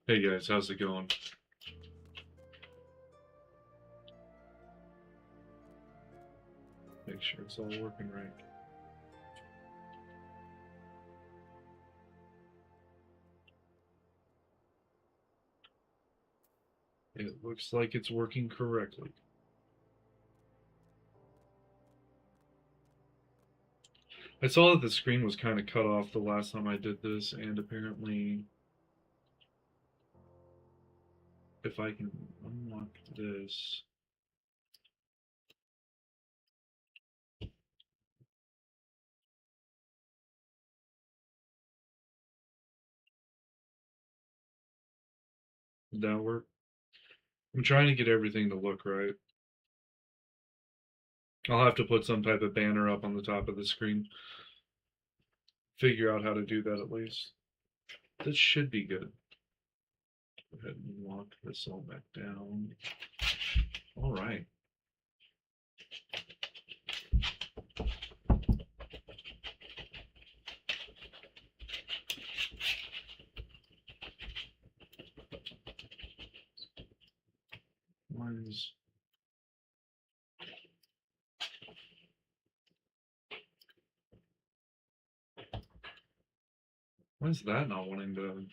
Hey guys, how's it going? Make sure it's all working right. It looks like it's working correctly. I saw that the screen was kind of cut off the last time I did this, and apparently, if I can unlock this. Did that work? I'm trying to get everything to look right. I'll have to put some type of banner up on the top of the screen. Figure out how to do that at least. This should be good. Go ahead and lock this all back down. All right. Mine's Why is that not wanting to?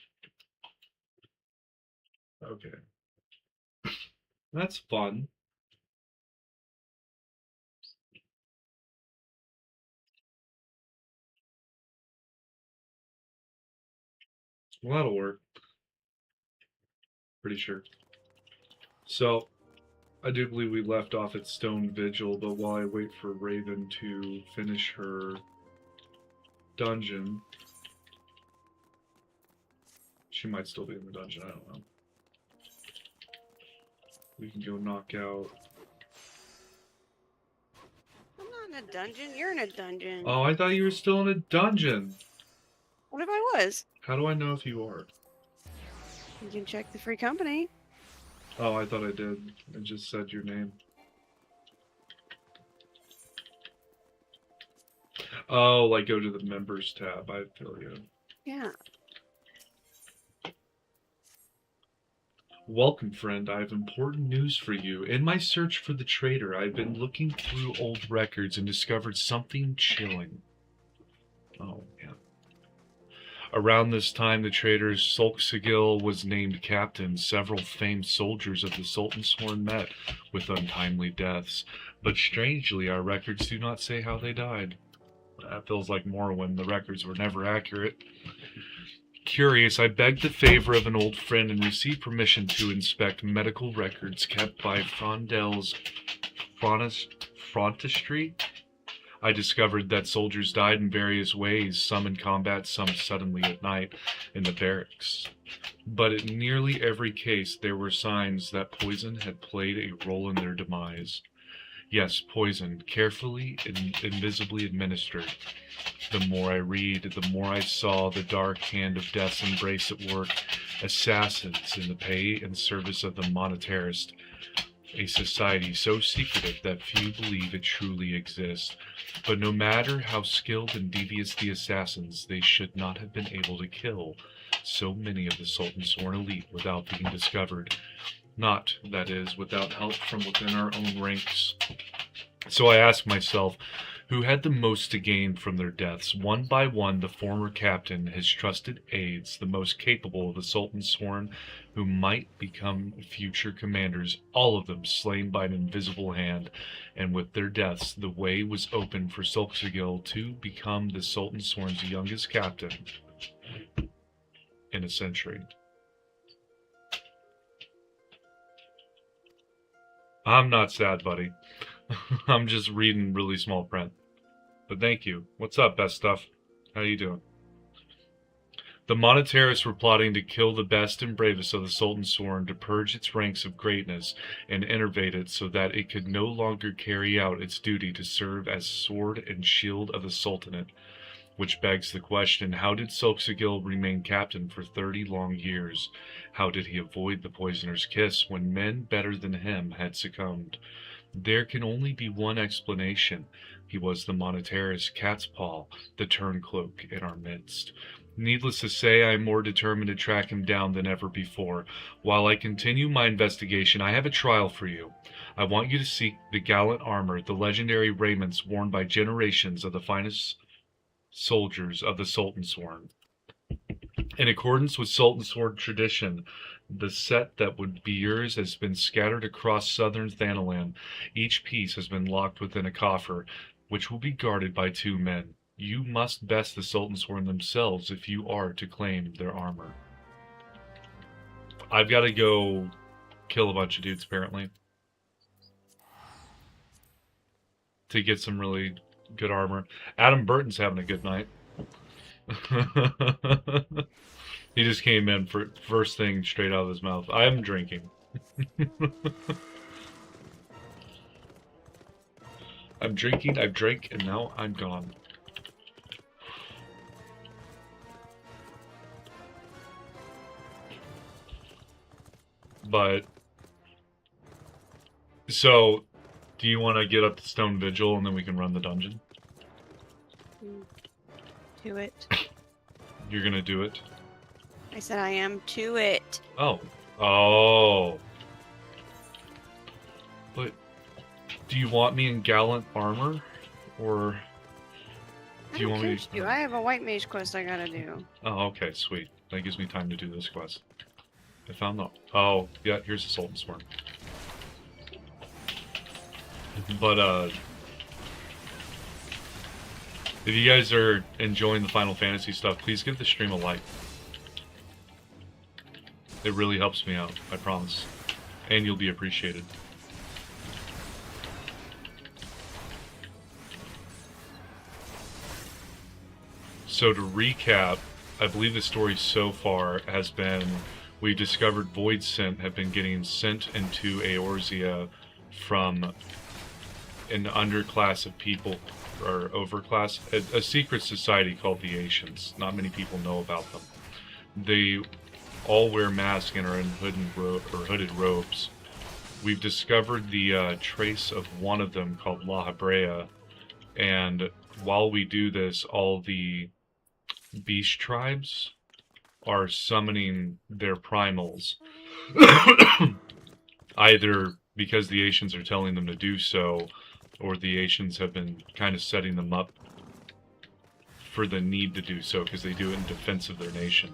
Okay. That's fun. Well, that'll work. Pretty sure. So, I do believe we left off at Stone Vigil, but while I wait for Raven to finish her dungeon, she might still be in the dungeon, I don't know. We can go knock out. I'm not in a dungeon. You're in a dungeon. Oh, I thought you were still in a dungeon. What if I was? How do I know if you are? You can check the free company. Oh, I thought I did. I just said your name. Oh, like go to the members tab. I feel you. Yeah. Welcome, friend. I have important news for you. In my search for the traitor, I've been looking through old records and discovered something chilling. Oh, man. Around this time, the traitor Solksigil was named captain. Several famed soldiers of the Sultan's Horn met with untimely deaths. But strangely, our records do not say how they died. That feels like Morrowind. The records were never accurate. Curious, I begged the favor of an old friend and received permission to inspect medical records kept by Frondel's frontistry. I discovered that soldiers died in various ways, some in combat, some suddenly at night in the barracks. But in nearly every case, there were signs that poison had played a role in their demise. Yes, poison, carefully and invisibly administered. The more I read, the more I saw the dark hand of death's embrace at work, assassins in the pay and service of the monetarist, a society so secretive that few believe it truly exists. But no matter how skilled and devious the assassins, they should not have been able to kill so many of the Sultan's Horn elite without being discovered. Not, that is, without help from within our own ranks. So I asked myself, who had the most to gain from their deaths? One by one, the former captain, his trusted aides, the most capable of the Sultan's Horn, who might become future commanders, all of them slain by an invisible hand. And with their deaths, the way was open for Solksigil to become the Sultan's Horn's youngest captain in a century. I'm not sad, buddy. I'm just reading really small print. But thank you. What's up, best stuff? How you doing? The monetarists were plotting to kill the best and bravest of the Sultan's Horn, to purge its ranks of greatness and enervate it so that it could no longer carry out its duty to serve as sword and shield of the Sultanate. Which begs the question, how did Solksigil remain captain for 30 long years? How did he avoid the poisoner's kiss when men better than him had succumbed? There can only be one explanation. He was the monetarist cat's paw, the turncloak in our midst. Needless to say, I am more determined to track him down than ever before. While I continue my investigation, I have a trial for you. I want you to seek the gallant armor, the legendary raiments worn by generations of the finest soldiers of the Sultan Sworn. In accordance with Sultan Sword tradition, the set that would be yours has been scattered across southern Thanalan. Each piece has been locked within a coffer, which will be guarded by 2 men. You must best the Sultan Sworn themselves if you are to claim their armor. I've got to go kill a bunch of dudes, apparently, to get some really good armor. Adam Burton's having a good night. He just came in for first thing straight out of his mouth. I am drinking. I'm drinking, I've drank, and now I'm gone. But, so, do you want to get up to Stone Vigil and then we can run the dungeon? To it. You're gonna do it? I said I am to it. Oh. Oh. But, do you want me in gallant armor? Or do you want me to... I have a white mage quest I gotta do. Oh, okay, sweet. That gives me time to do this quest. I found the... Oh, yeah, here's the Sultan Sworn. But, if you guys are enjoying the Final Fantasy stuff, please give the stream a like. It really helps me out, I promise. And you'll be appreciated. So to recap, I believe the story so far has been, we discovered Void Scent have been getting sent into Eorzea from an underclass of people, or overclass, a secret society called the Asians. Not many people know about them. They all wear masks and are in hooded robes. We've discovered the trace of one of them called La Habrea, and while we do this, all the beast tribes are summoning their primals, either because the Asians are telling them to do so, or the Asians have been kind of setting them up for the need to do so, because they do it in defense of their nation.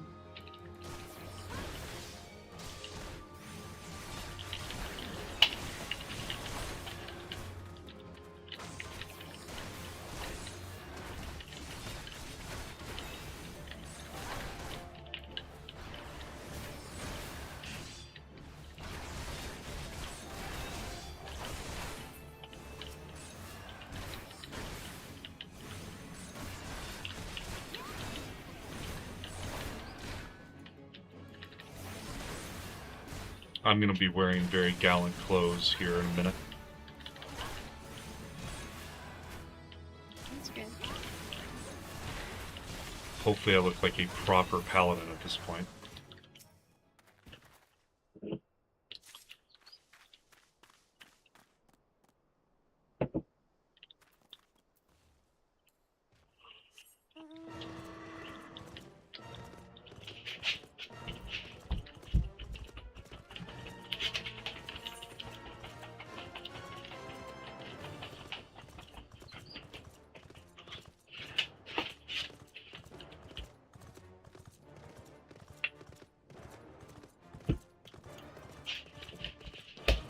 I'm going to be wearing very gallant clothes here in a minute. That's good. Hopefully I look like a proper paladin at this point.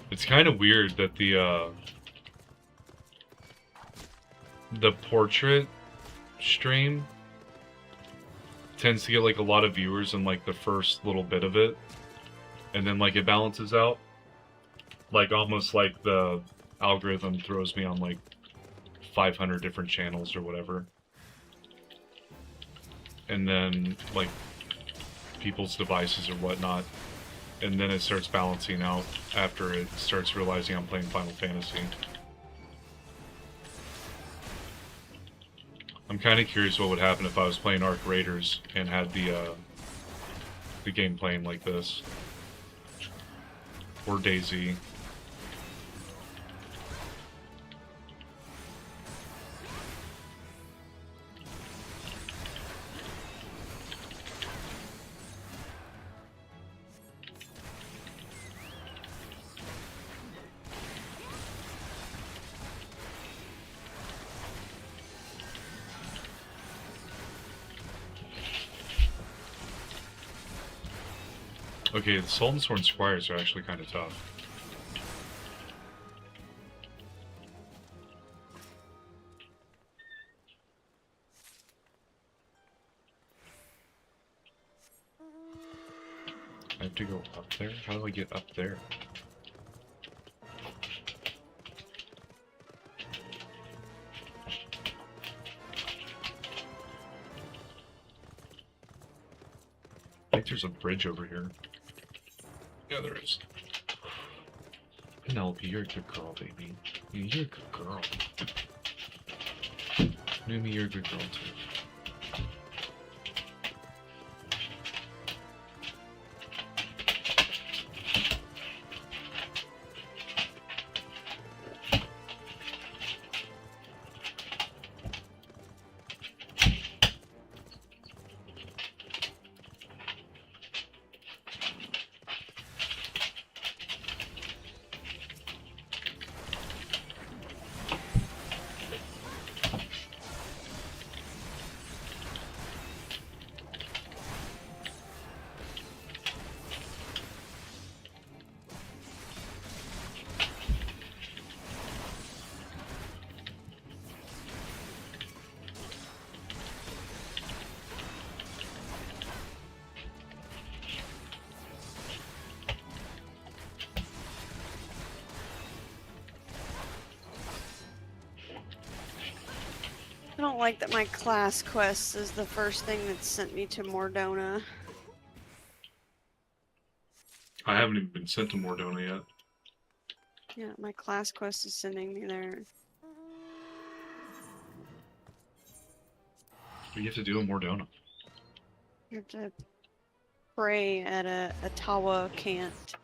It's kind of weird that the portrait stream tends to get like a lot of viewers in like the first little bit of it, and then like it balances out, like almost like the algorithm throws me on like 500 different channels or whatever, and then like people's devices or whatnot. And then it starts balancing out after it starts realizing I'm playing Final Fantasy. I'm kind of curious what would happen if I was playing Arc Raiders and had the game playing like this. Or DayZ. Okay, the Sultan's Horn Squires are actually kind of tough. I have to go up there? How do I get up there? I think there's a bridge over here. Yeah, there is. Penelope, you're a good girl, baby. You're a good girl. Numi, you're a good girl, too. I don't like that my class quest is the first thing that sent me to Mordona. I haven't even been sent to Mordona yet. Yeah, my class quest is sending me there. What do you have to do in Mordona? You have to pray at a Tawa cant.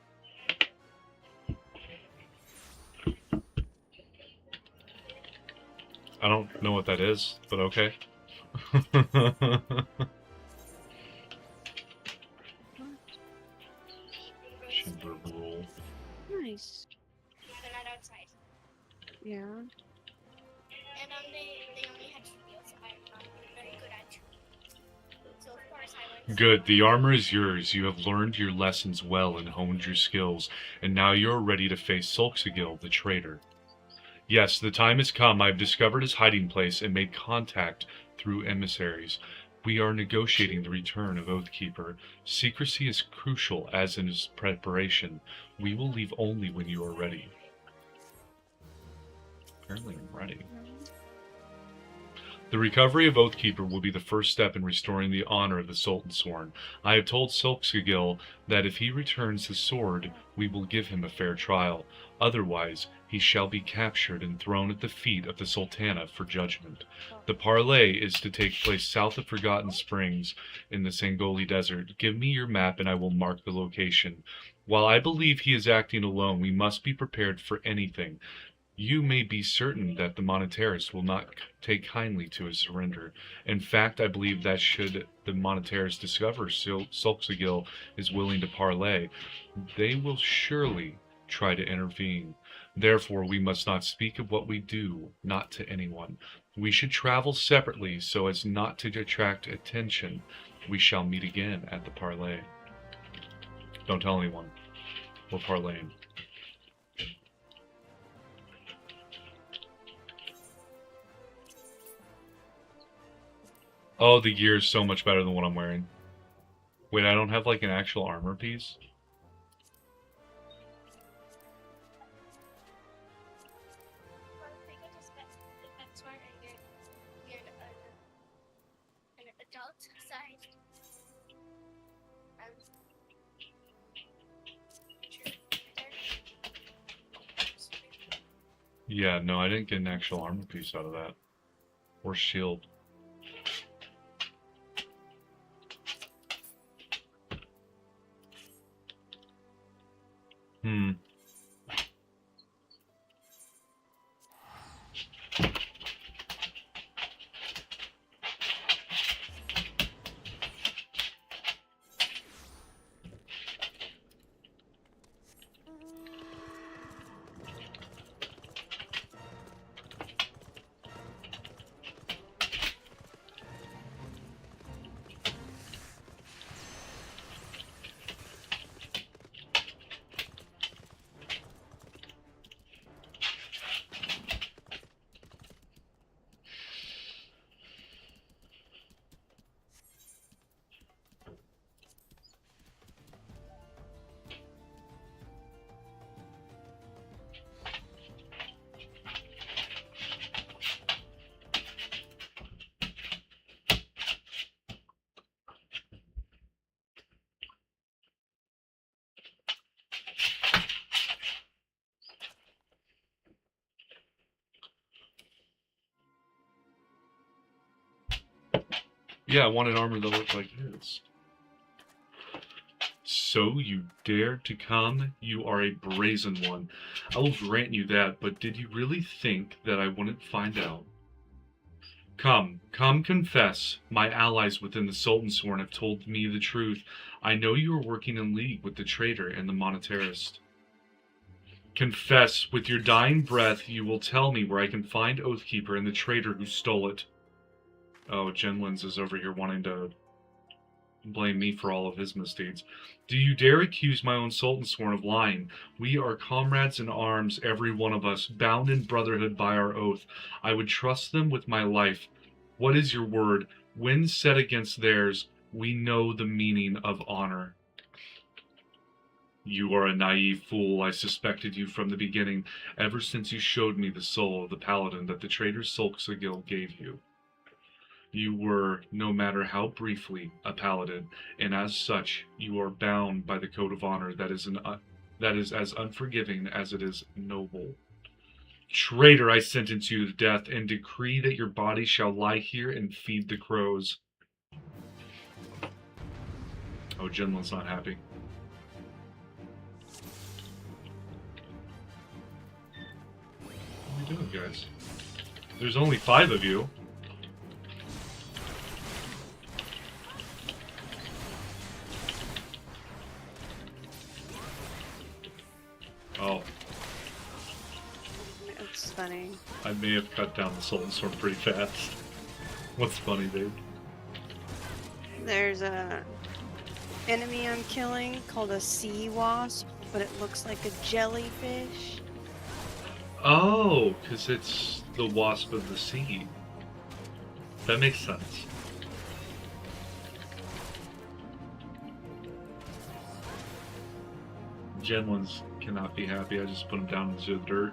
I don't know what that is, but okay. Chamber rule. Nice. They're not outside. Yeah. And they only had trivial, so I'm not very good at trivial. So of course I went. Good. The armor is yours. You have learned your lessons well and honed your skills, and now you are ready to face Sulxagil, the traitor. Yes, the time has come. I've discovered his hiding place and made contact through emissaries. We are negotiating the return of Oathkeeper. Secrecy is crucial, as in his preparation. We will leave only when you are ready. Apparently I'm ready. The recovery of Oathkeeper will be the first step in restoring the honor of the Sultan's Sworn. I have told Sulxagil that if he returns the sword, we will give him a fair trial. Otherwise, he shall be captured and thrown at the feet of the Sultana for judgment. The parley is to take place south of Forgotten Springs in the Sangoli Desert. Give me your map and I will mark the location. While I believe he is acting alone, we must be prepared for anything. You may be certain that the Monetaris will not take kindly to his surrender. In fact, I believe that should the Monetaris discover Sulxagil is willing to parley, they will surely try to intervene. Therefore, we must not speak of what we do, not to anyone. We should travel separately so as not to attract attention. We shall meet again at the parley. Don't tell anyone. We're parleying. Oh, the gear is so much better than what I'm wearing. Wait, I don't have like an actual armor piece? An adult size. Yeah, no, I didn't get an actual armor piece out of that. Or shield. Hmm. Yeah, I wanted armor that looked like his. So you dared to come? You are a brazen one. I will grant you that, but did you really think that I wouldn't find out? Come confess. My allies within the Sultansworn have told me the truth. I know you are working in league with the traitor and the monetarist. Confess. With your dying breath, you will tell me where I can find Oathkeeper and the traitor who stole it. Oh, Jenlins is over here wanting to blame me for all of his misdeeds. Do you dare accuse my own Sultansworn of lying? We are comrades in arms, every one of us, bound in brotherhood by our oath. I would trust them with my life. What is your word? When set against theirs, we know the meaning of honor. You are a naive fool. I suspected you from the beginning, ever since you showed me the soul of the paladin that the traitor Solxagil gave you. You were, no matter how briefly, a paladin, and as such, you are bound by the code of honor that is as unforgiving as it is noble. Traitor, I sentence you to death and decree that your body shall lie here and feed the crows. Oh, Jinlin's not happy. What are you doing, guys? There's only 5 of you. Oh. It's funny. I may have cut down the Sultansworn pretty fast. What's funny, dude? There's a enemy I'm killing called a sea wasp, but it looks like a jellyfish. Oh, because it's the wasp of the sea. That makes sense. Genlins cannot be happy. I just put him down into the dirt.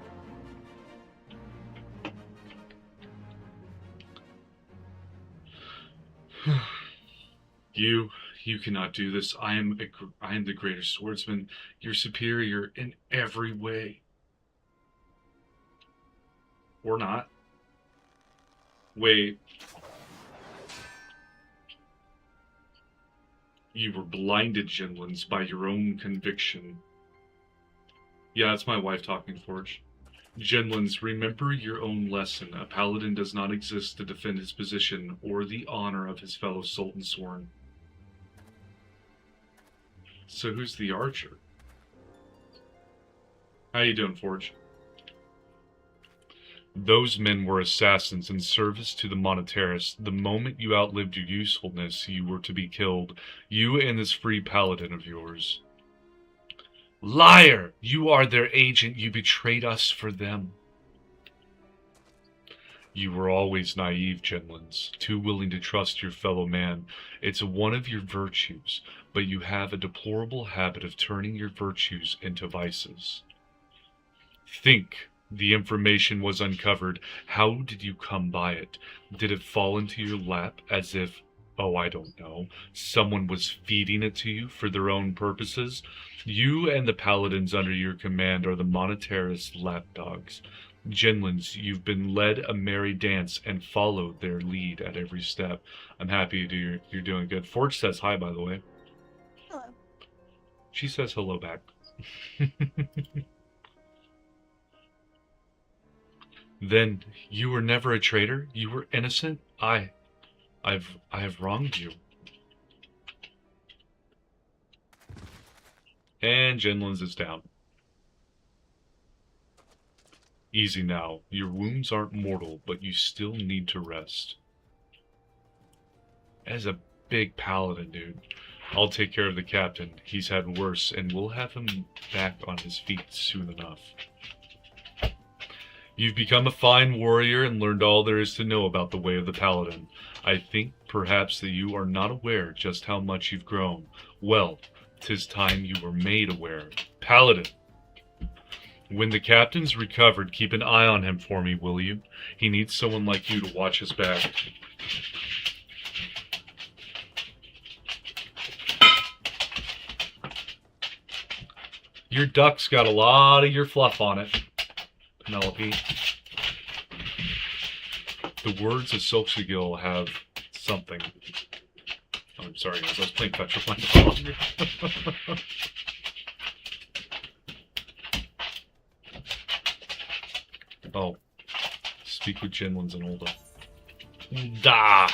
You cannot do this. I am the greater swordsman. You're superior in every way. Or not. Wait. You were blinded, Genlins, by your own conviction. Yeah, that's my wife talking, Forge. Genlins, remember your own lesson. A paladin does not exist to defend his position or the honor of his fellow Sultansworn. So who's the archer? How you doing, Forge? Those men were assassins in service to the monetarist. The moment you outlived your usefulness, you were to be killed. You and this free paladin of yours. Liar! You are their agent. You betrayed us for them. You were always naive, Genlins, too willing to trust your fellow man. It's one of your virtues, but you have a deplorable habit of turning your virtues into vices. Think. The information was uncovered. How did you come by it? Did it fall into your lap as if, oh, I don't know, someone was feeding it to you for their own purposes? You and the paladins under your command are the monetarist lapdogs. Genlins, you've been led a merry dance and followed their lead at every step. I'm happy you're doing good. Forge says hi, by the way. Hello. She says hello back. Then you were never a traitor? You were innocent? I have wronged you. And Genlins is down. Easy now. Your wounds aren't mortal, but you still need to rest. As a big paladin, dude. I'll take care of the captain. He's had worse, and we'll have him back on his feet soon enough. You've become a fine warrior and learned all there is to know about the way of the paladin. I think perhaps that you are not aware just how much you've grown. Well, 'tis time you were made aware. Paladin! When the captain's recovered, keep an eye on him for me, will you? He needs someone like you to watch his back. Your duck's got a lot of your fluff on it, Penelope. The words of Solxagil have something. sorry guys, I was playing fetch with my dog. Oh. Speak with Jinlins and Olda. Da!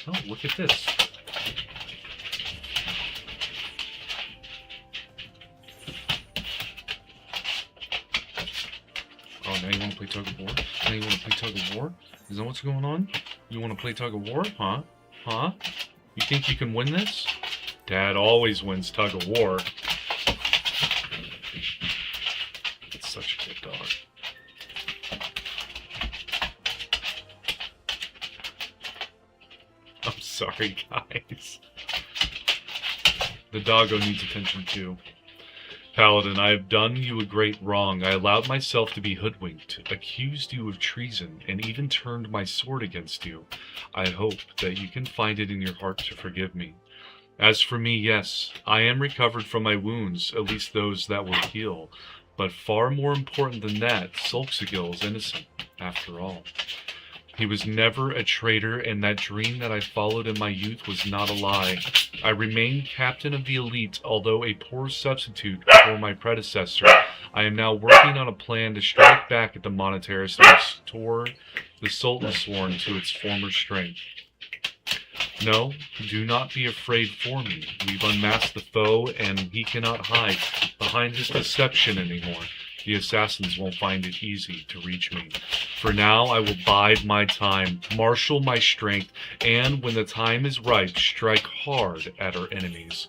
Oh, look at this. Oh, now you want to play tug of war? Now you want to play tug of war? Is that what's going on? You want to play tug of war? Huh? Huh? You think you can win this? Dad always wins tug of war. It's such a good dog. I'm sorry, guys. The doggo needs attention too. Paladin, I have done you a great wrong. I allowed myself to be hoodwinked, accused you of treason, and even turned my sword against you. I hope that you can find it in your heart to forgive me. As for me, yes, I am recovered from my wounds, at least those that will heal. But far more important than that, Solxagil is innocent, after all. He was never a traitor, and that dream that I followed in my youth was not a lie. I remained captain of the elite, although a poor substitute for my predecessor. I am now working on a plan to strike back at the Monetarist and restore the Sultan Sworn to its former strength. No, do not be afraid for me. We've unmasked the foe, and he cannot hide behind his deception anymore. The assassins won't find it easy to reach me. For now, I will bide my time, marshal my strength, and when the time is ripe, strike hard at our enemies.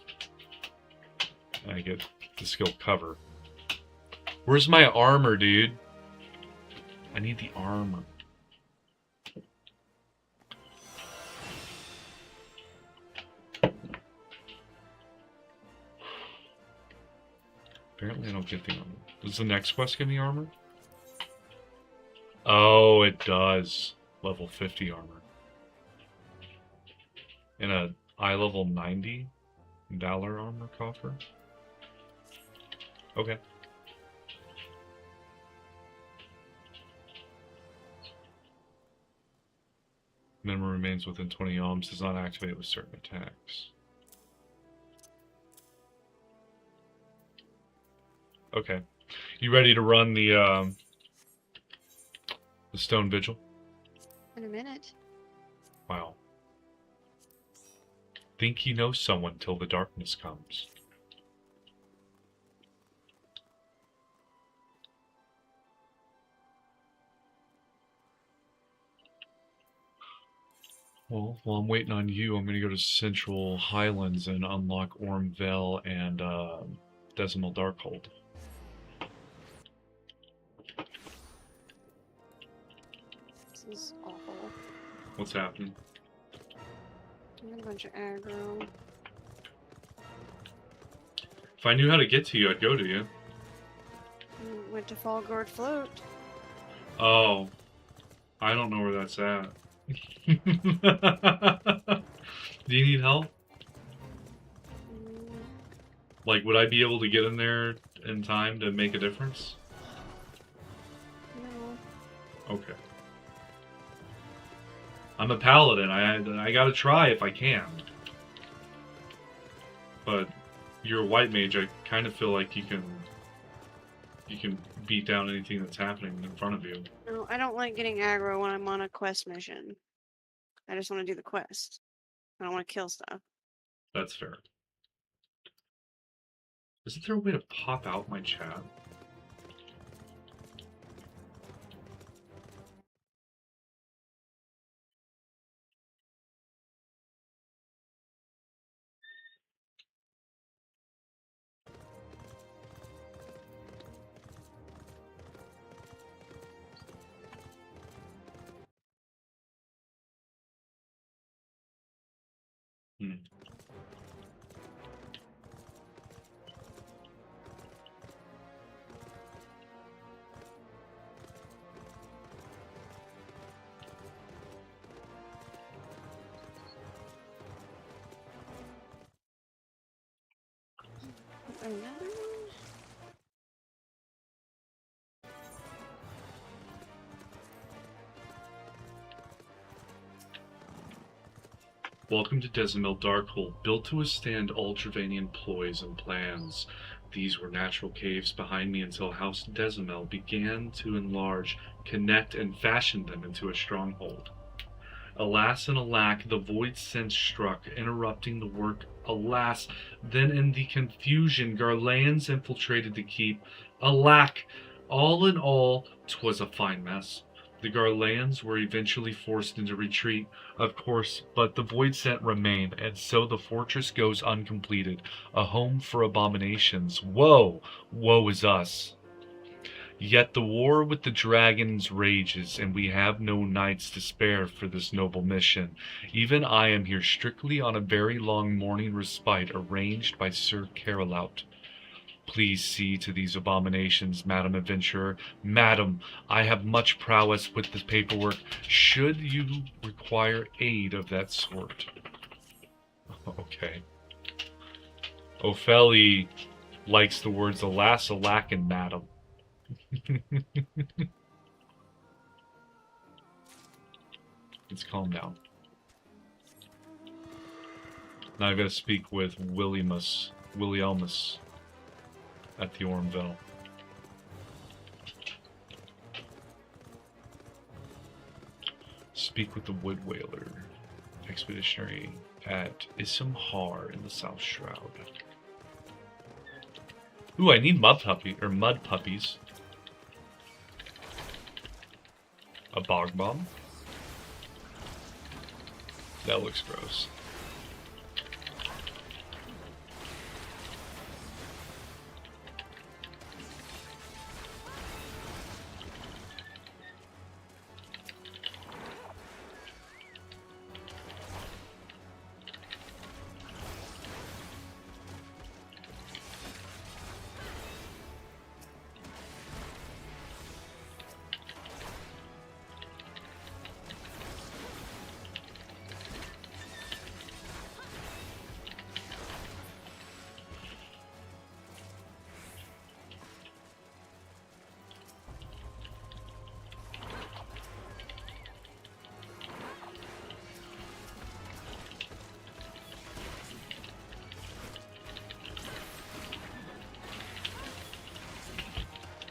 I get the skill cover. Where's my armor, dude? I need the armor. Apparently I don't get the armor. Does the next quest give me armor? Oh, it does. Level 50 armor. And a eye level 90 Valor armor coffer. Okay. Minimum remains within 20 ohms. Does not activate with certain attacks. Okay. You ready to run the Stone Vigil? In a minute. Wow. Think you know someone till the darkness comes. Well, while I'm waiting on you, I'm going to go to Central Highlands and unlock Orm Vale and Decimal Darkhold. This is awful. What's happening? I got a bunch of aggro. If I knew how to get to you, I'd go to you. Went to Fallgord Float. Oh. I don't know where that's at. Do you need help? Like, would I be able to get in there in time to make a difference? No. Okay. I'm a paladin. I gotta try if I can. But you're a white mage. I kind of feel like you can beat down anything that's happening in front of you. No, I don't like getting aggro when I'm on a quest mission. I just want to do the quest. I don't want to kill stuff. That's fair. Isn't there a way to pop out my chat? Hmm. Another one? Welcome to Desimil Darkhold, built to withstand all Dravanian ploys and plans. These were natural caves behind me until House Desimil began to enlarge, connect, and fashion them into a stronghold. Alas and alack, the void sense struck, interrupting the work. Alas, then in the confusion, Garleans infiltrated the keep. Alack, all in all, 'twas a fine mess. The Garleans were eventually forced into retreat, of course, but the void scent remained, and so the fortress goes uncompleted, a home for abominations. Woe! Woe is us! Yet the war with the dragons rages, and we have no nights to spare for this noble mission. Even I am here strictly on a very long morning respite arranged by Sir Carolaut. Please see to these abominations, Madam Adventurer. Madam, I have much prowess with this paperwork, should you require aid of that sort. Okay. Ophelia likes the words alas, alack, and madam. Let's calm down. Now I gotta speak with Williamus at the Ormville. Speak with the Wood Whaler Expeditionary at Issamhar in the South Shroud. Ooh, I need mud puppies. A bog bomb? That looks gross.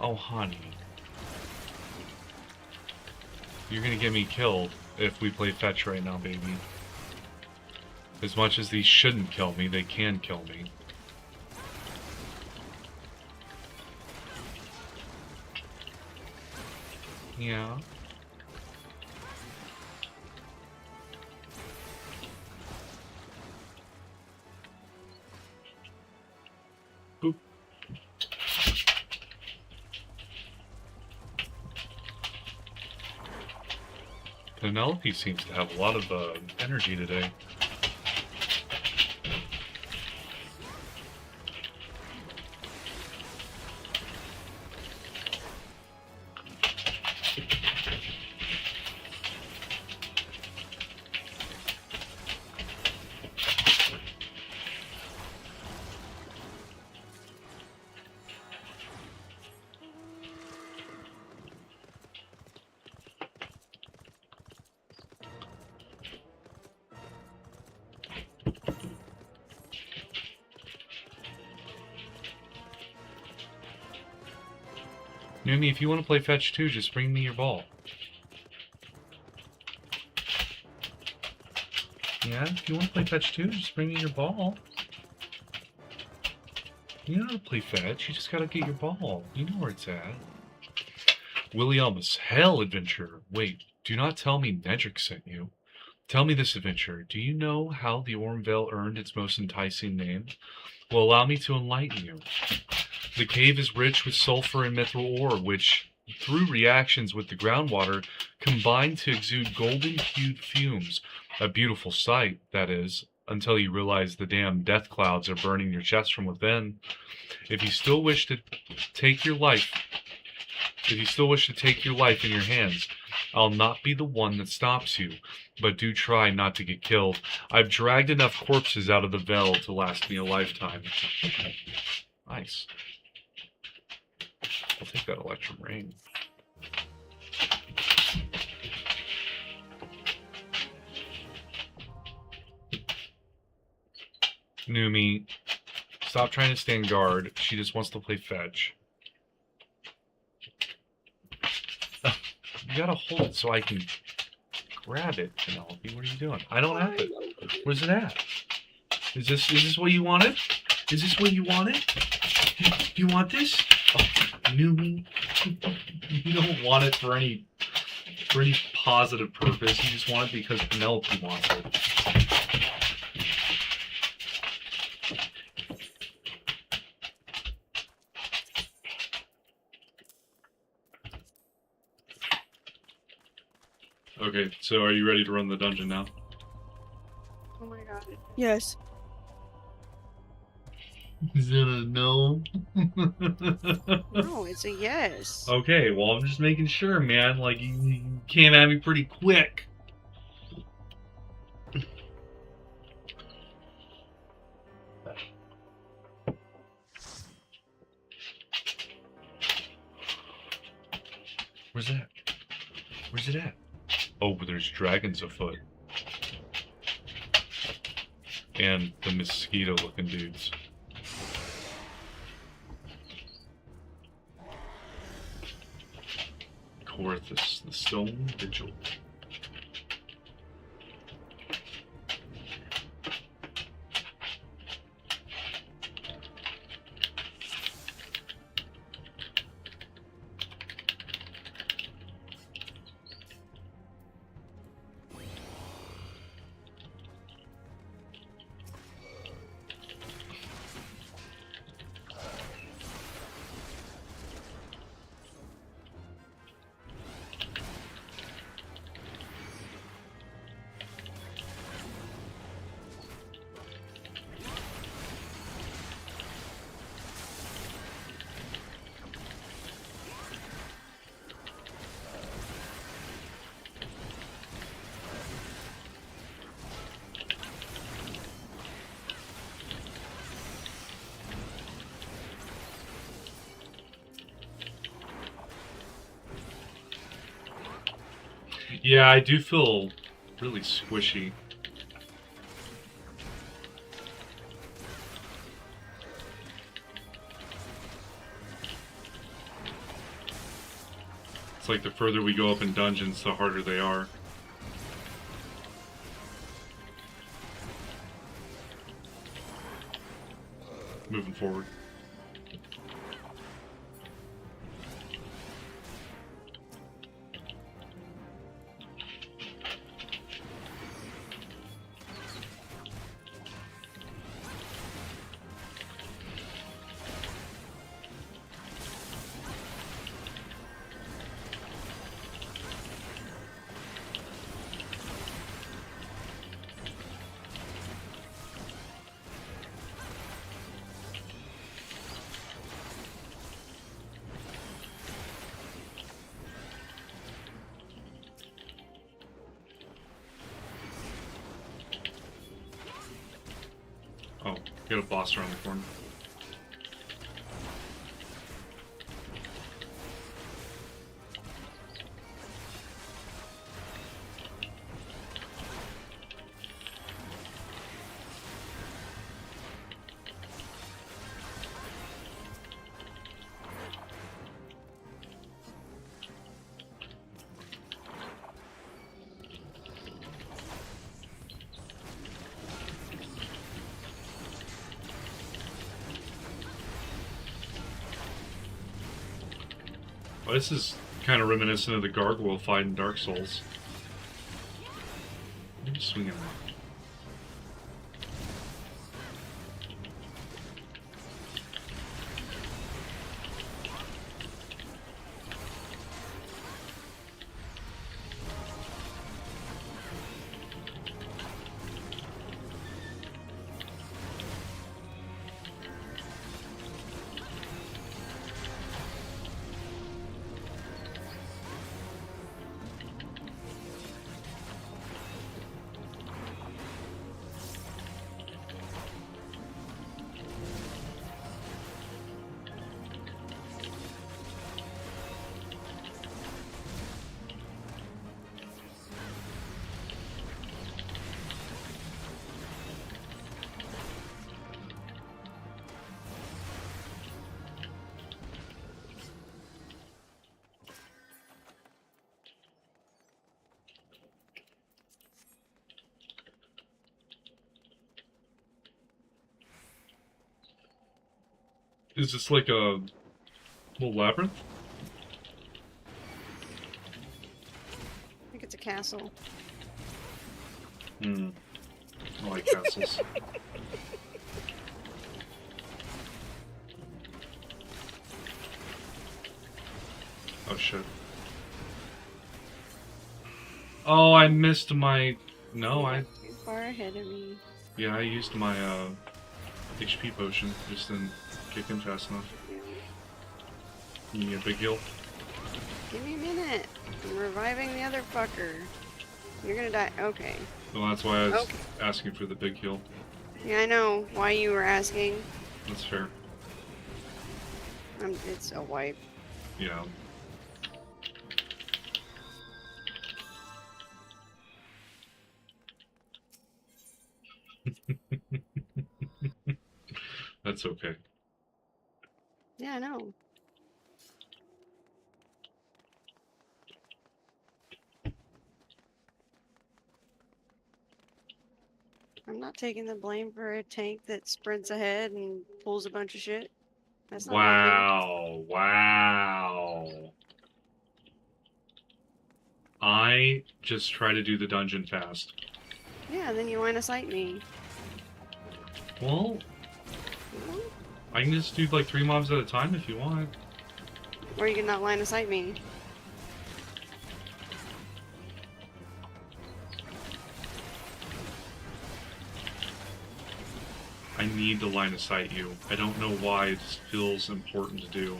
Oh, honey. You're gonna get me killed if we play fetch right now, baby. As much as these shouldn't kill me, they can kill me. Yeah. Boop. Penelope seems to have a lot of energy today. Numi, if you want to play fetch too, just bring me your ball. Yeah, if you want to play fetch too, just bring me your ball. You know how to play fetch, you just gotta get your ball. You know where it's at. Williamus, hell, adventurer. Wait, do not tell me Nedrick sent you. Tell me this, adventurer. Do you know how the Ormvale earned its most enticing name? Well, allow me to enlighten you. The cave is rich with sulfur and mithril ore, which, through reactions with the groundwater, combine to exude golden-hued fumes. A beautiful sight, that is, until you realize the damn death clouds are burning your chest from within. If you still wish to take your life in your hands, I'll not be the one that stops you, but do try not to get killed. I've dragged enough corpses out of the Vale to last me a lifetime. Nice. I'll take that Electrum Ring. Numi, stop trying to stand guard. She just wants to play fetch. You gotta hold it so I can grab it, Penelope. What are you doing? I don't have it. Where's it at? Is this what you wanted? Is this what you wanted? Do you want this? Oh, Numi. You don't want it for any positive purpose. You just want it because Penelope wants it. Okay, so are you ready to run the dungeon now? Oh my god. Yes. Is it a no? No, it's a yes. Okay, well, I'm just making sure, man. Like, you came at me pretty quick. Where's that? Where's it at? Oh, there's dragons afoot. And the mosquito-looking dudes. Corthus, the Stone Vigil. Yeah, I do feel really squishy. It's like the further we go up in dungeons, the harder they are. Moving forward. Oh, got a boss around the corner. Well, this is kind of reminiscent of the gargoyle fight in Dark Souls. I'm just swinging around. Is this like a little labyrinth? I think it's a castle. Hmm. I like castles. Oh shit. Oh, I missed my... No, You're too far ahead of me. Yeah, I used my HP potion. Just didn't kick in fast enough. You need a big heal? Give me a minute. I'm reviving the other fucker. You're gonna die. Okay. Well, that's why I was Okay. asking for the big heal. Yeah, I know why you were asking. That's fair. It's a wipe. Yeah. That's okay. Yeah, I know. I'm not taking the blame for a tank that sprints ahead and pulls a bunch of shit. That's not my thing. Wow. Wow. I just try to do the dungeon fast. Yeah, then you line of sight me. Well, I can just do like 3 mobs at a time if you want. Or you can not line of sight me. I need to line of sight you. I don't know why it just feels important to do.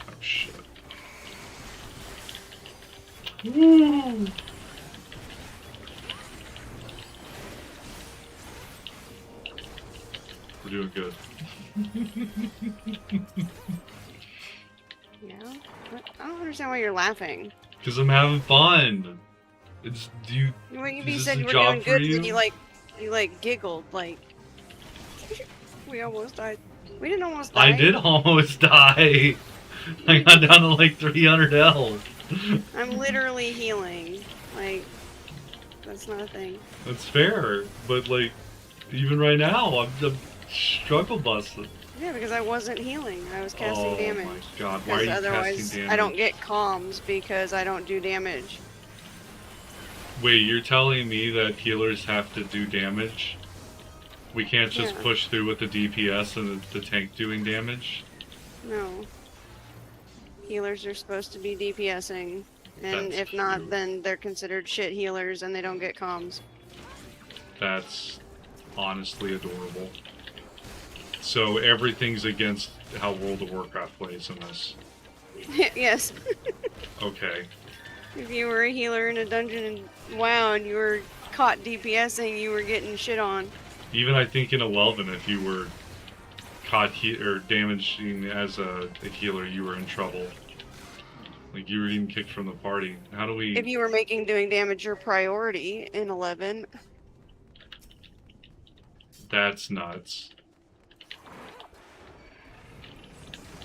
Oh shit. Woo! We're doing good. Yeah? What? I don't understand why you're laughing. Because I'm having fun. It's, do you... When you Is this said a you were job doing for good, you? then you giggled, like... We almost died. We didn't almost die. I did almost die. I got down to like 300 health. I'm literally healing. Like, that's not a thing. That's fair, but like, even right now, I'm struggle busted. Yeah, because I wasn't healing. I was casting damage. Oh my god, why are you Because otherwise, casting damage? I don't get comms because I don't do damage. Wait, you're telling me that healers have to do damage? We can't just Yeah. push through with the DPS and the tank doing damage? No. Healers are supposed to be DPSing. And That's if not, true. then they're considered shit healers and they don't get comms. That's honestly adorable. So everything's against how World of Warcraft plays in this. Yes. Okay. If you were a healer in a dungeon in WoW and you were caught DPSing, you were getting shit on. Even I think in 11, if you were caught or damaging as a healer, you were in trouble. Like, you were even kicked from the party. How do we... If you were making doing damage your priority in 11, That's nuts.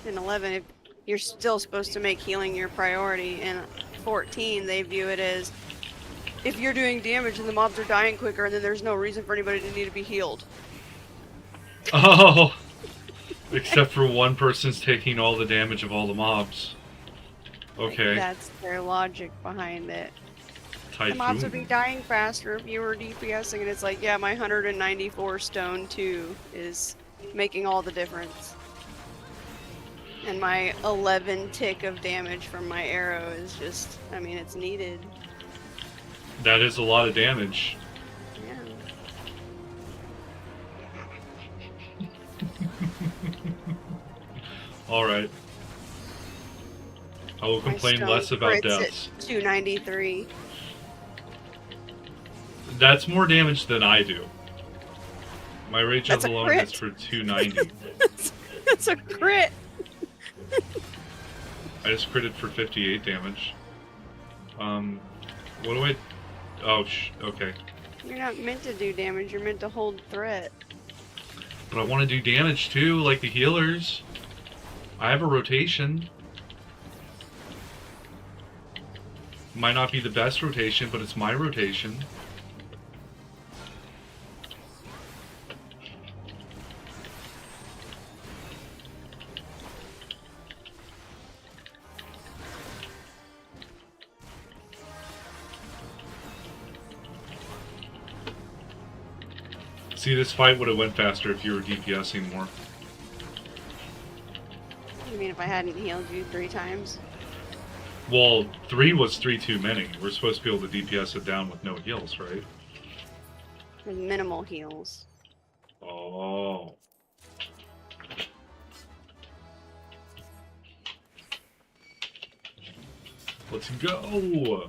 in 11, if you're still supposed to make healing your priority. In 14, they view it as if you're doing damage and the mobs are dying quicker, then there's no reason for anybody to need to be healed. Oh! Except for one person's taking all the damage of all the mobs. Okay. That's their logic behind it. Typhoon. The mobs would be dying faster if you were DPSing, and it's like, yeah, my 194 stone 2 is making all the difference. And my 11 tick of damage from my arrow is just, I mean, it's needed. That is a lot of damage. Yeah. Alright. I will My complain stone less about crits deaths. at 293. That's more damage than I do. My rage That's a alone crit. is for 290. That's a crit! I just critted for 58 damage. What do I... Oh, okay. You're not meant to do damage, you're meant to hold threat. But I want to do damage too, like the healers. I have a rotation. Might not be the best rotation, but it's my rotation. See, this fight would have went faster if you were DPSing more. You mean if I hadn't healed you 3 times? Well, 3 was 3 too many. We're supposed to be able to DPS it down with no heals, right? With minimal heals. Oh. Let's go!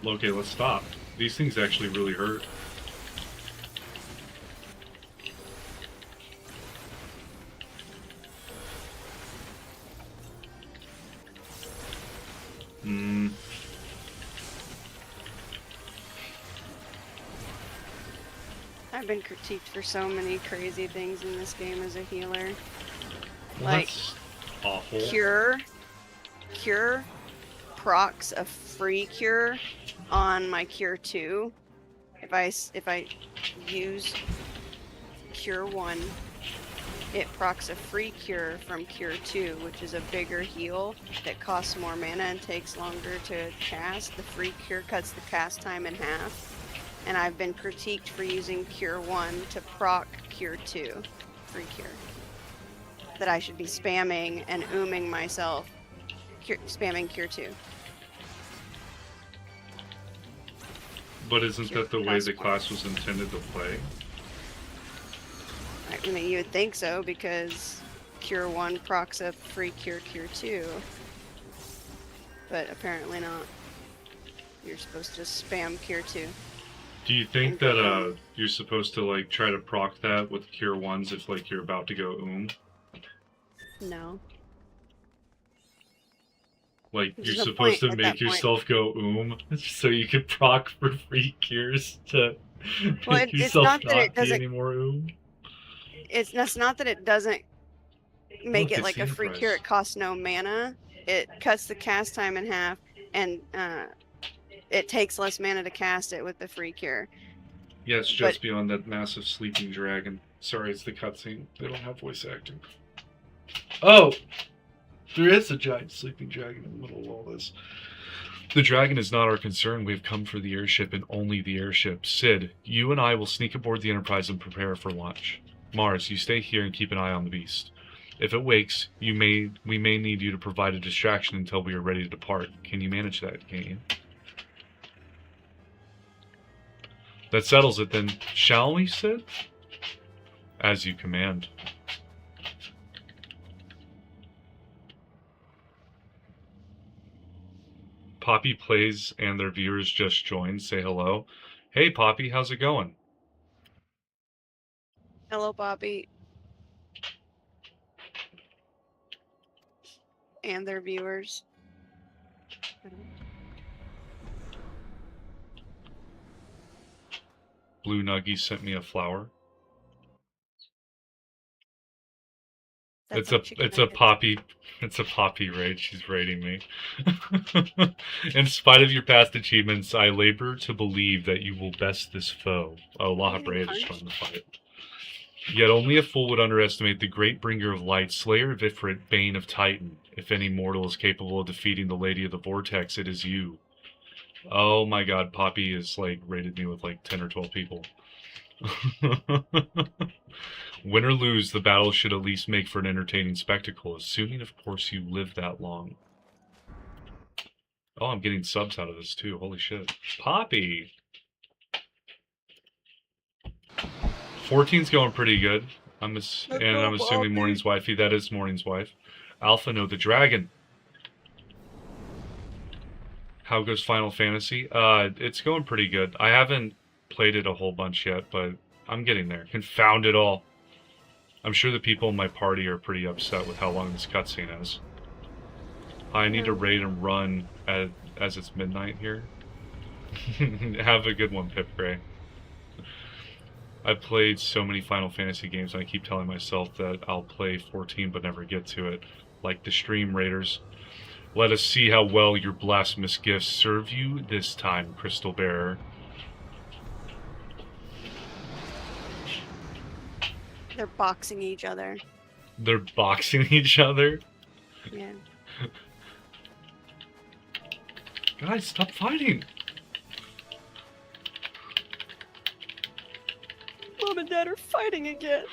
Okay, let's stop. These things actually really hurt. I've been critiqued for so many crazy things in this game as a healer. Well, Like, that's awful. Cure procs a free cure on my Cure 2. If I use Cure 1, it procs a free cure from Cure 2, which is a bigger heal that costs more mana and takes longer to cast. The free cure cuts the cast time in half. And I've been critiqued for using Cure 1 to proc Cure 2, free cure. That I should be spamming and ooming myself, spamming Cure 2. But isn't Cure that the way plus the one. class was intended to play? I mean, you would think so, because Cure 1 procs up free Cure 2. But apparently not. You're supposed to spam Cure 2. Do you think that you're supposed to like try to proc that with Cure 1s if like you're about to go No. Like There's you're no supposed point to at make that yourself go so you can proc for free cures to Well, make it's yourself not that it be doesn't. any more That's not that it doesn't make Look, it it's like the a free Enterprise. cure. It costs no mana. It cuts the cast time in half, and it takes less mana to cast it with the free cure. Yeah, it's just beyond that massive sleeping dragon. Sorry, it's the cutscene. They don't have voice acting. Oh! There is a giant sleeping dragon in the middle of all this. The dragon is not our concern. We've come for the airship and only the airship. Sid, you and I will sneak aboard the Enterprise and prepare for launch. Mars, you stay here and keep an eye on the beast. If it wakes, we may need you to provide a distraction until we are ready to depart. Can you manage that, can't you? That settles it then. Shall we, Sid? As you command. Poppy plays and their viewers just joined. Say hello. Hey, Poppy, how's it going? Hello, Bobby. And their viewers. Blue Nuggy sent me a flower. That's It's a poppy raid. She's raiding me. In spite of your past achievements, I labor to believe that you will best this foe. Oh, Laha Braid is trying to fight. Yet only a fool would underestimate the great bringer of light, slayer of Ifrit, bane of Titan. If any mortal is capable of defeating the Lady of the Vortex, it is you. Oh my god, Poppy has like raided me with like 10 or 12 people. Win or lose, the battle should at least make for an entertaining spectacle, assuming of course you live that long. Oh, I'm getting subs out of this too, holy shit. Poppy! 14's going pretty good. I'm assuming Morning's wifey. That is Morning's wife. Alpha, no, the dragon. How goes Final Fantasy? It's going pretty good. I haven't played it a whole bunch yet, but I'm getting there. Confound it all. I'm sure the people in my party are pretty upset with how long this cutscene is. I need to raid and run as it's midnight here. Have a good one, Pip Gray. I've played so many Final Fantasy games, and I keep telling myself that I'll play 14 but never get to it. Like the stream raiders. Let us see how well your blasphemous gifts serve you this time, Crystal Bearer. They're boxing each other. They're boxing each other? Yeah. Guys, stop fighting! Dad are fighting again.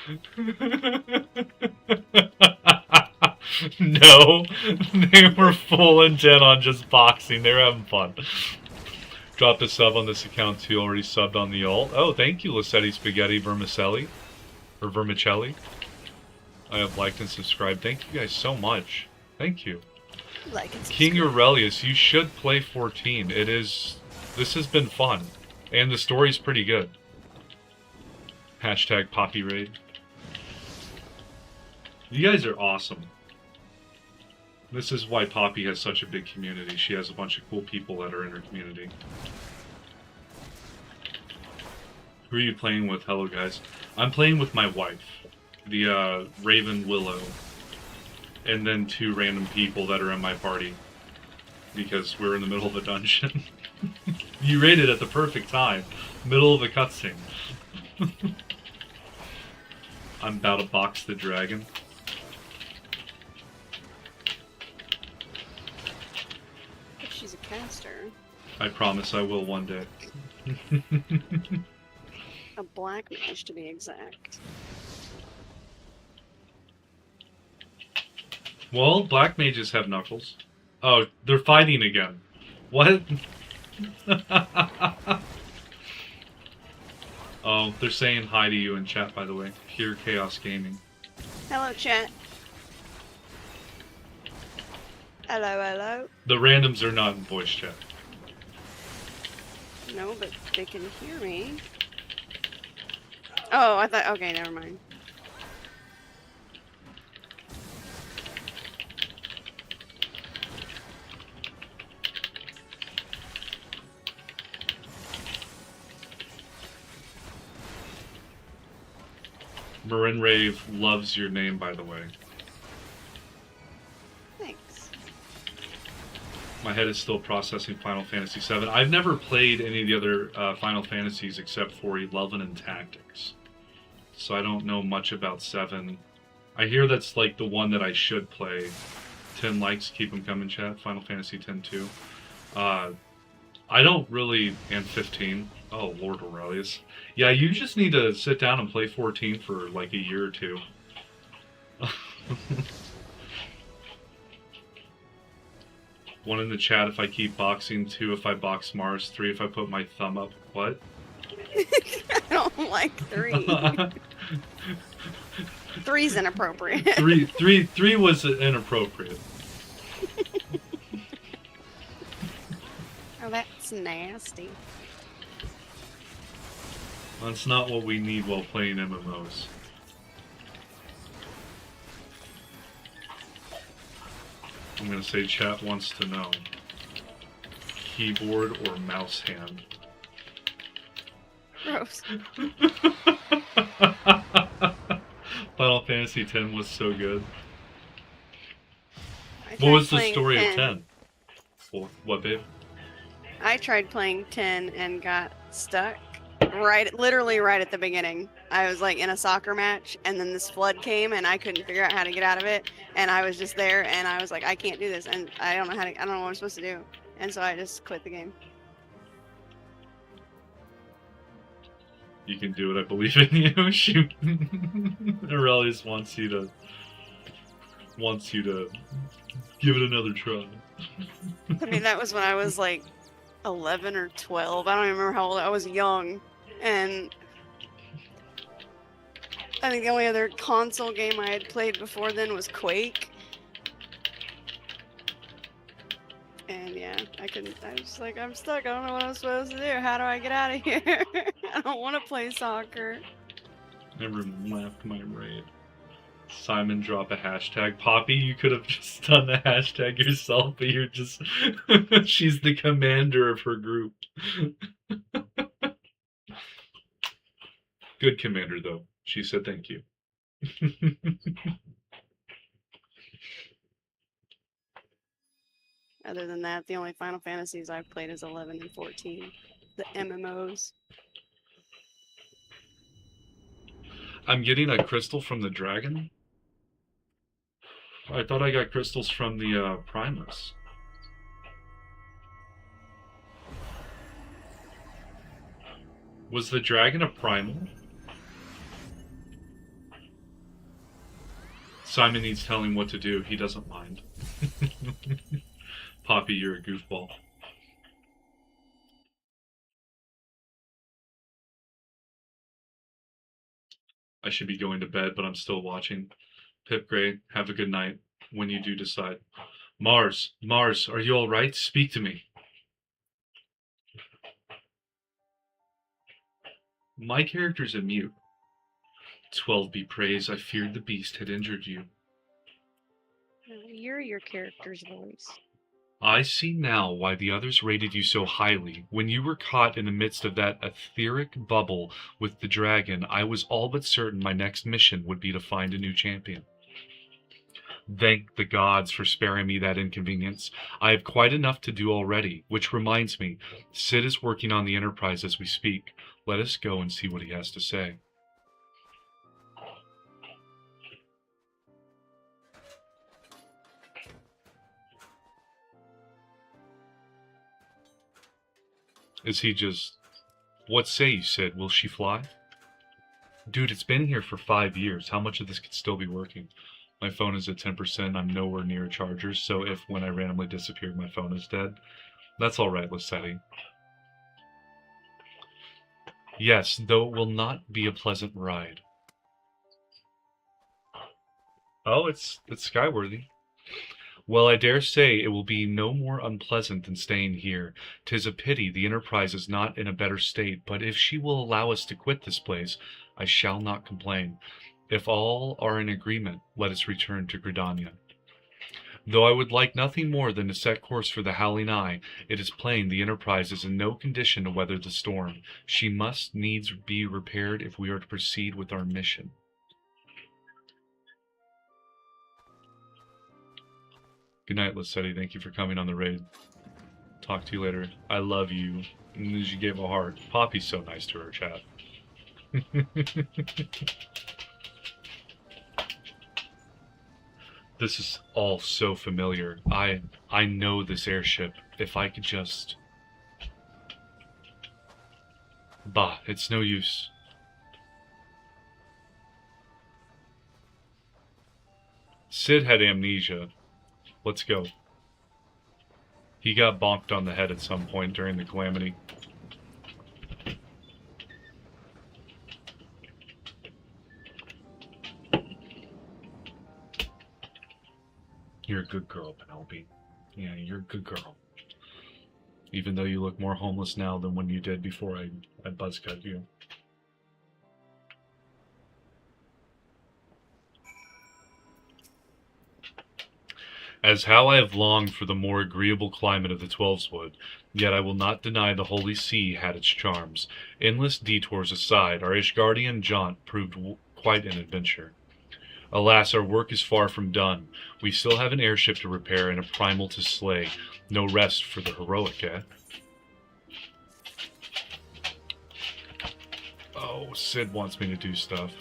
No, they were full intent on just boxing. They were having fun. Dropped a sub on this account too. Already subbed on the alt. Oh, thank you, Lissetti Spaghetti Vermicelli. Or Vermicelli. I have liked and subscribed. Thank you guys so much. Thank you. Like and King subscribe. Aurelius, you should play 14. This has been fun. And the story's pretty good. Hashtag Poppy Raid. You guys are awesome. This is why Poppy has such a big community. She has a bunch of cool people that are in her community. Who are you playing with? Hello, guys. I'm playing with my wife, the Raven Willow, and then 2 random people that are in my party, because we're in the middle of a dungeon. You raided at the perfect time, middle of a cutscene. I'm about to box the dragon. But she's a caster. I promise I will one day. A black mage, to be exact. Well, black mages have knuckles. Oh, they're fighting again. What? Oh, they're saying hi to you in chat, by the way. Pure Chaos Gaming. Hello, chat. Hello, hello. The randoms are not in voice chat. No, but they can hear me. Oh, I thought. Okay, never mind. Marin Rave loves your name, by the way. Thanks. My head is still processing Final Fantasy VII. I've never played any of the other Final Fantasies except for 11 and Tactics. So I don't know much about 7. I hear that's like the one that I should play. 10 likes, keep them coming, chat. Final Fantasy X too. I don't really... And 15. Oh, Lord Aurelius. Yeah, you just need to sit down and play 14 for like a year or 2. One in the chat if I keep boxing, 2 if I box Mars, 3 if I put my thumb up. What? I don't like 3. 3's inappropriate. Three was inappropriate. Oh, that's nasty. That's not what we need while playing MMOs. I'm gonna say chat wants to know. Keyboard or mouse hand? Gross. Final Fantasy X was so good. I What tried was the playing story 10. of 10? Well, what, babe? I tried playing 10 and got stuck literally right at the beginning. I was like in a soccer match and then this flood came and I couldn't figure out how to get out of it, and I was just there and I was like, I can't do this and I don't know what I'm supposed to do. And so I just quit the game. You can do it, I believe in you. Shoot. Aurelius wants you to give it another try. I mean, that was when I was like 11 or 12. I don't even remember how old I was. Young. And I think the only other console game I had played before then was Quake. And yeah, I was like, I'm stuck. I don't know what I'm supposed to do. How do I get out of here? I don't want to play soccer. Never left my raid. Simon, drop a hashtag. Poppy, you could have just done the hashtag yourself, but you're just... She's the commander of her group. Good commander, though. She said thank you. Other than that, the only Final Fantasies I've played is 11 and 14. The MMOs. I'm getting a crystal from the dragon? I thought I got crystals from the Primus. Was the dragon a primal? Simon needs telling what to do. He doesn't mind. Poppy, you're a goofball. I should be going to bed, but I'm still watching. Pip Gray, have a good night when you do decide. Mars, are you all right? Speak to me. My character's a mute. 12 be praised, I feared the beast had injured you. You're your character's voice. I see now why the others rated you so highly. When you were caught in the midst of that etheric bubble with the dragon, I was all but certain my next mission would be to find a new champion. Thank the gods for sparing me that inconvenience. I have quite enough to do already, which reminds me, Sid is working on the Enterprise as we speak. Let us go and see what he has to say. Is he just... What say you, Sid? Will she fly? Dude, it's been here for 5 years. How much of this could still be working? My phone is at 10%. I'm nowhere near a charger, so if when I randomly disappear my phone is dead, that's alright, Lissetti. Yes, though it will not be a pleasant ride. Oh, it's Skyworthy. Well, I dare say it will be no more unpleasant than staying here. 'Tis a pity the Enterprise is not in a better state, but if she will allow us to quit this place, I shall not complain. If all are in agreement, let us return to Gridania. Though I would like nothing more than to set course for the Howling Eye, it is plain the Enterprise is in no condition to weather the storm. She must needs be repaired if we are to proceed with our mission. Good night, Lissetti. Thank you for coming on the raid. Talk to you later. I love you. And she gave a heart. Poppy's so nice to her, chat. This is all so familiar. I know this airship. If I could just... Bah, it's no use. Sid had amnesia. Let's go. He got bonked on the head at some point during the calamity. You're a good girl, Penelope. Yeah, you're a good girl. Even though you look more homeless now than when you did before I buzzcut you. As how I have longed for the more agreeable climate of the Twelveswood, yet I will not deny the Holy See had its charms. Endless detours aside, our Ishgardian jaunt proved quite an adventure. Alas, our work is far from done. We still have an airship to repair and a primal to slay. No rest for the heroic, eh? Oh, Sid wants me to do stuff.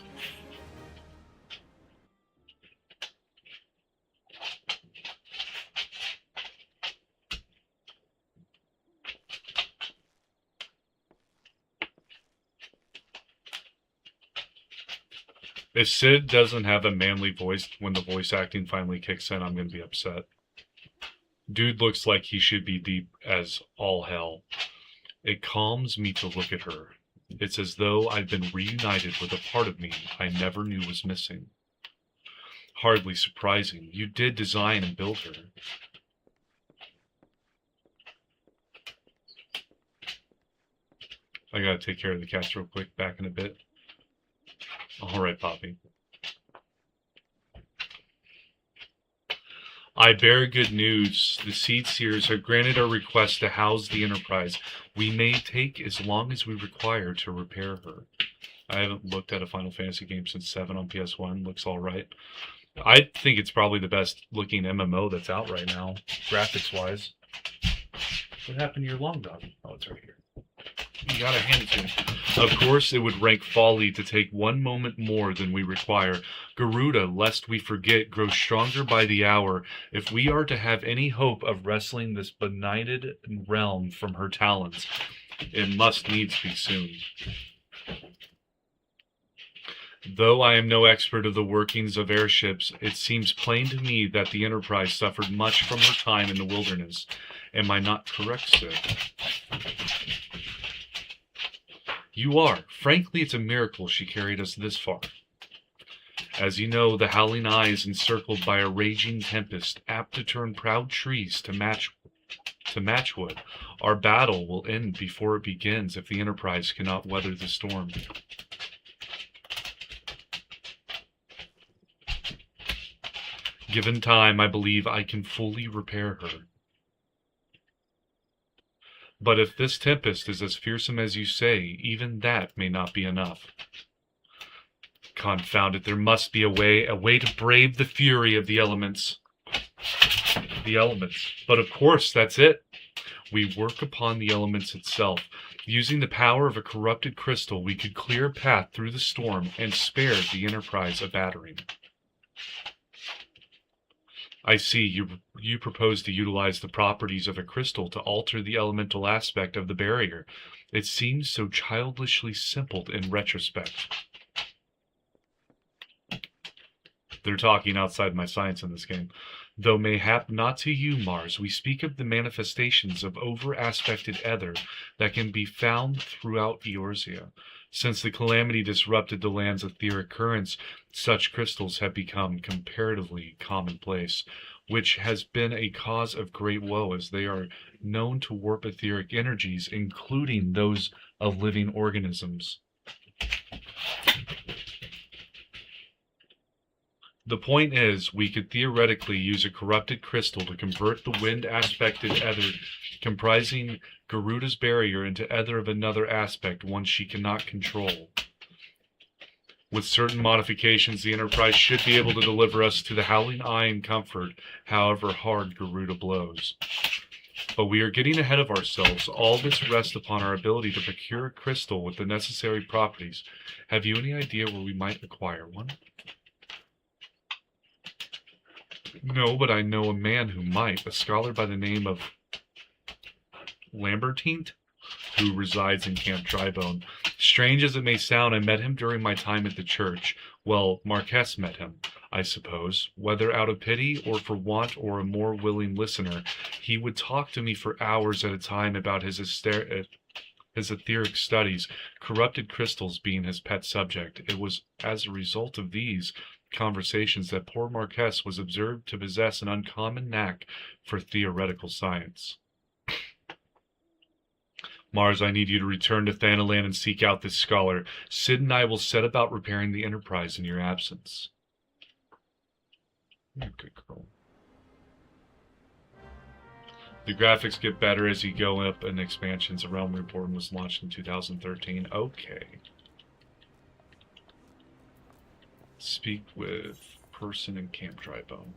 If Sid doesn't have a manly voice when the voice acting finally kicks in, I'm going to be upset. Dude looks like he should be deep as all hell. It calms me to look at her. It's as though I've been reunited with a part of me I never knew was missing. Hardly surprising. You did design and build her. I gotta take care of the cats real quick. Back in a bit. Alright, Poppy. I bear good news. The Seed Seers have granted our request to house the Enterprise. We may take as long as we require to repair her. I haven't looked at a Final Fantasy game since 7 on PS1. Looks alright. I think it's probably the best looking MMO that's out right now, graphics-wise. What happened to your long dog? Oh, it's right here. You gotta hand it to me. Of course, it would rank folly to take one moment more than we require. Garuda, lest we forget, grows stronger by the hour. If we are to have any hope of wresting this benighted realm from her talons, it must needs be soon. Though I am no expert of the workings of airships, it seems plain to me that the Enterprise suffered much from her time in the wilderness. Am I not correct, Sid? You are. Frankly, it's a miracle she carried us this far. As you know, the Howling Eye is encircled by a raging tempest, apt to turn proud trees to matchwood. Our battle will end before it begins if the Enterprise cannot weather the storm. Given time, I believe I can fully repair her. But if this tempest is as fearsome as you say, even that may not be enough. Confound it, there must be a way to brave the fury of the elements. But of course, that's it. We work upon the elements itself. Using the power of a corrupted crystal, we could clear a path through the storm and spare the Enterprise a battering. I see, you propose to utilize the properties of a crystal to alter the elemental aspect of the barrier. It seems so childishly simple in retrospect. They're talking outside my science in this game. Though mayhap not to you, Mars, we speak of the manifestations of over-aspected ether that can be found throughout Eorzea. Since the calamity disrupted the land's etheric currents, such crystals have become comparatively commonplace, which has been a cause of great woe, as they are known to warp etheric energies, including those of living organisms. The point is, we could theoretically use a corrupted crystal to convert the wind-aspected ether comprising Garuda's barrier into ether of another aspect, one she cannot control. With certain modifications, the Enterprise should be able to deliver us to the Howling Eye in comfort, however hard Garuda blows. But we are getting ahead of ourselves. All this rests upon our ability to procure a crystal with the necessary properties. Have you any idea where we might acquire one? No, but I know a man who might, a scholar by the name of Lambertine, who resides in Camp Drybone. Strange as it may sound, I met him during my time at the church. Well, Marquess met him, I suppose. Whether out of pity or for want or a more willing listener, he would talk to me for hours at a time about his etheric studies, corrupted crystals being his pet subject. It was as a result of these conversations that poor Marquess was observed to possess an uncommon knack for theoretical science. Mars, I need you to return to Thanalan and seek out this scholar. Sid and I will set about repairing the Enterprise in your absence. Good girl. The graphics get better as you go up in expansions. A Realm Reborn was launched in 2013. Okay. Speak with person in Camp Drybone.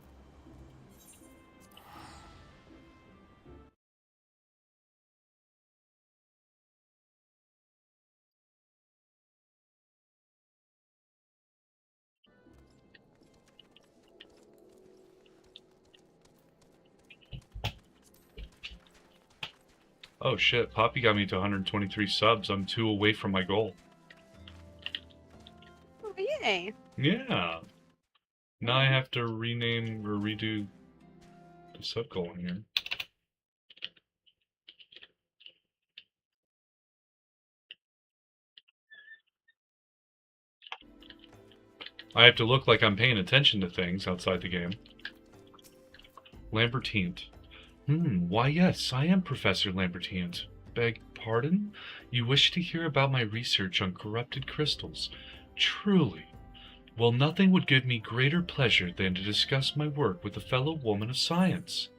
Oh shit, Poppy got me to 123 subs. I'm 2 away from my goal. Oh, yay. Yeah. Now I have to rename or redo the sub goal in here. I have to look like I'm paying attention to things outside the game. Lambertine. Why yes, I am Professor Lambertine. Beg pardon? You wish to hear about my research on corrupted crystals? Truly. Well, nothing would give me greater pleasure than to discuss my work with a fellow woman of science.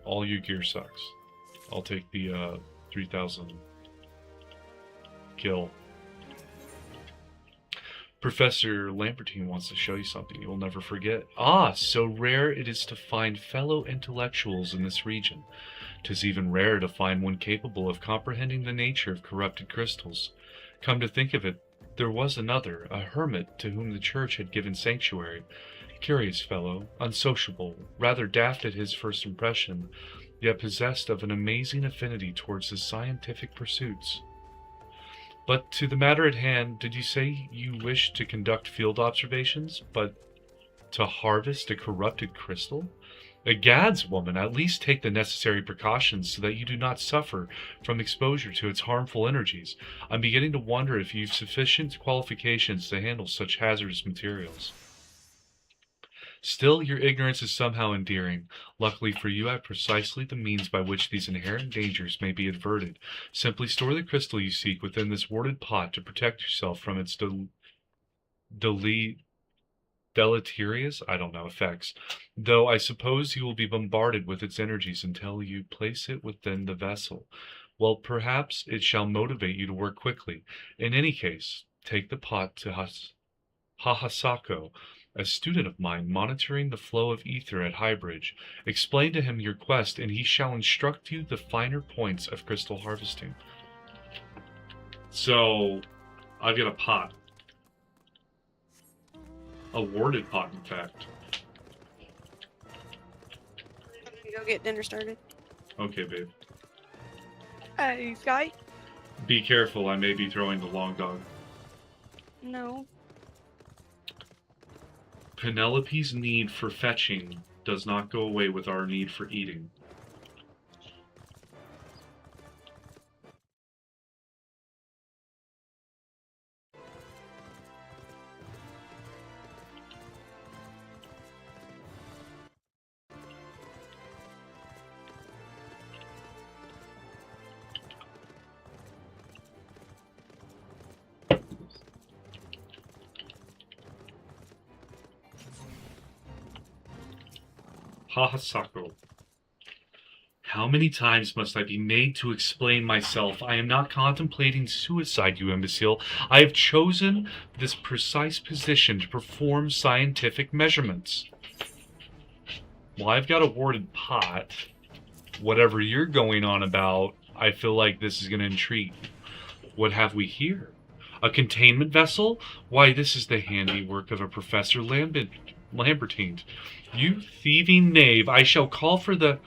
All your gear sucks. I'll take the 3,000 kill. Professor Lambertine wants to show you something you'll never forget. Ah, so rare it is to find fellow intellectuals in this region. 'Tis even rarer to find one capable of comprehending the nature of corrupted crystals. Come to think of it, there was another, a hermit, to whom the church had given sanctuary. Curious fellow, unsociable, rather daft at his first impression, yet possessed of an amazing affinity towards his scientific pursuits. But to the matter at hand, did you say you wish to conduct field observations, but to harvest a corrupted crystal? Gads, woman, at least take the necessary precautions so that you do not suffer from exposure to its harmful energies. I'm beginning to wonder if you've sufficient qualifications to handle such hazardous materials. Still, your ignorance is somehow endearing. Luckily for you, I have precisely the means by which these inherent dangers may be averted. Simply store the crystal you seek within this warded pot to protect yourself from its deleterious, effects, though I suppose you will be bombarded with its energies until you place it within the vessel. Well, perhaps it shall motivate you to work quickly. In any case, take the pot to Hahasako, a student of mine monitoring the flow of ether at Highbridge. Explain to him your quest, and he shall instruct you the finer points of crystal harvesting. So, I've got a pot. A warded pot, in fact. I'm gonna go get dinner started. Okay, babe. Hey, guy. Be careful, I may be throwing the long dog. No. Penelope's need for fetching does not go away with our need for eating. Hahasako. How many times must I be made to explain myself? I am not contemplating suicide, you imbecile. I have chosen this precise position to perform scientific measurements. Well, I've got a warded pot. Whatever you're going on about, I feel like this is going to intrigue. What have we here? A containment vessel? Why, this is the handiwork of a Professor Lambertine. You thieving knave, I shall call for the...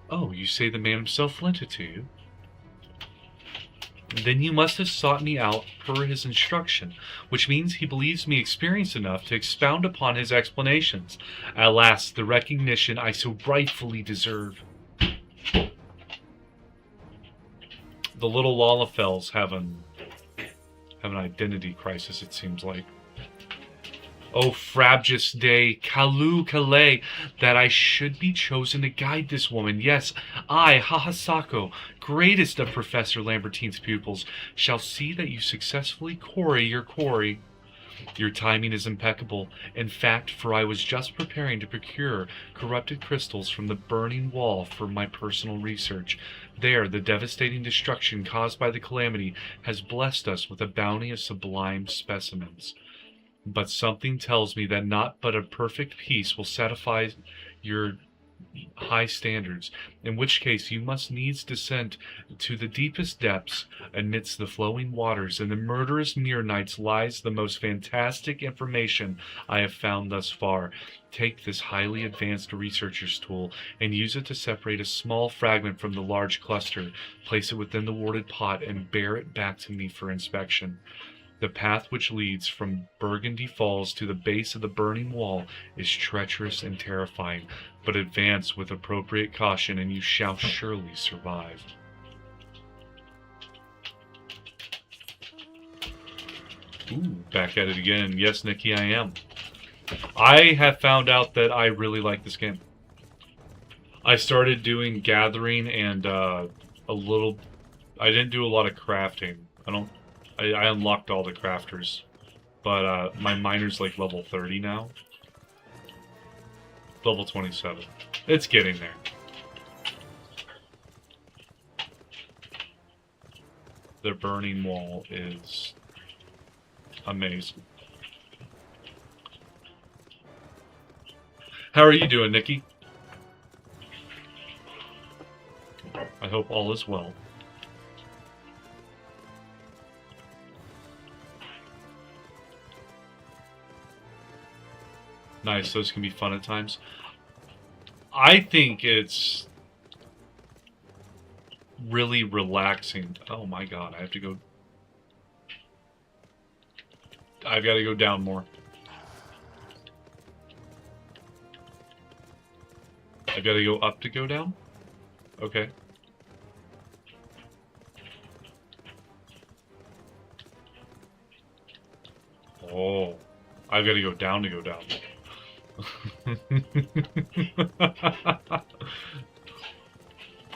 Oh, you say the man himself lent it to you? Then you must have sought me out per his instruction, which means he believes me experienced enough to expound upon his explanations. Alas, the recognition I so rightfully deserve. The little Lalafels have an identity crisis, it seems like. Oh, frabjous day, Kalu Kalei, that I should be chosen to guide this woman. Yes, I, Hahasako, greatest of Professor Lambertine's pupils, shall see that you successfully quarry your quarry. Your timing is impeccable. In fact, for I was just preparing to procure corrupted crystals from the burning wall for my personal research. There, the devastating destruction caused by the calamity has blessed us with a bounty of sublime specimens. But something tells me that not but a perfect peace will satisfy your high standards, in which case you must needs descend to the deepest depths amidst the flowing waters. In the murderous Mirranites lies the most fantastic information I have found thus far. Take this highly advanced researcher's tool and use it to separate a small fragment from the large cluster. Place it within the warded pot and bear it back to me for inspection. The path which leads from Burgundy Falls to the base of the burning wall is treacherous and terrifying, but advance with appropriate caution and you shall surely survive. Ooh, back at it again. Yes, Nikki, I am. I have found out that I really like this game. I started doing gathering and I didn't do a lot of crafting. I unlocked all the crafters, but my miner's like level 30 now. Level 27. It's getting there. The burning wall is amazing. How are you doing, Nikki? I hope all is well. Nice, those can be fun at times. I think it's really relaxing. Oh my god, I have to go I've got to go down more. I've got to go up to go down? Okay. Oh, I've got to go down to go down.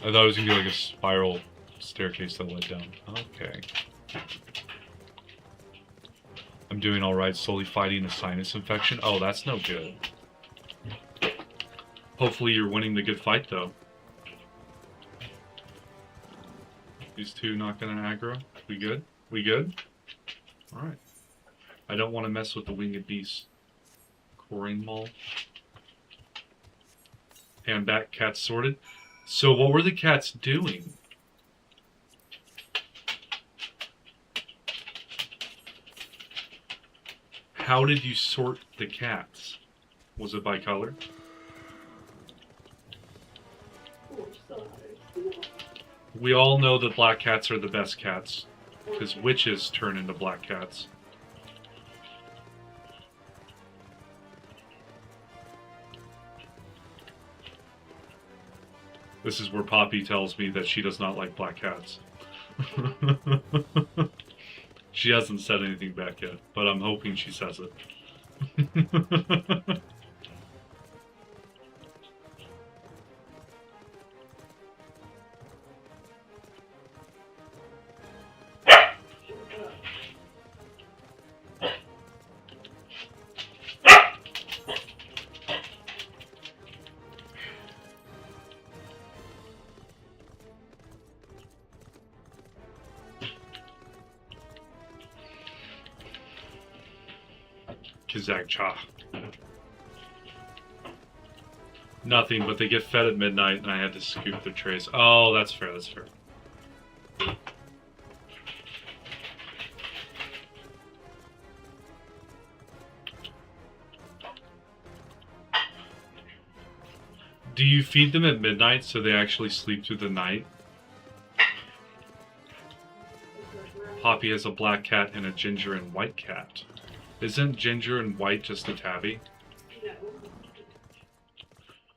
I thought it was going to be like a spiral staircase that led down. Okay. I'm doing alright, slowly fighting a sinus infection. Oh, that's no good. Hopefully you're winning the good fight, though. These two not gonna aggro. We good? We good? Alright. I don't want to mess with the winged beast. Coring Maul. Hand back, cats sorted. So what were the cats doing? How did you sort the cats? Was it by color? We all know that black cats are the best cats, because witches turn into black cats. This is where Poppy tells me that she does not like black cats. She hasn't said anything back yet, but I'm hoping she says it. Kazakcha. Nothing, but they get fed at midnight and I had to scoop their trays. Oh, that's fair, that's fair. Do you feed them at midnight so they actually sleep through the night? Poppy has a black cat and a ginger and white cat. Isn't ginger and white just a tabby? No.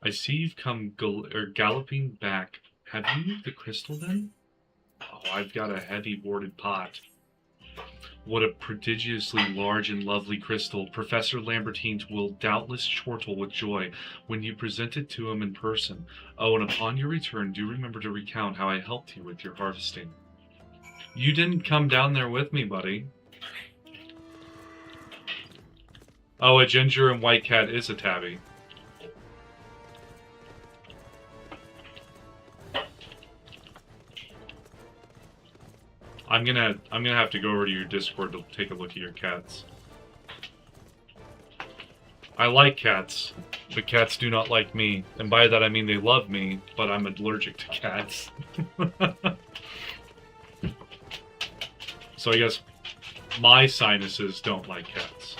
I see you've come galloping back. Have you moved the crystal then? Oh, I've got a heavy boarded pot. What a prodigiously large and lovely crystal. Professor Lambertine will doubtless chortle with joy when you present it to him in person. Oh, and upon your return, do remember to recount how I helped you with your harvesting. You didn't come down there with me, buddy. Oh, a ginger and white cat is a tabby. I'm gonna have to go over to your Discord to take a look at your cats. I like cats, but cats do not like me. And by that I mean they love me, but I'm allergic to cats. So I guess my sinuses don't like cats.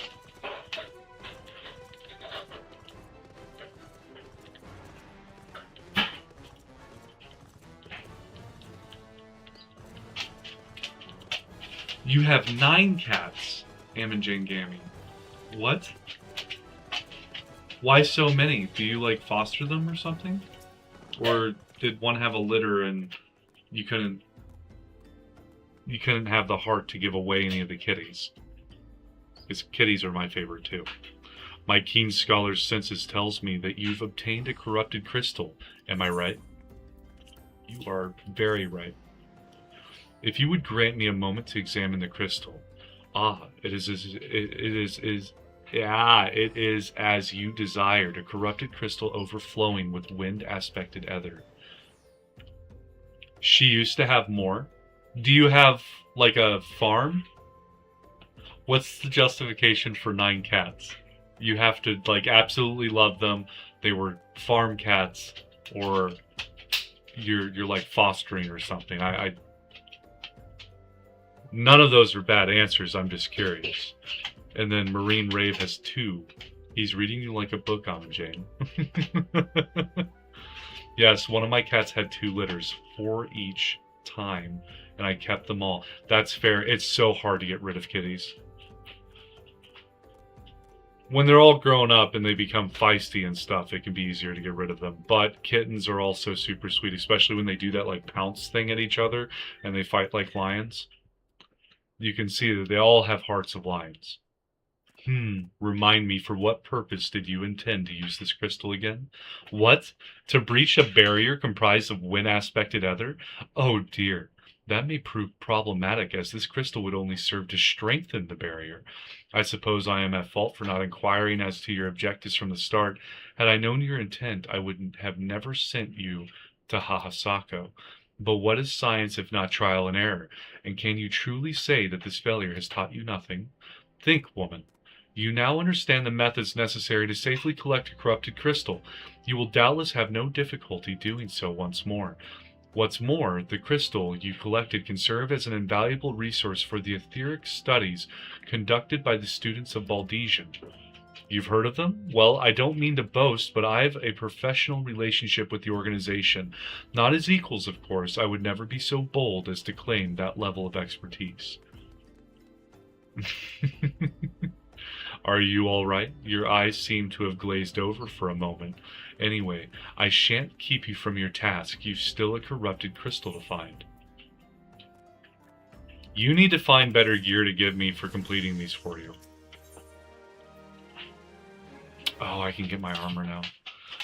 You have 9 cats, Am Jane Gammy. What? Why so many? Do you, like, foster them or something? Or did one have a litter and you couldn't have the heart to give away any of the kitties? Because kitties are my favorite, too. My keen scholar's senses tells me that you've obtained a corrupted crystal. Am I right? You are very right. If you would grant me a moment to examine the crystal. It is as you desired, a corrupted crystal overflowing with wind-aspected ether. She used to have more. Do you have, like, a farm? What's the justification for 9 cats? You have to, like, absolutely love them. They were farm cats, or you're like fostering or something. None of those are bad answers, I'm just curious. And then Marine Rave has 2. He's reading you like a book on him, Jane. Yes, one of my cats had 2 litters, 4 each time, and I kept them all. That's fair. It's so hard to get rid of kitties. when they're all grown up and they become feisty and stuff, it can be easier to get rid of them. But kittens are also super sweet, especially when they do that like pounce thing at each other and they fight like lions. You can see that they all have hearts of lions. Remind me, for what purpose did you intend to use this crystal again? What? To breach a barrier comprised of wind-aspected ether? Oh dear. That may prove problematic, as this crystal would only serve to strengthen the barrier. I suppose I am at fault for not inquiring as to your objectives from the start. Had I known your intent, I would have never sent you to Hahasako. But what is science if not trial and error? And can you truly say that this failure has taught you nothing? Think, woman. You now understand the methods necessary to safely collect a corrupted crystal. You will doubtless have no difficulty doing so once more. What's more, the crystal you collected can serve as an invaluable resource for the etheric studies conducted by the students of Baldesian. You've heard of them? Well, I don't mean to boast, but I have a professional relationship with the organization. Not as equals, of course. I would never be so bold as to claim that level of expertise. Are you all right? Your eyes seem to have glazed over for a moment. Anyway, I shan't keep you from your task. You've still a corrupted crystal to find. You need to find better gear to give me for completing these for you. Oh, I can get my armor now.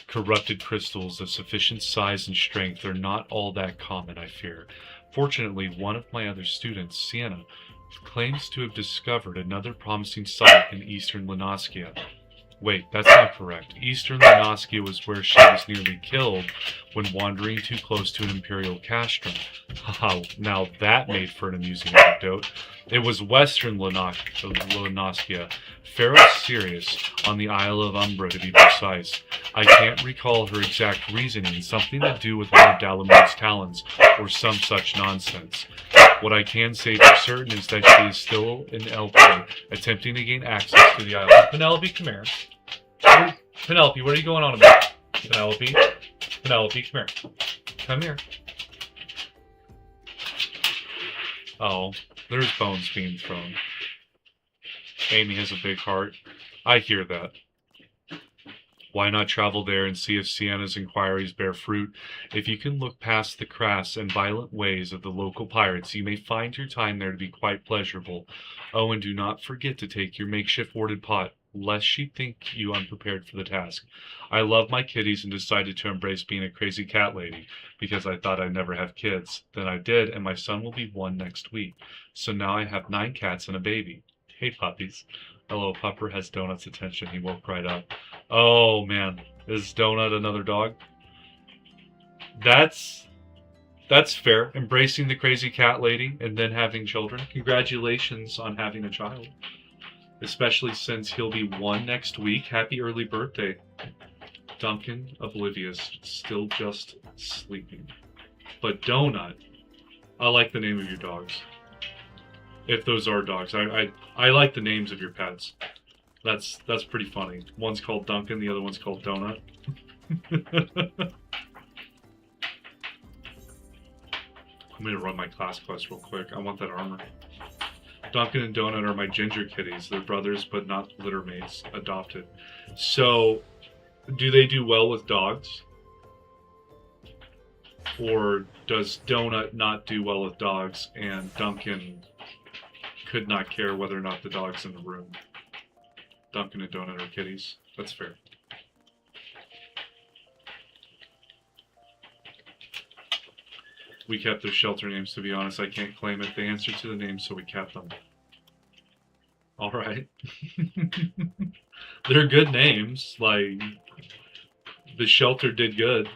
Corrupted crystals of sufficient size and strength are not all that common, I fear. Fortunately, one of my other students, Sienna, claims to have discovered another promising site in eastern Lenaskia. Wait, that's not correct. Eastern Lenaskia was where she was nearly killed when wandering too close to an imperial castrum. Haha, now that made for an amusing anecdote. It was western Lenaskia, Pharaoh Sirius, on the Isle of Umbra to be precise. I can't recall her exact reasoning, something to do with one of Dalamoon's talons, or some such nonsense. What I can say for certain is that she is still in LP, attempting to gain access to the island. Penelope, come here. Penelope, what are you going on about? Penelope, come here. Come here. Oh, there's bones being thrown. Amy has a big heart. I hear that. Why not travel there and see if Sienna's inquiries bear fruit? If you can look past the crass and violent ways of the local pirates, you may find your time there to be quite pleasurable. Oh, and do not forget to take your makeshift warded pot, lest she think you unprepared for the task. I love my kitties and decided to embrace being a crazy cat lady, because I thought I'd never have kids. Then I did, and my son will be 1 next week. So now I have 9 cats and a baby. Hey, puppies. Hello, Pupper has Donut's attention. He woke right up. Oh, man. Is Donut another dog? That's fair. Embracing the crazy cat lady and then having children. Congratulations on having a child. Especially since he'll be 1 next week. Happy early birthday. Duncan, oblivious, still just sleeping. But Donut, I like the name of your dogs. If those are dogs. I like the names of your pets. That's pretty funny. One's called Duncan, the other one's called Donut. I'm gonna run my class quest real quick. I want that armor. Duncan and Donut are my ginger kitties. They're brothers, but not litter mates. Adopted. So, do they do well with dogs? Or does Donut not do well with dogs, and Duncan could not care whether or not the dog's in the room? Duncan and Donut are kitties. That's fair. We kept their shelter names, to be honest. I can't claim it. They answered to the names, so we kept them. Alright. They're good names. Like, the shelter did good.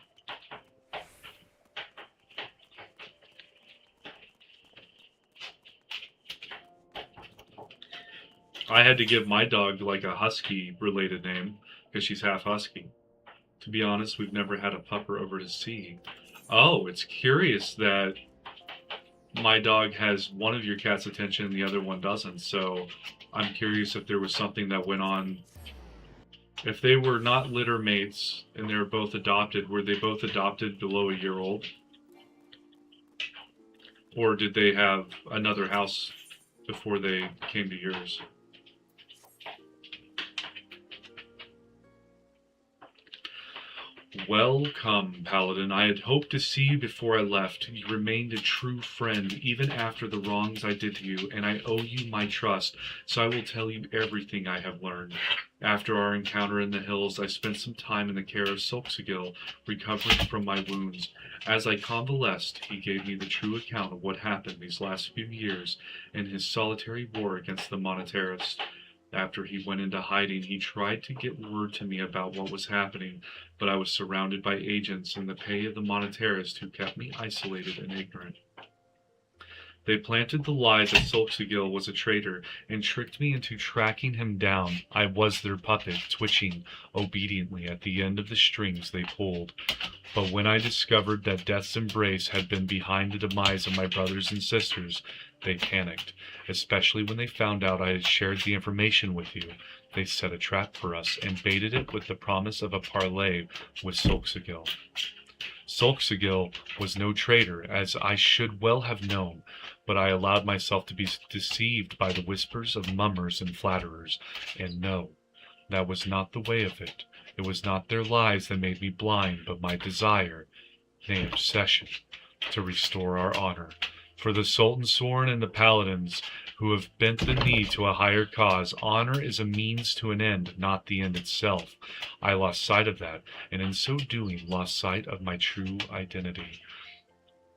I had to give my dog like a husky related name because she's half husky. To be honest, we've never had a pupper over to see. Oh, it's curious that my dog has one of your cat's attention and the other one doesn't. So I'm curious if there was something that went on. If they were not litter mates and they were both adopted, were they both adopted below a year old? Or did they have another house before they came to yours? Welcome, Paladin. I had hoped to see you before I left. You remained a true friend, even after the wrongs I did to you, and I owe you my trust, so I will tell you everything I have learned. After our encounter in the hills, I spent some time in the care of Silksagil, recovering from my wounds. As I convalesced, he gave me the true account of what happened these last few years in his solitary war against the Monetarists. After he went into hiding, he tried to get word to me about what was happening, but I was surrounded by agents in the pay of the Monetarists who kept me isolated and ignorant. They planted the lie that Silksagil was a traitor and tricked me into tracking him down. I was their puppet, twitching obediently at the end of the strings they pulled. But when I discovered that Death's Embrace had been behind the demise of my brothers and sisters, they panicked, especially when they found out I had shared the information with you. They set a trap for us and baited it with the promise of a parley with Silksagil. Silksagil was no traitor, as I should well have known, but I allowed myself to be deceived by the whispers of mummers and flatterers, and no, that was not the way of it. It was not their lies that made me blind, but my desire, nay, obsession, to restore our honor. For the Sultan Sworn and the Paladins, who have bent the knee to a higher cause, honor is a means to an end, not the end itself. I lost sight of that, and in so doing lost sight of my true identity.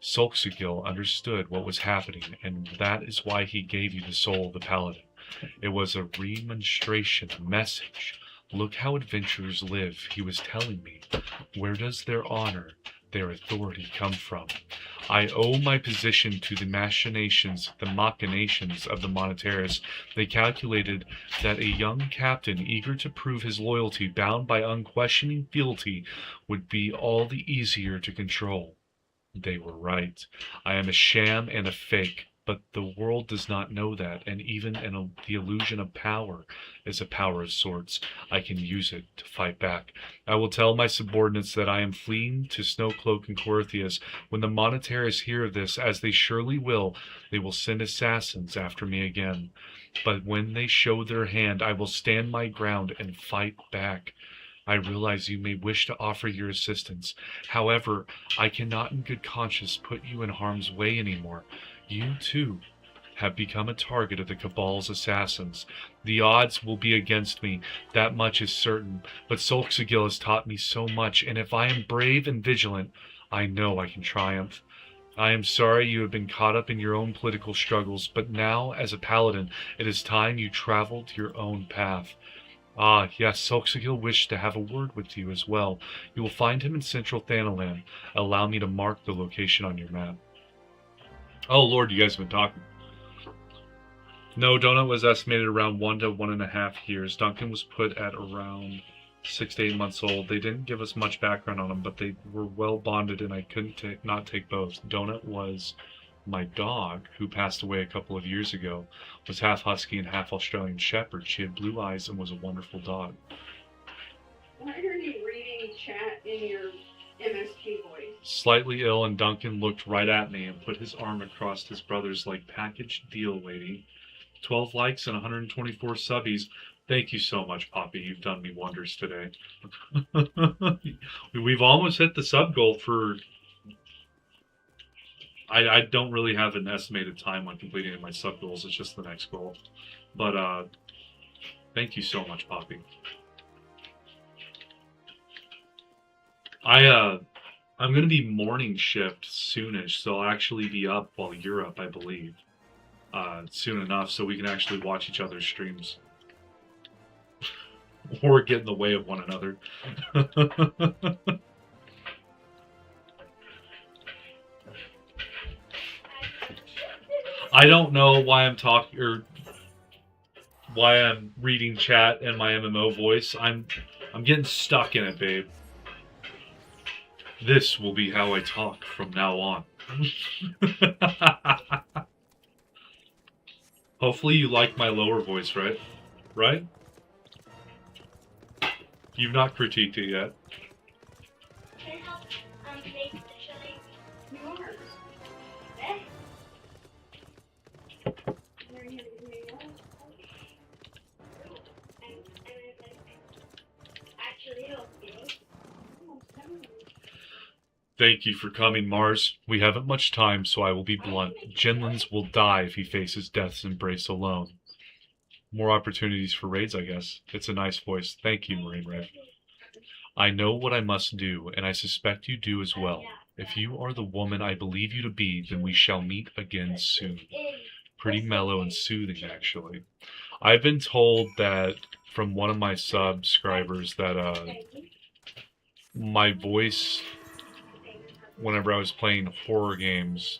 Silksagil understood what was happening, and that is why he gave you the soul of the Paladin. It was a remonstration, a message. Look how adventurers live, he was telling me. Where does their honor, their authority come from? I owe my position to the machinations of the Monetarists. They calculated that a young captain eager to prove his loyalty, bound by unquestioning fealty, would be all the easier to control. They were right. I am a sham and a fake, but the world does not know that, and even the illusion of power is a power of sorts. I can use it to fight back. I will tell my subordinates that I am fleeing to Snowcloak and Corythius. When the Monetarists hear of this, as they surely will, they will send assassins after me again. But when they show their hand, I will stand my ground and fight back. I realize you may wish to offer your assistance. However, I cannot in good conscience put you in harm's way anymore. You, too, have become a target of the Cabal's assassins. The odds will be against me, that much is certain, but Silksagil has taught me so much, and if I am brave and vigilant, I know I can triumph. I am sorry you have been caught up in your own political struggles, but now, as a paladin, it is time you traveled your own path. Ah, yes, Silksagil wished to have a word with you as well. You will find him in central Thanalan. Allow me to mark the location on your map. Oh, Lord, you guys have been talking. No, Donut was estimated around 1 to 1.5 years. Duncan was put at around 6 to 8 months old. They didn't give us much background on them, but they were well bonded, and I couldn't not take both. Donut was my dog, who passed away a couple of years ago, was half husky and half Australian shepherd. She had blue eyes and was a wonderful dog. Why are you reading chat in your MSP voice? Slightly ill, and Duncan looked right at me and put his arm across his brother's like package deal, lady. 12 likes and 124 subbies. Thank you so much, Poppy. You've done me wonders today. We've almost hit the sub goal for... I don't really have an estimated time on completing my sub goals. It's just the next goal. But thank you so much, Poppy. I'm gonna be morning shift soonish, so I'll actually be up while you're up, I believe. Soon enough, so we can actually watch each other's streams. Or get in the way of one another. I don't know why I'm talking, or why I'm reading chat in my MMO voice. I'm getting stuck in it, babe. This will be how I talk from now on. Hopefully you like my lower voice, right? Right? You've not critiqued it yet. Can I help make the chili? Yours. Eh? I'm actually help you. Thank you for coming, Mars. We haven't much time, so I will be blunt. Jinlins will die if he faces death's embrace alone. More opportunities for raids, I guess. It's a nice voice. Thank you, Marine Rev. I know what I must do, and I suspect you do as well. If you are the woman I believe you to be, then we shall meet again soon. Pretty mellow and soothing, actually. I've been told that from one of my subscribers that my voice, whenever I was playing horror games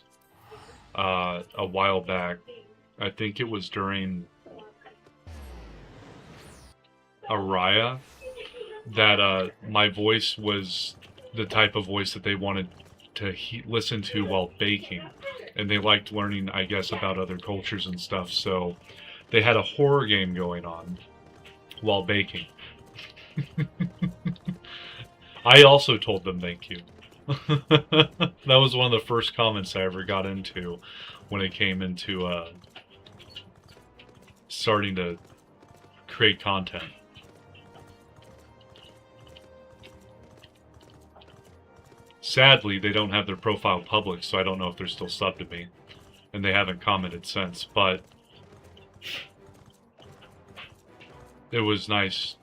a while back, I think it was during Eorzea, that my voice was the type of voice that they wanted to listen to while baking. And they liked learning, I guess, about other cultures and stuff. So they had a horror game going on while baking. I also told them thank you. That was one of the first comments I ever got into when it came into starting to create content. Sadly, they don't have their profile public, so I don't know if they're still subbed to me. And they haven't commented since, but it was nice,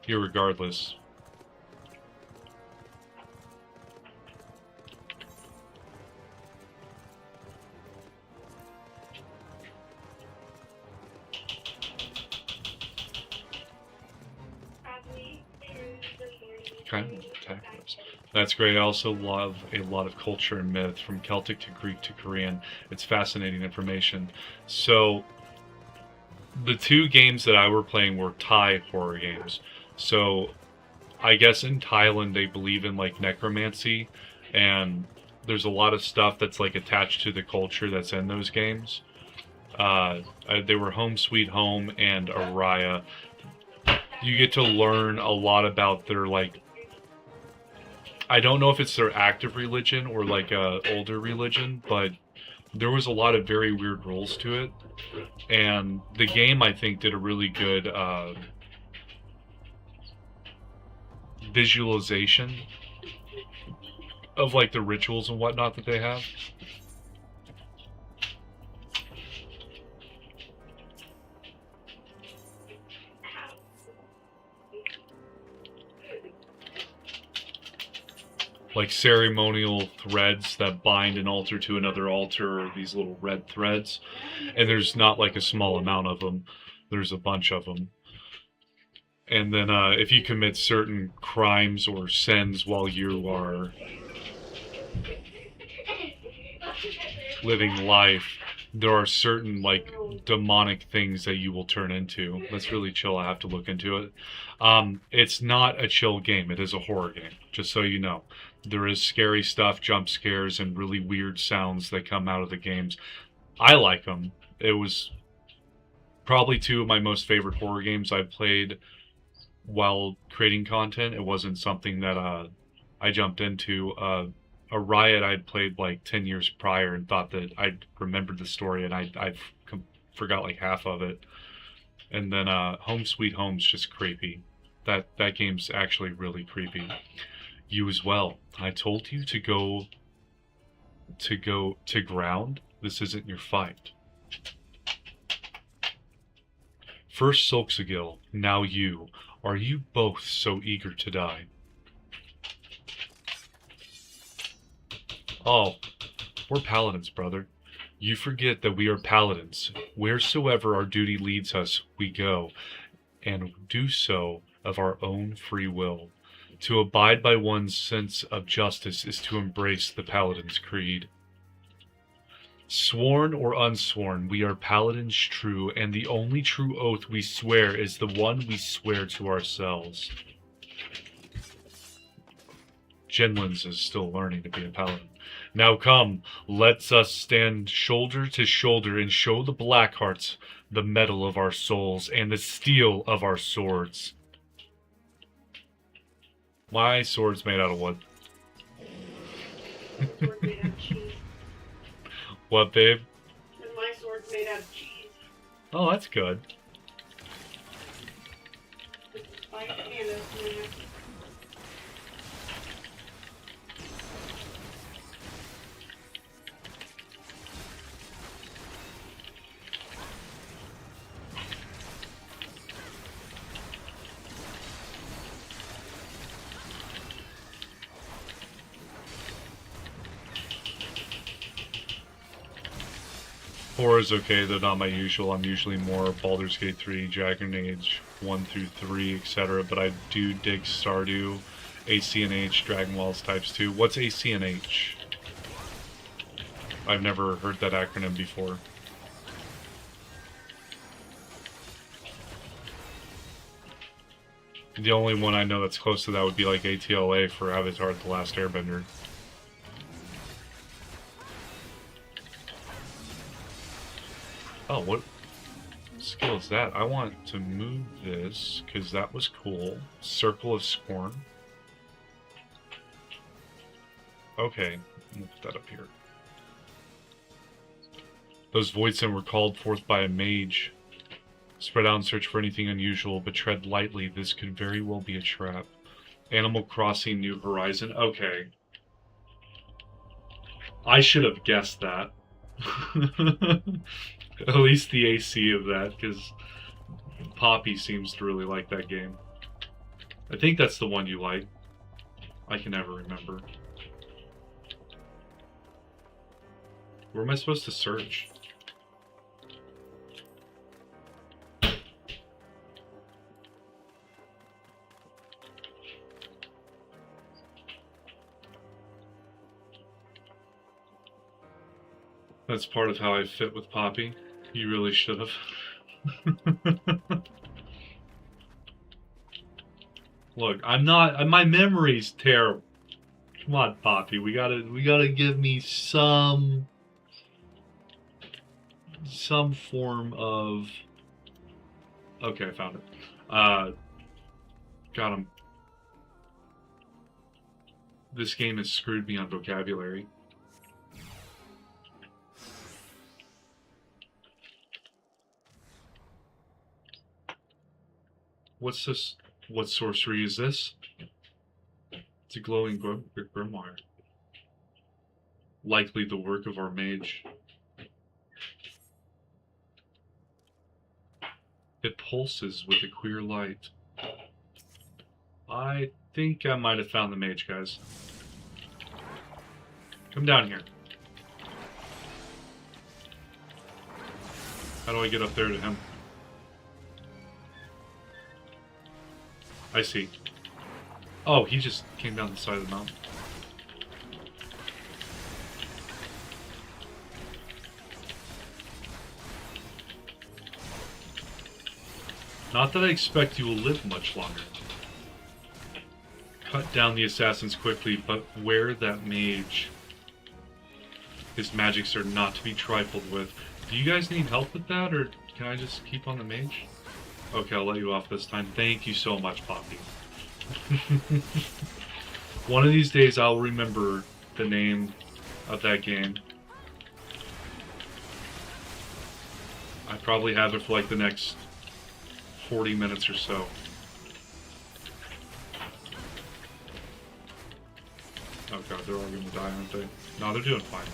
irregardless. Okay, that's great. I also love a lot of culture and myth, from Celtic to Greek to Korean. It's fascinating information. So, the two games that I were playing were Thai horror games. So, I guess in Thailand they believe in like necromancy, and there's a lot of stuff that's like attached to the culture that's in those games. They were Home Sweet Home and Eorzea. You get to learn a lot about their like, I don't know if it's their active religion or like a older religion, but there was a lot of very weird rules to it. And the game, I think, did a really good visualization of like the rituals and whatnot that they have. Like ceremonial threads that bind an altar to another altar, or these little red threads. And there's not like a small amount of them. There's a bunch of them. And then if you commit certain crimes or sins while you are living life, there are certain like demonic things that you will turn into. That's really chill. I have to look into it. It's not a chill game. It is a horror game, just so you know. There is scary stuff, jump scares, and really weird sounds that come out of the games. I like them. It was probably two of my most favorite horror games I've played while creating content. It wasn't something that I jumped into. A Riot I'd played like 10 years prior and thought that I remembered the story, and I forgot like half of it. And then Home Sweet Home's just creepy. That game's actually really creepy. You as well. I told you to go to ground. This isn't your fight. First Solxagil, now you. Are you both so eager to die? Oh, we're paladins, brother. You forget that we are paladins. Wheresoever our duty leads us, we go, and do so of our own free will. To abide by one's sense of justice is to embrace the paladin's creed. Sworn or unsworn, we are paladins true, and the only true oath we swear is the one we swear to ourselves. Jinlins is still learning to be a paladin. Now come, let's us stand shoulder to shoulder and show the Blackhearts the metal of our souls and the steel of our swords. My sword's made out of wood. Sword's made out of cheese. What, babe? And my sword's made out of cheese. Oh, that's good. My hand opener. 4 is okay, they're not my usual. I'm usually more Baldur's Gate 3, Dragon Age 1 through 3, etc. But I do dig Stardew, ACNH, Dragon Walls Types 2. What's ACNH? I've never heard that acronym before. The only one I know that's close to that would be like ATLA for Avatar: The Last Airbender. Oh, what skill is that? I want to move this, because that was cool. Circle of Scorn. Okay, we'll put that up here. Those Voidsen were called forth by a mage. Spread out and search for anything unusual, but tread lightly. This could very well be a trap. Animal Crossing New Horizon. Okay. I should have guessed that. At least the AC of that, because Poppy seems to really like that game. I think that's the one you like. I can never remember. Where am I supposed to search? That's part of how I fit with Poppy. You really should have. Look, I'm not. My memory's terrible. Come on, Poppy. We gotta give me some form of. Okay, I found it. Got him. This game has screwed me on vocabulary. What's this? What sorcery is this? It's a glowing grimoire. Likely the work of our mage. It pulses with a queer light. I think I might have found the mage, guys. Come down here. How do I get up there to him? I see. Oh, he just came down the side of the mountain. Not that I expect you will live much longer. Cut down the assassins quickly, but beware that mage. His magics are not to be trifled with. Do you guys need help with that, or can I just keep on the mage? Okay, I'll let you off this time. Thank you so much, Poppy. One of these days I'll remember the name of that game. I probably have it for like the next 40 minutes or so. Oh god, they're all gonna die, aren't they? No, they're doing fine.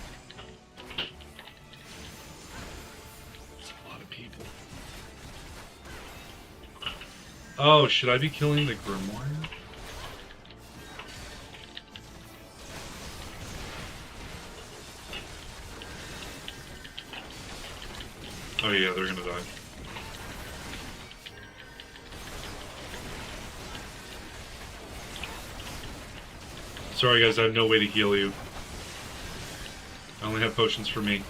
It's a lot of people. Oh, should I be killing the grimoire? Oh yeah, they're gonna die. Sorry guys, I have no way to heal you. I only have potions for me.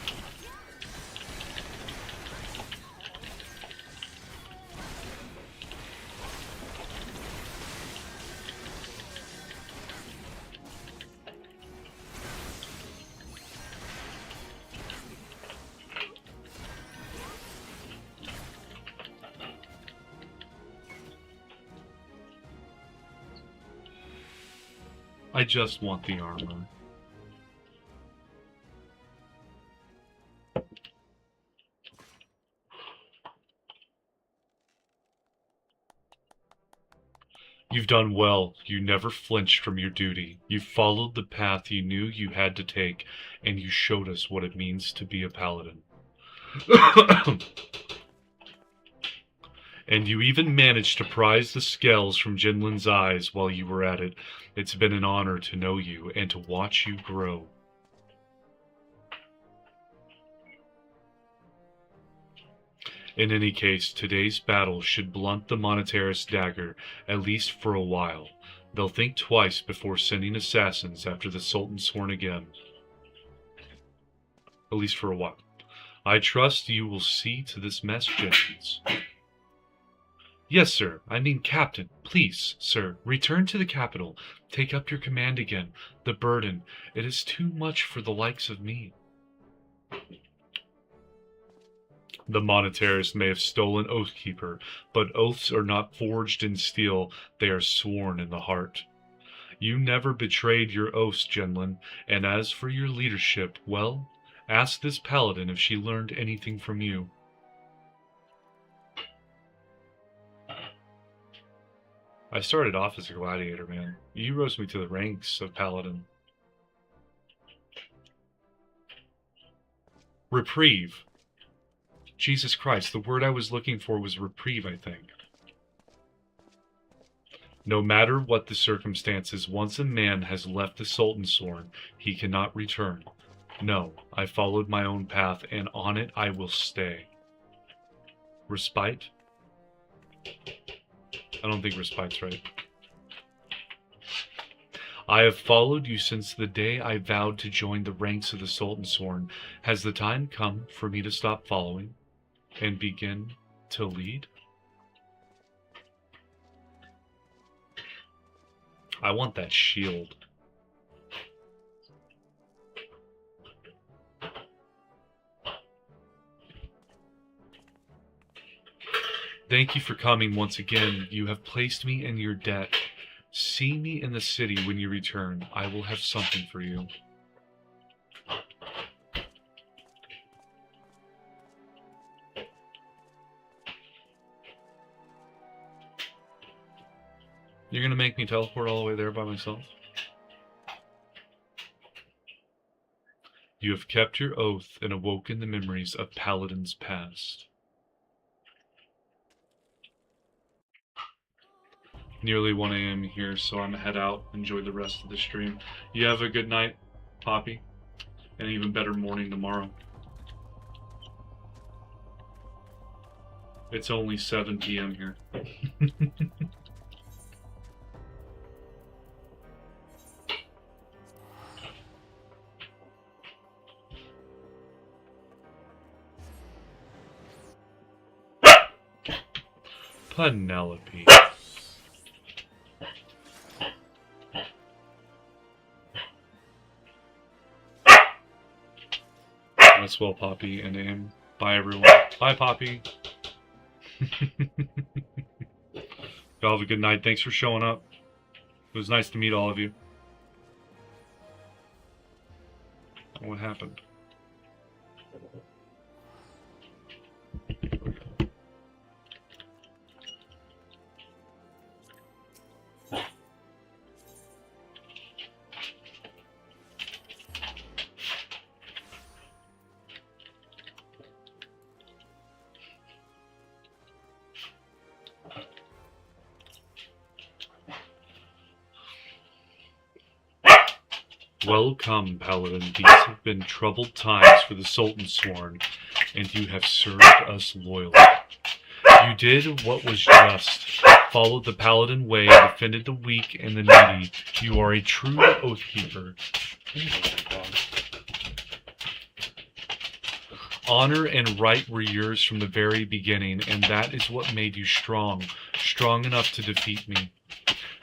I just want the armor. You've done well. You never flinched from your duty. You followed the path you knew you had to take, and you showed us what it means to be a paladin. And you even managed to prize the scales from Jinlin's eyes while you were at it. It's been an honor to know you and to watch you grow. In any case, today's battle should blunt the monetarist dagger, at least for a while. They'll think twice before sending assassins after the Sultan's sworn again. At least for a while. I trust you will see to this mess, gentlemen. Yes, sir. I mean, Captain. Please, sir, return to the capital. Take up your command again. The burden. It is too much for the likes of me. The monetarist may have stolen Oathkeeper, but oaths are not forged in steel. They are sworn in the heart. You never betrayed your oaths, gentlemen, and as for your leadership, well, ask this paladin if she learned anything from you. I started off as a gladiator, man. You rose me to the ranks of paladin. Reprieve. Jesus Christ, the word I was looking for was reprieve, I think. No matter what the circumstances, once a man has left the Sultan's Sworn, he cannot return. No, I followed my own path, and on it I will stay. Respite? I don't think respite's right. I have followed you since the day I vowed to join the ranks of the Sultan's Sworn. Has the time come for me to stop following and begin to lead? I want that shield. Thank you for coming once again. You have placed me in your debt. See me in the city when you return. I will have something for you. You're gonna make me teleport all the way there by myself? You have kept your oath and awoken the memories of paladins past. Nearly 1 a.m. here, so I'm gonna head out, enjoy the rest of the stream. You have a good night, Poppy, and an even better morning tomorrow. It's only 7 p.m. here. Penelope. That's well, Poppy and Aim. Bye, everyone. Bye, Poppy. Y'all have a good night. Thanks for showing up. It was nice to meet all of you. What happened? Welcome, Paladin. These have been troubled times for the Sultan's Sworn, and you have served us loyally. You did what was just, followed the Paladin way, defended the weak and the needy. You are a true Oathkeeper. Honor and right were yours from the very beginning, and that is what made you strong, strong enough to defeat me.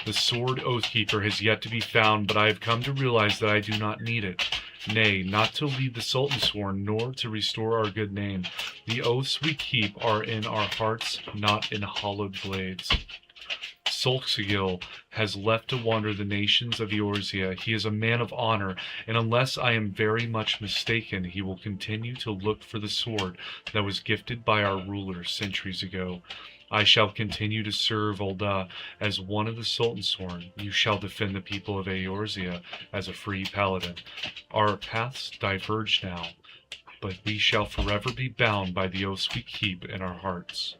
The sword Oathkeeper has yet to be found, but I have come to realize that I do not need it. Nay, not to lead the Sultan's Sworn, nor to restore our good name. The oaths we keep are in our hearts, not in hollowed blades. Solxigil has left to wander the nations of Eorzea. He is a man of honor, and unless I am very much mistaken, he will continue to look for the sword that was gifted by our rulers centuries ago. I shall continue to serve Ul'dah as one of the Sultan's Sworn. You shall defend the people of Eorzea as a free paladin. Our paths diverge now, but we shall forever be bound by the oaths we keep in our hearts.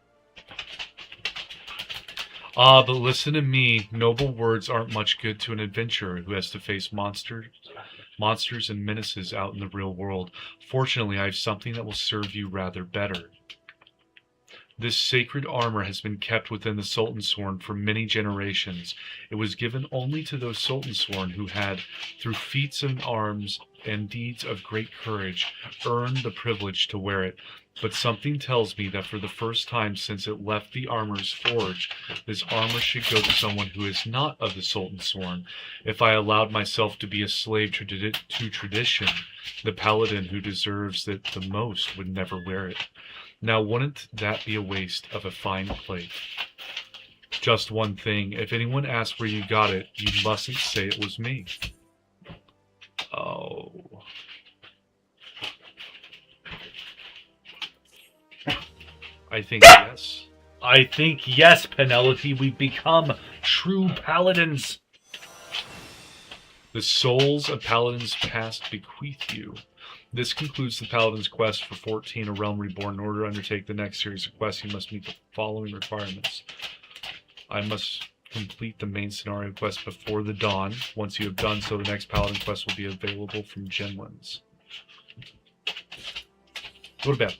Ah, but listen to me. Noble words aren't much good to an adventurer who has to face monsters and menaces out in the real world. Fortunately, I have something that will serve you rather better. This sacred armor has been kept within the Sultansworn for many generations. It was given only to those Sultansworn who had, through feats in arms and deeds of great courage, earned the privilege to wear it. But something tells me that for the first time since it left the armorer's forge, this armor should go to someone who is not of the Sultansworn. If I allowed myself to be a slave to tradition, the paladin who deserves it the most would never wear it. Now, wouldn't that be a waste of a fine plate? Just one thing. If anyone asks where you got it, you mustn't say it was me. Oh. I think yes. I think yes, Penelope. We've become true paladins. The souls of paladins past bequeath you. This concludes the Paladin's quest for 14, A Realm Reborn. In order to undertake the next series of quests, you must meet the following requirements. I must complete the main scenario quest before the dawn. Once you have done so, the next Paladin quest will be available from Genlands. Go to bed.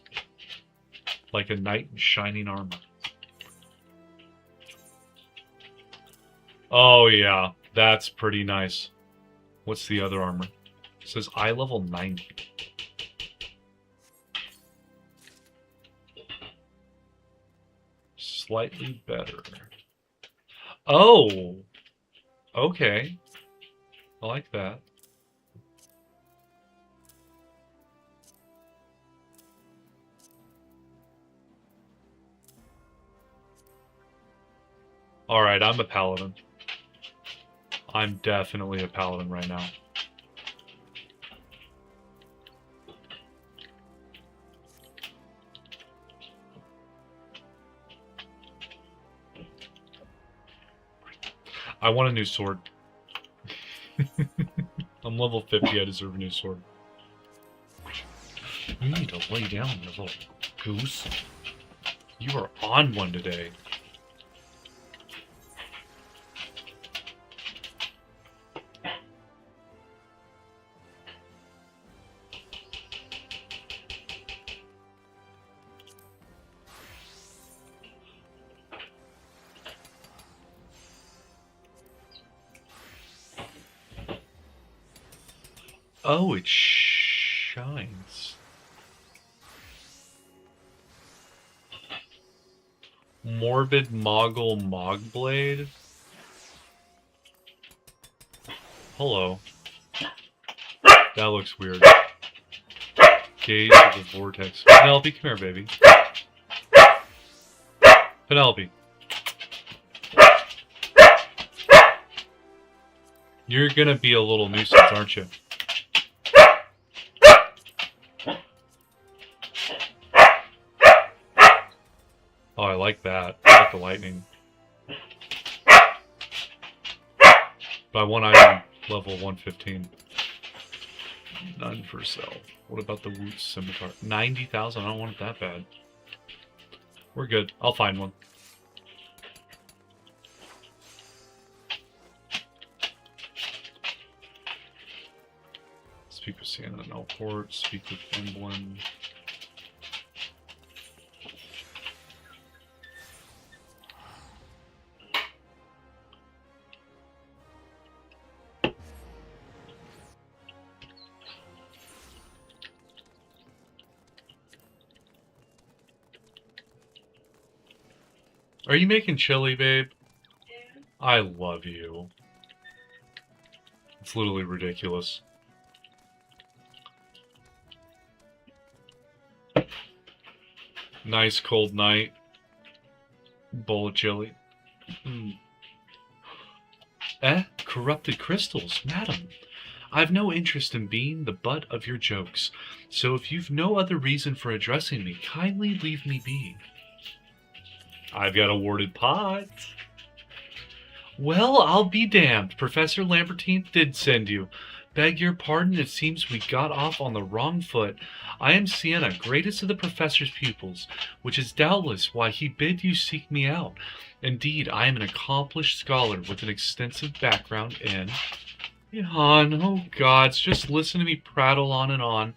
Like a knight in shining armor. Oh yeah, that's pretty nice. What's the other armor? It says eye level 90. Slightly better. Oh! Okay. I like that. Alright, I'm a paladin. I'm definitely a paladin right now. I want a new sword. I'm level 50, I deserve a new sword. You need to lay down, you little goose. You are on one today. Oh, it shines. Morbid Moggle Mogblade. Hello. That looks weird. Gaze of the Vortex. Penelope, come here, baby. Penelope. You're gonna be a little nuisance, aren't you? Oh, I like that. I like the lightning. Buy one item, level 115. None for sale. What about the Woot Scimitar? 90,000? I don't want it that bad. We're good. I'll find one. Speak with Santa and Elport. Speak with Emblem. Are you making chili, babe? Yeah. I love you. It's literally ridiculous. Nice cold night. Bowl of chili. Mm. Corrupted crystals, madam. I've no interest in being the butt of your jokes, so if you've no other reason for addressing me, kindly leave me be. I've got a warded pot. Well, I'll be damned. Professor Lambertine did send you. Beg your pardon, it seems we got off on the wrong foot. I am Sienna, greatest of the professor's pupils, which is doubtless why he bid you seek me out. Indeed, I am an accomplished scholar with an extensive background in... Yawn, oh gods, just listen to me prattle on and on.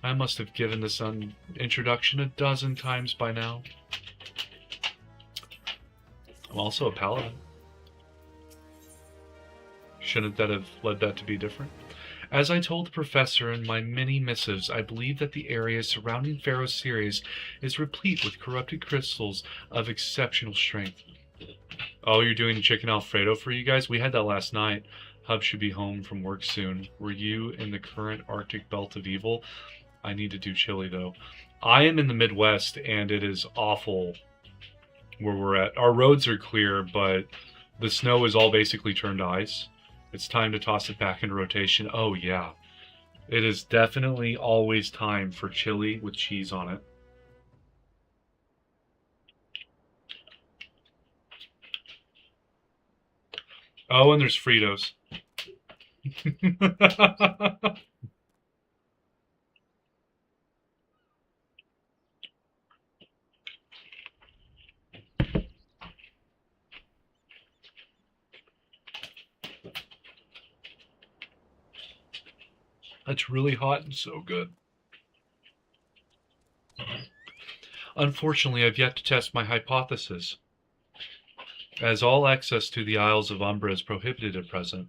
I must have given this introduction a dozen times by now. I'm also a paladin. Shouldn't that have led that to be different? As I told the professor in my many missives, I believe that the area surrounding Pharaoh's Sirius is replete with corrupted crystals of exceptional strength. Oh, you're doing chicken Alfredo for you guys? We had that last night. Hub should be home from work soon. Were you in the current Arctic belt of evil? I need to do chili, though. I am in the Midwest, and it is awful where we're at. Our roads are clear, but the snow is all basically turned to ice. It's time to toss it back into rotation. Oh, yeah. It is definitely always time for chili with cheese on it. Oh, and there's Fritos. That's really hot and so good. Unfortunately, I've yet to test my hypothesis, as all access to the Isles of Umbra is prohibited at present,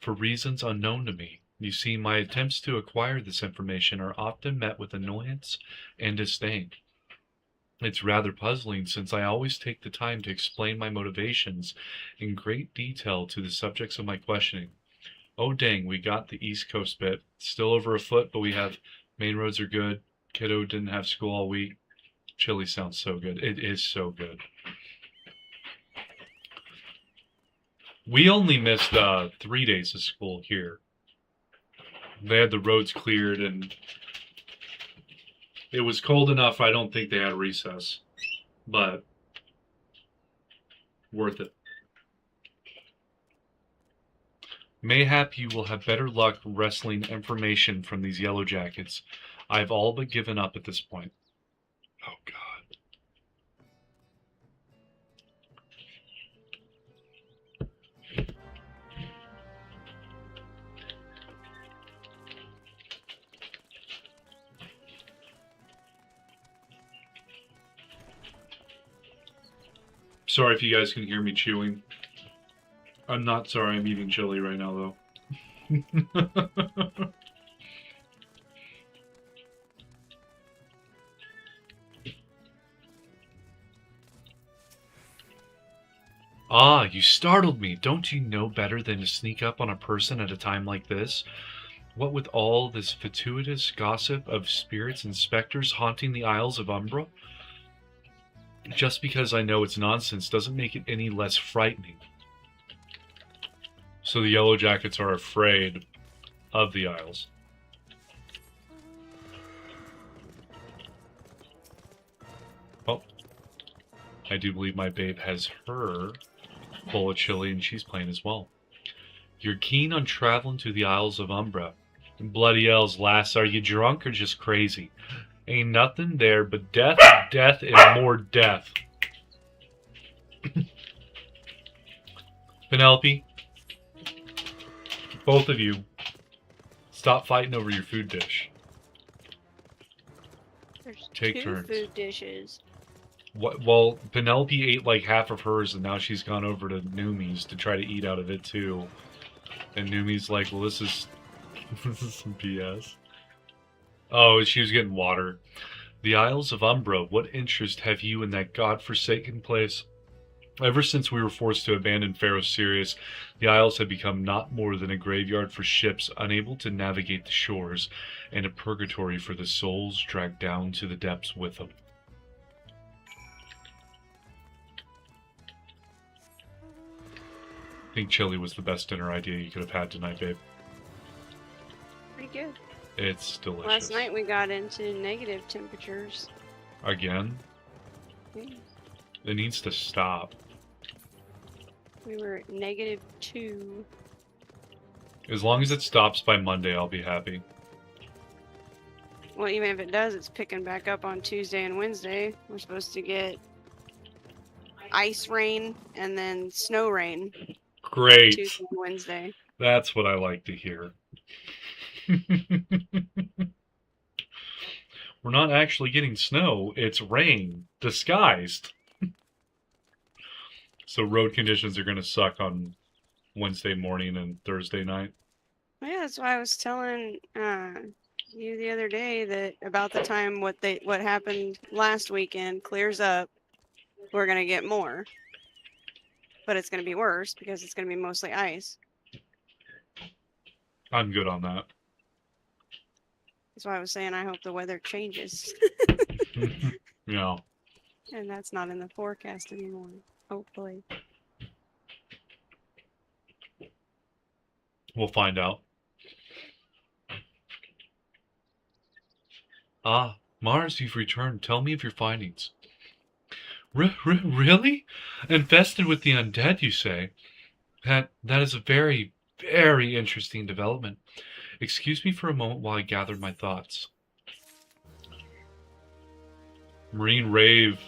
for reasons unknown to me. You see, my attempts to acquire this information are often met with annoyance and disdain. It's rather puzzling, since I always take the time to explain my motivations in great detail to the subjects of my questioning. Oh dang, we got the East Coast bit. Still over a foot, but we have main roads are good. Kiddo didn't have school all week. Chili sounds so good. It is so good. We only missed 3 days of school here. They had the roads cleared, and it was cold enough. I don't think they had recess, but worth it. Mayhap you will have better luck wresting information from these yellow jackets. I've all but given up at this point. Oh, God. Sorry if you guys can hear me chewing. I'm not sorry I'm eating chili right now, though. Ah, you startled me. Don't you know better than to sneak up on a person at a time like this? What with all this fatuous gossip of spirits and specters haunting the Isles of Umbra? Just because I know it's nonsense doesn't make it any less frightening. So the Yellow Jackets are afraid of the Isles. Well, I do believe my babe has her bowl of chili, and she's playing as well. You're keen on traveling to the Isles of Umbra. Bloody elves, lass, are you drunk or just crazy? Ain't nothing there but death, death, and more death. Penelope, both of you, stop fighting over your food dish. There's Take two turns. food dishes. What, well, Penelope ate like half of hers, and now she's gone over to Numi's to try to eat out of it too. And Numi's like, well, this is some BS. Oh, she was getting water. The Isles of Umbra, what interest have you in that god-forsaken place? Ever since we were forced to abandon Pharaoh's Sirius, the Isles have become not more than a graveyard for ships unable to navigate the shores, and a purgatory for the souls dragged down to the depths with them. I think chili was the best dinner idea you could have had tonight, babe. Pretty good. It's delicious. Last night we got into negative temperatures. Again? Yeah. It needs to stop. We were at -2. As long as it stops by Monday, I'll be happy. Well, even if it does, it's picking back up on Tuesday and Wednesday. We're supposed to get ice rain and then snow rain Great. Tuesday and Wednesday. That's what I like to hear. We're not actually getting snow, it's rain disguised. So road conditions are going to suck on Wednesday morning and Thursday night. Yeah, that's why I was telling you the other day that about the time what happened last weekend clears up, we're gonna get more, but it's gonna be worse because it's gonna be mostly ice. I'm good on that. That's why I was saying I hope the weather changes, Yeah. and that's not in the forecast anymore. Hopefully. We'll find out. Ah, Mars, you've returned. Tell me of your findings. Really? Infested with the undead, you say? That is a very, very interesting development. Excuse me for a moment while I gathered my thoughts. Marin Rave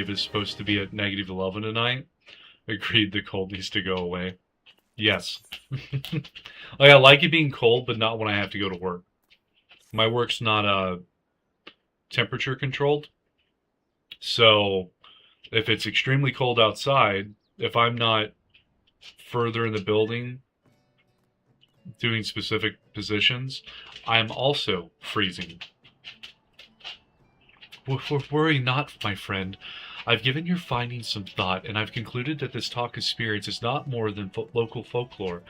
is supposed to be at -11 tonight. Agreed the cold needs to go away. Yes. I like it being cold, but not when I have to go to work. My work's not temperature controlled. So if it's extremely cold outside, if I'm not further in the building doing specific positions, I'm also freezing. Worry not, my friend. I've given your findings some thought, and I've concluded that this talk of spirits is not more than local folklore.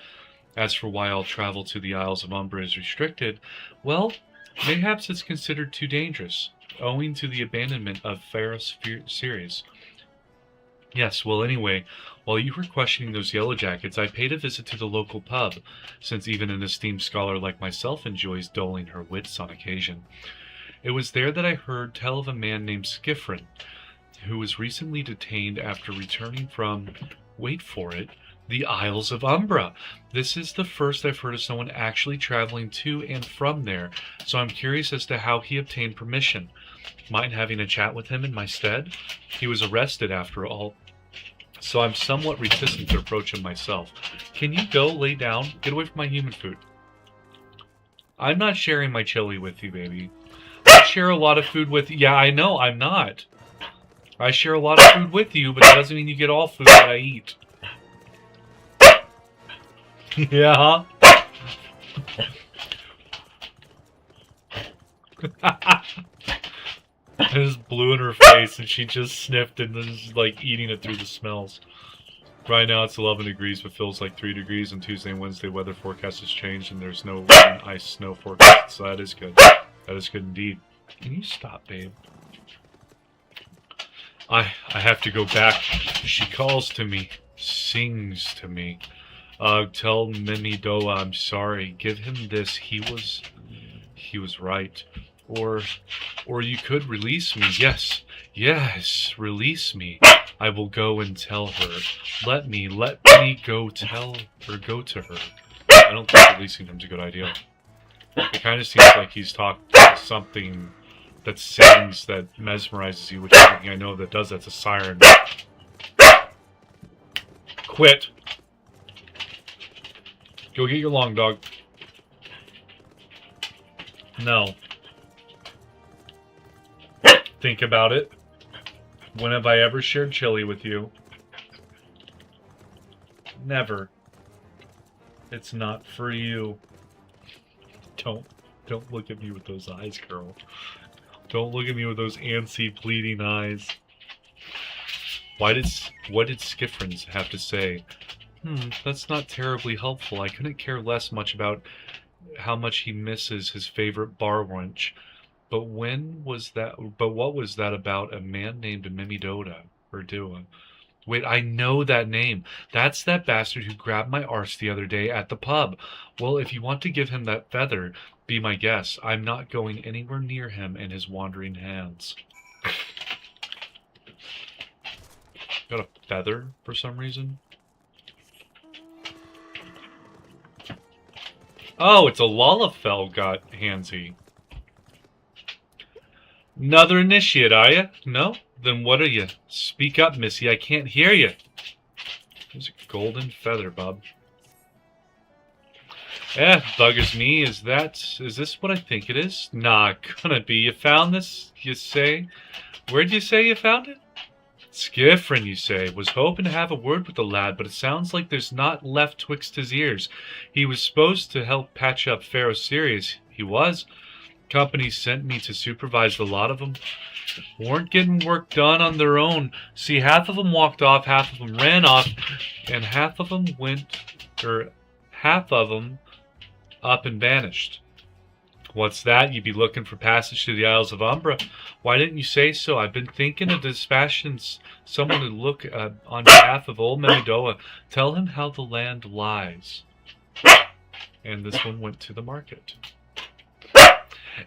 As for why all travel to the Isles of Umbra is restricted, well, mayhaps it's considered too dangerous, owing to the abandonment of Ferris series. Yes, well anyway, while you were questioning those yellow jackets, I paid a visit to the local pub, since even an esteemed scholar like myself enjoys doling her wits on occasion. It was there that I heard tell of a man named Skifrin, who was recently detained after returning from, wait for it, the Isles of Umbra. This is the first I've heard of someone actually traveling to and from there, so I'm curious as to how he obtained permission. Mind having a chat with him in my stead? He was arrested after all, so I'm somewhat reticent to approach him myself. Can you go lay down? Get away from my human food. I'm not sharing my chili with you, baby. I share a lot of food with you. Yeah, I know, I'm not. I share a lot of food with you, but that doesn't mean you get all food that I eat. Yeah. I just blew in her face and she just sniffed and is like eating it through the smells. Right now it's 11 degrees but feels like 3 degrees, and Tuesday and Wednesday weather forecast has changed and there's no rain, ice, snow forecast, so that is good. That is good indeed. Can you stop, babe? I have to go back. She calls to me, sings to me. Tell Mimidoa I'm sorry. Give him this. He was right. Or you could release me. Yes, release me. I will go and tell her. Let me go to her. I don't think releasing him's a good idea. It kind of seems like he's talking something that sings, that mesmerizes you, which is something I know that does. That's a siren. Quit. Go get your long dog. No. Think about it. When have I ever shared chili with you? Never. It's not for you. Don't look at me with those eyes, girl. Don't look at me with those antsy, pleading eyes. What did Skifrins have to say? That's not terribly helpful. I couldn't care less much about how much he misses his favorite bar wench. But what was that about a man named Mimidoda or Dua? Wait, I know that name. That's that bastard who grabbed my arse the other day at the pub. Well, if you want to give him that feather, be my guest. I'm not going anywhere near him and his wandering hands. Got a feather for some reason? Oh, it's a Lalafell got handsy. Another initiate, are you? No? Then what are you? Speak up, missy. I can't hear you. There's a golden feather, bub. Buggers me. Is this what I think it is? Nah, couldn't be. You found this, you say? Where'd you say you found it? Skiffrin, you say, was hoping to have a word with the lad, but it sounds like there's naught left twixt his ears. He was supposed to help patch up Pharaoh Sirius. He was. Company sent me to supervise the lot of them. Weren't getting work done on their own. See, half of them walked off, half of them ran off, and half of them up and vanished. What's that? You be looking for passage to the Isles of Umbra. Why didn't you say so? I've been thinking of dispatching someone to look on behalf of old Memidoa. Tell him how the land lies. And this one went to the market.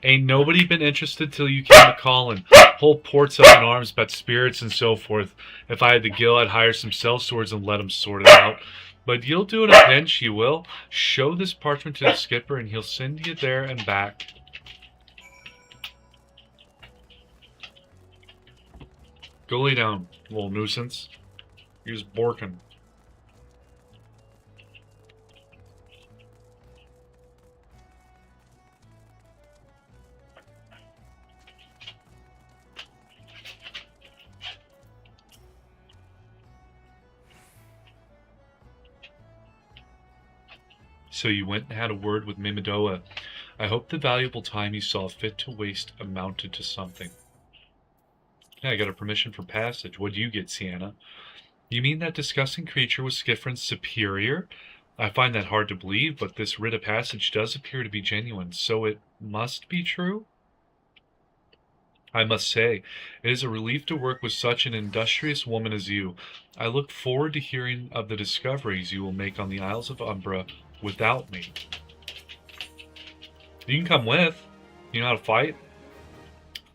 Ain't nobody been interested till you came a calling. Whole port's up in arms about spirits and so forth. If I had the gill, I'd hire some sellswords and let 'em sort it out. But you'll do it a pinch, you will. Show this parchment to the skipper and he'll send you there and back. Go lay down, little nuisance. You're just borking. So you went and had a word with Mimidoa. I hope the valuable time you saw fit to waste amounted to something. Yeah, I got a permission for passage. What do you get, Sienna? You mean that disgusting creature was Skiffrin's superior? I find that hard to believe, but this writ of passage does appear to be genuine, so it must be true? I must say, it is a relief to work with such an industrious woman as you. I look forward to hearing of the discoveries you will make on the Isles of Umbra without me. You can come with. You know how to fight?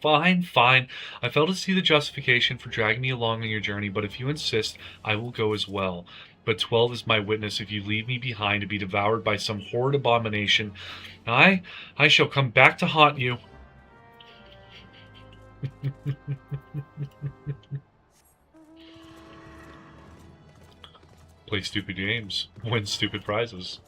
Fine, fine. I fail to see the justification for dragging me along on your journey, but if you insist, I will go as well. But 12 is my witness. If you leave me behind to be devoured by some horrid abomination, I shall come back to haunt you. Play stupid games, win stupid prizes.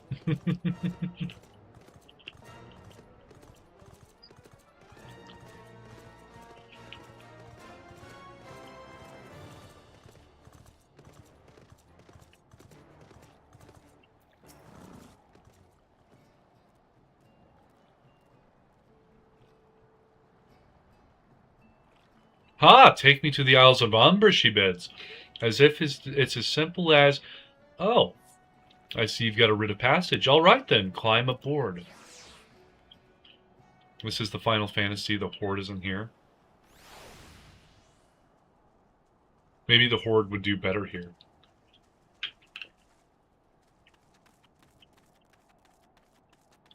Ha! Take me to the Isles of Umbra, she bids. As if it's as simple as, oh, I see you've got a writ of passage. All right then, climb aboard. This is the Final Fantasy. The Horde isn't here. Maybe the Horde would do better here.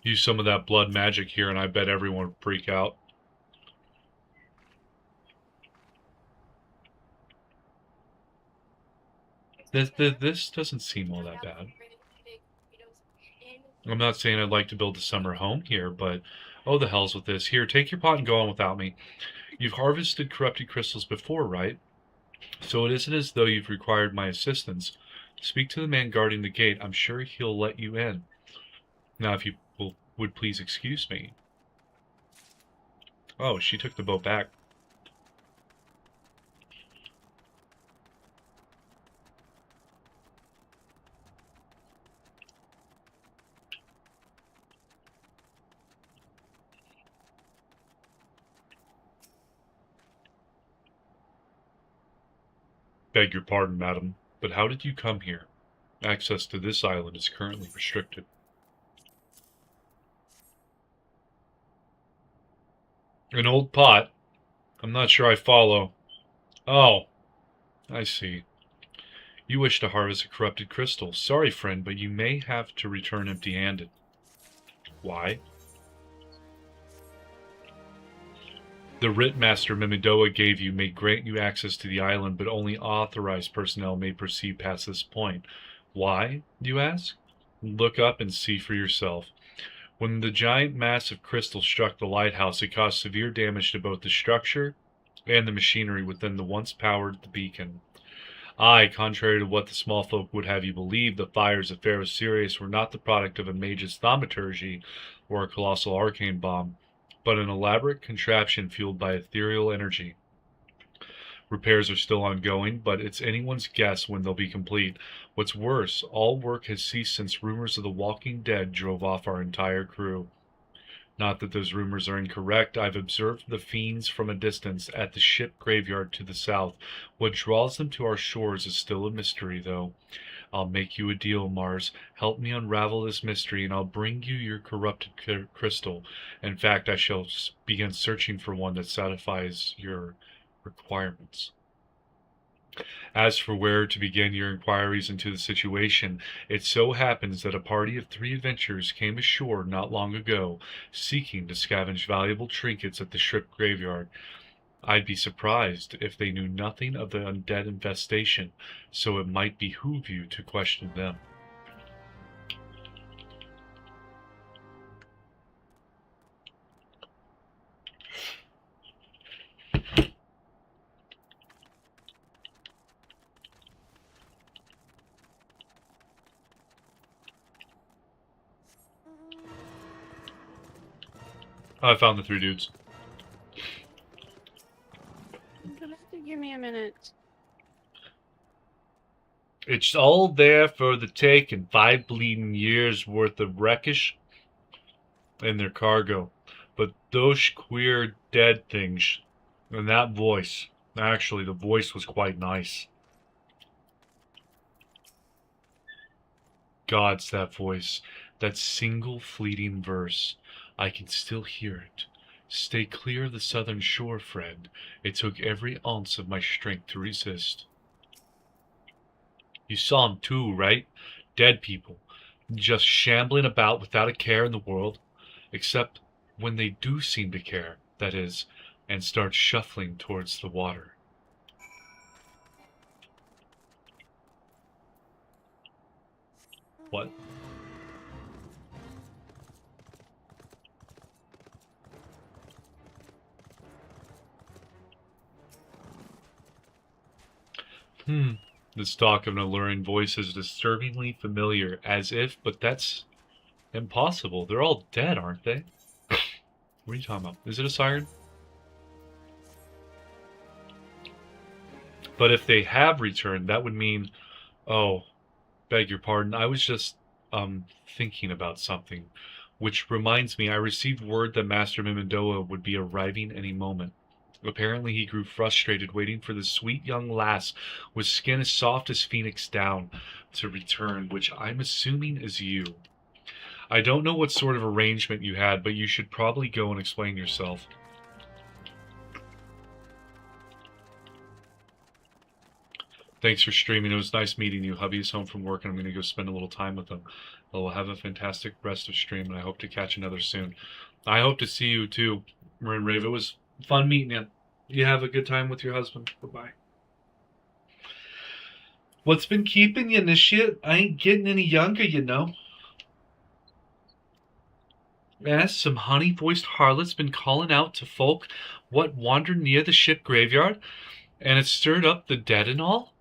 Use some of that blood magic here, and I bet everyone would freak out. This doesn't seem all that bad. I'm not saying I'd like to build a summer home here, but oh, the hell's with this. Here, take your pot and go on without me. You've harvested corrupted crystals before, right? So it isn't as though you've required my assistance. Speak to the man guarding the gate. I'm sure he'll let you in. Now, if you would please excuse me. Oh, she took the boat back. Beg your pardon, madam, but how did you come here? Access to this island is currently restricted. An old pot? I'm not sure I follow. Oh, I see. You wish to harvest a corrupted crystal. Sorry, friend, but you may have to return empty-handed. Why? The writ Master Mimidoa gave you may grant you access to the island, but only authorized personnel may proceed past this point. Why, you ask? Look up and see for yourself. When the giant mass of crystal struck the lighthouse, it caused severe damage to both the structure and the machinery within the once powered beacon. Aye, contrary to what the small folk would have you believe, the fires of Pharaoh Sirius were not the product of a mage's thaumaturgy or a colossal arcane bomb, but an elaborate contraption fueled by ethereal energy. Repairs are still ongoing, but it's anyone's guess when they'll be complete. What's worse, all work has ceased since rumors of the Walking Dead drove off our entire crew. Not that those rumors are incorrect. I've observed the fiends from a distance at the ship graveyard to the south. What draws them to our shores is still a mystery, though. I'll make you a deal, Mars. Help me unravel this mystery, and I'll bring you your corrupted crystal. In fact, I shall begin searching for one that satisfies your requirements. As for where to begin your inquiries into the situation, it so happens that a party of 3 adventurers came ashore not long ago, seeking to scavenge valuable trinkets at the ship graveyard. I'd be surprised if they knew nothing of the undead infestation, so it might behoove you to question them. I found the 3 dudes. You're gonna have to give me a minute. It's all there for the taking. 5 bleeding years worth of wreckage in their cargo. But those queer dead things, and that voice, actually the voice was quite nice. God's that voice, that single fleeting verse. I can still hear it. Stay clear of the southern shore, friend. It took every ounce of my strength to resist. You saw them too, right? Dead people, just shambling about without a care in the world, except when they do seem to care, that is, and start shuffling towards the water. What? This talk of an alluring voice is disturbingly familiar, as if, but that's impossible. They're all dead, aren't they? What are you talking about? Is it a siren? But if they have returned, that would mean... Oh, beg your pardon. I was just, thinking about something. Which reminds me, I received word that Master Mimandoa would be arriving any moment. Apparently he grew frustrated waiting for the sweet young lass with skin as soft as phoenix down to return, which I'm assuming is you. I don't know what sort of arrangement you had, but you should probably go and explain yourself. Thanks for streaming. It was nice meeting you. Hubby is home from work and I'm going to go spend a little time with him. We'll have a fantastic rest of stream and I hope to catch another soon. I hope to see you too, Marin Rave. It was fun meeting you. You have a good time with your husband. Bye-bye. What's been keeping you, Initiate? I ain't getting any younger, you know. Yes, some honey-voiced harlot's been calling out to folk what wandered near the ship graveyard, and it stirred up the dead and all.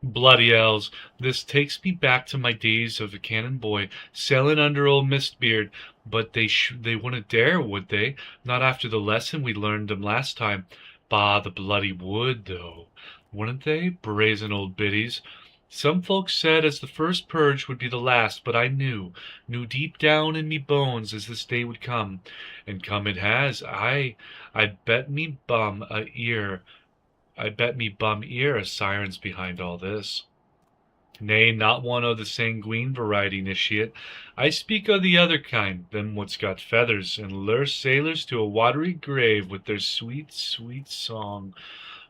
Bloody elves, this takes me back to my days of a cannon boy, sailing under old Mistbeard, but they wouldn't dare, would they? Not after the lesson we learned them last time. Bah, the bloody would, though. Wouldn't they? Brazen old biddies. Some folks said as the first purge would be the last, but I knew deep down in me bones as this day would come. And come it has. I bet me bum ear a siren's behind all this. Nay, not one o' the sanguine variety, Initiate. I speak o' the other kind, them what's got feathers, and lure sailors to a watery grave with their sweet, sweet song.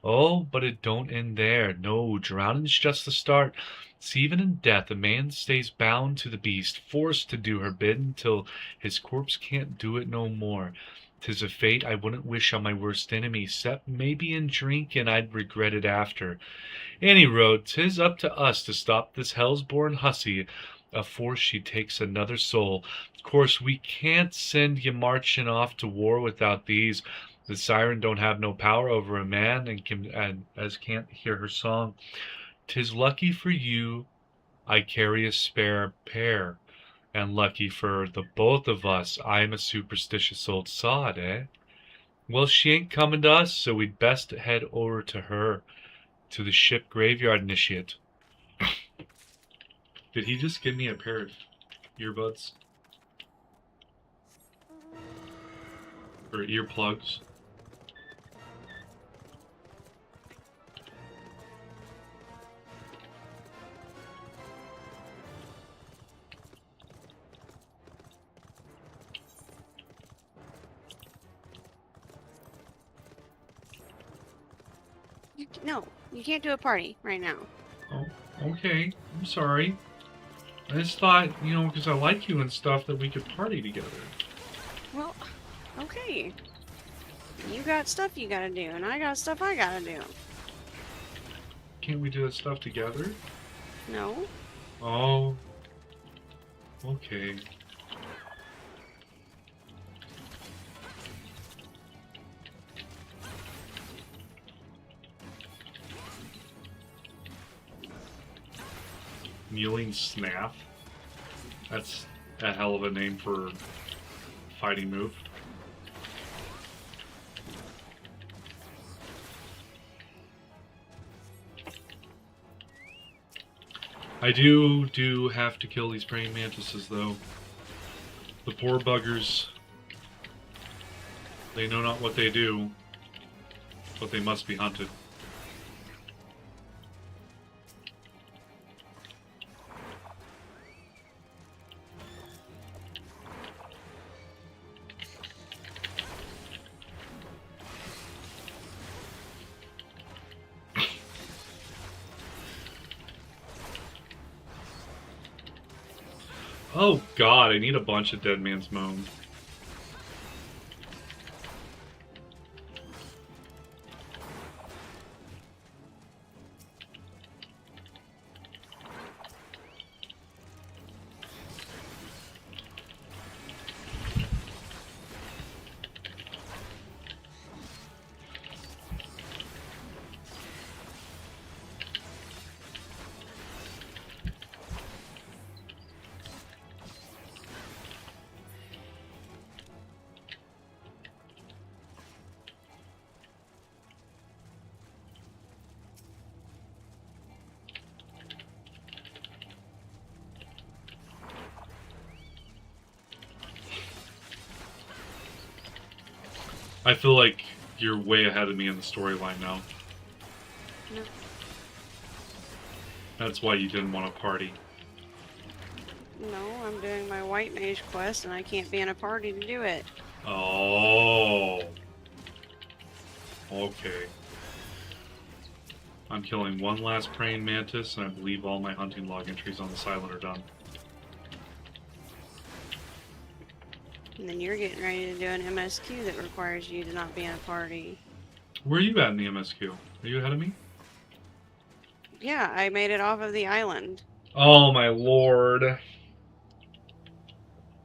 Oh, but it don't end there. No, drowning's just the start. See, even in death, a man stays bound to the beast, forced to do her bidding till his corpse can't do it no more. 'Tis a fate I wouldn't wish on my worst enemy, 'cept maybe in drink, and I'd regret it after. Any road, 'tis up to us to stop this hell's-born hussy afore she takes another soul. Of course, we can't send ye marching off to war without these. The siren don't have no power over a man, and can't hear her song. 'Tis lucky for you I carry a spare pair. And lucky for the both of us, I'm a superstitious old sod, eh? Well, she ain't coming to us, so we'd best head over to her. To the ship graveyard, initiate. Did he just give me a pair of earbuds? Or earplugs? No, you can't do a party right now. Oh, okay. I'm sorry. I just thought, you know, because I like you and stuff, that we could party together. Well, okay. You got stuff you gotta do, and I got stuff I gotta do. Can't we do that stuff together? No? Oh. Okay. Kneeling Snaff? That's a hell of a name for a fighting move. I do have to kill these praying mantises, though. The poor buggers. They know not what they do, but they must be hunted. Oh god, I need a bunch of Dead Man's Moan. I feel like you're way ahead of me in the storyline now. No. That's why you didn't want to party. No, I'm doing my white mage quest, and I can't be in a party to do it. Oh. Okay. I'm killing one last praying mantis, and I believe all my hunting log entries on the silent are done. And then you're getting ready to do an MSQ that requires you to not be in a party. Where are you at in the MSQ? Are you ahead of me? Yeah, I made it off of the island. Oh my lord.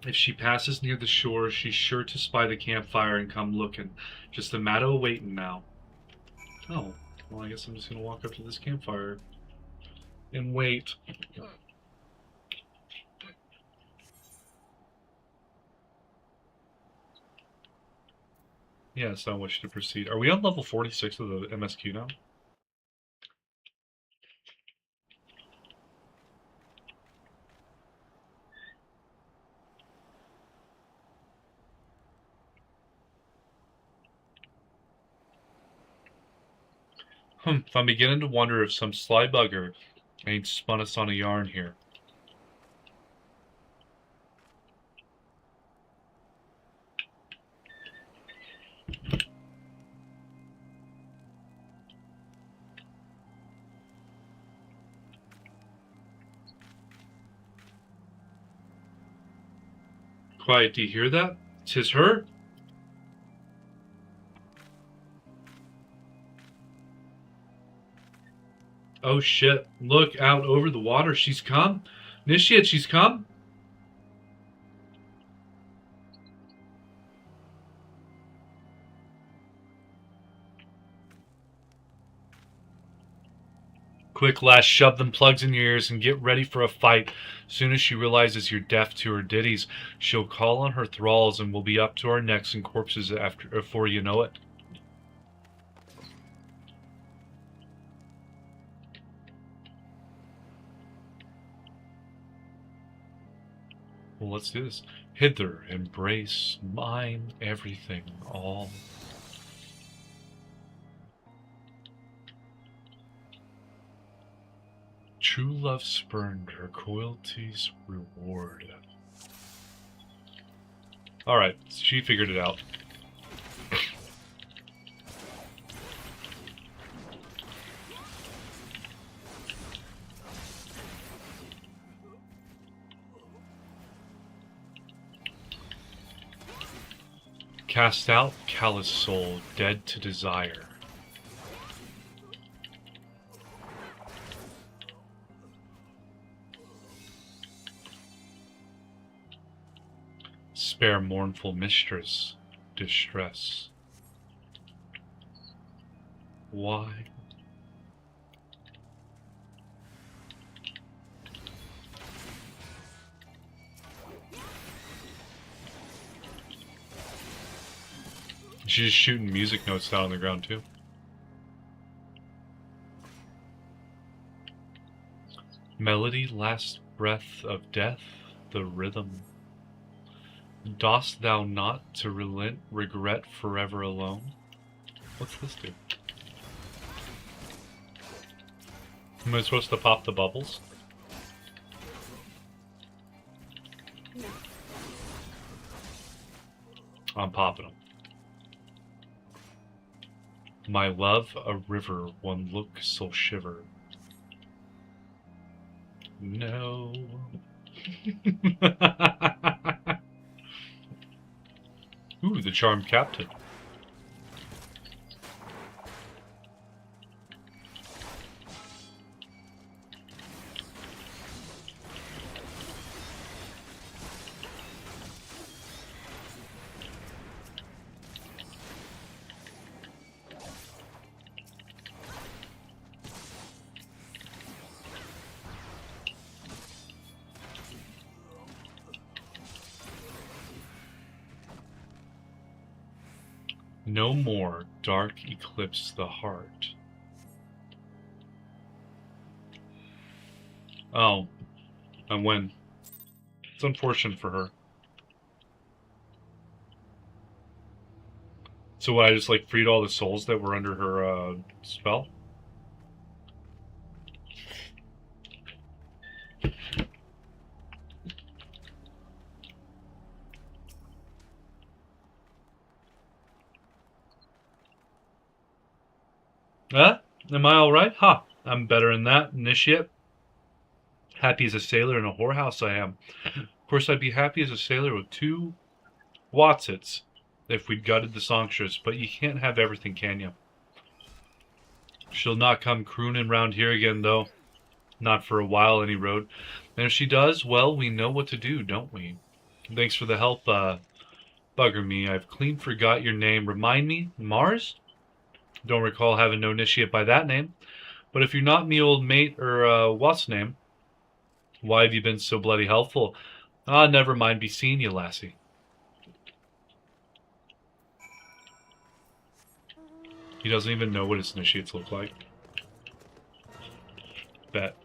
If she passes near the shore, she's sure to spy the campfire and come looking. Just a matter of waiting now. Oh, well, I guess I'm just gonna walk up to this campfire and wait. Yes, I wish to proceed. Are we on level 46 of the MSQ now? I'm beginning to wonder if some sly bugger ain't spun us on a yarn here. Quiet, do you hear that? 'Tis her? Oh shit, look out over the water, she's come. Initiate, she's come. Quick, lass, shove them plugs in your ears and get ready for a fight. Soon as she realizes you're deaf to her ditties, she'll call on her thralls and we'll be up to our necks in corpses before you know it. Well, let's do this. Hither, embrace, mine, everything, all. True love spurned, her cruelty's reward. Alright, she figured it out. Cast out, callous soul, dead to desire. Spare mournful mistress, distress. Why? She's just shooting music notes down on the ground too. Melody, last breath of death, the rhythm. Dost thou not to relent, regret forever alone? What's this do? Am I supposed to pop the bubbles? No. I'm popping them. My love, a river, one look so shiver. No. Ooh, the charmed captain. No more dark eclipse the heart. Oh, and when? It's unfortunate for her. So what, I just like freed all the souls that were under her spell? Huh? Am I alright? Ha! Huh. I'm better than that, initiate. Happy as a sailor in a whorehouse I am. Of course I'd be happy as a sailor with 2 Watsits if we'd gutted the songstress, but you can't have everything, can you? She'll not come crooning round here again, though. Not for a while, any road. And if she does, well, we know what to do, don't we? Thanks for the help, bugger me. I've clean forgot your name. Remind me, Mars? Don't recall having no initiate by that name. But if you're not me old mate or what's name, why have you been so bloody helpful? Ah, never mind, be seeing you, lassie. He doesn't even know what his initiates look like. Bet.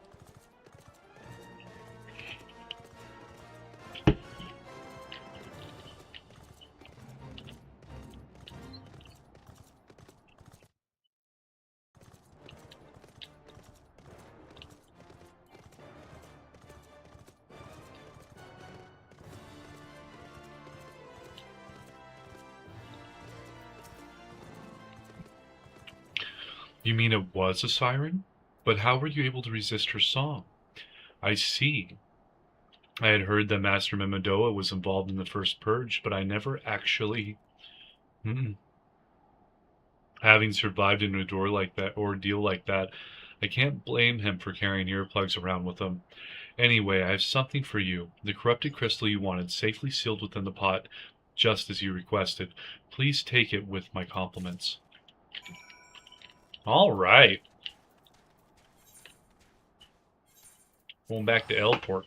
You mean it was a siren? But how were you able to resist her song? I see. I had heard that Master Memodoa was involved in the first purge, but I never actually... Having survived an ordeal like that, I can't blame him for carrying earplugs around with him. Anyway, I have something for you. The corrupted crystal you wanted, safely sealed within the pot, just as you requested. Please take it with my compliments. All right. Going back to Elport.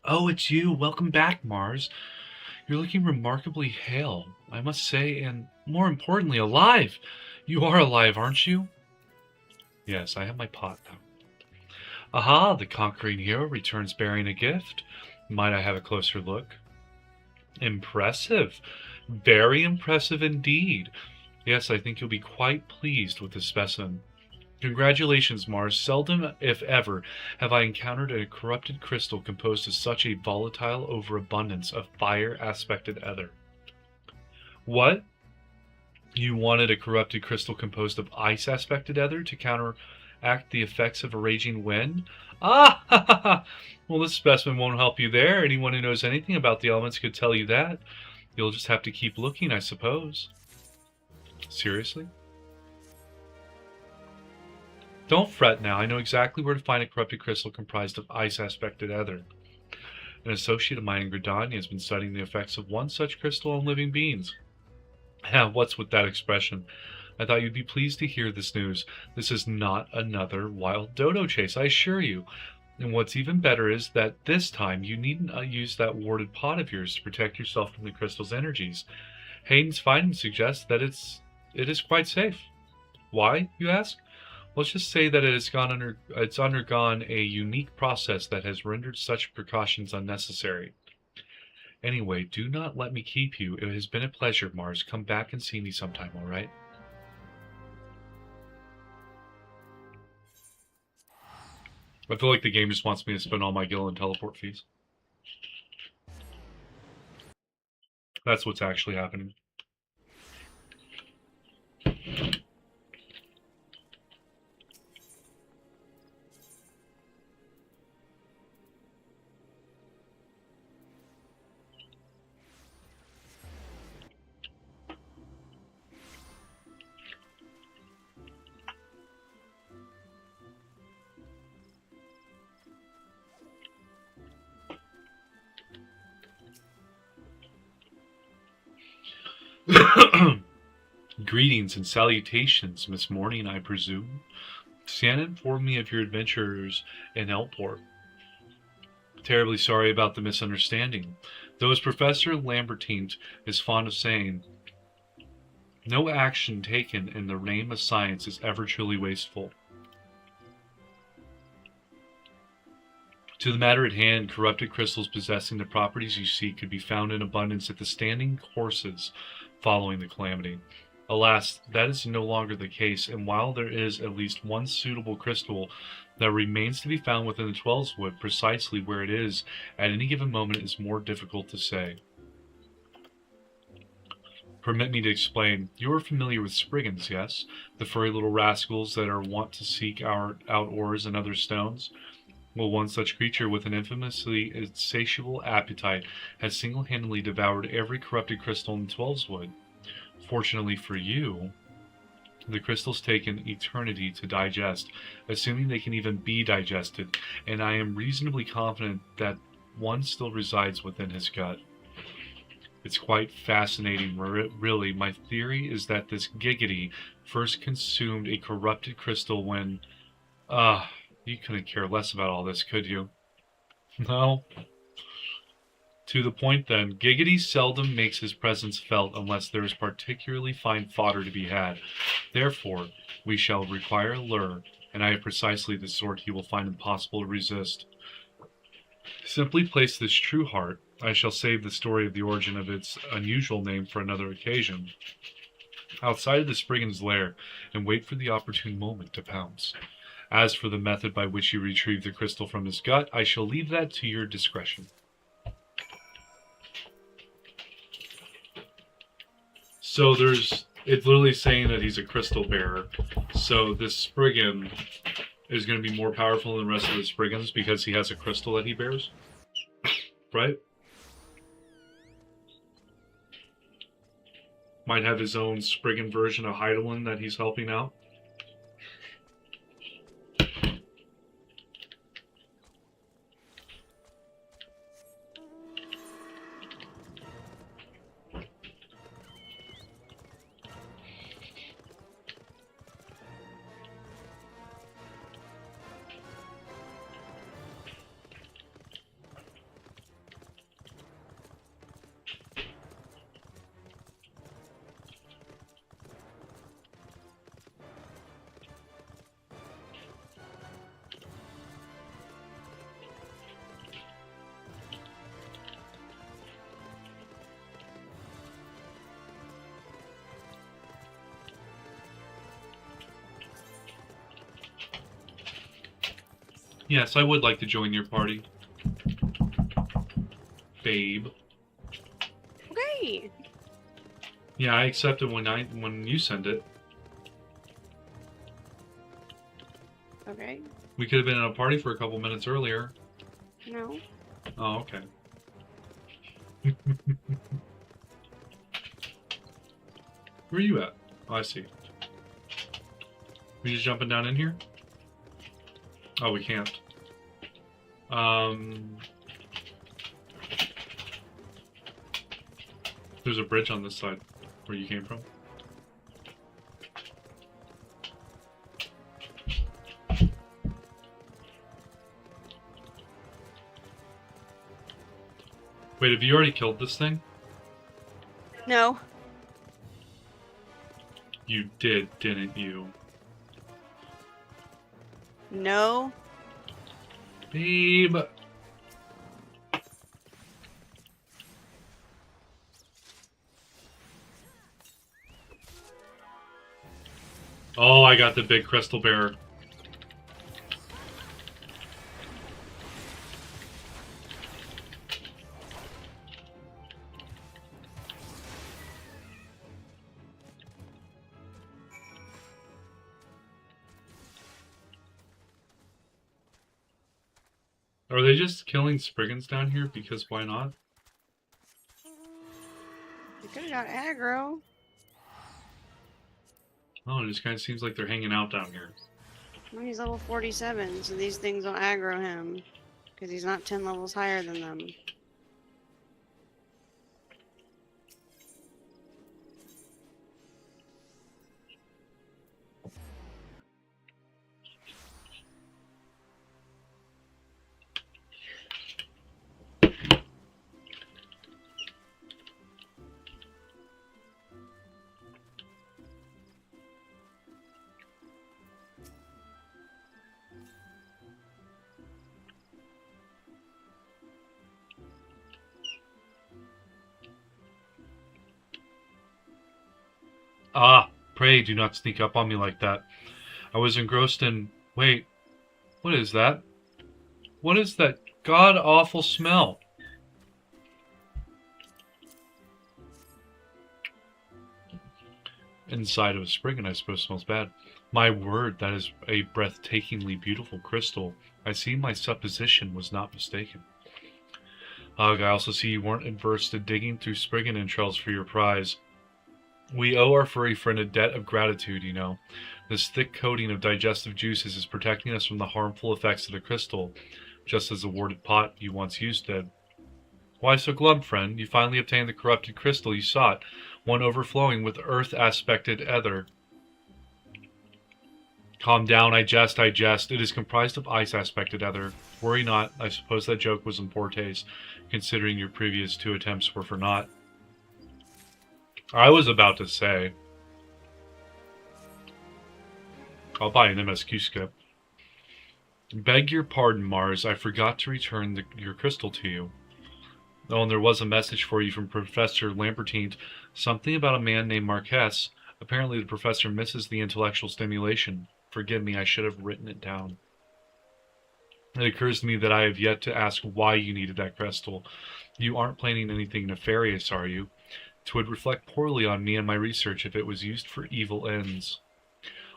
Oh, it's you. Welcome back, Mars. You're looking remarkably hale, I must say, and more importantly, alive. You are alive, aren't you? Yes, I have my pot now. Aha, the conquering hero returns bearing a gift. Might I have a closer look? Impressive. Very impressive indeed. Yes, I think you'll be quite pleased with the specimen. Congratulations, Mars. Seldom, if ever, have I encountered a corrupted crystal composed of such a volatile overabundance of fire-aspected ether. What? You wanted a corrupted crystal composed of ice-aspected ether to counteract the effects of a raging wind? Ah! Ha, ha, ha. Well, this specimen won't help you there. Anyone who knows anything about the elements could tell you that. You'll just have to keep looking, I suppose. Seriously? Don't fret now. I know exactly where to find a corrupted crystal comprised of ice-aspected ether. An associate of mine in Gridania has been studying the effects of one such crystal on living beings. What's with that expression? I thought you'd be pleased to hear this news. This is not another wild dodo chase, I assure you. And what's even better is that this time you needn't use that warded pot of yours to protect yourself from the crystal's energies. Hayden's findings suggest that it is quite safe. Why, you ask? Let's just say that it's undergone a unique process that has rendered such precautions unnecessary. Anyway, do not let me keep you. It has been a pleasure, Mars. Come back and see me sometime, all right? I feel like the game just wants me to spend all my gil and teleport fees. That's what's actually happening. Greetings and salutations, Miss Morning, I presume. Santa informed me of your adventures in Elport. Terribly sorry about the misunderstanding. Though as Professor Lambertine is fond of saying, no action taken in the name of science is ever truly wasteful. To the matter at hand, corrupted crystals possessing the properties you seek could be found in abundance at the standing courses following the calamity. Alas, that is no longer the case, and while there is at least one suitable crystal that remains to be found within the 12's Wood, precisely where it is at any given moment is more difficult to say. Permit me to explain. You are familiar with Spriggans, yes? The furry little rascals that are wont to seek out ores and other stones? Well, one such creature with an infamously insatiable appetite has single-handedly devoured every corrupted crystal in the 12's Wood. Fortunately for you, the crystals take an eternity to digest, assuming they can even be digested, and I am reasonably confident that one still resides within his gut. It's quite fascinating, really. My theory is that this Giggity first consumed a corrupted crystal when... you couldn't care less about all this, could you? No? To the point then, Giggity seldom makes his presence felt unless there is particularly fine fodder to be had. Therefore, we shall require a lure, and I have precisely the sort he will find impossible to resist. Simply place this true heart. I shall save the story of the origin of its unusual name for another occasion. Outside of the Spriggan's lair, and wait for the opportune moment to pounce. As for the method by which you retrieve the crystal from his gut, I shall leave that to your discretion. So it's literally saying that he's a crystal bearer. So this Spriggan is going to be more powerful than the rest of the Spriggans because he has a crystal that he bears. Right? Might have his own Spriggan version of Heidelin that he's helping out. Yes, I would like to join your party. Babe. Okay. Yeah, I accepted when you sent it. Okay. We could have been at a party for a couple minutes earlier. No. Oh, okay. Where are you at? Oh, I see. We just jumping down in here? Oh, we can't. There's a bridge on this side where you came from. Wait, have you already killed this thing? No. You did, didn't you? No. Babe. Oh, I got the big crystal bearer. Are they just killing Spriggans down here? Because why not? You could have got aggro. Oh, it just kind of seems like they're hanging out down here. Well, he's level 47, so these things don't aggro him. Because he's not 10 levels higher than them. Ah, pray do not sneak up on me like that. I was engrossed in... Wait, what is that? What is that god-awful smell? Inside of a Spriggan, I suppose, smells bad. My word, that is a breathtakingly beautiful crystal. I see my supposition was not mistaken. Ugh, I also see you weren't adverse to digging through Spriggan entrails for your prize. We owe our furry friend a debt of gratitude, you know. This thick coating of digestive juices is protecting us from the harmful effects of the crystal, just as the warded pot you once used did. Why so glum, friend? You finally obtained the corrupted crystal you sought, one overflowing with earth-aspected ether. Calm down, I jest, I jest. It is comprised of ice-aspected ether. Worry not, I suppose that joke was in poor taste, considering your previous 2 attempts were for naught. I was about to say. I'll buy an MSQ skip. Beg your pardon, Mars. I forgot to return your crystal to you. Oh, and there was a message for you from Professor Lambertine. Something about a man named Marquez. Apparently the professor misses the intellectual stimulation. Forgive me, I should have written it down. It occurs to me that I have yet to ask why you needed that crystal. You aren't planning anything nefarious, are you? It would reflect poorly on me and my research if it was used for evil ends.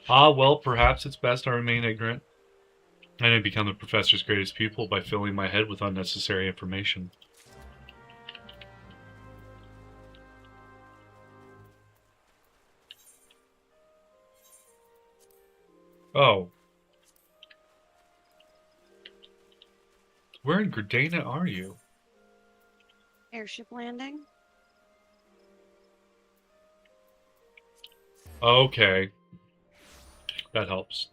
Ah, well, perhaps it's best I remain ignorant. I didn't become the professor's greatest pupil by filling my head with unnecessary information. Oh. Where in Gردana are you? Airship landing? Okay. That helps.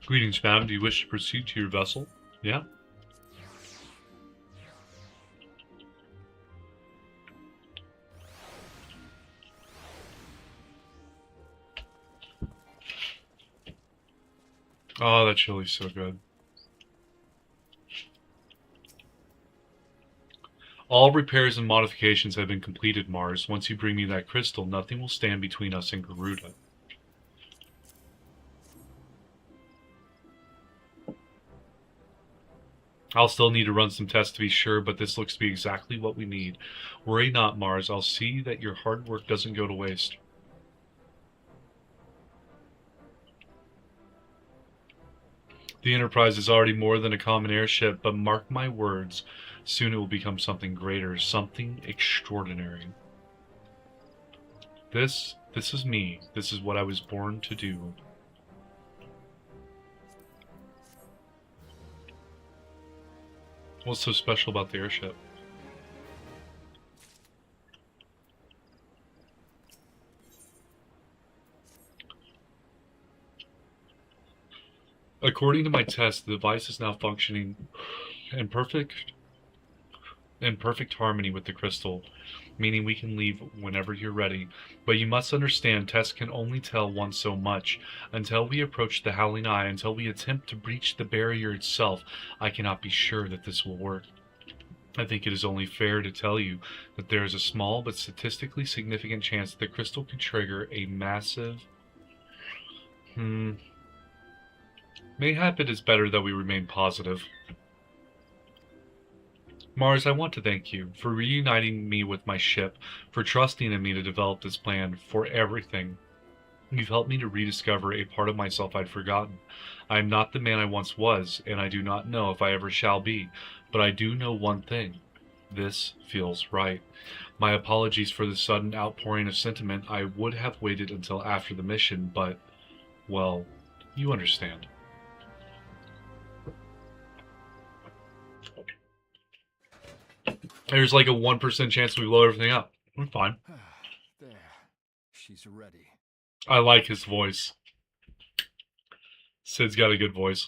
Greetings, madam. Do you wish to proceed to your vessel? Yeah? Oh, that chili's so good. All repairs and modifications have been completed, Mars. Once you bring me that crystal, nothing will stand between us and Garuda. I'll still need to run some tests to be sure, but this looks to be exactly what we need. Worry not, Mars. I'll see that your hard work doesn't go to waste. The Enterprise is already more than a common airship, but mark my words, soon it will become something greater, something extraordinary. This is me. This is what I was born to do. What's so special about the airship? According to my test, the device is now functioning in perfect harmony with the crystal, meaning we can leave whenever you're ready. But you must understand, tests can only tell one so much. Until we approach the Howling Eye, until we attempt to breach the barrier itself, I cannot be sure that this will work. I think it is only fair to tell you that there is a small but statistically significant chance that the crystal could trigger a massive... Mayhap it is better that we remain positive. Mars, I want to thank you for reuniting me with my ship, for trusting in me to develop this plan, for everything. You've helped me to rediscover a part of myself I'd forgotten. I am not the man I once was, and I do not know if I ever shall be, but I do know one thing. This feels right. My apologies for the sudden outpouring of sentiment. I would have waited until after the mission, but, well, you understand. There's like a 1% chance we blow everything up. We're fine. There. She's ready. I like his voice. Sid's got a good voice.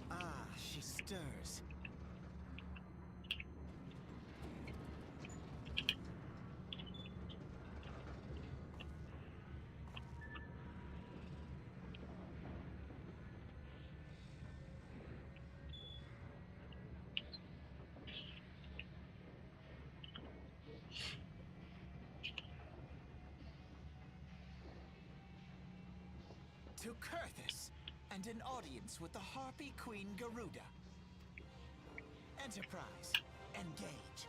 Ah, she stirs. To Kurthus, and an audience with the Harpy Queen Garuda. Enterprise, engage.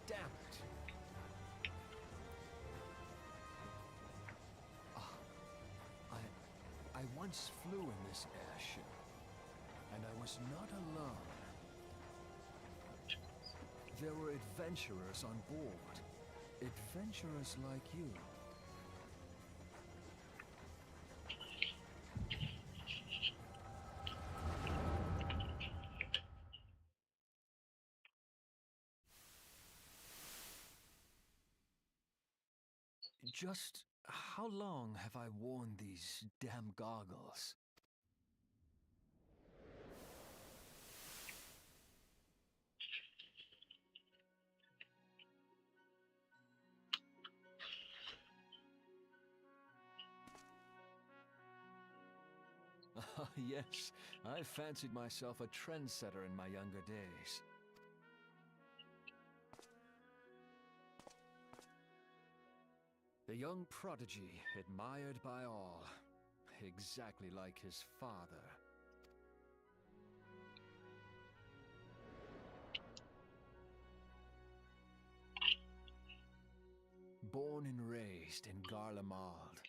Damn it. I once flew in this airship, and I was not alone. there were adventurers on board. Adventurers like you. Just how long have I worn these damn goggles? Ah, yes, I fancied myself a trendsetter in my younger days. The young prodigy, admired by all, exactly like his father. Born and raised in Garlemald.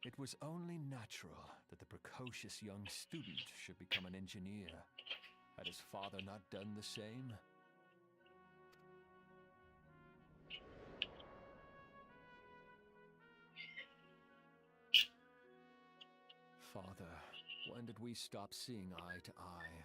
It was only natural that the precocious young student should become an engineer. Had his father not done the same? Father, when did we stop seeing eye to eye?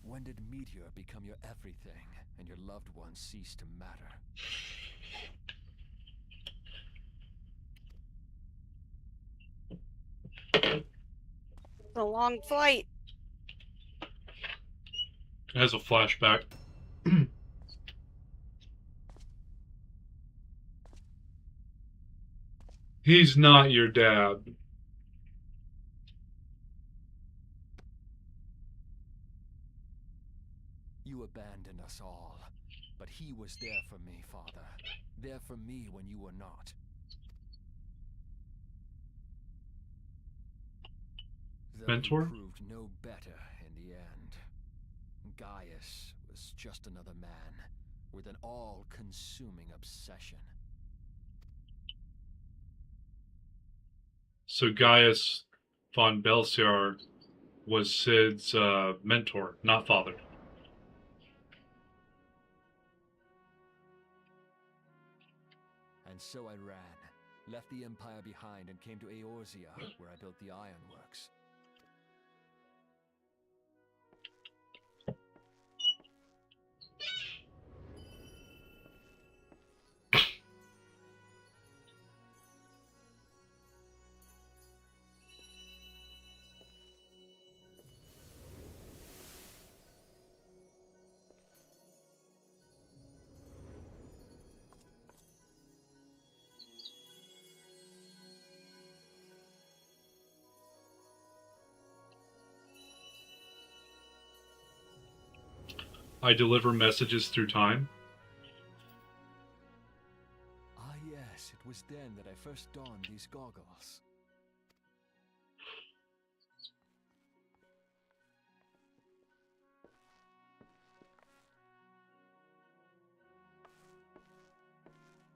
When did Meteor become your everything, and your loved ones cease to matter? It's a long flight. As a flashback. He's not your dad. You abandoned us all, but he was there for me, Father. There for me when you were not. Though Mentor? he proved no better in the end. Gaius was just another man with an all-consuming obsession. So Gaius von Belsiar was Sid's mentor, not father. And so I ran, left the Empire behind and came to Eorzea, where I built the ironworks. I deliver messages through time. Ah yes, it was then that I first donned these goggles.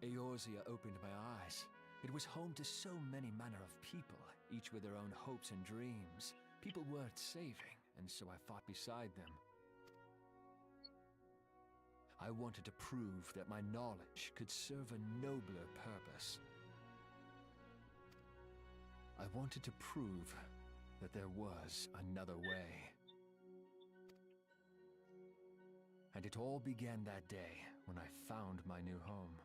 Eorzea opened my eyes. It was home to so many manner of people, each with their own hopes and dreams. People worth saving, and so I fought beside them. I wanted to prove that my knowledge could serve a nobler purpose. I wanted to prove that there was another way. And it all began that day when I found my new home.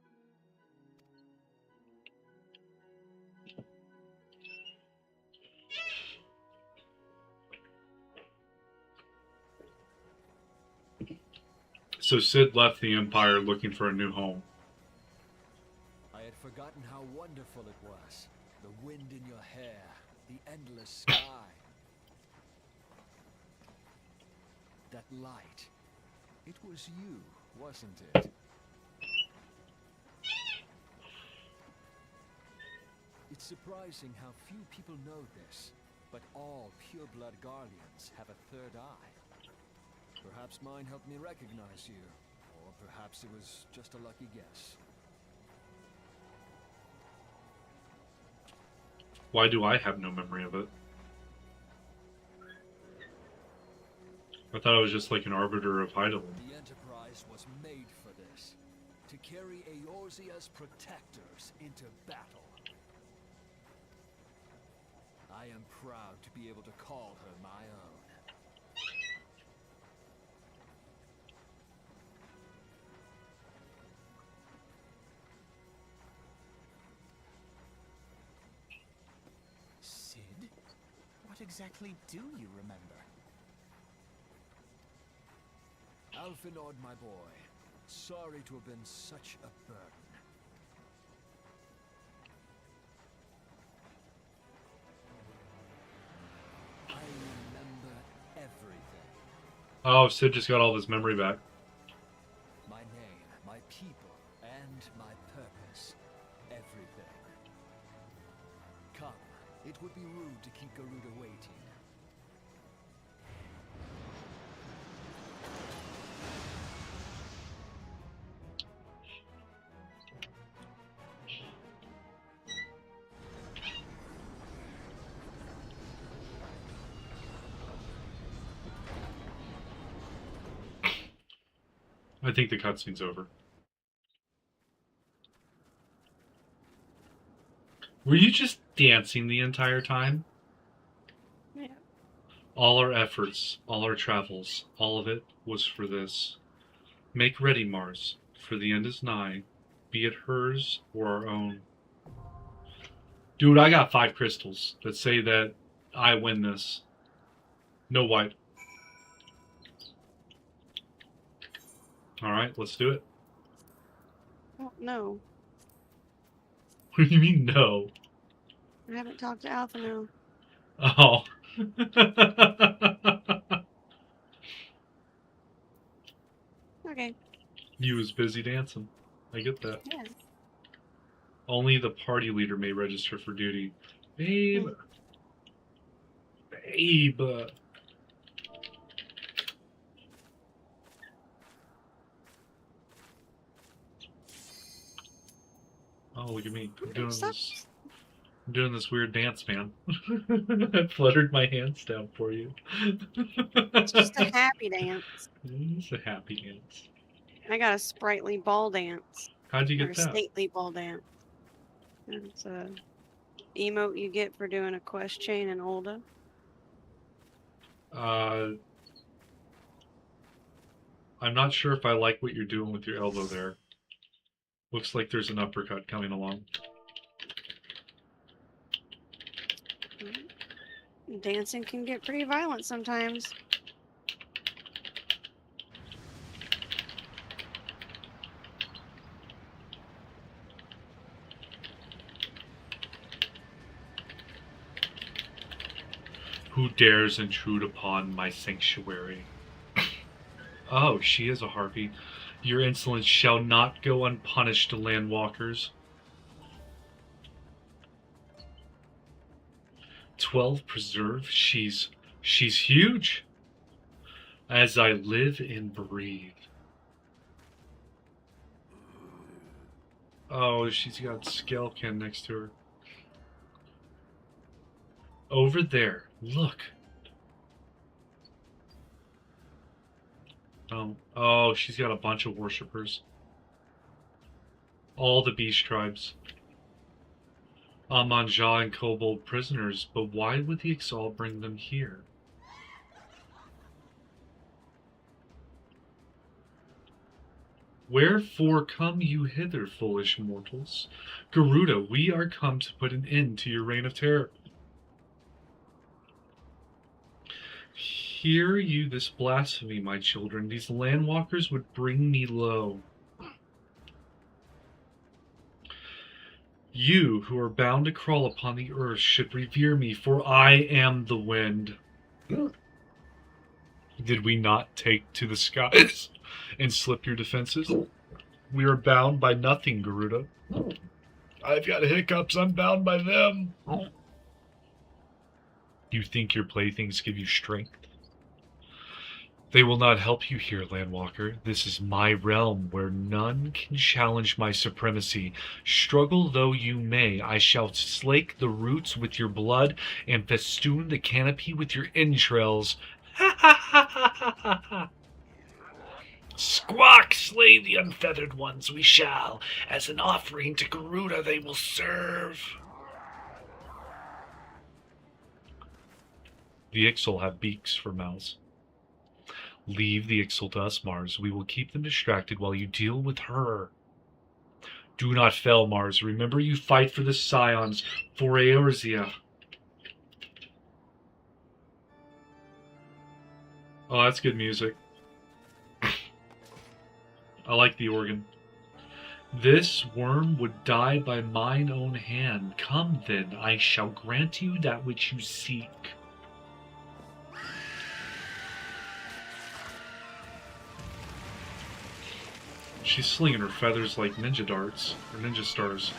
So Sid left the Empire looking for a new home. I had forgotten how wonderful it was. The wind in your hair, the endless sky. that light. It was you, wasn't it? It's surprising how few people know this, but all pure-blood Garleans have a third eye. Perhaps mine helped me recognize you, or perhaps it was just a lucky guess. Why do I have no memory of it? I thought I was just like an arbiter of Heidelin. The Enterprise was made for this, to carry Eorzea's protectors into battle. I am proud to be able to call her my own. Sid? What exactly do you remember? Alfinord, my boy. Sorry to have been such a burden. I remember everything. Oh, Sid just got all of his memory back. My name, my people, and my purpose. Everything. Come, it would be rude to keep Garuda waiting. I think the cutscene's over. Were you just dancing the entire time? Yeah. All our efforts, all our travels, all of it was for this. Make ready, Mars, for the end is nigh, be it hers or our own. Dude, I got 5 crystals that say that I win this. No wipe. Alright, let's do it. Oh, no. What do you mean, no? I haven't talked to Alpha now. Oh. Okay. You was busy dancing. I get that. Yeah. Only the party leader may register for duty. Babe. Babe. Oh, look at me. I'm doing this weird dance, man. I fluttered my hands down for you. It's just a happy dance. It's a happy dance. I got a sprightly ball dance. How'd you Or get a that? stately ball dance. It's a emote you get for doing a quest chain in Olda. I'm not sure if I like what you're doing with your elbow there. Looks like there's an uppercut coming along. Dancing can get pretty violent sometimes. Who dares intrude upon my sanctuary? Oh, she is a harpy. Your insolence shall not go unpunished, landwalkers. 12 preserve? She's huge. As I live and breathe. Oh, she's got Skelkin next to her. Over there, look. Oh, she's got a bunch of worshippers. All the beast tribes. Amanja and Kobold prisoners, but why would the Ixal bring them here? Wherefore come you hither, foolish mortals? Garuda, we are come to put an end to your reign of terror. Hear you this blasphemy, my children. These landwalkers would bring me low. You, who are bound to crawl upon the earth, should revere me, for I am the wind. Did we not take to the skies and slip your defenses? We are bound by nothing, Garuda. I've got hiccups. I'm bound by them. You think your playthings give you strength? They will not help you here, Landwalker. This is my realm, where none can challenge my supremacy. Struggle though you may, I shall slake the roots with your blood and festoon the canopy with your entrails. Ha ha ha ha ha ha ha! Squawk! Slay the unfeathered ones, we shall. As an offering to Garuda they will serve. The Ixal have beaks for mouths. Leave the Ixal to us, Mars. We will keep them distracted while you deal with her. Do not fail, Mars. Remember you fight for the Scions, for Eorzea. Oh, that's good music. I like the organ. This worm would die by mine own hand. Come then, I shall grant you that which you seek. She's slinging her feathers like ninja darts, or ninja stars.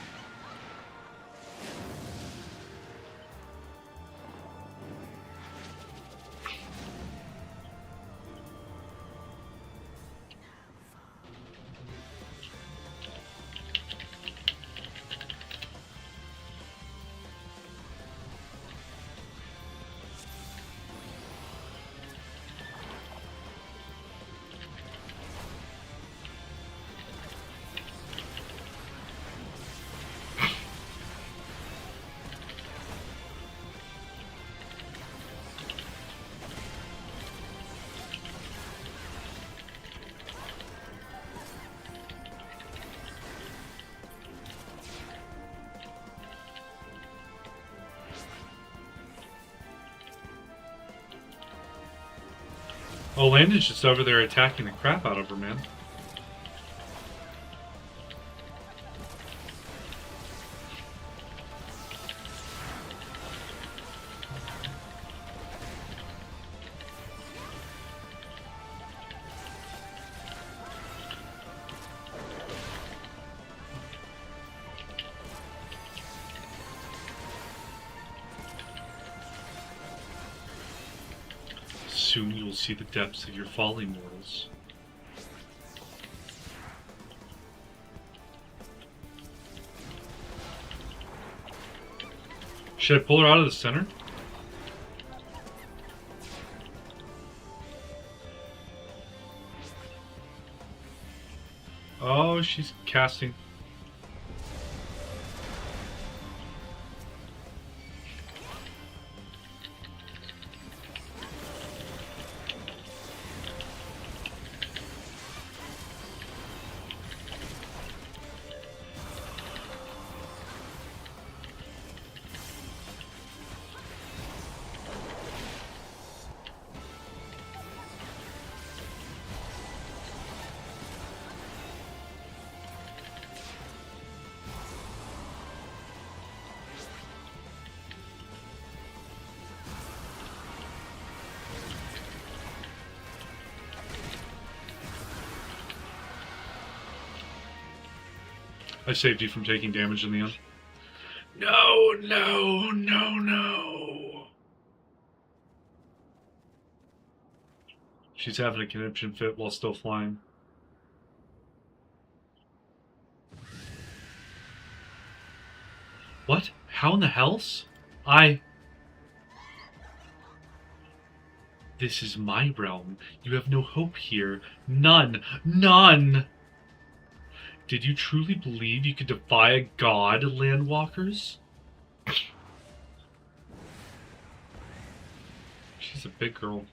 Oh, Landon's just over there attacking the crap out of her, man. Soon you will see the depths of your folly, mortals. Should I pull her out of the center? Oh, she's casting. I saved you from taking damage in the end. No, no, no, no. She's having a conniption fit while still flying. What? How in the hells? This is my realm. You have no hope here. None. None! Did you truly believe you could defy a god, Landwalkers? She's a big girl.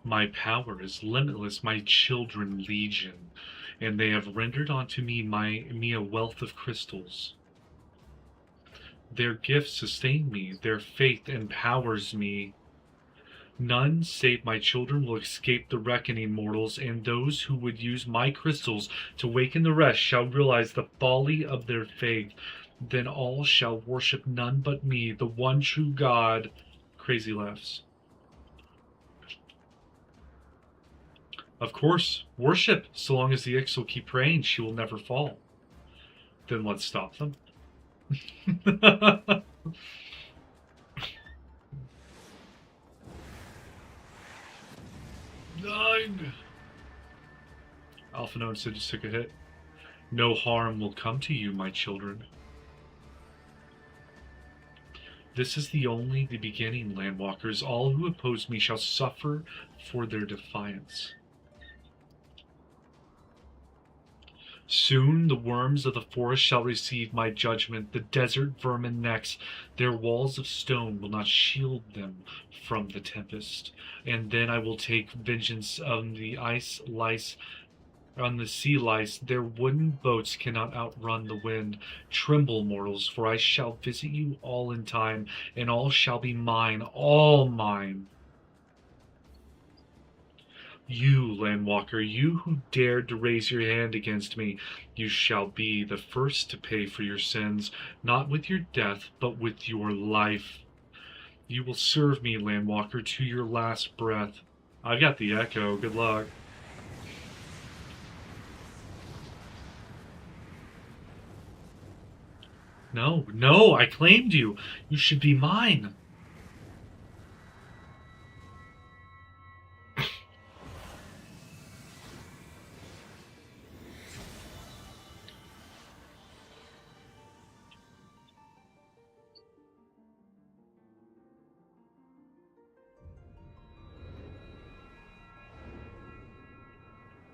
My power is limitless, my children legion, and they have rendered unto me a wealth of crystals. Their gifts sustain me, their faith empowers me. None save my children will escape the reckoning, mortals, and those who would use my crystals to waken the rest shall realize the folly of their faith. Then all shall worship none but me, the one true God. Crazy laughs. Of course, worship, so long as the Ix will keep praying, she will never fall. Then let's stop them. 9. Alpha Node said just took a hit. No harm will come to you, my children. This is the beginning, landwalkers. All who oppose me shall suffer for their defiance. Soon the worms of the forest shall receive my judgment, the desert vermin next. Their walls of stone will not shield them from the tempest. And then I will take vengeance on the ice lice, on the sea lice. Their wooden boats cannot outrun the wind. Tremble, mortals, for I shall visit you all in time, and all shall be mine, all mine. You, landwalker, you who dared to raise your hand against me, you shall be the first to pay for your sins, not with your death, but with your life. You will serve me, landwalker, to your last breath. I got the echo. Good luck. No, no, I claimed you. You should be mine.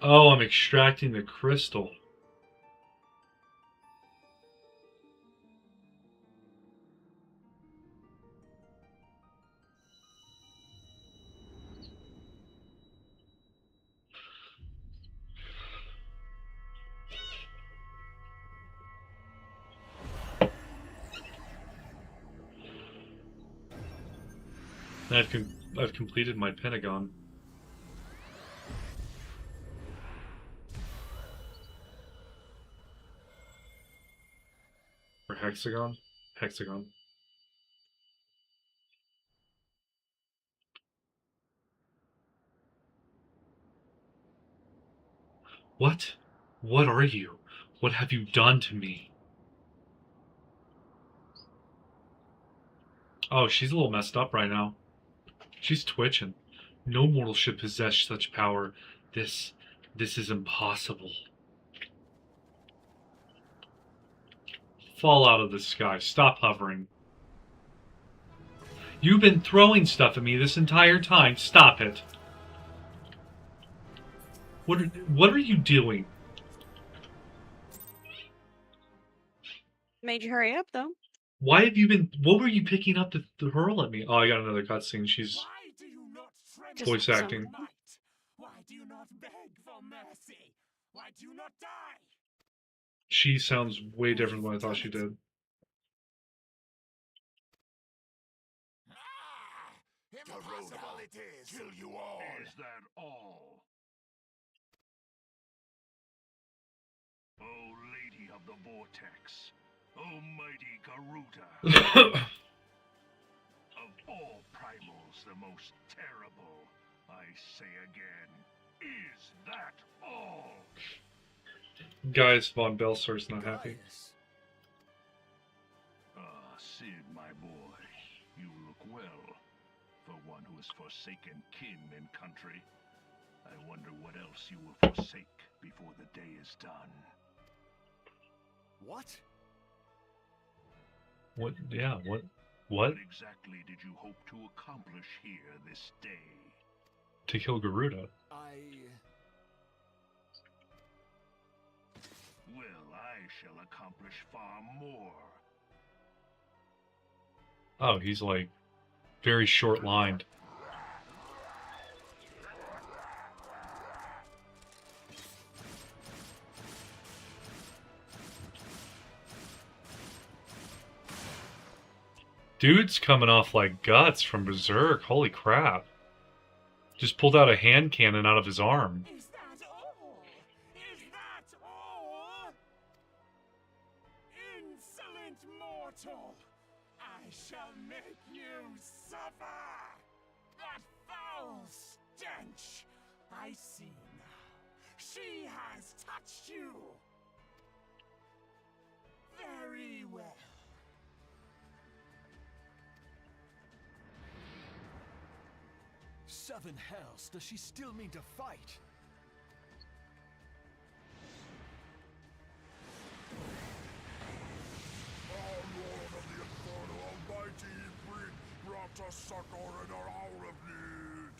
Oh, I'm extracting the crystal. I've completed my pentagon. Or hexagon? Hexagon. What? What are you? What have you done to me? Oh, she's a little messed up right now. She's twitching. No mortal should possess such power. This is impossible. Fall out of the sky. Stop hovering. You've been throwing stuff at me this entire time. Stop it. What are you doing? Made you hurry up, though. Why have you been... What were you picking up to hurl at me? Oh, I got another cutscene. She's Why do you not tremble voice at acting. night? Why do you not beg for mercy? Why do you not die? She sounds way different than I thought she did. Ah, impossible it is. Kill you all. Is that all? O Lady of the Vortex, O mighty Garuda, of all primals the most terrible, I say again, is that all? Guys, Von Belsor's not happy. Ah, Sid, my boy, you look well. For one who has forsaken kin and country, I wonder what else you will forsake before the day is done. What? What? Yeah, what? What exactly did you hope to accomplish here this day? To kill Garuda. Well, I shall accomplish far more. Oh, he's like very short-lined. Dude's coming off like guts from Berserk. Holy crap. Just pulled out a hand cannon out of his arm. Is that all? Is that all? Insolent mortal! I shall make you suffer! That foul stench! I see now. She has touched you! Very well. Seven hells, does she still mean to fight? Our Lord of the Inferno Almighty brought us succor in our hour of need.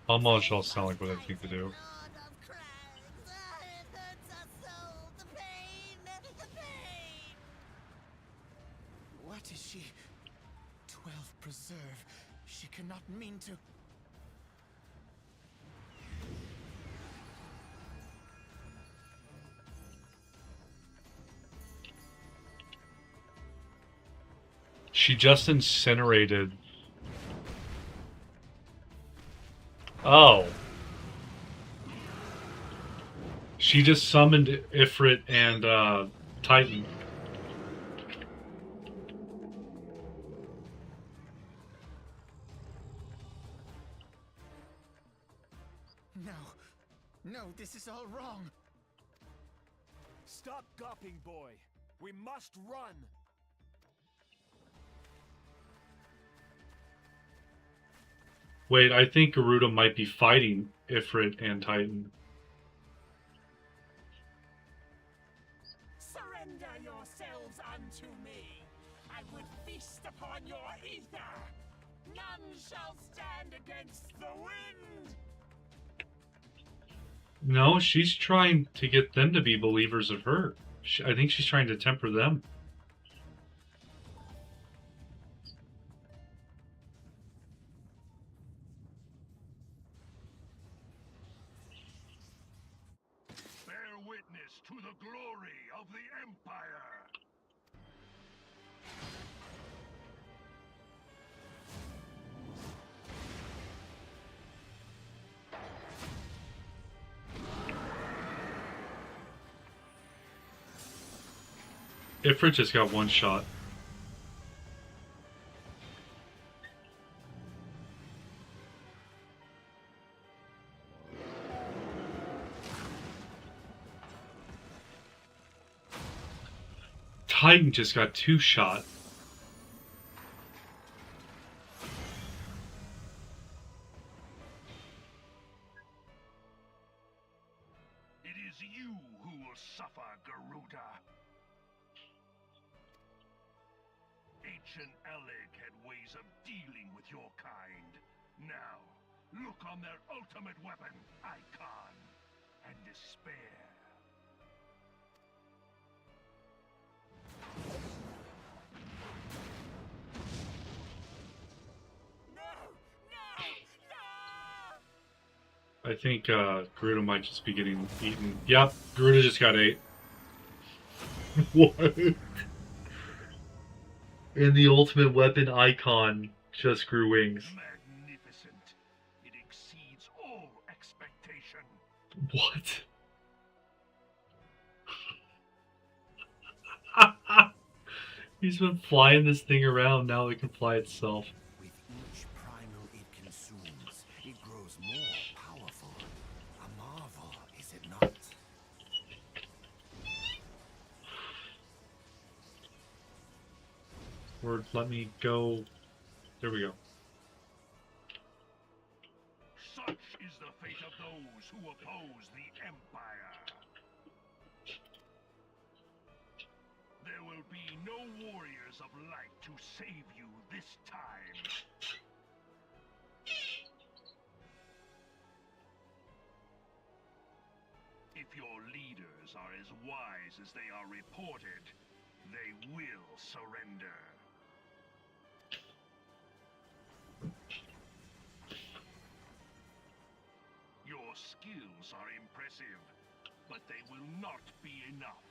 Almost all sound like what I think to do. Lord of crimes. It hurts us so. The pain. The pain. What is she? 12 preserve. She cannot mean to. She just incinerated. Oh. She just summoned Ifrit and Titan. No. No, this is all wrong. Stop gawping, boy. We must run. Wait, I think Garuda might be fighting Ifrit and Titan. Surrender yourselves unto me. I would feast upon your ether. None shall stand against the wind. No, she's trying to get them to be believers of her. I think she's trying to temper them. Bear witness to the glory of the Empire. Ifrit just got one shot. Titan just got two shot. It is you who will suffer, Garuda. Ancient Eleg had ways of dealing with your kind. Now, look on their ultimate weapon, Icon, and despair. No! No! No! I think Garuda might just be getting eaten. Yep, Garuda just got ate. What? And the ultimate weapon Icon just grew wings. Magnificent. It exceeds all expectation. What? He's been flying this thing around, now it can fly itself. With each primal it consumes, it grows more powerful. A marvel, is it not? Or let me go. There we go. Such is the fate of those who oppose the Empire. There will be no warriors of light to save you this time. If your leaders are as wise as they are reported, they will surrender. Your skills are impressive, but they will not be enough.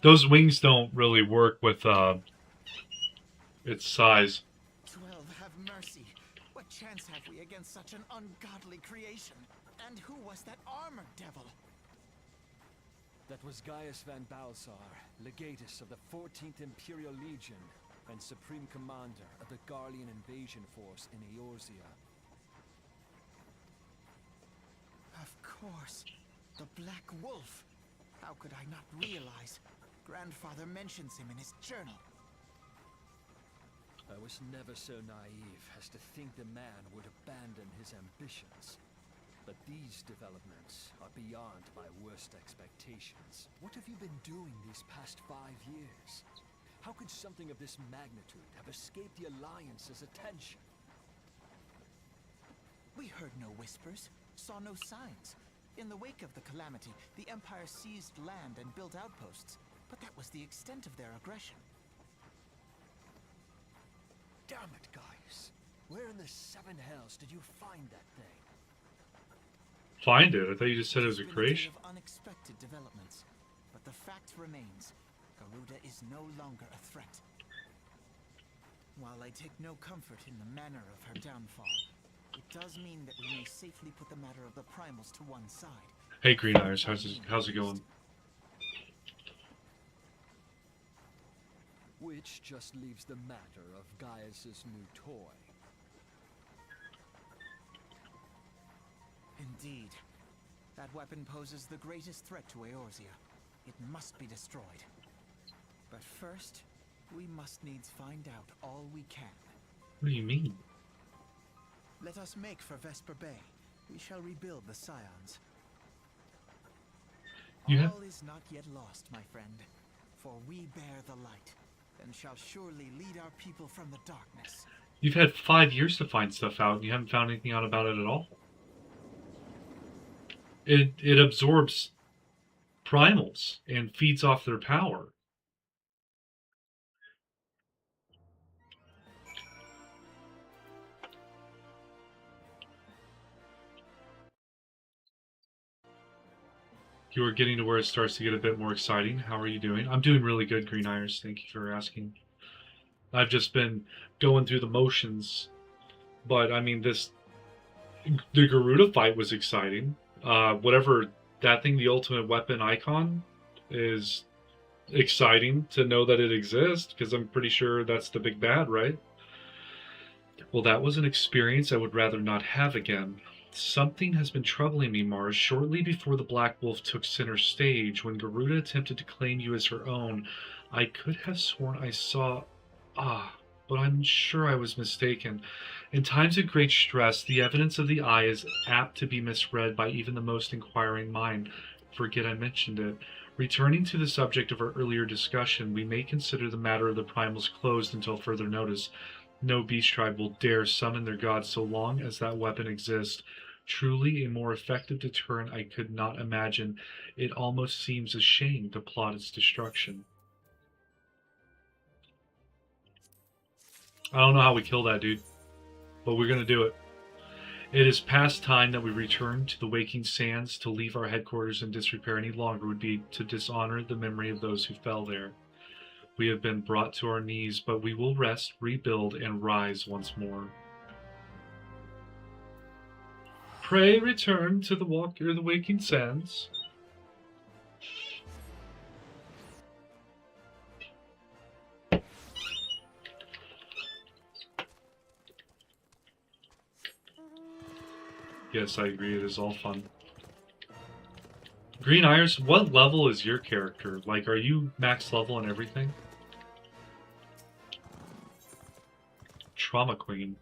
Those wings don't really work with its size. 12, have mercy. What chance have we against such an ungodly creation? And who was that armored devil? That was Gaius van Balsar, legatus of the 14th Imperial Legion and Supreme Commander of the Garlean invasion force in Eorzea. Of course. The Black Wolf. How could I not realize? Grandfather mentions him in his journal. I was never so naive as to think the man would abandon his ambitions. But these developments are beyond my worst expectations. What have you been doing these past 5 years? How could something of this magnitude have escaped the Alliance's attention? We heard no whispers, saw no signs. In the wake of the calamity, the Empire seized land and built outposts, but that was the extent of their aggression. Damn it, Gaius. Where in the seven hells did you find that thing? Find it? I thought you just said it was a It's been creation. day of unexpected developments, but the fact remains, Garuda is no longer a threat. While I take no comfort in the manner of her downfall, it does mean that we may safely put the matter of the primals to one side. Hey, Green Eyes, how's it going? Which just leaves the matter of Gaius's new toy. Indeed. That weapon poses the greatest threat to Eorzea. It must be destroyed. But first, we must needs find out all we can. What do you mean? Let us make for Vesper Bay. We shall rebuild the Scions. All is not yet lost, my friend. For we bear the light, and shall surely lead our people from the darkness. You've had 5 years to find stuff out, and you haven't found anything out about it at all. It absorbs primals and feeds off their power. You are getting to where it starts to get a bit more exciting. How are you doing? I'm doing really good, Green Eyes. Thank you for asking. I've just been going through the motions. But, I mean, the Garuda fight was exciting. Whatever that thing, the ultimate weapon icon, is exciting to know that it exists, because I'm pretty sure that's the big bad, right? Well, that was an experience I would rather not have again. Something has been troubling me, Mars. Shortly before the Black Wolf took center stage, when Garuda attempted to claim you as her own, I could have sworn I saw... but I'm sure I was mistaken. In times of great stress, the evidence of the eye is apt to be misread by even the most inquiring mind. Forget I mentioned it. Returning to the subject of our earlier discussion, we may consider the matter of the primals closed until further notice. No beast tribe will dare summon their gods so long as that weapon exists. Truly a more effective deterrent I could not imagine. It almost seems a shame to plot its destruction. I don't know how we kill that dude, but we're going to do it. It is past time that we return to the waking sands. To leave our headquarters in disrepair any longer would be to dishonor the memory of those who fell there. We have been brought to our knees, but we will rest, rebuild, and rise once more. Pray return to the waking sands. Yes, I agree. It is all fun. Green Iris, what level is your character? Like, are you max level and everything? Trauma Queen.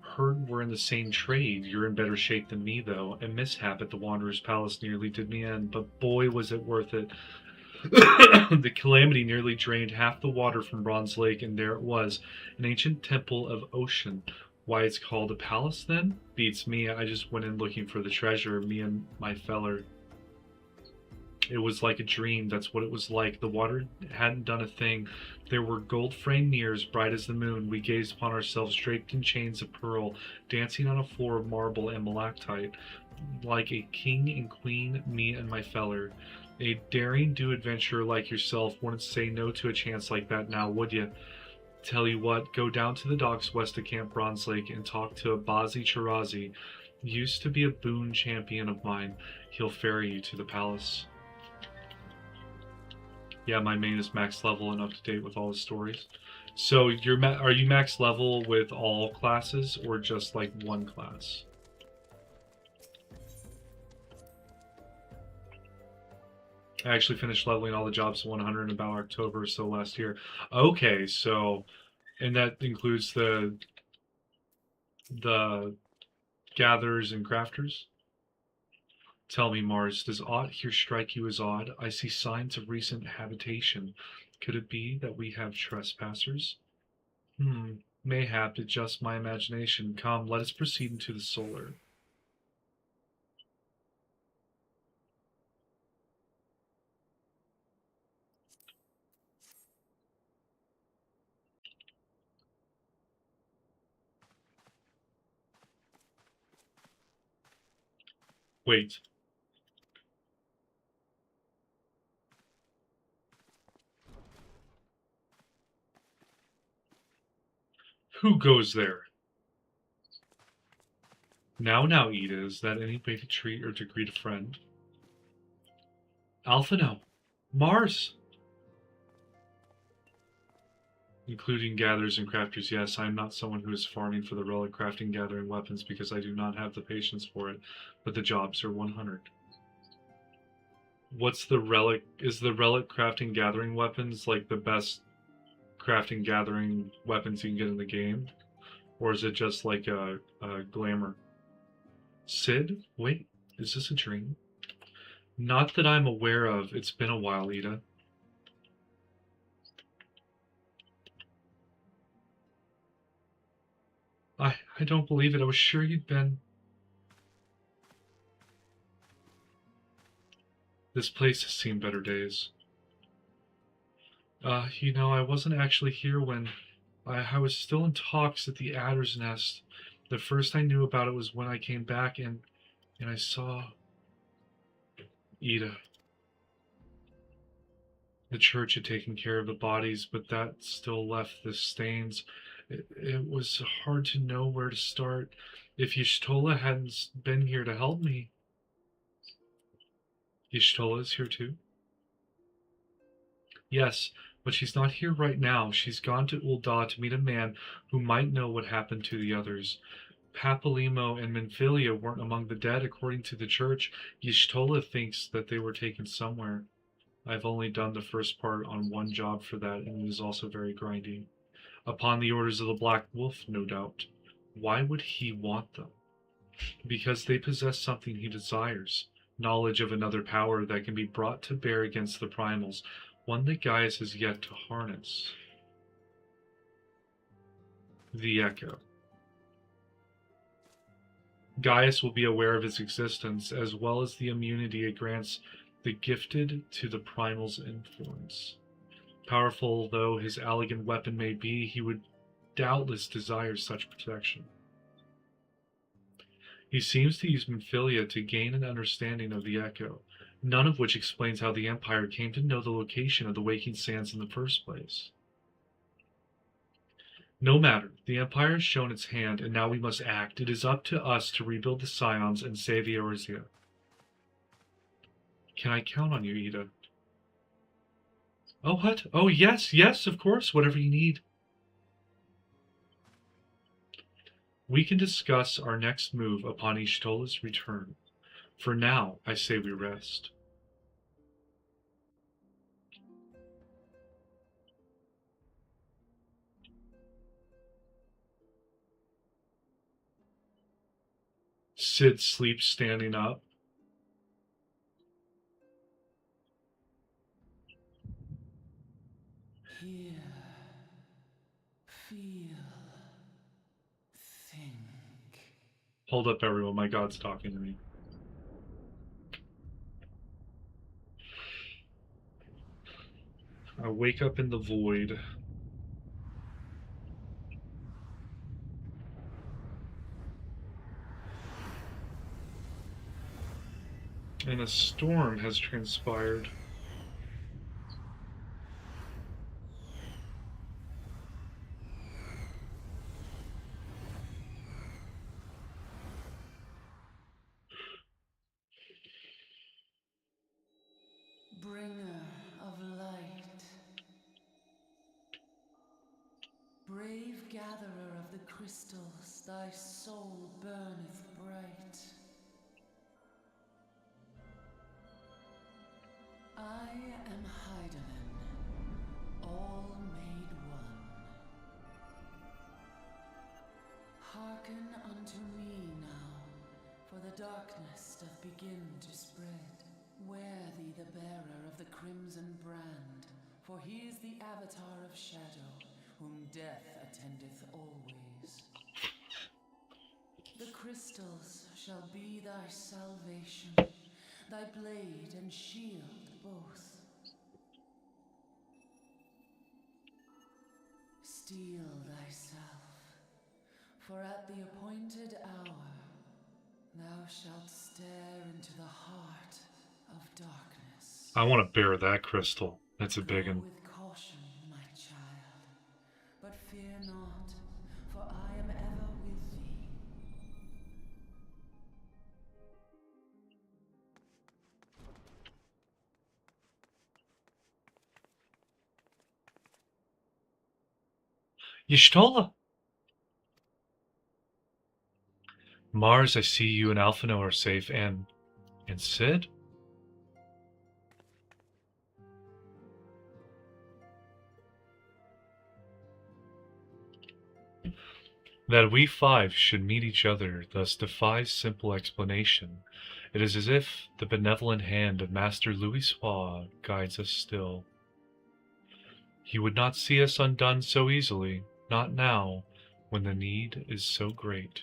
Heard we're in the same trade. You're in better shape than me, though. A mishap at the Wanderer's Palace nearly did me in, but boy, was it worth it. The calamity nearly drained half the water from Bronze Lake, and there it was, an ancient temple of ocean. Why it's called a palace, then? Beats me. I just went in looking for the treasure, me and my feller. It was like a dream. That's what it was like. The water hadn't done a thing. There were gold-framed mirrors, bright as the moon. We gazed upon ourselves, draped in chains of pearl, dancing on a floor of marble and malachite. like a king and queen, me and my feller. A daring do adventurer like yourself wouldn't say no to a chance like that now, would you? Tell you what, go down to the docks west of Camp Bronze Lake and talk to Abazi Chirazi. Used to be a boon champion of mine. He'll ferry you to the palace. Yeah, my main is max level and up to date with all the stories. So are you max level with all classes or just like one class? I actually finished leveling all the jobs to 100 in about October or so last year. Okay, so, and that includes the gatherers and crafters? Tell me, Mars, does aught here strike you as odd? I see signs of recent habitation. Could it be that we have trespassers? Mayhap it's just my imagination. Come, let us proceed into the solar. Wait. Who goes there? Now, Ida, is that any way to treat or to greet a friend? Alphino. Mars! Including gatherers and crafters, yes, I am not someone who is farming for the relic crafting gathering weapons because I do not have the patience for it, but the jobs are 100. What's the relic? Is the relic crafting gathering weapons like the best crafting gathering weapons you can get in the game? Or is it just like a glamour? Sid? Wait, is this a dream? Not that I'm aware of. It's been a while, Ida. I don't believe it. I was sure you'd been... This place has seen better days. I wasn't actually here when... I was still in talks at the Adder's Nest. The first I knew about it was when I came back and I saw... Ida. The church had taken care of the bodies, but that still left the stains. It was hard to know where to start. If Y'shtola hadn't been here to help me... Y'shtola is here too? Yes, but she's not here right now. She's gone to Ul'dah to meet a man who might know what happened to the others. Papalimo and Minfilia weren't among the dead, according to the church. Y'shtola thinks that they were taken somewhere. I've only done the first part on one job for that, and it is also very grindy. Upon the orders of the Black Wolf, no doubt. Why would he want them? Because they possess something he desires. Knowledge of another power that can be brought to bear against the primals. One that Gaius has yet to harness. The Echo. Gaius will be aware of its existence, as well as the immunity it grants the gifted to the primal's influence. Powerful though his elegant weapon may be, he would doubtless desire such protection. He seems to use Minfilia to gain an understanding of the Echo, none of which explains how the Empire came to know the location of the Waking Sands in the first place. No matter, the Empire has shown its hand, and now we must act. It is up to us to rebuild the Scions and save Eorzea. Can I count on you, Ida? Oh, what? Oh, yes, of course, whatever you need. We can discuss our next move upon Y'shtola's return. For now, I say we rest. Sid sleeps standing up. Hear, feel, think. Hold up, everyone. My God's talking to me. I wake up in the void. and a storm has transpired. Bringer of light, brave gatherer of the crystals, thy soul burneth bright. I am Heidelin, all made one. Hearken unto me now, for the darkness doth begin to spread. Wear thee the bearer of the crimson brand, for he is the avatar of shadow, whom death attendeth always. The crystals shall be thy salvation, thy blade and shield both. Steel thyself, for at the appointed hour thou shalt stare into the heart of darkness. I want to bear that crystal. That's a big Go one. with caution, my child, but fear not, for I am ever with thee. Y'shtola! Mars, I see you and Alphino are safe, and Sid? That we five should meet each other thus defies simple explanation. It is as if the benevolent hand of Master Louisoix guides us still. He would not see us undone so easily, not now, when the need is so great.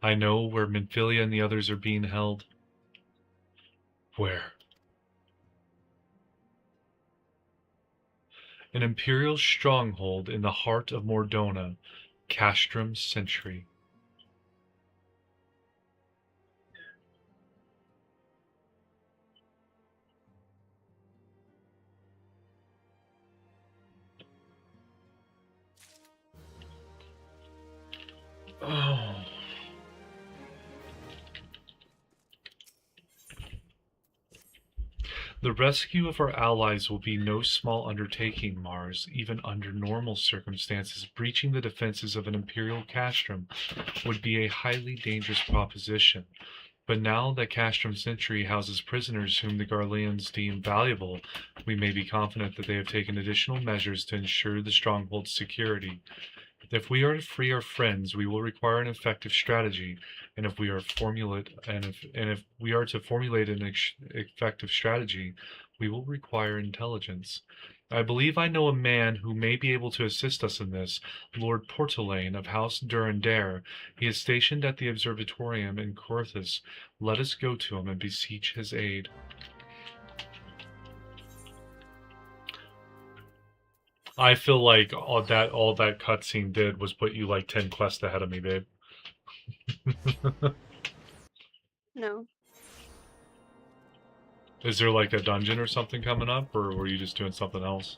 I know where Minfilia and the others are being held. Where? An Imperial stronghold in the heart of Mordona, Castrum Sentry. Oh. The rescue of our allies will be no small undertaking, Mars. Even under normal circumstances, breaching the defenses of an Imperial castrum would be a highly dangerous proposition. But now that Castrum Sentry houses prisoners whom the Garleans deem valuable, we may be confident that they have taken additional measures to ensure the stronghold's security. If we are to free our friends, we will require an effective strategy, and if we are to formulate an effective strategy, we will require intelligence. I believe I know a man who may be able to assist us in this, Lord Portelaine of House Durandare. He is stationed at the Observatorium in Corthus. Let us go to him and beseech his aid. I feel like all that cutscene did was put you like 10 quests ahead of me, babe. No. Is there like a dungeon or something coming up, or were you just doing something else?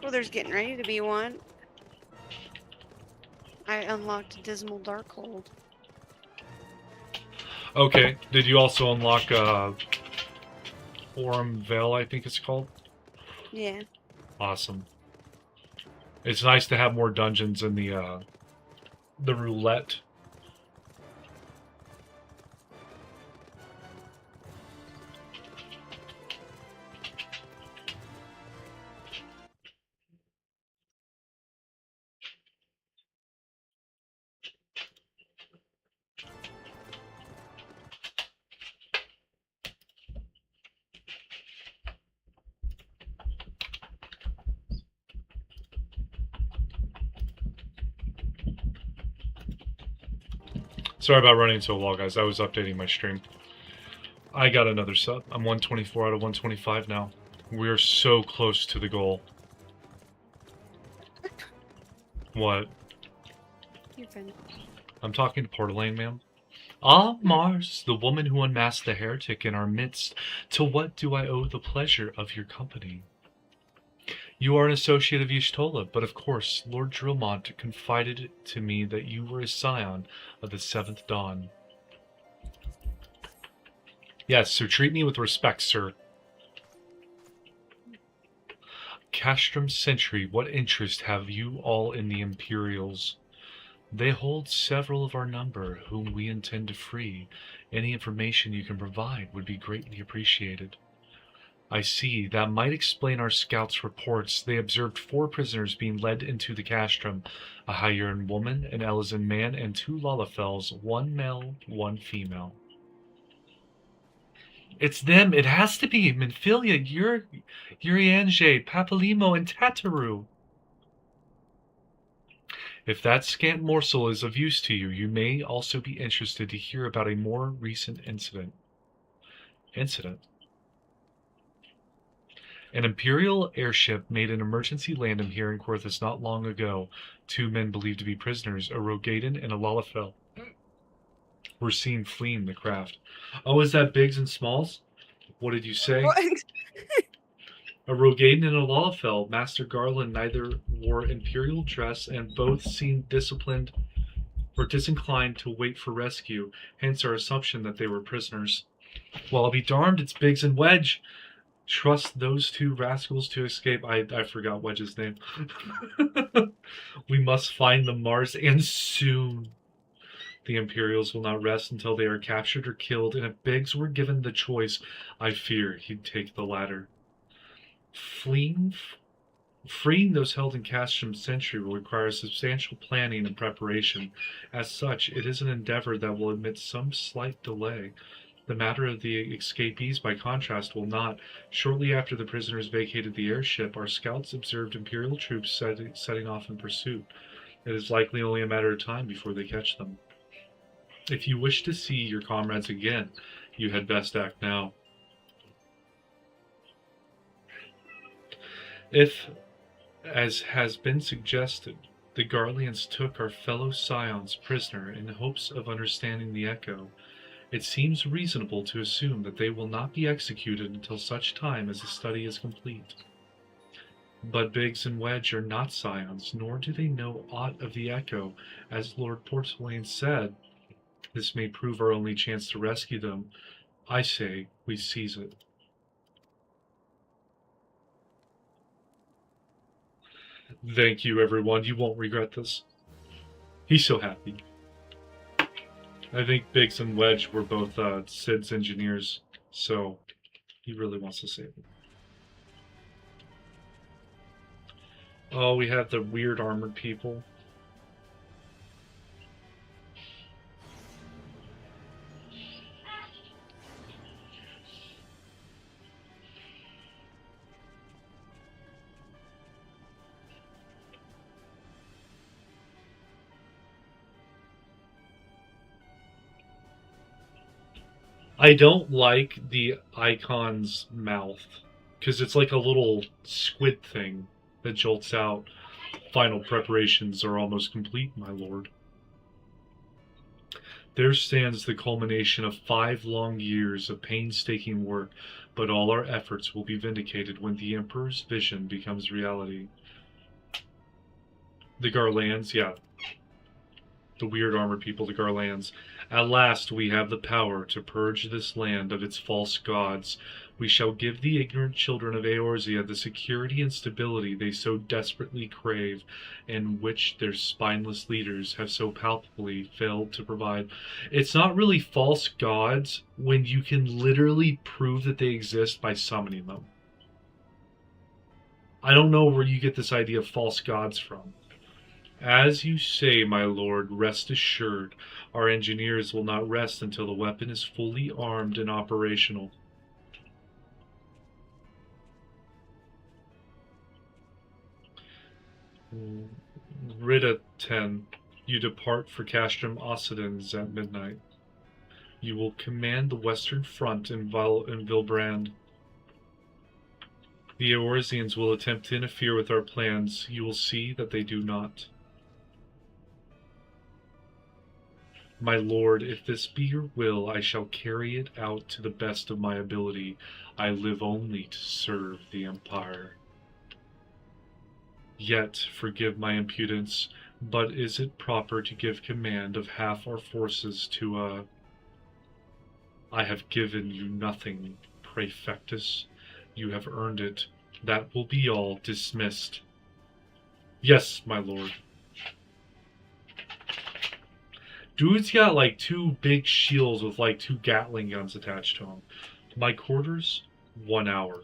Well, there's getting ready to be one. I unlocked Dismal Darkhold. Okay. Did you also unlock Aurum Vale, I think it's called? Yeah. Awesome. It's nice to have more dungeons in the roulette. Sorry about running so long, guys. I was updating my stream. I got another sub. I'm 124 out of 125 now. We're so close to the goal. What? You've talking? I'm talking to Portalane, ma'am. Ah, Mars, the woman who unmasked the heretic in our midst, to what do I owe the pleasure of your company? You are an associate of Y'shtola, but of course, Lord Drillmont confided to me that you were a scion of the Seventh Dawn. Yes, so treat me with respect, sir. Castrum Sentry, what interest have you all in the Imperials? They hold several of our number, whom we intend to free. Any information you can provide would be greatly appreciated. I see. That might explain our scouts' reports. They observed 4 prisoners being led into the castrum. A Hyeran woman, an Elysian man, and 2 Lalafels, 1 male, 1 female. It's them. It has to be. Minfilia, Uriange, Papalimo, and Tataru. If that scant morsel is of use to you, you may also be interested to hear about a more recent incident. An Imperial airship made an emergency landing here in Corthus not long ago. 2 men believed to be prisoners, a Rogadan and a Lalafell, were seen fleeing the craft. Oh, is that Biggs and Smalls? What did you say? What? A Rogadan and a Lalafell. Master Garland neither wore Imperial dress, and both seemed disciplined or disinclined to wait for rescue, hence our assumption that they were prisoners. Well, I'll be darned, it's Biggs and Wedge. Trust those 2 rascals to escape. I forgot Wedge's name. We must find them, Mars, and soon. The Imperials will not rest until they are captured or killed, and if Biggs were given the choice, I fear he'd take the latter. Freeing those held in Castrum Sentry will require substantial planning and preparation. As such, it is an endeavor that will admit some slight delay. The matter of the escapees, by contrast, will not. Shortly after the prisoners vacated the airship, our scouts observed Imperial troops setting off in pursuit. It is likely only a matter of time before they catch them. If you wish to see your comrades again, you had best act now. If, as has been suggested, the Garleans took our fellow scions prisoner in hopes of understanding the echo, it seems reasonable to assume that they will not be executed until such time as the study is complete. But Biggs and Wedge are not scions, nor do they know aught of the echo. As Lord Portalane said, this may prove our only chance to rescue them. I say we seize it. Thank you, everyone. You won't regret this. He's so happy. I think Biggs and Wedge were both Sid's engineers, so he really wants to save them. Oh, we have the weird armored people. I don't like the icon's mouth, because it's like a little squid thing that jolts out. Final preparations are almost complete, my lord. There stands the culmination of 5 long years of painstaking work, but all our efforts will be vindicated when the Emperor's vision becomes reality. The Garlands, yeah. The weird armored people, the Garlands. At last we have the power to purge this land of its false gods. We shall give the ignorant children of Eorzea the security and stability they so desperately crave, and which their spineless leaders have so palpably failed to provide. It's not really false gods when you can literally prove that they exist by summoning them. I don't know where you get this idea of false gods from. As you say, my lord, rest assured, our engineers will not rest until the weapon is fully armed and operational. Rita 10, you depart for Castrum Occidens at midnight. You will command the western front in Vilbrand. The Eorzeans will attempt to interfere with our plans. You will see that they do not. My lord, if this be your will, I shall carry it out to the best of my ability. I live only to serve the Empire. Yet, forgive my impudence, but is it proper to give command of half our forces to a... I have given you nothing, Praefectus. You have earned it. That will be all. Dismissed. Yes, my lord. Dude's got like 2 big shields with like 2 Gatling guns attached to him. My quarters, 1 hour.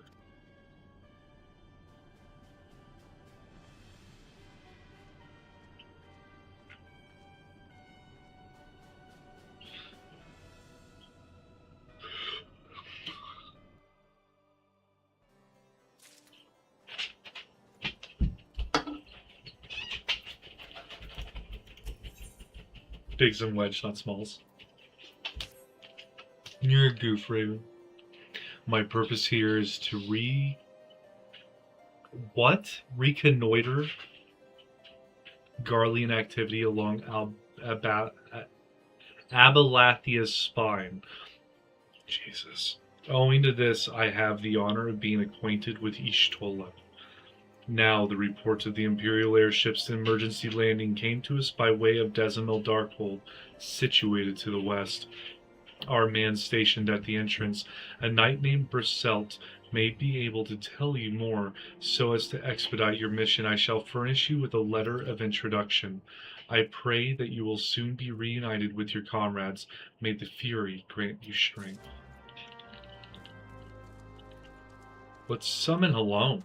Bigs and wedge, not smalls. You're a goof, Raven. My purpose here is to reconnoiter Garlean activity along Abalathia's spine. Jesus. Owing to this, I have the honor of being acquainted with Ishtola. Now, the reports of the Imperial airship's emergency landing came to us by way of Desimel Darkhold, situated to the west. Our man stationed at the entrance, a knight named Berselt, may be able to tell you more. So as to expedite your mission, I shall furnish you with a letter of introduction. I pray that you will soon be reunited with your comrades. May the Fury grant you strength. Let's summon Halone.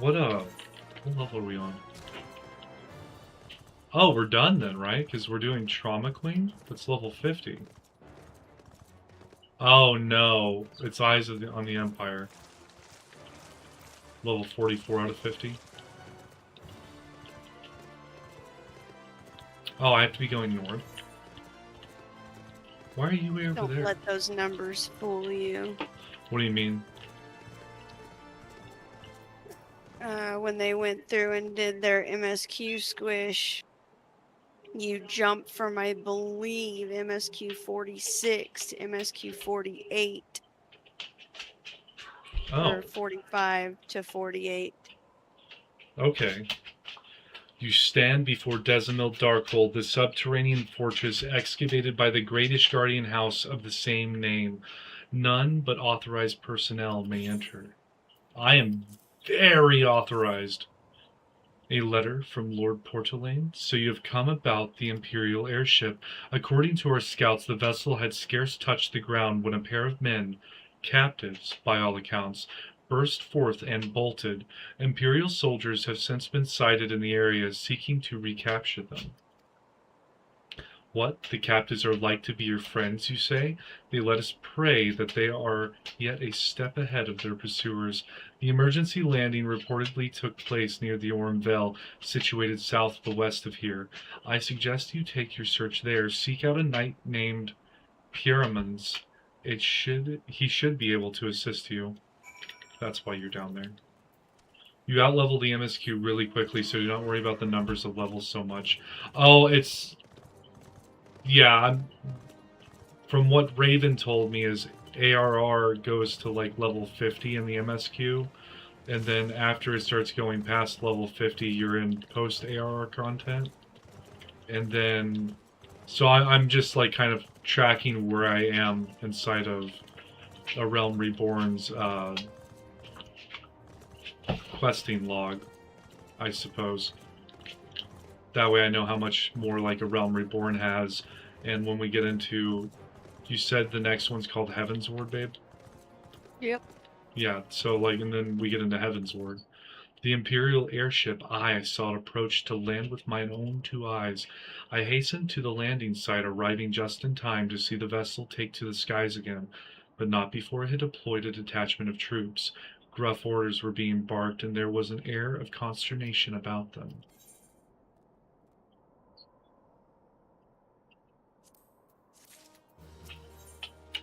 What level are we on? Oh, we're done then, right? Because we're doing Trauma Queen? That's level 50. Oh no, it's Eyes on the Empire. Level 44 out of 50. Oh, I have to be going north. Why are you way over there? Don't let those numbers fool you. What do you mean? When they went through and did their MSQ squish, you jumped from, I believe, MSQ 46 to MSQ 48. Oh. Or 45 to 48. Okay. You stand before Desimel Darkhold, the subterranean fortress excavated by the great Ishgardian house of the same name. None but authorized personnel may enter. I am very authorized. A letter from Lord Portelaine. So you have come about the Imperial airship. According to our scouts, the vessel had scarce touched the ground when a pair of men, captives by all accounts, burst forth and bolted. Imperial soldiers have since been sighted in the area seeking to recapture them. What? The captives are like to be your friends, you say? They let us pray that they are yet a step ahead of their pursuers. The emergency landing reportedly took place near the Orm Vale, situated south of the west of here. I suggest you take your search there. Seek out a knight named Pyramons. He should be able to assist you. That's why you're down there. You outlevel the MSQ really quickly, so do not worry about the numbers of levels so much. Oh, it's... Yeah, from what Raven told me is ARR goes to like level 50 in the MSQ, and then after it starts going past level 50, you're in post-ARR content. And then, so I'm just like kind of tracking where I am inside of A Realm Reborn's questing log, I suppose. That way I know how much more like A Realm Reborn has. And when we get into... You said the next one's called Heaven's Ward, babe? Yep. Yeah, so like, and then we get into Heaven's Ward. The Imperial airship I saw it approach to land with mine own 2 eyes. I hastened to the landing site, arriving just in time to see the vessel take to the skies again, but not before it had deployed a detachment of troops. Gruff orders were being barked, and there was an air of consternation about them.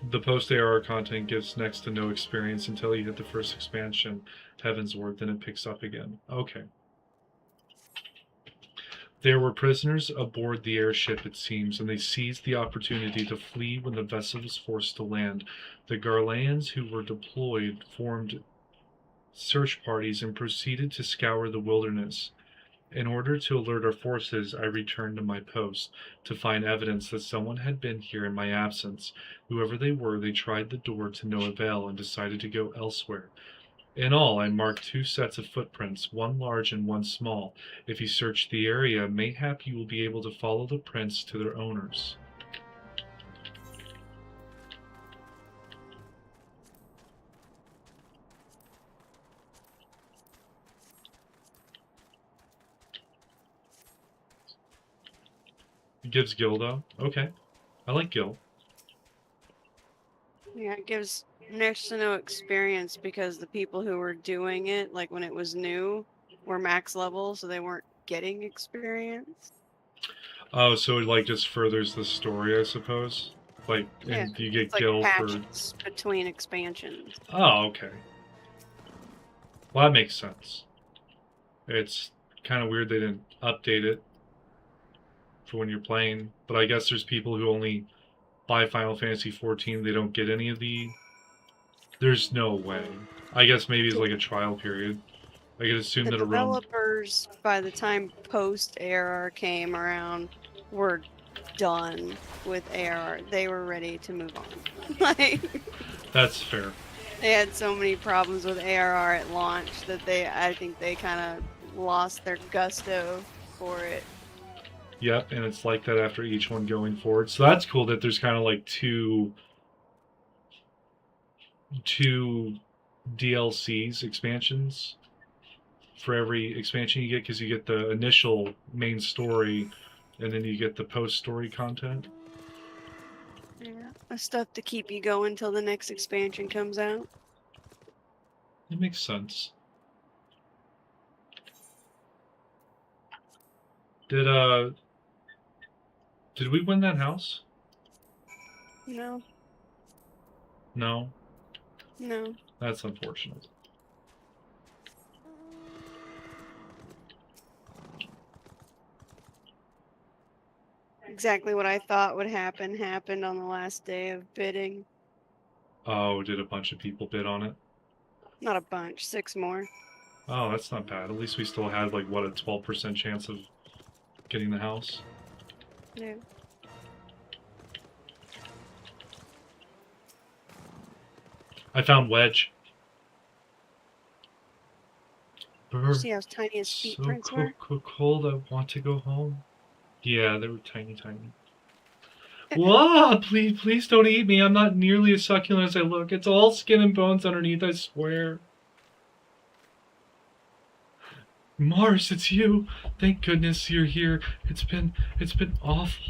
The post-ARR content gives next to no experience until you hit the first expansion, Heavensward, then it picks up again. Okay. There were prisoners aboard the airship, it seems, and they seized the opportunity to flee when the vessel was forced to land. The Garleans who were deployed formed search parties and proceeded to scour the wilderness. In order to alert our forces, I returned to my post to find evidence that someone had been here in my absence. Whoever they were, they tried the door to no avail and decided to go elsewhere. In all, I marked 2 sets of footprints, one large and one small. If you search the area, mayhap you will be able to follow the prints to their owners. It gives Gil, though. Okay. I like Gil. Yeah, it gives next to no experience because the people who were doing it, like when it was new, were max level, so they weren't getting experience. Oh, so it like just furthers the story, I suppose? Like, Yeah, and you get it's like Gil for... patches between expansions. Oh, okay. Well, that makes sense. It's kind of weird they didn't update it for when you're playing, but I guess there's people who only buy Final Fantasy XIV, they don't get any of the... There's no way. I guess maybe it's like a trial period. I could assume The that around... developers, by the time post-ARR came around, were done with ARR. They were ready to move on. Like, That's fair. they had so many problems with ARR at launch that I think they kind of lost their gusto for it. Yep, and it's like that after each one going forward. So that's cool that there's kind of like two DLCs, expansions, for every expansion you get, because you get the initial main story, and then you get the post-story content. Yeah, stuff to keep you going till the next expansion comes out. It makes sense. Did we win that house? No, No? no. That's unfortunate. Exactly what I thought would happen happened on the last day of bidding. Oh, did a bunch of people bid on it? Not a bunch, 6 more. Oh, that's not bad. At least we still had, like, what, a 12% chance of getting the house? Yeah. I found Wedge. See how tiny his feet prints were? Cold. I want to go home. Yeah, they were tiny. Whoa! Please don't eat me. I'm not nearly as succulent as I look. It's all skin and bones underneath, I swear. Mars, it's you. Thank goodness you're here. It's been awful.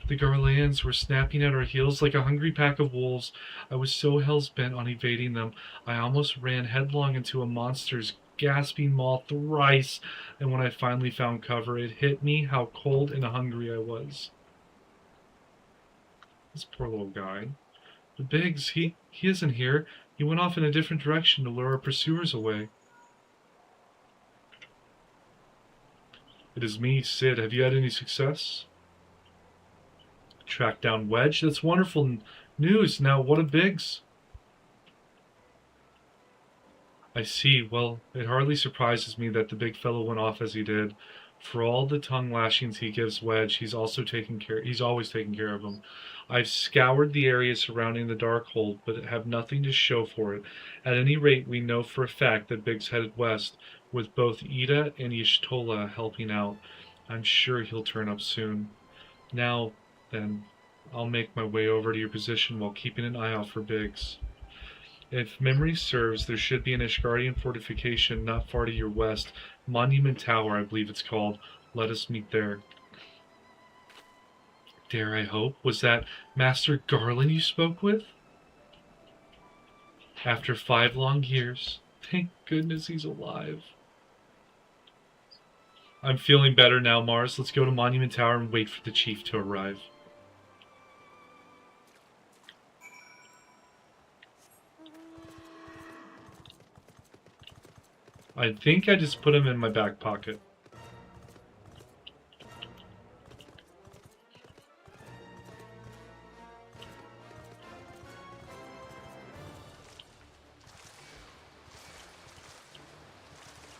The Garleans were snapping at our heels like a hungry pack of wolves. I was so hell-bent on evading them, I almost ran headlong into a monster's gasping maw thrice, and when I finally found cover, it hit me how cold and hungry I was. This poor little guy. The Biggs, he isn't here. He went off in a different direction to lure our pursuers away. It is me, Sid. Have you had any success? Track down Wedge? That's wonderful news. Now, what a Biggs. I see. Well, it hardly surprises me that the big fellow went off as he did. For all the tongue lashings he gives Wedge, he's always taking care of him. I've scoured the area surrounding the Darkhold, but have nothing to show for it. At any rate, we know for a fact that Biggs headed west, with both Ida and Y'shtola helping out. I'm sure he'll turn up soon. Now, then, I'll make my way over to your position while keeping an eye out for Biggs. If memory serves, there should be an Ishgardian fortification not far to your west. Monument Tower, I believe it's called. Let us meet there. Dare I hope? Was that Master Garland you spoke with? After 5 long years. Thank goodness he's alive. I'm feeling better now, Mars. Let's go to Monument Tower and wait for the chief to arrive. I think I just put them in my back pocket.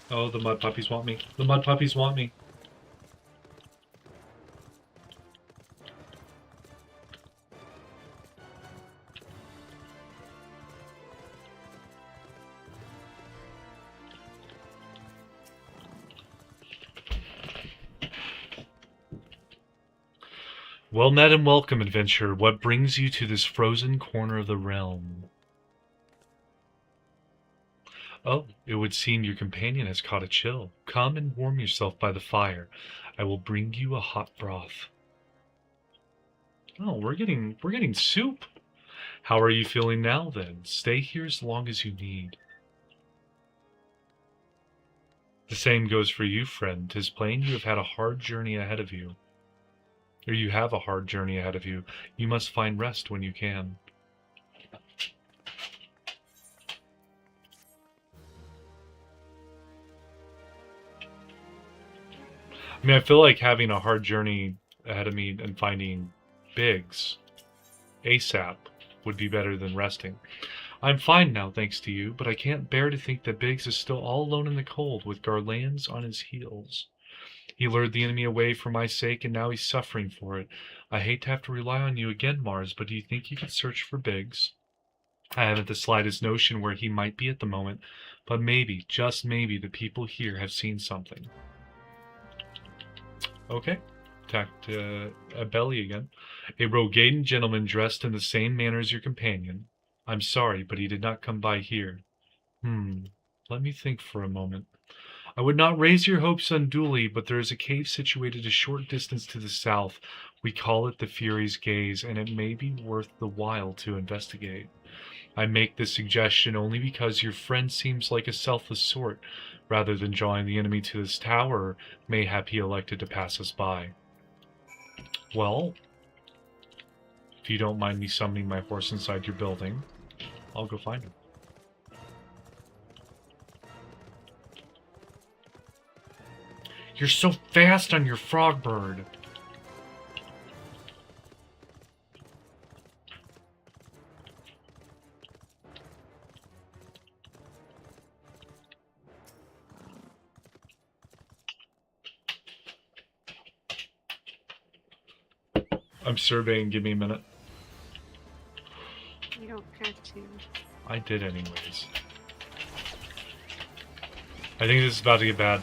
Oh, the mud puppies want me. The mud puppies want me. Well met and welcome, adventurer. What brings you to this frozen corner of the realm? Oh, it would seem your companion has caught a chill. Come and warm yourself by the fire. I will bring you a hot broth. Oh, we're getting soup. How are you feeling now then? Stay here as long as you need. The same goes for you, friend. 'Tis plain you have had a hard journey ahead of you. Or you have a hard journey ahead of you. You must find rest when you can. I mean, I feel like having a hard journey ahead of me and finding Biggs ASAP would be better than resting. I'm fine now, thanks to you, but I can't bear to think that Biggs is still all alone in the cold with Garlands on his heels. He lured the enemy away for my sake, and now he's suffering for it. I hate to have to rely on you again, Mars, but do you think you could search for Biggs? I haven't the slightest notion where he might be at the moment, but maybe, just maybe, the people here have seen something. Okay. Attacked a belly again. A Rogadan gentleman dressed in the same manner as your companion. I'm sorry, but he did not come by here. Let me think for a moment. I would not raise your hopes unduly, but there is a cave situated a short distance to the south. We call it the Fury's Gaze, and it may be worth the while to investigate. I make this suggestion only because your friend seems like a selfless sort. Rather than drawing the enemy to this tower, mayhap he elected to pass us by. Well, if you don't mind me summoning my horse inside your building, I'll go find him. You're so fast on your frog bird. I'm surveying, give me a minute. You don't have to. I did anyways. I think this is about to get bad.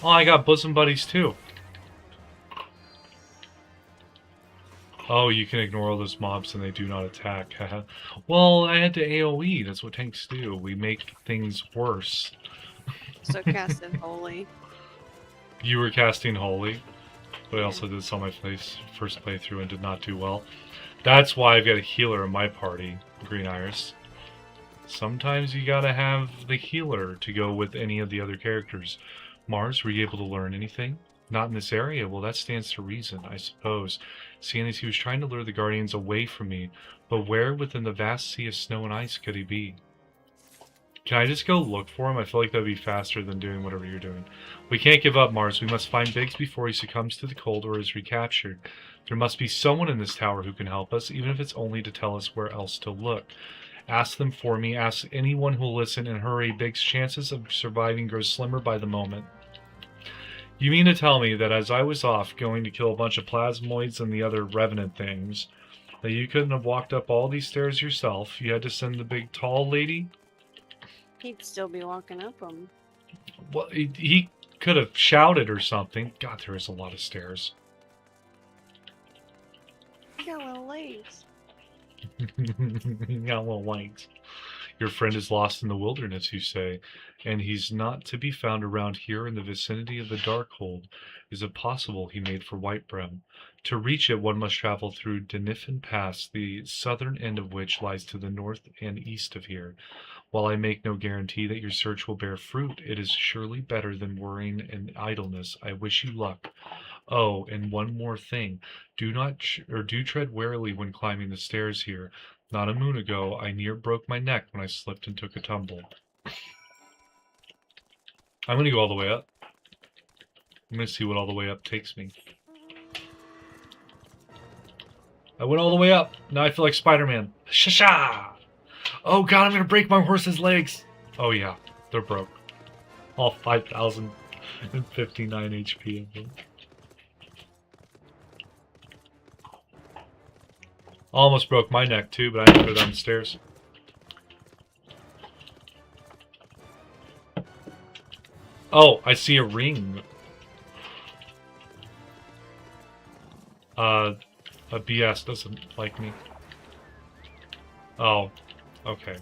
Oh, I got bosom buddies too. Oh, you can ignore all those mobs and they do not attack. Well, I had to AoE. That's what tanks do. We make things worse. So casted holy. You were casting holy, but I also did this on my first playthrough and did not do well. That's why I've got a healer in my party, Green Iris. Sometimes you gotta have the healer to go with any of the other characters. Mars, were you able to learn anything? Not in this area? Well, that stands to reason, I suppose, seeing as he was trying to lure the Guardians away from me. But where within the vast sea of snow and ice could he be? Can I just go look for him? I feel like that would be faster than doing whatever you're doing. We can't give up, Mars. We must find Biggs before he succumbs to the cold or is recaptured. There must be someone in this tower who can help us, even if it's only to tell us where else to look. Ask them for me. Ask anyone who'll listen, and hurry. Biggs' chances of surviving grow slimmer by the moment. You mean to tell me that as I was off going to kill a bunch of plasmoids and the other revenant things, that you couldn't have walked up all these stairs yourself? You had to send the big tall lady? He'd still be walking up them. Well, he could have shouted or something. God, there is a lot of stairs. He got little legs. Got little legs. Your friend is lost in the wilderness, you say, and he's not to be found around here in the vicinity of the Darkhold. Is it possible he made for Whitebrim? To reach it, one must travel through Denifin Pass, the southern end of which lies to the north and east of here. While I make no guarantee that your search will bear fruit, it is surely better than worrying and idleness. I wish you luck. Oh, and one more thing. Do tread warily when climbing the stairs here. Not a moon ago, I near broke my neck when I slipped and took a tumble. I'm gonna go all the way up. I'm gonna see what all the way up takes me. I went all the way up. Now I feel like Spider-Man. Shasha! Oh god, I'm gonna break my horse's legs! Oh yeah, they're broke. All 5,059 HP of them. Almost broke my neck too, but I had to go down the stairs. Oh, I see a ring. A BS doesn't like me. Oh, okay.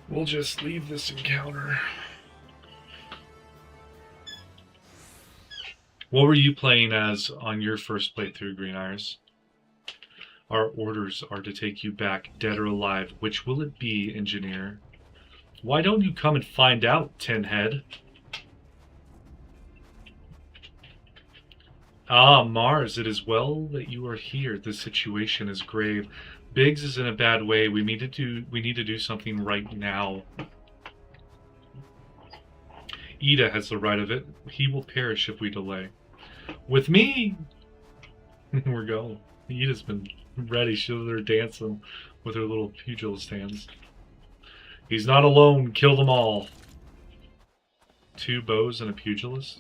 We'll just leave this encounter. What were you playing as on your first playthrough, Green Iris? Our orders are to take you back, dead or alive. Which will it be, engineer? Why don't you come and find out, Tinhead? Ah, Mars, it is well that you are here. The situation is grave. Biggs is in a bad way. We need to do something right now. Ida has the right of it. He will perish if we delay. With me! We're going. Ida's been ready. She's over there dancing with her little pugilist hands. He's not alone. Kill them all. 2 bows and a pugilist?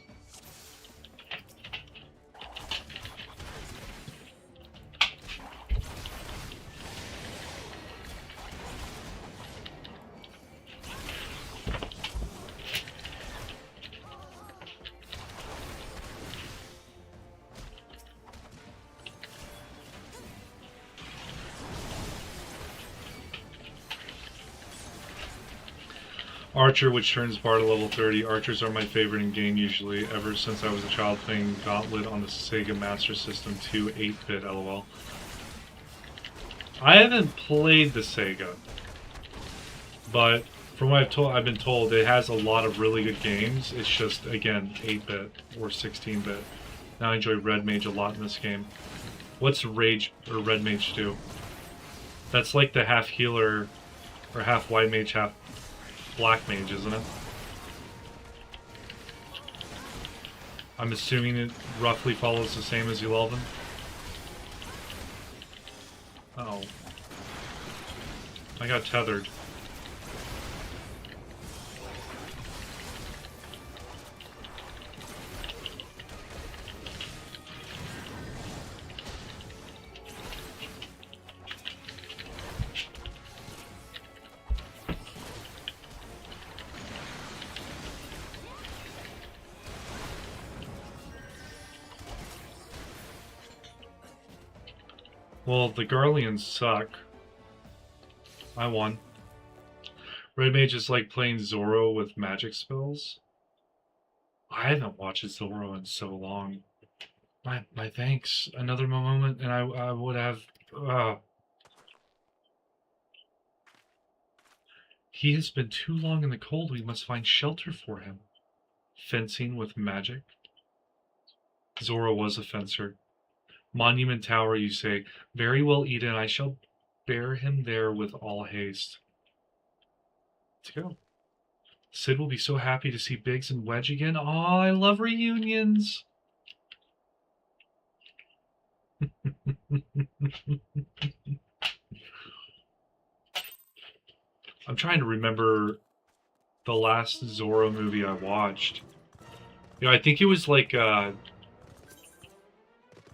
Archer, which turns bar to level 30. Archers are my favorite in game usually, ever since I was a child playing Gauntlet on the Sega Master System 2 8-bit, lol. I haven't played the Sega, but from what I've been told, it has a lot of really good games. It's just, again, 8-bit or 16-bit. Now I enjoy Red Mage a lot in this game. What's Rage or Red Mage do? That's like the half healer or half White Mage, half Black Mage, isn't it? I'm assuming it roughly follows the same as Elven. Oh. I got tethered. Well, the Garleans suck. I won. Red Mage is like playing Zoro with magic spells. I haven't watched Zoro in so long. My thanks. Another moment and I would have... He has been too long in the cold. We must find shelter for him. Fencing with magic. Zoro was a fencer. Monument Tower, you say. Very well, Eden. I shall bear him there with all haste. Let's go. Sid will be so happy to see Biggs and Wedge again. Aw, I love reunions. I'm trying to remember the last Zorro movie I watched. You know, I think it was like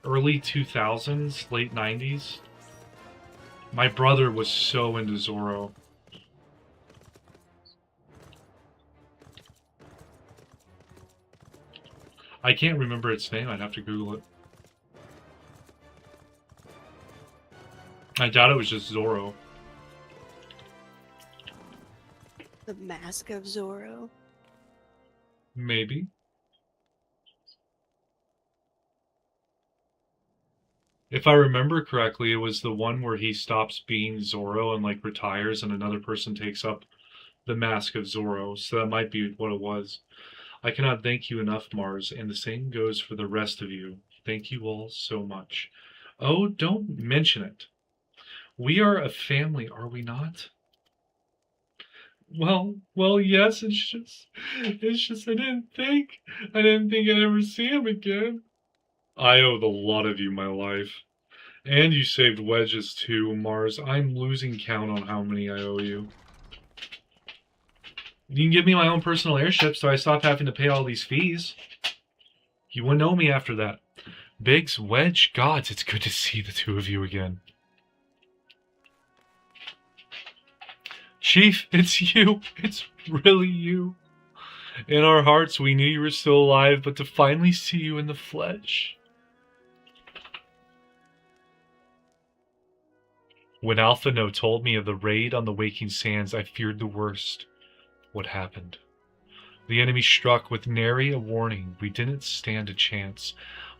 early 2000s, late 90s. My brother was so into Zorro. I can't remember its name. I'd have to Google it. I doubt it was just Zorro. The Mask of Zorro. Maybe. If I remember correctly, it was the one where he stops being Zorro and like retires and another person takes up the Mask of Zorro. So that might be what it was. I cannot thank you enough, Mars, and the same goes for the rest of you. Thank you all so much. Oh, don't mention it. We are a family, are we not? Well, yes, it's just I didn't think I'd ever see him again. I owe the lot of you my life. And you saved Wedges too, Mars. I'm losing count on how many I owe you. You can give me my own personal airship so I stop having to pay all these fees. You wouldn't owe me after that. Biggs, Wedge, gods, it's good to see the two of you again. Chief, it's you. It's really you. In our hearts, we knew you were still alive, but to finally see you in the flesh. When Alphino told me of the raid on the Waking Sands, I feared the worst. What happened? The enemy struck with nary a warning. We didn't stand a chance.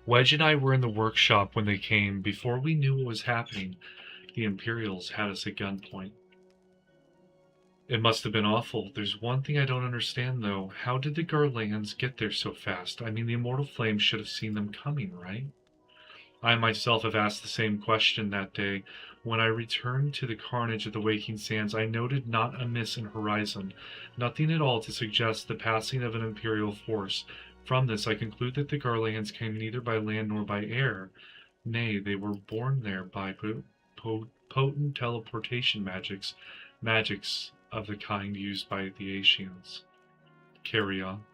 Wedge and I were in the workshop when they came. Before we knew what was happening, the Imperials had us at gunpoint. It must have been awful. There's one thing I don't understand, though. How did the Garlands get there so fast? I mean, the Immortal Flame should have seen them coming, right? I myself have asked the same question that day. When I returned to the carnage of the Waking Sands, I noted not a miss in horizon. Nothing at all to suggest the passing of an Imperial force. From this, I conclude that the Garlands came neither by land nor by air. Nay, they were born there by potent teleportation magics of the kind used by the Asians. Carry on.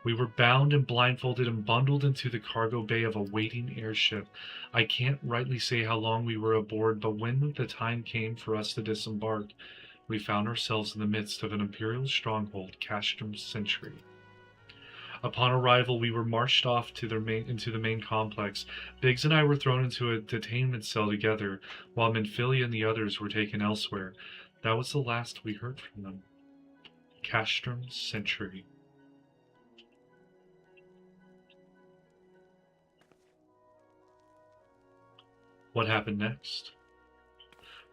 We were bound and blindfolded and bundled into the cargo bay of a waiting airship. I can't rightly say how long we were aboard, but when the time came for us to disembark, we found ourselves in the midst of an Imperial stronghold, Castrum's Century. Upon arrival, we were marched off to into the main complex. Biggs and I were thrown into a detainment cell together, while Minfilia and the others were taken elsewhere. That was the last we heard from them. Castrum's Century. What happened next?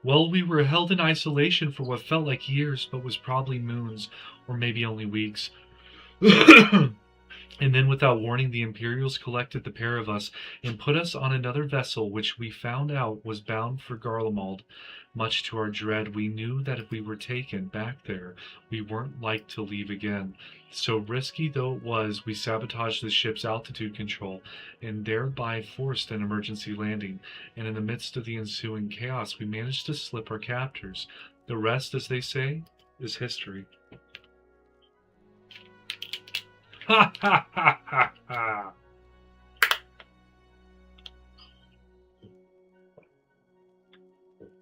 Well, we were held in isolation for what felt like years, but was probably moons, or maybe only weeks. And then, without warning, the Imperials collected the pair of us and put us on another vessel, which we found out was bound for Garlemald. Much to our dread, we knew that if we were taken back there, we weren't like to leave again. So risky though it was, we sabotaged the ship's altitude control and thereby forced an emergency landing. And in the midst of the ensuing chaos, we managed to slip our captors. The rest, as they say, is history. Ha ha ha ha ha!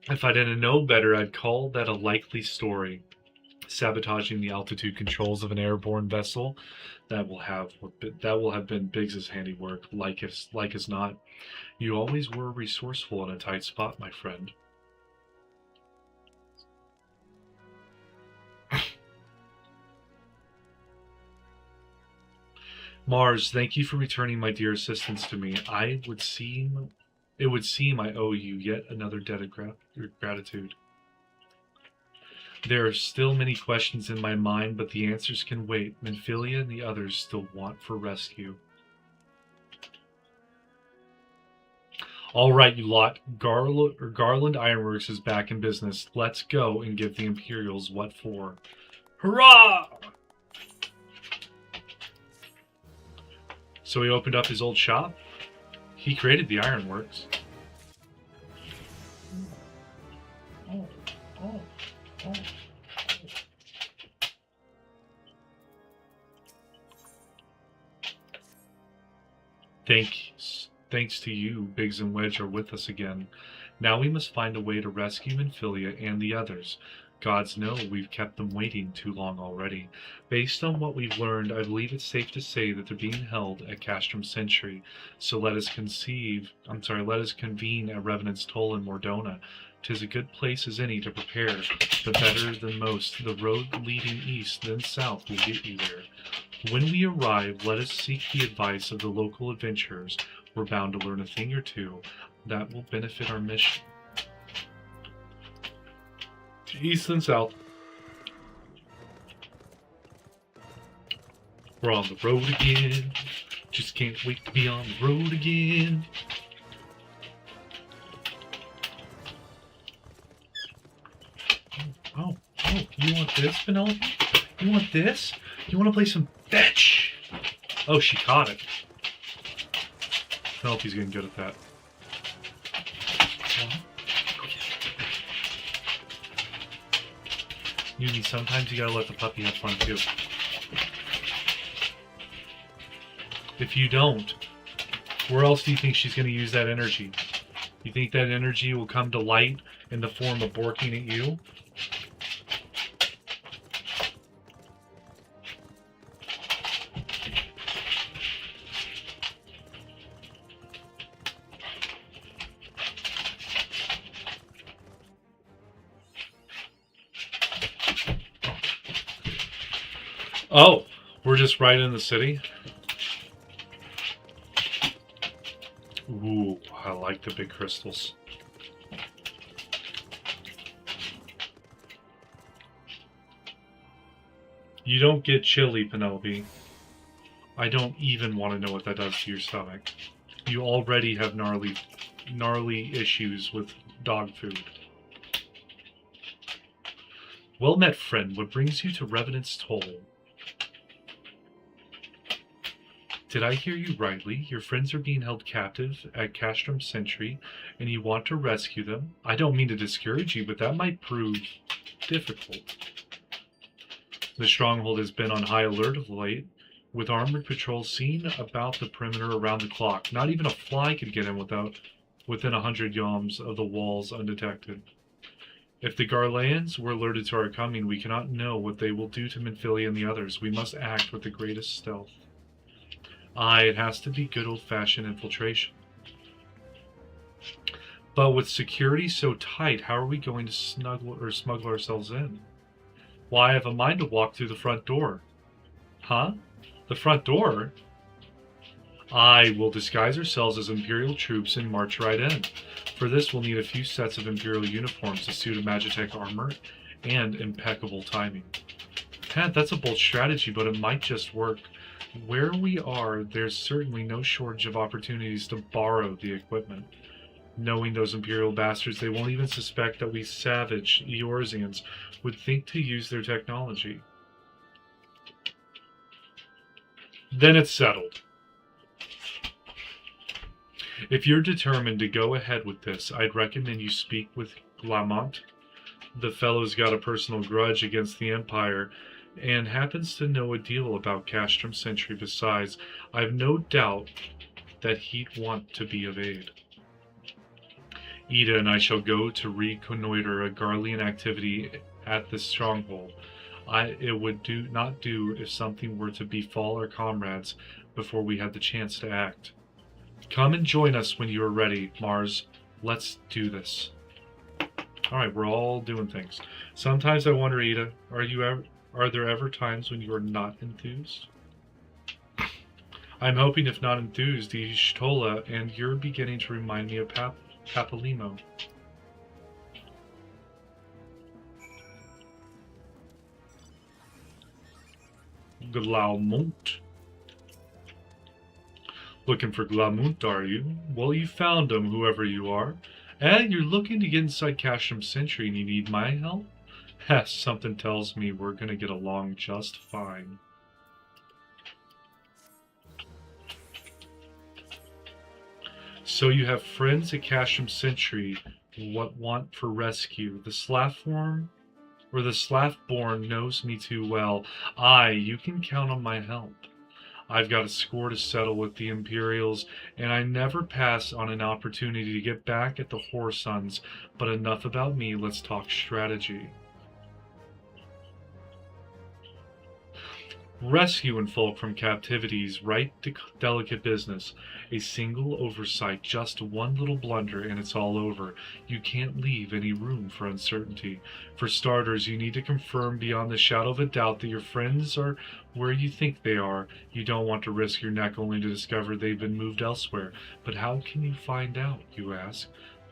If I didn't know better, I'd call that a likely story. Sabotaging the altitude controls of an airborne vessel, that will have been Biggs's handiwork. Like as not, you always were resourceful in a tight spot, my friend. Mars, thank you for returning my dear assistance to me. It would seem I owe you yet another debt of gratitude. There are still many questions in my mind, but the answers can wait. Minfilia and the others still want for rescue. All right, you lot. Garland Ironworks is back in business. Let's go and give the Imperials what for. Hurrah! So he opened up his old shop. He created the Ironworks. Oh. Thanks to you, Biggs and Wedge are with us again. Now we must find a way to rescue Minfilia and the others. Gods know we've kept them waiting too long already. Based on what we've learned, I believe it's safe to say that they're being held at Castrum Sentry. So let us convene at Revenant's Toll in Mordona. 'Tis a good place as any to prepare, but better than most, the road leading east then south will get you there. When we arrive, let us seek the advice of the local adventurers. We're bound to learn a thing or two that will benefit our mission. To east and south. We're on the road again. Just can't wait to be on the road again. Oh, you want this, Penelope? You want this? You want to play some fetch? Oh, she caught it. Penelope's getting good at that. Uni, sometimes you gotta let the puppy have fun too. If you don't, where else do you think she's gonna use that energy? You think that energy will come to light in the form of barking at you? Oh, we're just right in the city? Ooh, I like the big crystals. You don't get chilly, Penelope. I don't even want to know what that does to your stomach. You already have gnarly issues with dog food. Well met, friend. What brings you to Revenant's Toll? Did I hear you rightly? Your friends are being held captive at Castrum Sentry, and you want to rescue them? I don't mean to discourage you, but that might prove difficult. The stronghold has been on high alert of late, with armored patrols seen about the perimeter around the clock. Not even a fly could get in within 100 yalms of the walls undetected. If the Garleans were alerted to our coming, we cannot know what they will do to Minfilia and the others. We must act with the greatest stealth. Aye, it has to be good old-fashioned infiltration. But with security so tight, how are we going to smuggle ourselves in? Why, I have a mind to walk through the front door. Huh? The front door? Aye, we'll disguise ourselves as Imperial troops and march right in. For this, we'll need a few sets of Imperial uniforms, a suit of Magitech armor, and impeccable timing. Pat, that's a bold strategy, but it might just work. Where we are, there's certainly no shortage of opportunities to borrow the equipment. Knowing those Imperial bastards, they won't even suspect that we savage Eorzeans would think to use their technology. Then it's settled. If you're determined to go ahead with this, I'd recommend you speak with Glamont. The fellow's got a personal grudge against the Empire and happens to know a deal about Castrum Sentry. Besides, I've no doubt that he'd want to be of aid. Ida and I shall go to reconnoiter a Garlean activity at this stronghold. It would not do if something were to befall our comrades before we had the chance to act. Come and join us when you are ready, Mars. Let's do this. Alright, we're all doing things. Sometimes I wonder, Ida, are there ever times when you are not enthused? I'm hoping, if not enthused, Y'shtola, and you're beginning to remind me of Papalimo. Glaumunt. Looking for Glaumunt, are you? Well, you found him, whoever you are. And you're looking to get inside Castrum Sentry and you need my help? Something tells me we're gonna get along just fine. So you have friends at Castrum Sentry what want for rescue. The Slaffborn knows me too well. Aye, you can count on my help. I've got a score to settle with the Imperials, and I never pass on an opportunity to get back at the Whoresons. But enough about me, let's talk strategy. Rescuing folk from captivity's right delicate business. A single oversight, just one little blunder, and it's all over. You can't leave any room for uncertainty. For starters, you need to confirm beyond the shadow of a doubt that your friends are where you think they are. You don't want to risk your neck only to discover they've been moved elsewhere. But how can you find out, you ask?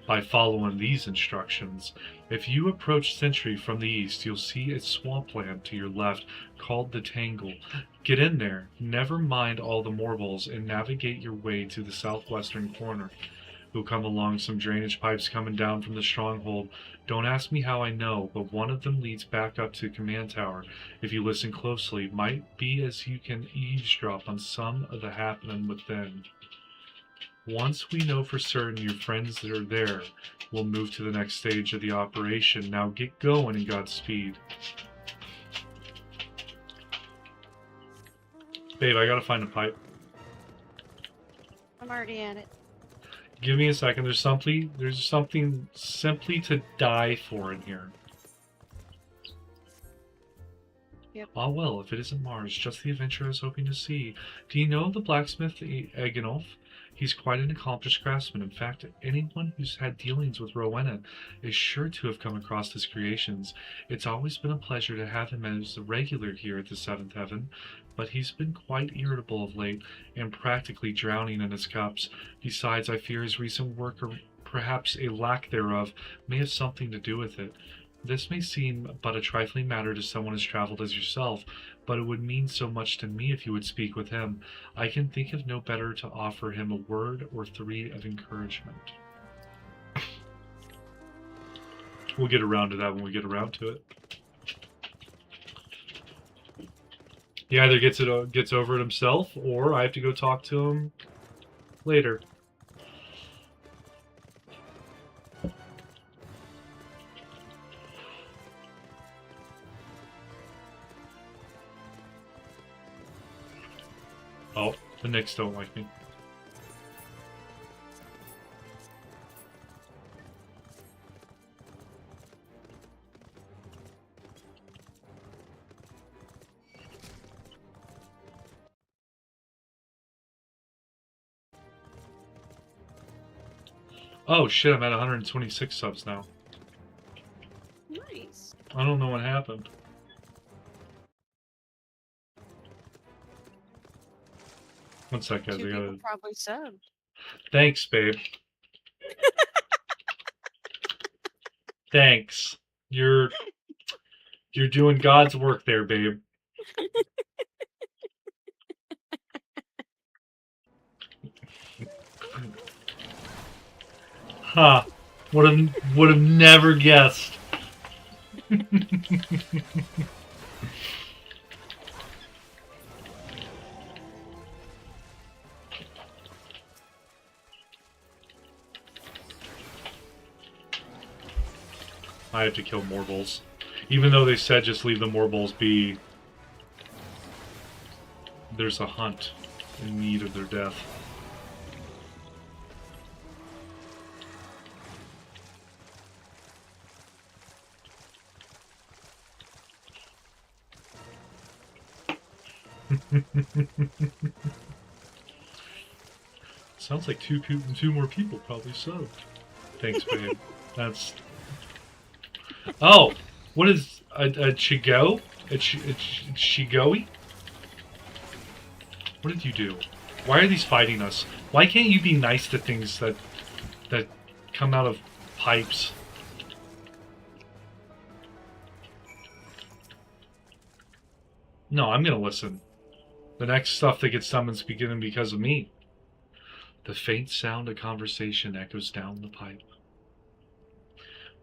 By following these instructions. If you approach Sentry from the east, you'll see a swampland to your left called the Tangle. Get in there, never mind all the morbals, and navigate your way to the southwestern corner. You'll come along some drainage pipes coming down from the stronghold. Don't ask me how I know, but one of them leads back up to the command tower. If you listen closely, it might be as you can eavesdrop on some of the happening within. Once we know for certain your friends that are there, we'll move to the next stage of the operation. Now get going and Godspeed. Babe, I gotta find a pipe. I'm already at it. Give me a second. There's something simply to die for in here. Yep. Ah well, if it isn't Mars, just the adventure I was hoping to see. Do you know the blacksmith Eganolf? He's quite an accomplished craftsman. In fact, anyone who's had dealings with Rowena is sure to have come across his creations. It's always been a pleasure to have him as a regular here at the Seventh Heaven, but he's been quite irritable of late and practically drowning in his cups. Besides, I fear his recent work, or perhaps a lack thereof, may have something to do with it. This may seem but a trifling matter to someone as traveled as yourself, but it would mean so much to me if you would speak with him. I can think of no better to offer him a word or three of encouragement. We'll get around to that when we get around to it. He either gets over it himself, or I have to go talk to him later. Oh, the Knicks don't like me. Oh shit, I'm at 126 subs now. Nice. I don't know what happened. One sec, guys. Two people probably subbed. Thanks, babe. Thanks. You're doing God's work there, babe. Ha! Would have never guessed. I have to kill more bulls. Even though they said just leave the more bulls be, there's a hunt in need of their death. Sounds like two more people probably subbed. Thanks, babe. That's... Oh! What is... a Chigo? A Shigoi? What did you do? Why are these fighting us? Why can't you be nice to things that come out of pipes? No, I'm gonna listen. The next stuff that gets summoned is beginning because of me. The faint sound of conversation echoes down the pipe.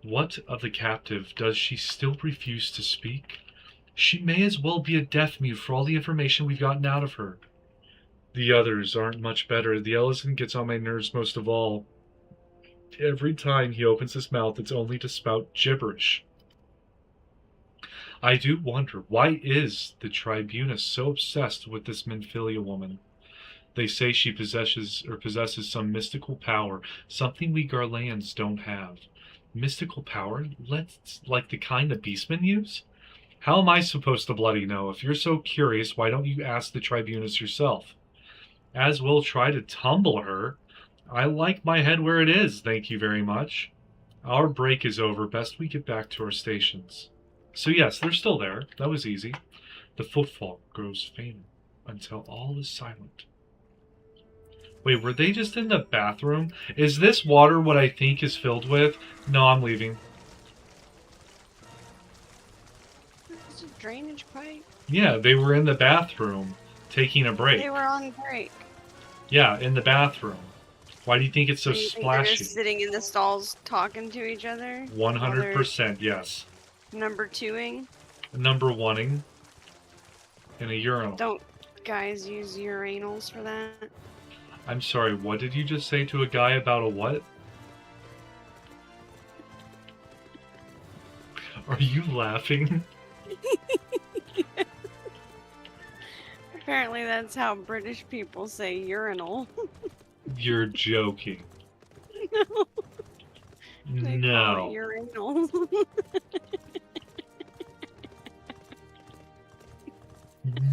What of the captive? Does she still refuse to speak? She may as well be a deaf mute for all the information we've gotten out of her. The others aren't much better. The Ellison gets on my nerves most of all. Every time he opens his mouth, it's only to spout gibberish. I do wonder, why is the Tribunus so obsessed with this Menphilia woman? They say she possesses some mystical power, something we Garleans don't have. Mystical power? Like the kind the beastmen use? How am I supposed to bloody know? If you're so curious, why don't you ask the Tribunus yourself? As we'll try to tumble her. I like my head where it is, thank you very much. Our break is over. Best we get back to our stations. So yes, they're still there. That was easy. The footfall grows fainter until all is silent. Wait, were they just in the bathroom? Is this water what I think is filled with? No, I'm leaving. It's a drainage pipe. Yeah, they were in the bathroom taking a break. They were on break. Yeah, in the bathroom. Why do you think it's so Do you think they're splashy? just sitting in the stalls talking to each other? 100%, yes. Number twoing. Number oneing. In a urinal. Don't guys use urinals for that? I'm sorry, what did you just say to a guy about a what? Are you laughing? Apparently that's how British people say urinal. You're joking. No. They No. call it urinal.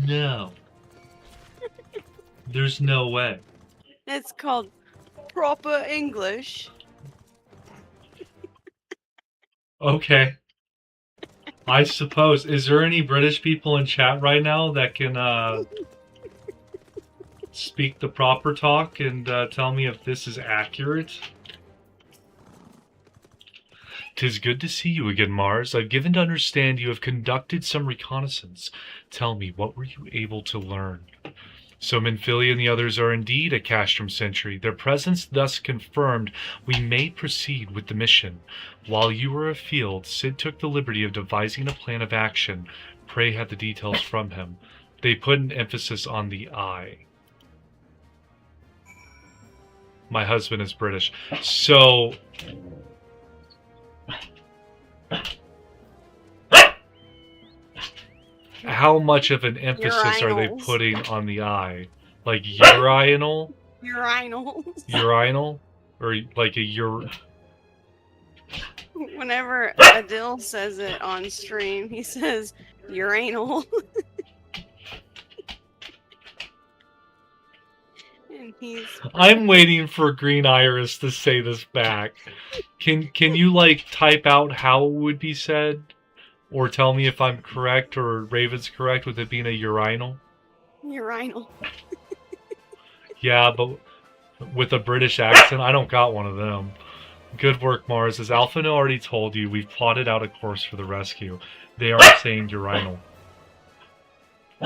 No. There's no way. It's called proper English. Okay. I suppose. Is there any British people in chat right now that can speak the proper talk and tell me if this is accurate? 'Tis good to see you again, Mars. I've given to understand you have conducted some reconnaissance. Tell me, what were you able to learn? So Minfilia and the others are indeed a Castrum sentry. Their presence thus confirmed, we may proceed with the mission. While you were afield, Sid took the liberty of devising a plan of action. Pray have the details from him. They put an emphasis on the I. My husband is British. So... how much of an emphasis are they Urinals. putting on the I? Like urinal? Urinals. Urinal? Or like a Whenever Adil says it on stream, he says urinal. And he's I'm waiting for Green Iris to say this back. Can you like type out how it would be said? Or tell me if I'm correct or Raven's correct with it being a urinal? urinal. Yeah, but with a British accent, I don't got one of them. Good work, Mars. As Alphino already told you, we've plotted out a course for the rescue. They are saying urinal.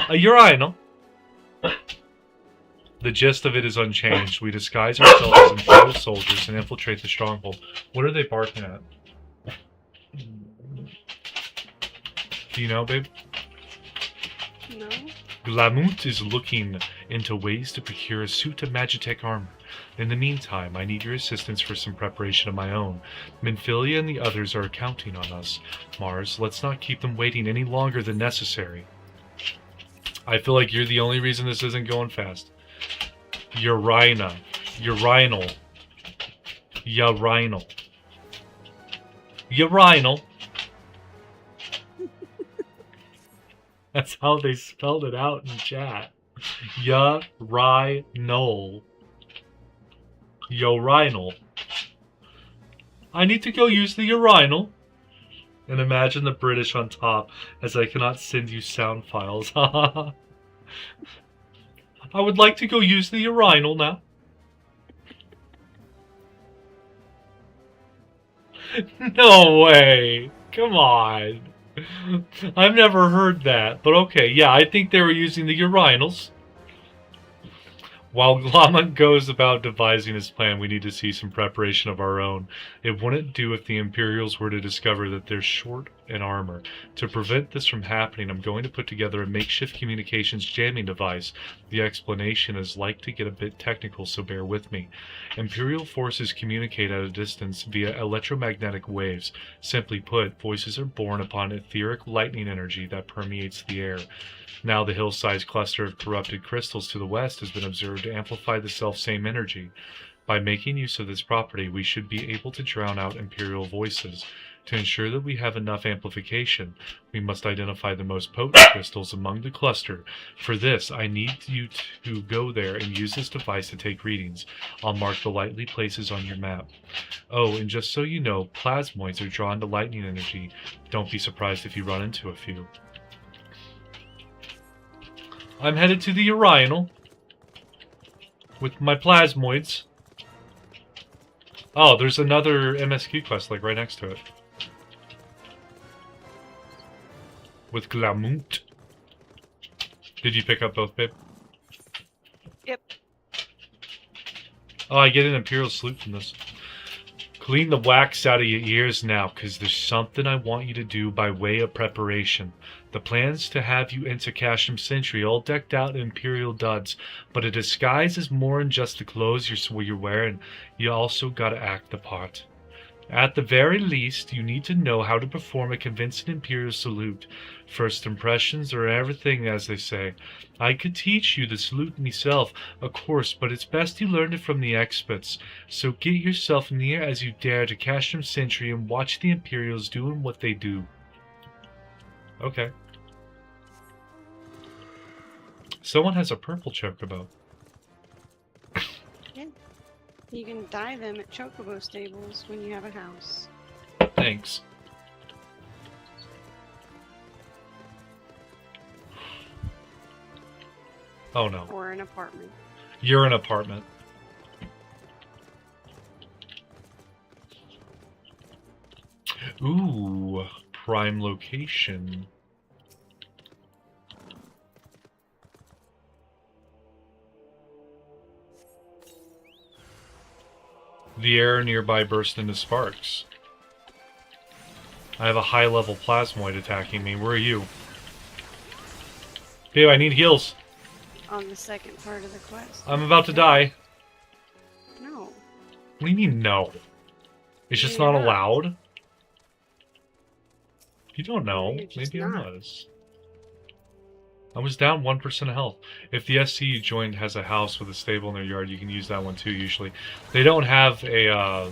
A urinal? The gist of it is unchanged. We disguise ourselves as Imperial soldiers and infiltrate the stronghold. What are they barking at? Do you know, babe? No. Glamount is looking into ways to procure a suit of Magitech armor. In the meantime, I need your assistance for some preparation of my own. Minfilia and the others are counting on us. Mars, let's not keep them waiting any longer than necessary. I feel like you're the only reason this isn't going fast. Urinal. Urinal. Urinal. Urinal. That's how they spelled it out in chat. Urinal. Urinal. I need to go use the urinal. And imagine the British on top, as I cannot send you sound files. I would like to go use the urinal now. No way. Come on. I've never heard that, but okay, yeah, I think they were using the urinals. While Glamount goes about devising his plan, we need to see some preparation of our own. It wouldn't do if the Imperials were to discover that they're short in armor. To prevent this from happening, I'm going to put together a makeshift communications jamming device. The explanation is like to get a bit technical, so bear with me. Imperial forces communicate at a distance via electromagnetic waves. Simply put, voices are born upon etheric lightning energy that permeates the air. Now the hill-sized cluster of corrupted crystals to the west has been observed to amplify the self-same energy. By making use of this property, we should be able to drown out Imperial voices. To ensure that we have enough amplification, we must identify the most potent crystals among the cluster. For this, I need you to go there and use this device to take readings. I'll mark the likely places on your map. Oh, and just so you know, plasmoids are drawn to lightning energy. Don't be surprised if you run into a few. I'm headed to the Orional with my plasmoids. Oh, there's another MSQ quest like right next to it. With Glamunt. Did you pick up both, babe? Yep. Oh, I get an Imperial Salute from this. Clean the wax out of your ears now, because there's something I want you to do by way of preparation. The plan's to have you enter Casham Century all decked out in Imperial duds, but a disguise is more than just the clothes you're wearing. You also gotta act the part. At the very least, you need to know how to perform a convincing Imperial salute. First impressions are everything, as they say. I could teach you the salute myself, of course, but it's best you learn it from the experts. So get yourself near as you dare to Casham Century and watch the Imperials doing what they do. Okay. Someone has a purple chocobo. You can dye them at Chocobo stables when you have a house. Thanks. Oh no. Or an apartment. You're an apartment. Ooh, prime location. The air nearby burst into sparks. I have a high-level plasmoid attacking me. Where are you? Babe, I need heals. On the second part of the quest. I'm about to die. No. What do you mean, no? It's just You're not not. allowed? You don't know. You're just Maybe I not. was. I was down 1% of health. If the SC you joined has a house with a stable in their yard, you can use that one too, usually. They don't have a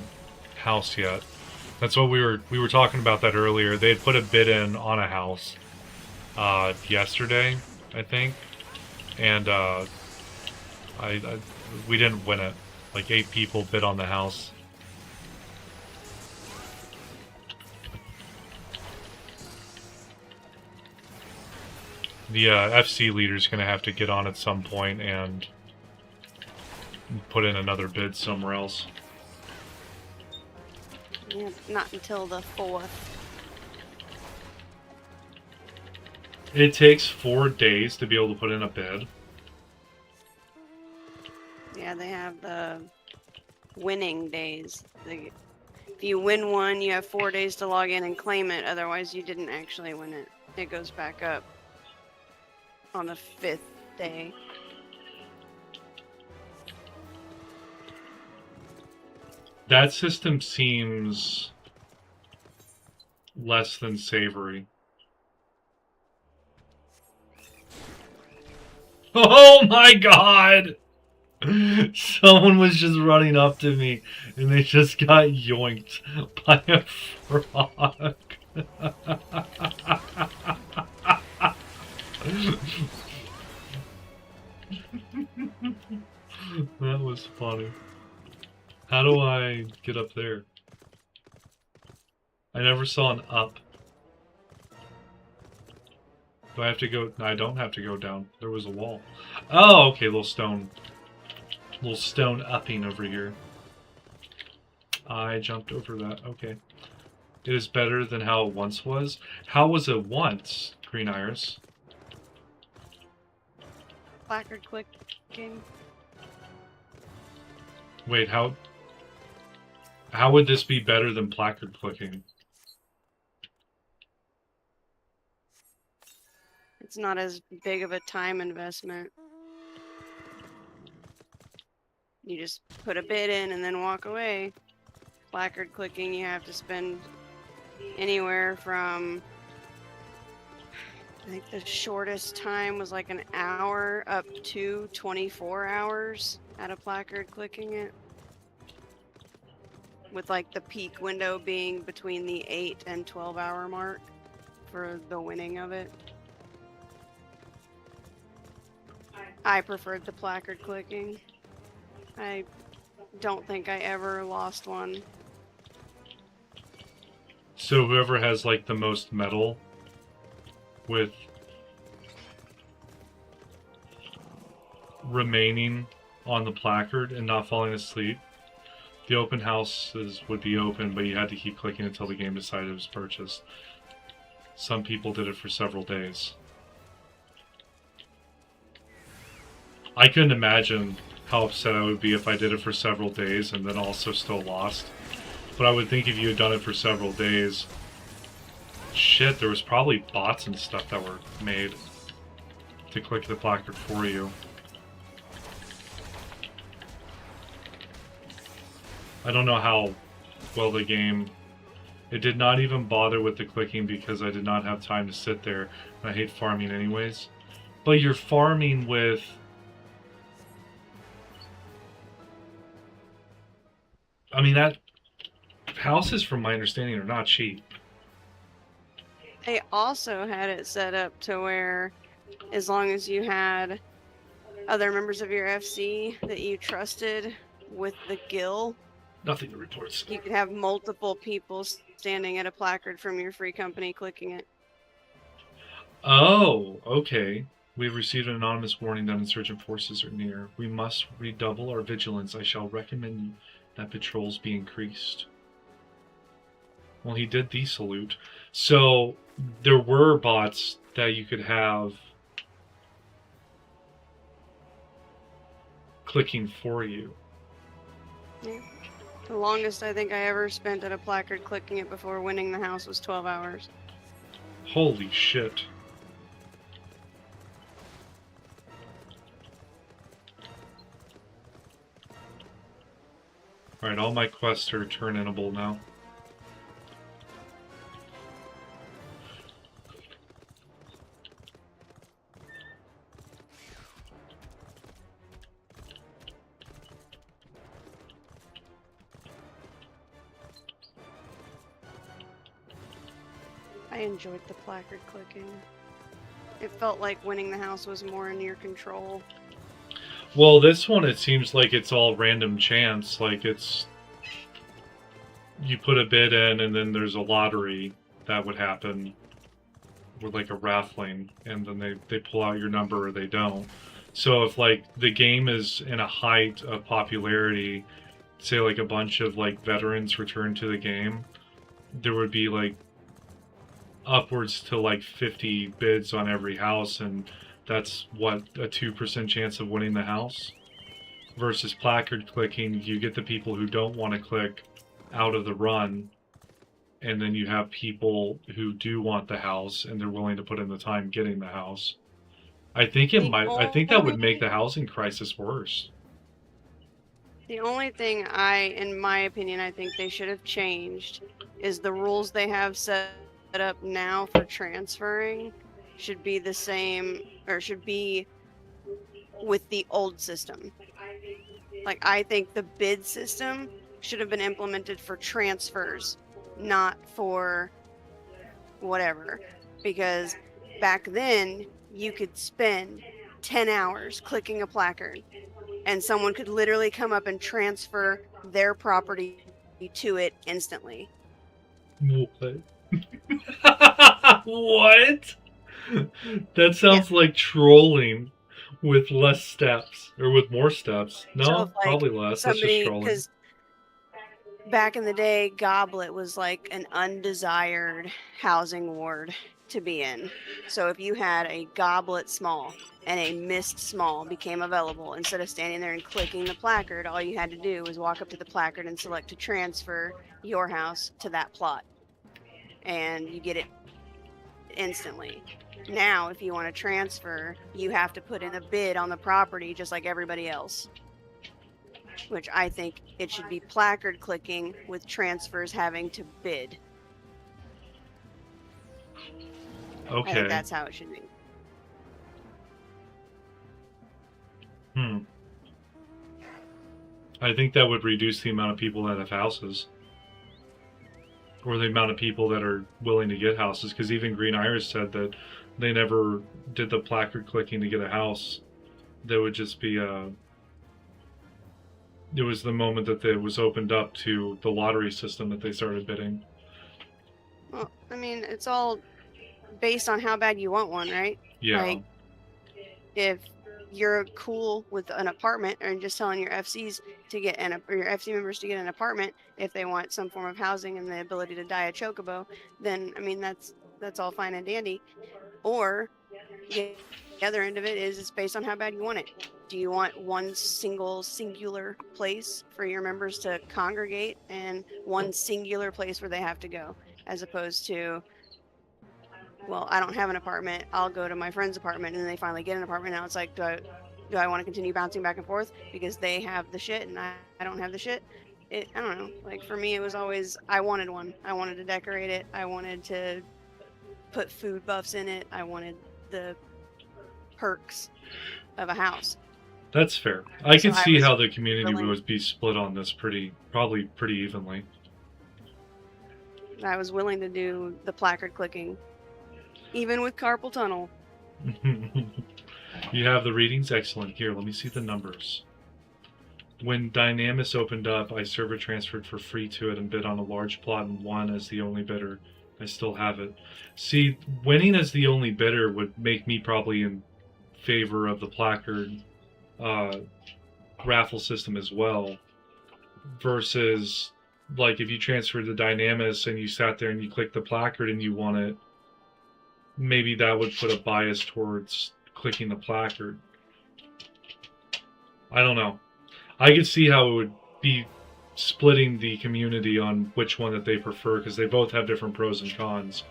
house yet. That's what we were talking about that earlier. They had put a bid in on a house yesterday, I think. And we didn't win it. Like 8 people bid on the house. The FC leader's going to have to get on at some point and put in another bid somewhere else. Yeah, not until the 4th. It takes 4 days to be able to put in a bid. Yeah, they have the winning days. If you win one, you have 4 days to log in and claim it. Otherwise, you didn't actually win it. It goes back up on the 5th day. That system seems less than savory. Oh my god! Someone was just running up to me and they just got yoinked by a frog. That was funny. How do I get up there? I never saw an up. Do I have to go? No, I don't have to go down. There was a wall. Oh, okay, little stone upping over here. I jumped over that. Okay. It is better than how it once was. How was it once, Green Iris? Placard clicking. Wait, how would this be better than placard clicking? It's not as big of a time investment. You just put a bid in and then walk away. Placard clicking, you have to spend anywhere from, I think the shortest time was like an hour up to 24 hours at a placard clicking it. with like the peak window being between the 8 and 12 hour mark for the winning of it. I preferred the placard clicking. I don't think I ever lost one. So whoever has like the most metal with remaining on the placard and not falling asleep, the open houses would be open, but you had to keep clicking until the game decided it was purchased. Some people did it for several days. I couldn't imagine how upset I would be if I did it for several days and then also still lost. But I would think if you had done it for several days, shit, there was probably bots and stuff that were made to click the placard for you. I don't know how well the game... It did not even bother with the clicking because I did not have time to sit there. And I hate farming anyways. But you're farming with... I mean, that... Houses, from my understanding, are not cheap. They also had it set up to where as long as you had other members of your FC that you trusted with the guild, Nothing to report, sir. you could have multiple people standing at a placard from your free company clicking it. Oh, okay. We've received an anonymous warning that insurgent forces are near. We must redouble our vigilance. I shall recommend that patrols be increased. Well, he did the salute. So, there were bots that you could have clicking for you. Yeah. The longest I think I ever spent at a placard clicking it before winning the house was 12 hours. Holy shit. Alright, all my quests are turn-inable now. I enjoyed the placard clicking. It felt like winning the house was more in your control. Well, this one, it seems like it's all random chance. Like, it's... You put a bid in, and then there's a lottery that would happen. With, like, a raffling. And then they pull out your number or they don't. So if, like, the game is in a height of popularity, say, like, a bunch of, like, veterans return to the game, there would be, like, upwards to, like, 50 bids on every house, and that's, what, a 2% chance of winning the house? Versus placard clicking, you get the people who don't want to click out of the run, and then you have people who do want the house, and they're willing to put in the time getting the house. I think I think that would make the housing crisis worse. The only thing in my opinion, I think they should have changed is the rules they have set up now for transferring should be the same, or should be with the old system. Like, I think the bid system should have been implemented for transfers, not for whatever. Because back then, you could spend 10 hours clicking a placard, and someone could literally come up and transfer their property to it instantly. What? What? That sounds like trolling with less steps, or with more steps. No, So if, like, probably less. That's just trolling. Because back in the day, Goblet was like an undesired housing ward to be in. So if you had a Goblet small and a Mist small became available, instead of standing there and clicking the placard, all you had to do was walk up to the placard and select to transfer your house to that plot. And you get it instantly. Now, if you want to transfer, you have to put in a bid on the property just like everybody else. Which I think it should be placard clicking with transfers having to bid. I Okay. think that's how it should be. I think that would reduce the amount of people that have houses. or the amount of people that are willing to get houses. Because even Green Iris said that they never did the placard clicking to get a house. There would just be it was the moment that it was opened up to the lottery system that they started bidding. Well, I mean, it's all based on how bad you want one, right? Yeah. Like, if you're cool with an apartment and just telling your FCs to get or your FC members to get an apartment if they want some form of housing and the ability to dye a chocobo, then I mean that's all fine and dandy. Or the other end of it is it's based on how bad you want it. Do you want one singular place for your members to congregate and one singular place where they have to go, as opposed to, well, I don't have an apartment, I'll go to my friend's apartment, and then they finally get an apartment. Now it's like, do I want to continue bouncing back and forth because they have the shit and I don't have the shit? I don't know. Like, for me, it was always, I wanted one. I wanted to decorate it. I wanted to put food buffs in it. I wanted the perks of a house. That's fair. I So can I see was how the community willing- would be split on this probably pretty evenly. I was willing to do the placard clicking, even with carpal tunnel. You have the readings? Excellent. Here, let me see the numbers. When Dynamis opened up, I server transferred for free to it and bid on a large plot and won as the only bidder. I still have it. See, winning as the only bidder would make me probably in favor of the placard raffle system as well, versus like if you transferred the Dynamis and you sat there and you clicked the placard and you won it, maybe that would put a bias towards clicking the placard. I don't know. I could see how it would be splitting the community on which one that they prefer, because they both have different pros and cons.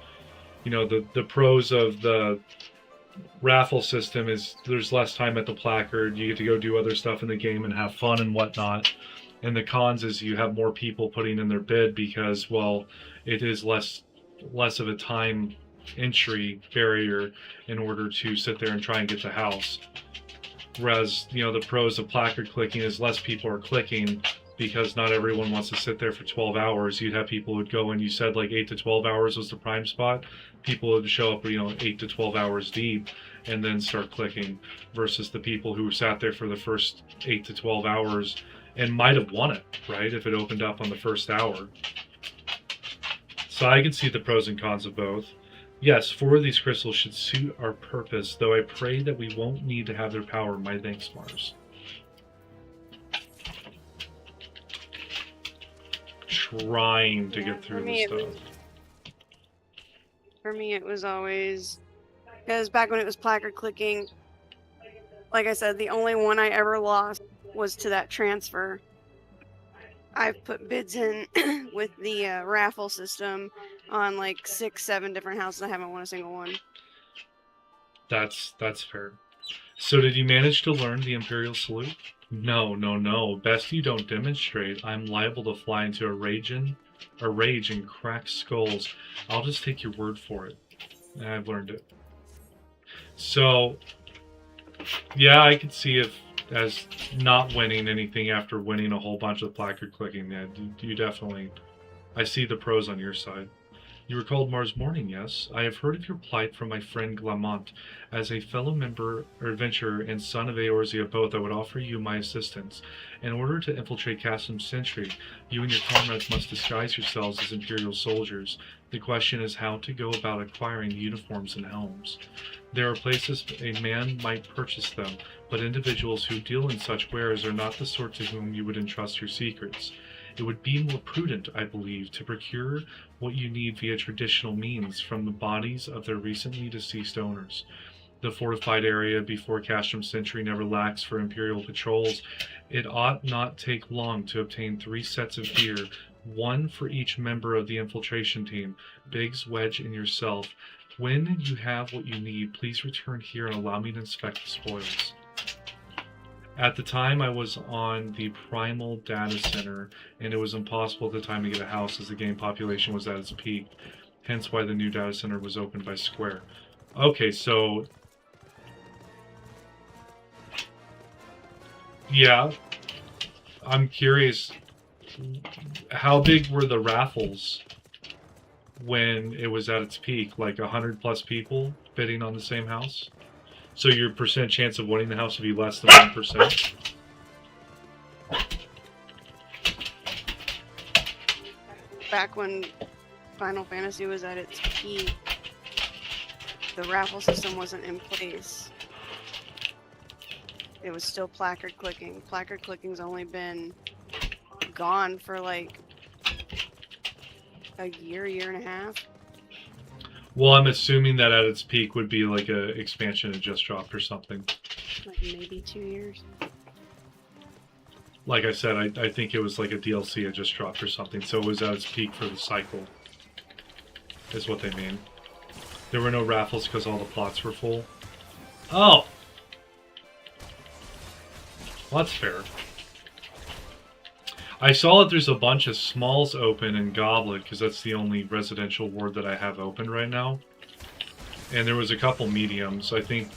You know, the pros of the raffle system is there's less time at the placard, you get to go do other stuff in the game and have fun and whatnot. And the cons is you have more people putting in their bid because, well, it is less of a time entry barrier in order to sit there and try and get the house. Whereas, you know, the pros of placard clicking is less people are clicking because not everyone wants to sit there for 12 hours. You'd have people who would go, and you said like 8 to 12 hours was the prime spot. People would show up, you know, 8 to 12 hours deep and then start clicking, versus the people who sat there for the first 8 to 12 hours and might have won it, right, if it opened up on the first hour. So I can see the pros and cons of both. Yes, 4 of these crystals should suit our purpose, though I pray that we won't need to have their power. My thanks, Mars. Trying to get through this stuff. For me, it was always, because back when it was placard clicking, like I said, the only one I ever lost was to that transfer. I've put bids in with the raffle system on like 6-7 different houses. I haven't won a single one. That's fair. So did you manage to learn the Imperial Salute? No. Best you don't demonstrate. I'm liable to fly into a rage and crack skulls. I'll just take your word for it. I've learned it. So, yeah, I could see if as not winning anything after winning a whole bunch of placard clicking. Yeah, you definitely... I see the pros on your side. You were called Mars Morning, yes? I have heard of your plight from my friend Glamont. As a fellow member or adventurer and son of Eorzea both, I would offer you my assistance. In order to infiltrate Cassim Sentry, you and your comrades must disguise yourselves as Imperial soldiers. The question is how to go about acquiring uniforms and helms. There are places a man might purchase them, but individuals who deal in such wares are not the sort to whom you would entrust your secrets. It would be more prudent, I believe, to procure what you need via traditional means from the bodies of their recently deceased owners. The fortified area before Castrum Sentry never lacks for Imperial patrols. It ought not take long to obtain 3 sets of gear, 1 for each member of the infiltration team, Biggs, Wedge, and yourself. When you have what you need, please return here and allow me to inspect the spoils. At the time, I was on the Primal Data Center, and it was impossible at the time to get a house as the game population was at its peak, hence why the new data center was opened by Square. Okay, so... yeah, I'm curious, how big were the raffles when it was at its peak, like 100+ people bidding on the same house. So your percent chance of winning the house would be less than 1%. Back when Final Fantasy was at its peak, the raffle system wasn't in place. It was still placard clicking. Placard clicking's only been gone for like a year and a half. Well, I'm assuming that at its peak would be like a expansion that just dropped or something. Like maybe 2 years. Like I said, I think it was like a DLC that just dropped or something, so it was at its peak for the cycle, is what they mean. There were no raffles because all the plots were full. Oh! Well, that's fair. I saw that there's a bunch of smalls open in Goblet, because that's the only residential ward that I have open right now. And there was a couple mediums. I think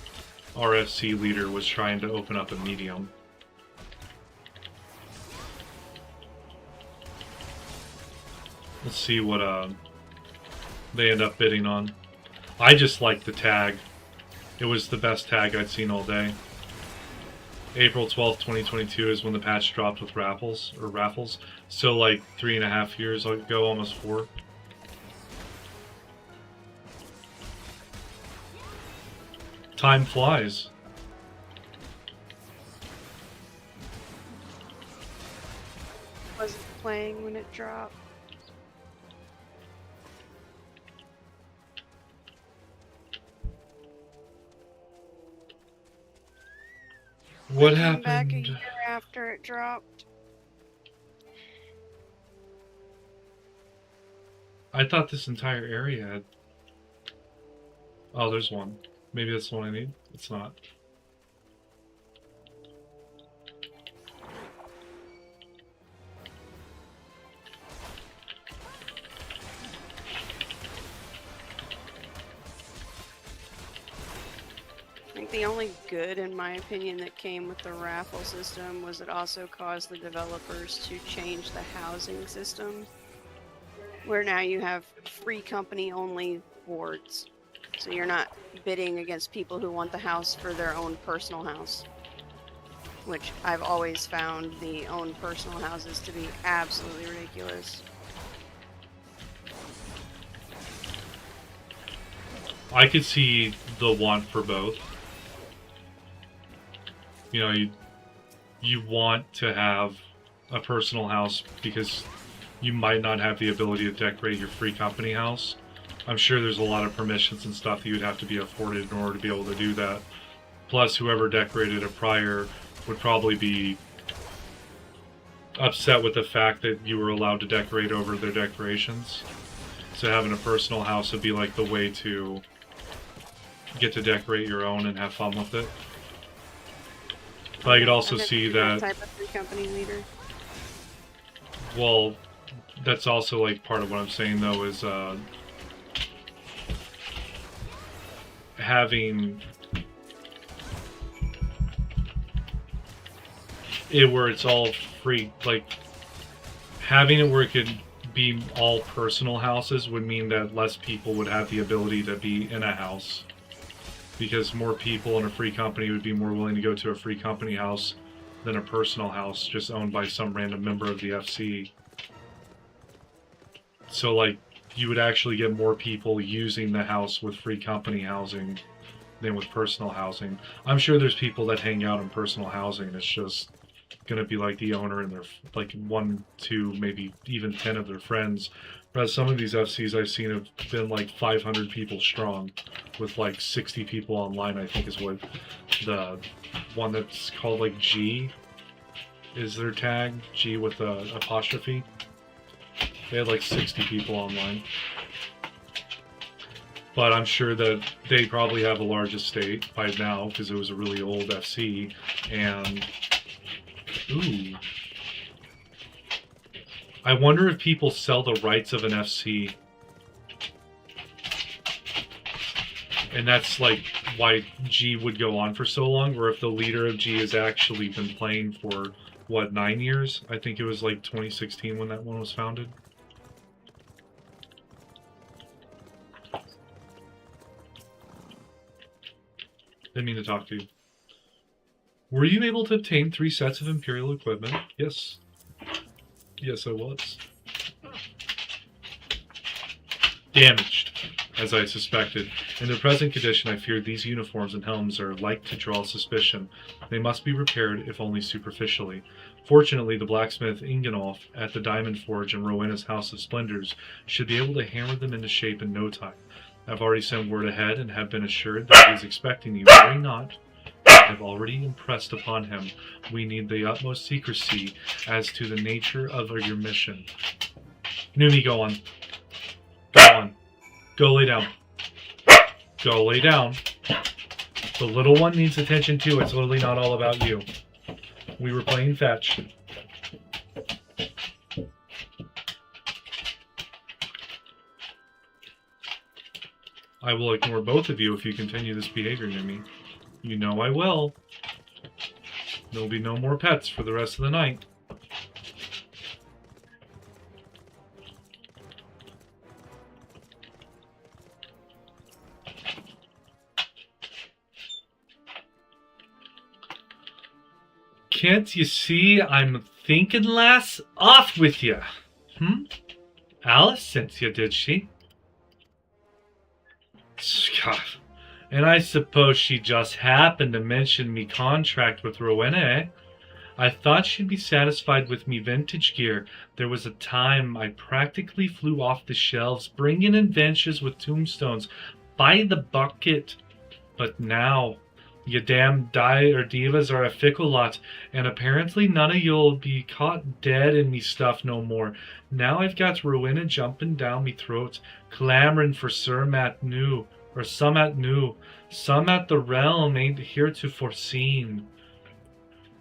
RFC leader was trying to open up a medium. Let's see what they end up bidding on. I just liked the tag. It was the best tag I'd seen all day. April 12th, 2022 is when the patch dropped with raffles. So like 3.5 years ago, almost 4. Time flies. Wasn't playing when it dropped. What Came happened? back a year after it dropped. I thought this entire area had... Oh, there's one. Maybe that's the one I need? It's not. I think the only good, in my opinion, that came with the raffle system was it also caused the developers to change the housing system, where now you have free company only wards. So you're not bidding against people who want the house for their own personal house, which I've always found the own personal houses to be absolutely ridiculous. I could see the want for both. You know, you want to have a personal house because you might not have the ability to decorate your free company house. I'm sure there's a lot of permissions and stuff that you would have to be afforded in order to be able to do that. Plus, whoever decorated it prior would probably be upset with the fact that you were allowed to decorate over their decorations. So having a personal house would be like the way to get to decorate your own and have fun with it. But I could also see that... type of free company leader. Well, that's also like part of what I'm saying though is having it where it's all free, like having it where it could be all personal houses would mean that less people would have the ability to be in a house, because more people in a free company would be more willing to go to a free company house than a personal house just owned by some random member of the FC. So like you would actually get more people using the house with free company housing than with personal housing. I'm sure there's people that hang out in personal housing. It's just gonna be like the owner and their like 1, 2, maybe even 10 of their friends. Whereas some of these FCs I've seen have been like 500 people strong, with like 60 people online. I think is what the one that's called like G is their tag. G with a apostrophe. They had like 60 people online. But I'm sure that they probably have a large estate by now because it was a really old FC. And ooh, I wonder if people sell the rights of an FC, and that's like why G would go on for so long, or if the leader of G has actually been playing for what, 9 years? I think it was like 2016 when that one was founded. Didn't mean to talk to you. Were you able to obtain 3 sets of Imperial equipment? Yes. Yes, I was. Damaged, as I suspected. In their present condition, I feared these uniforms and helms are like to draw suspicion. They must be repaired, if only superficially. Fortunately, the blacksmith Ingenoff at the Diamond Forge in Rowena's House of Splendors should be able to hammer them into shape in no time. I've already sent word ahead and have been assured that he is expecting you. Worry not. I have already impressed upon him we need the utmost secrecy as to the nature of your mission. Numi, go on. Go on. Go lay down. Go lay down. The little one needs attention too. It's literally not all about you. We were playing fetch. I will ignore both of you if you continue this behavior near me. You know I will. There'll be no more pets for the rest of the night. Can't you see I'm thinking less? Off with you! Alice sent you, did she? Scoff. And I suppose she just happened to mention me contract with Rowena, eh? I thought she'd be satisfied with me vintage gear. There was a time I practically flew off the shelves, bringing in adventures with tombstones by the bucket. But now, you damn divas are a fickle lot, and apparently none of you'll be caught dead in me stuff no more. Now I've got Rowena jumping down me throat, clamoring for some at new. Some at the realm ain't heretofore seen.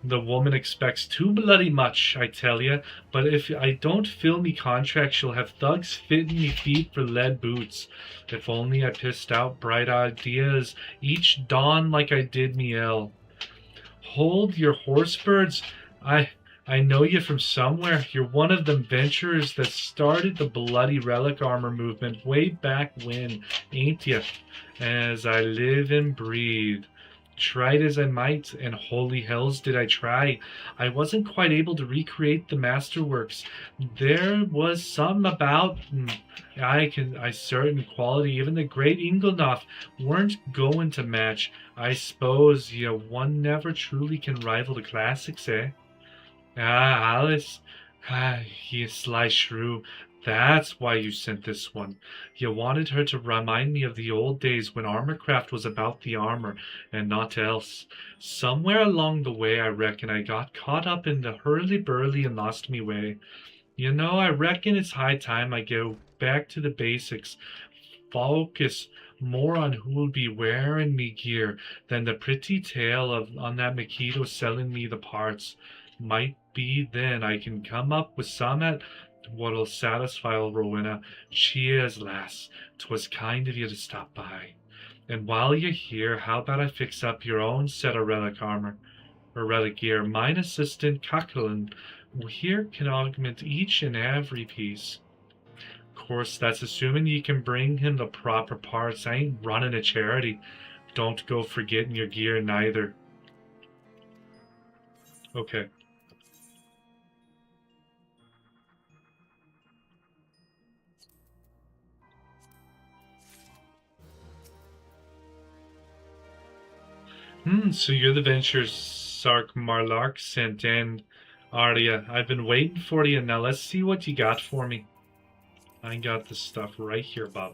The woman expects too bloody much, I tell ya, but if I don't fill me contract, she'll have thugs fitting me feet for lead boots. If only I pissed out bright ideas each dawn like I did me L. Hold your horse birds. I know you from somewhere. You're one of them venturers that started the bloody relic armor movement way back when, ain't ya? As I live and breathe. Tried as I might, and holy hells did I try. I wasn't quite able to recreate the masterworks. There was some about I certain quality even the great Ingelnoth weren't going to match. I suppose one never truly can rival the classics, eh? Ah, Alice. Ah, you sly shrew. That's why you sent this one. You wanted her to remind me of the old days when armorcraft was about the armor and not else. Somewhere along the way, I reckon I got caught up in the hurly-burly and lost me way. I reckon it's high time I go back to the basics. Focus more on who'll be wearing me gear than the pretty tale on that Makito selling me the parts. Might be then I can come up with some at what'll satisfy old Rowena. Cheers, lass. 'Twas kind of you to stop by. And while you're here, how about I fix up your own set of relic armor or relic gear? Mine assistant Coquelin here can augment each and every piece. Of course, that's assuming you can bring him the proper parts. I ain't running a charity. Don't go forgetting your gear neither. Okay. So you're the Venture Sark Marlark sent in, Arya. I've been waiting for you. Now let's see what you got for me. I got this stuff right here, bub.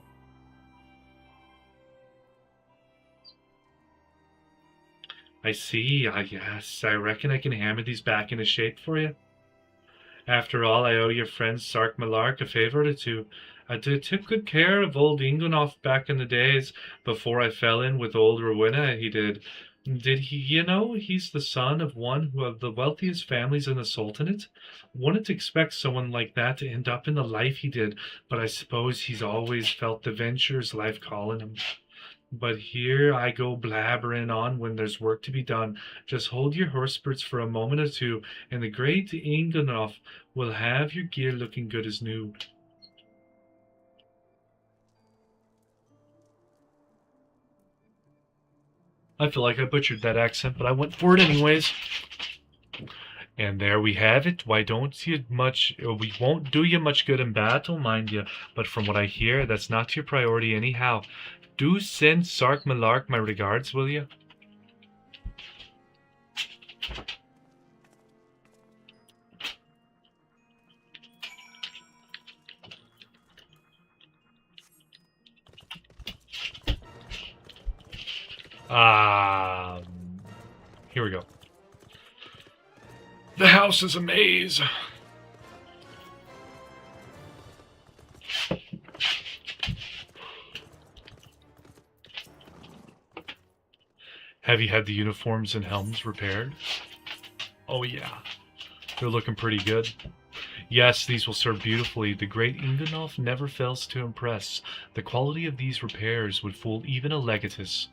I see. Yes. I reckon I can hammer these back into shape for you. After all, I owe your friend Sark Malark a favor or two. I took good care of old Ingonoff back in the days before I fell in with old Rowena, he did. Did he, he's the son of one of the wealthiest families in the Sultanate? Wouldn't expect someone like that to end up in the life he did, but I suppose he's always felt the venture's life calling him. But here I go blabbering on when there's work to be done. Just hold your horsebirds for a moment or two, and the great Ingenoff will have your gear looking good as new. I feel like I butchered that accent, but I went for it anyways. And there we have it. Why don't you much... We won't do you much good in battle, mind you. But from what I hear, that's not your priority anyhow. Do send Sark Malark my regards, will you? Here we go. The house is a maze. Have you had the uniforms and helms repaired? Oh yeah. They're looking pretty good. Yes, these will serve beautifully. The great Inganov never fails to impress. The quality of these repairs would fool even a legatus.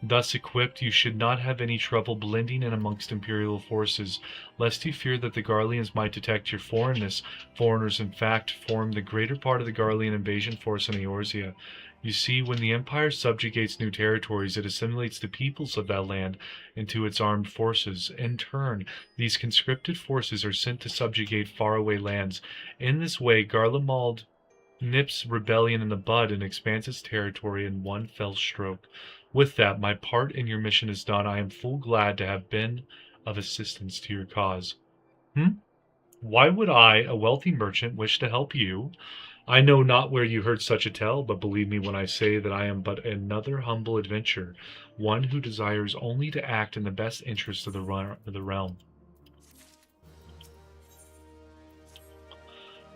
Thus equipped, you should not have any trouble blending in amongst Imperial forces, lest you fear that the Garleans might detect your foreignness. Foreigners, in fact, form the greater part of the Garlean invasion force in Eorzea. You see, when the Empire subjugates new territories, it assimilates the peoples of that land into its armed forces. In turn, these conscripted forces are sent to subjugate faraway lands. In this way, Garlemald nips rebellion in the bud and expands its territory in one fell stroke. With that, my part in your mission is done. I am full glad to have been of assistance to your cause. Why would I, a wealthy merchant, wish to help you? I know not where you heard such a tale, but believe me when I say that I am but another humble adventurer, one who desires only to act in the best interest of the realm.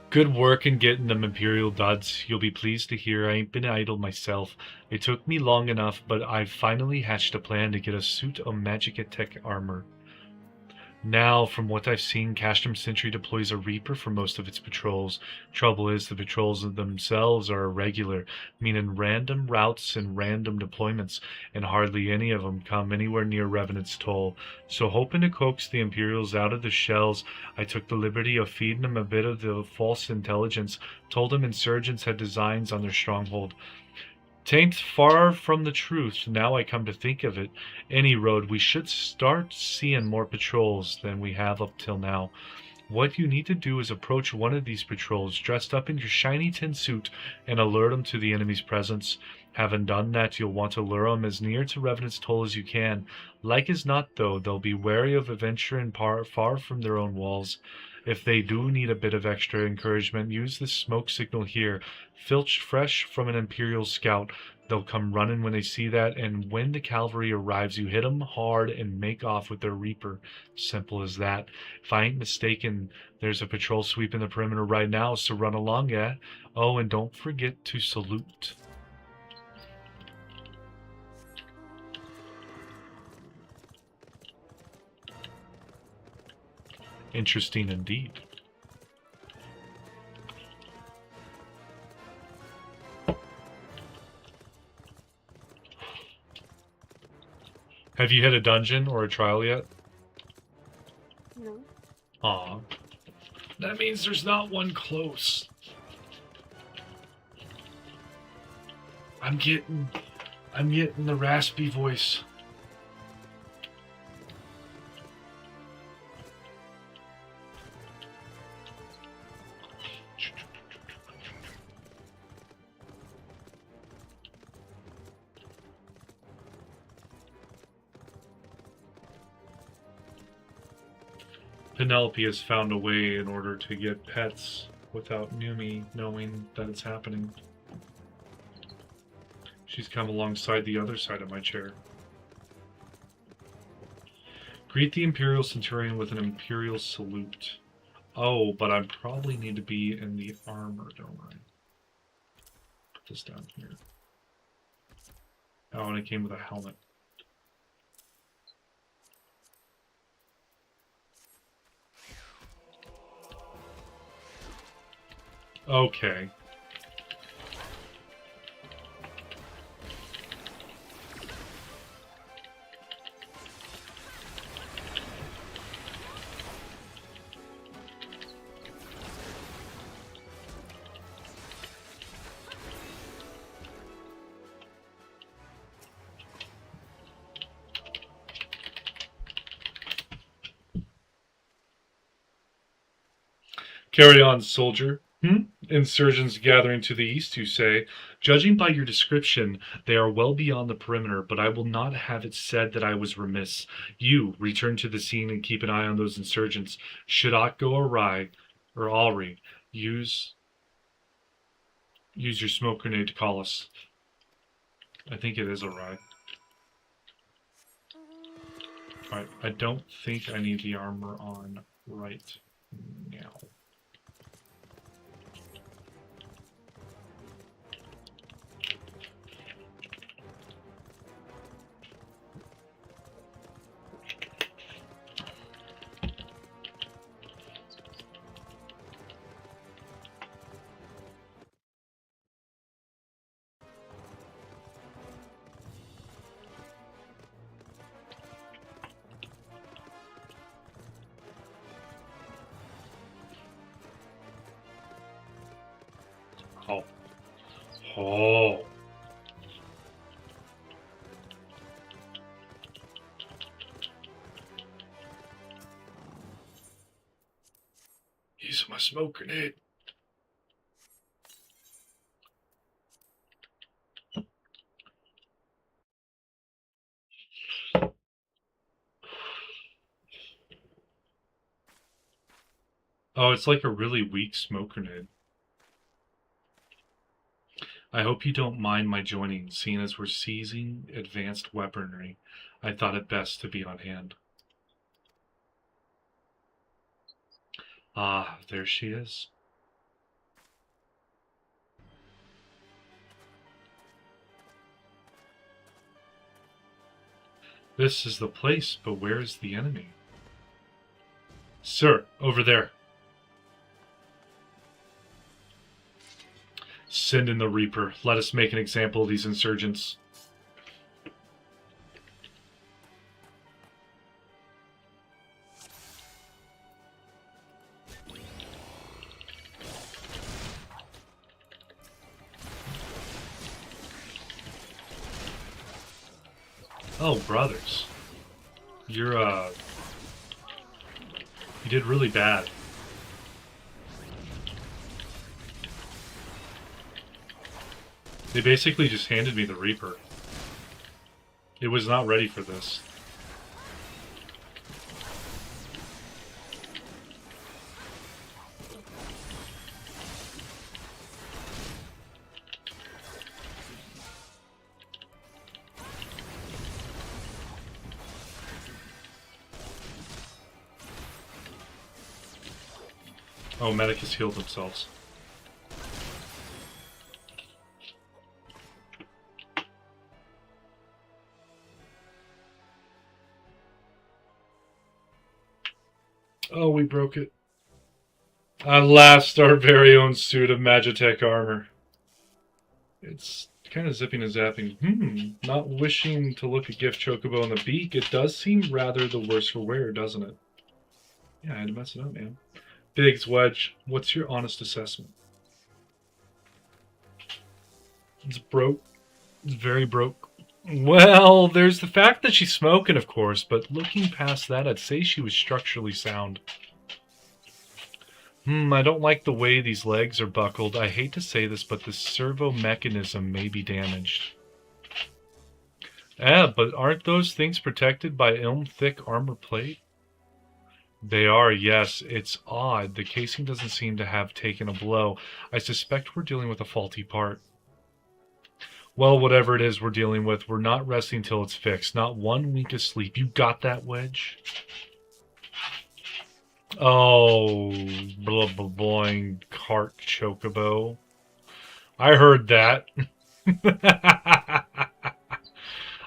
Good work in getting them Imperial duds. You'll be pleased to hear I ain't been idle myself. It took me long enough, but I've finally hatched a plan to get a suit of Magicka-Tech armor. Now, from what I've seen, Castrum Sentry deploys a Reaper for most of its patrols. Trouble is, the patrols themselves are irregular, meaning random routes and random deployments, and hardly any of them come anywhere near Revenant's toll. So hoping to coax the Imperials out of the shells, I took the liberty of feeding them a bit of the false intelligence, told them insurgents had designs on their stronghold. Tain't far from the truth, now I come to think of it. Any road, we should start seeing more patrols than we have up till now. What you need to do is approach one of these patrols, dressed up in your shiny tin suit, and alert them to the enemy's presence. Having done that, you'll want to lure them as near to Revenant's toll as you can. Like as not, though, they'll be wary of adventuring far from their own walls. If they do need a bit of extra encouragement, use this smoke signal here. Filched fresh from an Imperial scout. They'll come running when they see that, and when the cavalry arrives, you hit them hard and make off with their Reaper. Simple as that. If I ain't mistaken, there's a patrol sweeping the perimeter right now, so run along, yeah? Oh, and don't forget to salute. Interesting indeed. Have you hit a dungeon or a trial yet? No. Aw. That means there's not one close. I'm getting the raspy voice. Penelope has found a way in order to get pets without Numi knowing that it's happening. She's come alongside the other side of my chair. Greet the Imperial Centurion with an Imperial salute. Oh, but I probably need to be in the armor, don't I? Put this down here. Oh, and it came with a helmet. Okay. Carry on, soldier. Insurgents gathering to the east, you say. Judging by your description, they are well beyond the perimeter, but I will not have it said that I was remiss. You, return to the scene and keep an eye on those insurgents. Should aught go awry, or Alri, use your smoke grenade to call us. I think it is awry. Alright, I don't think I need the armor on right now. Oh. Oh. Use my smoke grenade. Oh, it's like a really weak smoke grenade. I hope you don't mind my joining, seeing as we're seizing advanced weaponry. I thought it best to be on hand. Ah, there she is. This is the place, but where is the enemy? Sir, over there. Send in the Reaper. Let us make an example of these insurgents. Oh, brothers. You did really bad. They basically just handed me the Reaper. It was not ready for this. Oh, medic has healed themselves. Oh, we broke it. At last, our very own suit of Magitech armor. It's kind of zipping and zapping. Not wishing to look a gift chocobo in the beak, it does seem rather the worse for wear, doesn't it? Yeah, I had to mess it up, man. Biggs, Wedge, what's your honest assessment? It's broke. It's very broke. Well, there's the fact that she's smoking, of course, but looking past that, I'd say she was structurally sound. I don't like the way these legs are buckled. I hate to say this, but the servo mechanism may be damaged. But aren't those things protected by thick armor plate? They are, yes. It's odd. The casing doesn't seem to have taken a blow. I suspect we're dealing with a faulty part. Well, whatever it is we're dealing with, we're not resting till it's fixed. Not one wink of sleep. You got that, Wedge? Oh, boing, cart chocobo. I heard that.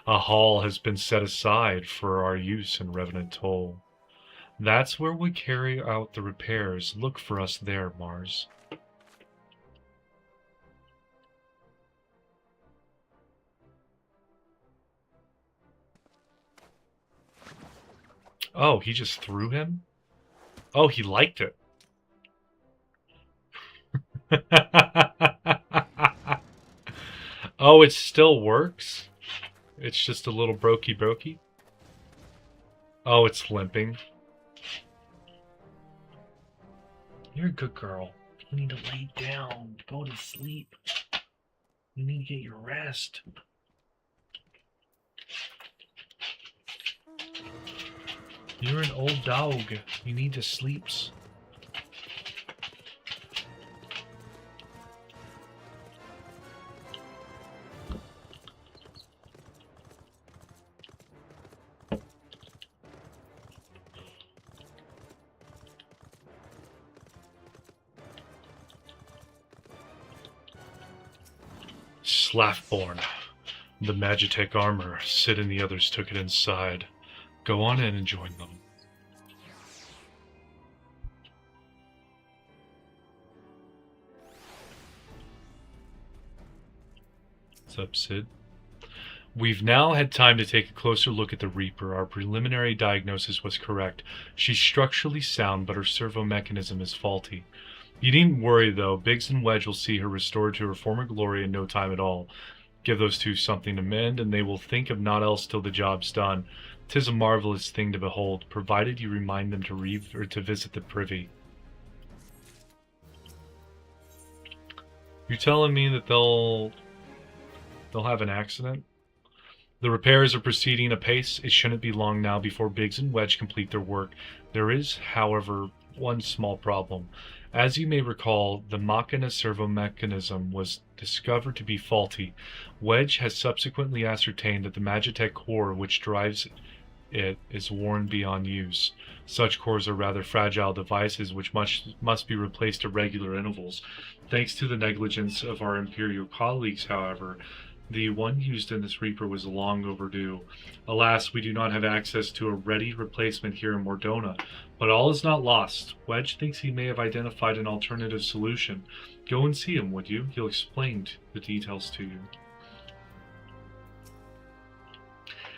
A hall has been set aside for our use in Revenant Toll. That's where we carry out the repairs. Look for us there, Mars. Oh, he just threw him? Oh, he liked it. Oh, it still works? It's just a little brokey. Oh, it's limping. You're a good girl. You need to lay down. Go to sleep. You need to get your rest. You're an old dog. You need to sleep. Slaffborn. The Magitech armor. Sid and the others took it inside. Go on in and join them. What's up, Sid? We've now had time to take a closer look at the Reaper. Our preliminary diagnosis was correct. She's structurally sound, but her servo mechanism is faulty. You needn't worry, though. Biggs and Wedge will see her restored to her former glory in no time at all. Give those two something to mend, and they will think of naught else till the job's done. 'Tis a marvelous thing to behold, provided you remind them to visit the privy. You're telling me that they'll have an accident? The repairs are proceeding apace. It shouldn't be long now before Biggs and Wedge complete their work. There is, however, one small problem. As you may recall, the Machina servo mechanism was discovered to be faulty. Wedge has subsequently ascertained that the Magitech core which drives it is worn beyond use. Such cores are rather fragile devices which must be replaced at regular intervals. Thanks to the negligence of our Imperial colleagues, however, the one used in this Reaper was long overdue. Alas, we do not have access to a ready replacement here in Mordona, but all is not lost. Wedge thinks he may have identified an alternative solution. Go and see him, would you? He'll explain the details to you.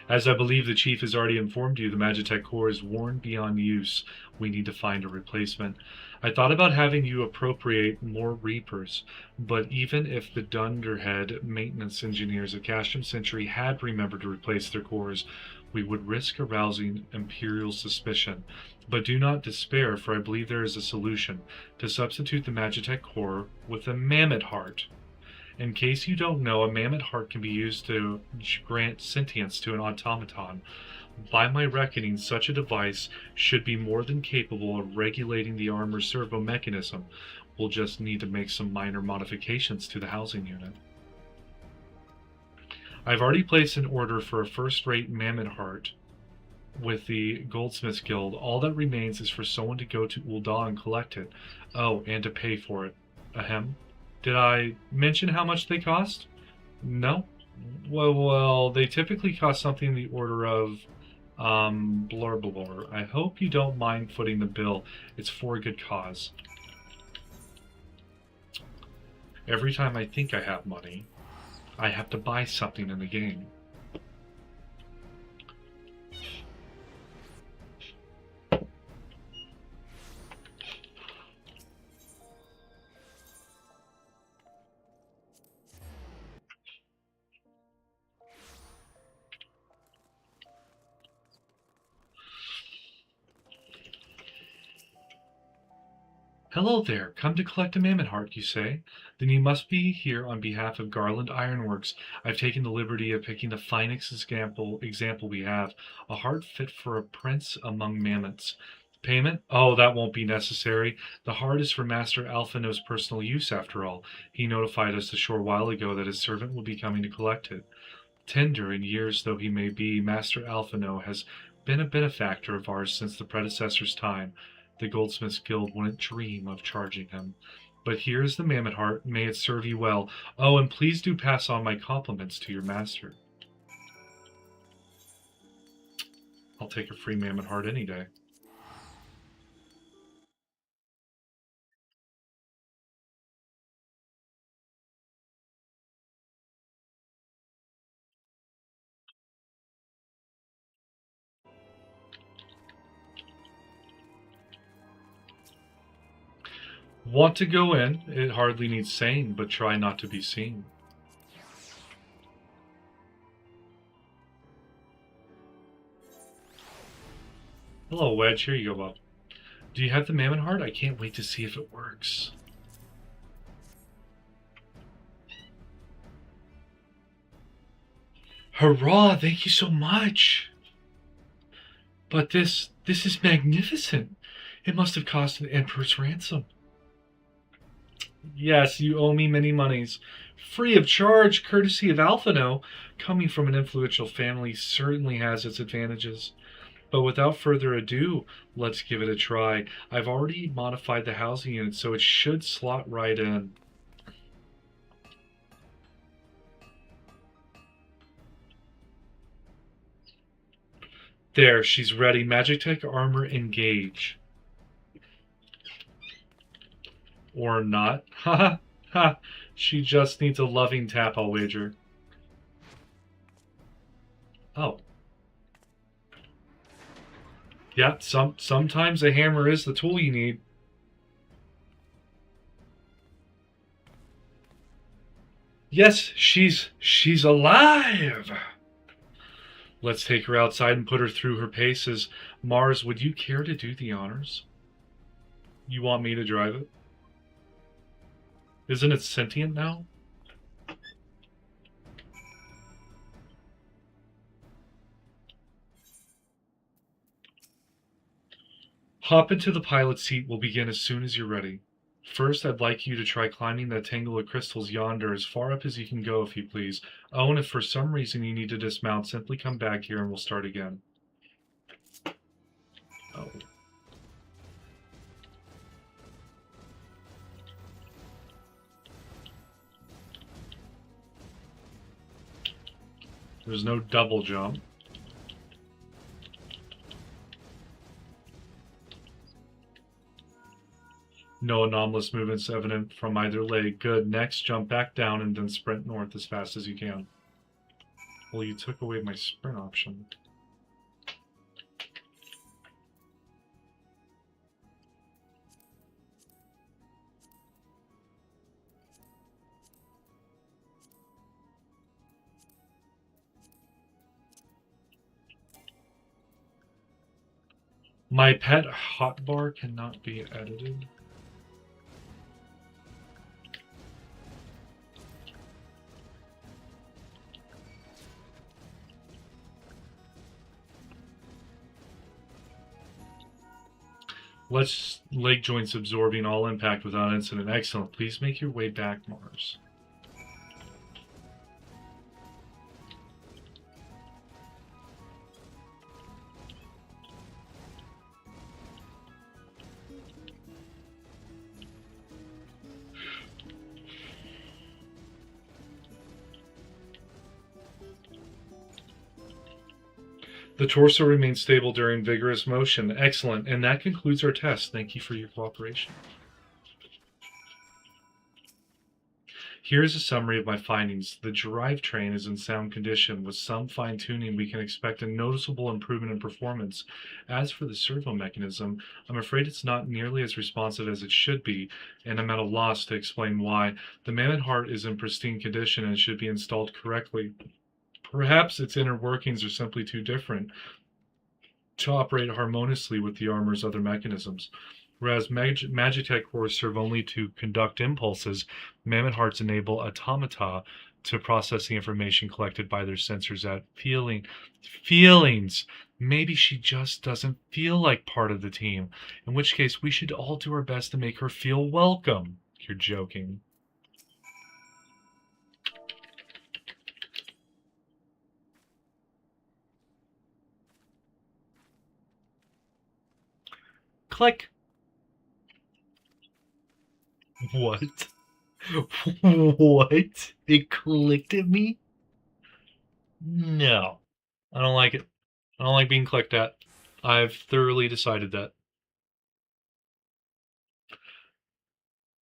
As I believe the Chief has already informed you, the Magitech core is worn beyond use. We need to find a replacement. I thought about having you appropriate more Reapers, but even if the Dunderhead maintenance engineers of Castrum Century had remembered to replace their cores, we would risk arousing Imperial suspicion. But do not despair, for I believe there is a solution. To substitute the Magitech core with a Mammoth Heart. In case you don't know, a Mammoth Heart can be used to grant sentience to an automaton. By my reckoning, such a device should be more than capable of regulating the armor's servo mechanism. We'll just need to make some minor modifications to the housing unit. I've already placed an order for a first-rate Mammoth Heart with the Goldsmiths Guild. All that remains is for someone to go to Ul'dah and collect it. Oh, and to pay for it. Ahem. Did I mention how much they cost? No? Well, they typically cost something in the order of, blur. I hope you don't mind footing the bill. It's for a good cause. Every time I think I have money, I have to buy something in the game. Hello there, come to collect a Mammoth Heart, you say? Then you must be here on behalf of Garland Ironworks. I've taken the liberty of picking the finest example we have, a heart fit for a prince among mammoths. Payment? Oh, that won't be necessary. The heart is for Master Alphino's personal use, after all. He notified us a short while ago that his servant will be coming to collect it. Tender in years though he may be, Master Alphino has been a benefactor of ours since the predecessor's time. The Goldsmiths Guild wouldn't dream of charging him. But here is the Mammoth Heart. May it serve you well. Oh, and please do pass on my compliments to your master. I'll take a free Mammoth Heart any day. Want to go in? It hardly needs saying, but try not to be seen. Hello, Wedge. Here you go, bub. Do you have the Mammon Heart? I can't wait to see if it works. Hurrah! Thank you so much. But this is magnificent. It must have cost an emperor's ransom. Yes, you owe me many monies. Free of charge, courtesy of Alphino. Coming from an influential family certainly has its advantages. But without further ado, let's give it a try. I've already modified the housing unit, so it should slot right in. There, she's ready. Magitech armor engage. Or not. Ha ha. She just needs a loving tap, I'll wager. Oh. Yeah, sometimes a hammer is the tool you need. Yes, she's alive. Let's take her outside and put her through her paces. Mars, would you care to do the honors? You want me to drive it? Isn't it sentient now? Hop into the pilot seat. We'll begin as soon as you're ready. First, I'd like you to try climbing that tangle of crystals yonder as far up as you can go, if you please. Oh, and if for some reason you need to dismount, simply come back here and we'll start again. Oh. There's no double jump. No anomalous movements evident from either leg. Good. Next, jump back down and then sprint north as fast as you can. Well, you took away my sprint option. My pet hotbar cannot be edited. Let's leg joints absorbing all impact without incident. Excellent. Please make your way back, Mars. The torso remains stable during vigorous motion. Excellent. And that concludes our test. Thank you for your cooperation. Here's a summary of my findings. The drivetrain is in sound condition. With some fine-tuning, we can expect a noticeable improvement in performance. As for the servo mechanism, I'm afraid it's not nearly as responsive as it should be, and I'm at a loss to explain why. The Mammon Heart is in pristine condition and should be installed correctly. Perhaps its inner workings are simply too different to operate harmoniously with the armor's other mechanisms. Whereas Magitech cores serve only to conduct impulses, Mammon Hearts enable automata to process the information collected by their sensors at feelings. Maybe she just doesn't feel like part of the team, in which case we should all do our best to make her feel welcome. You're joking. Click. What? What? It clicked at me? No. I don't like it. I don't like being clicked at. I've thoroughly decided that.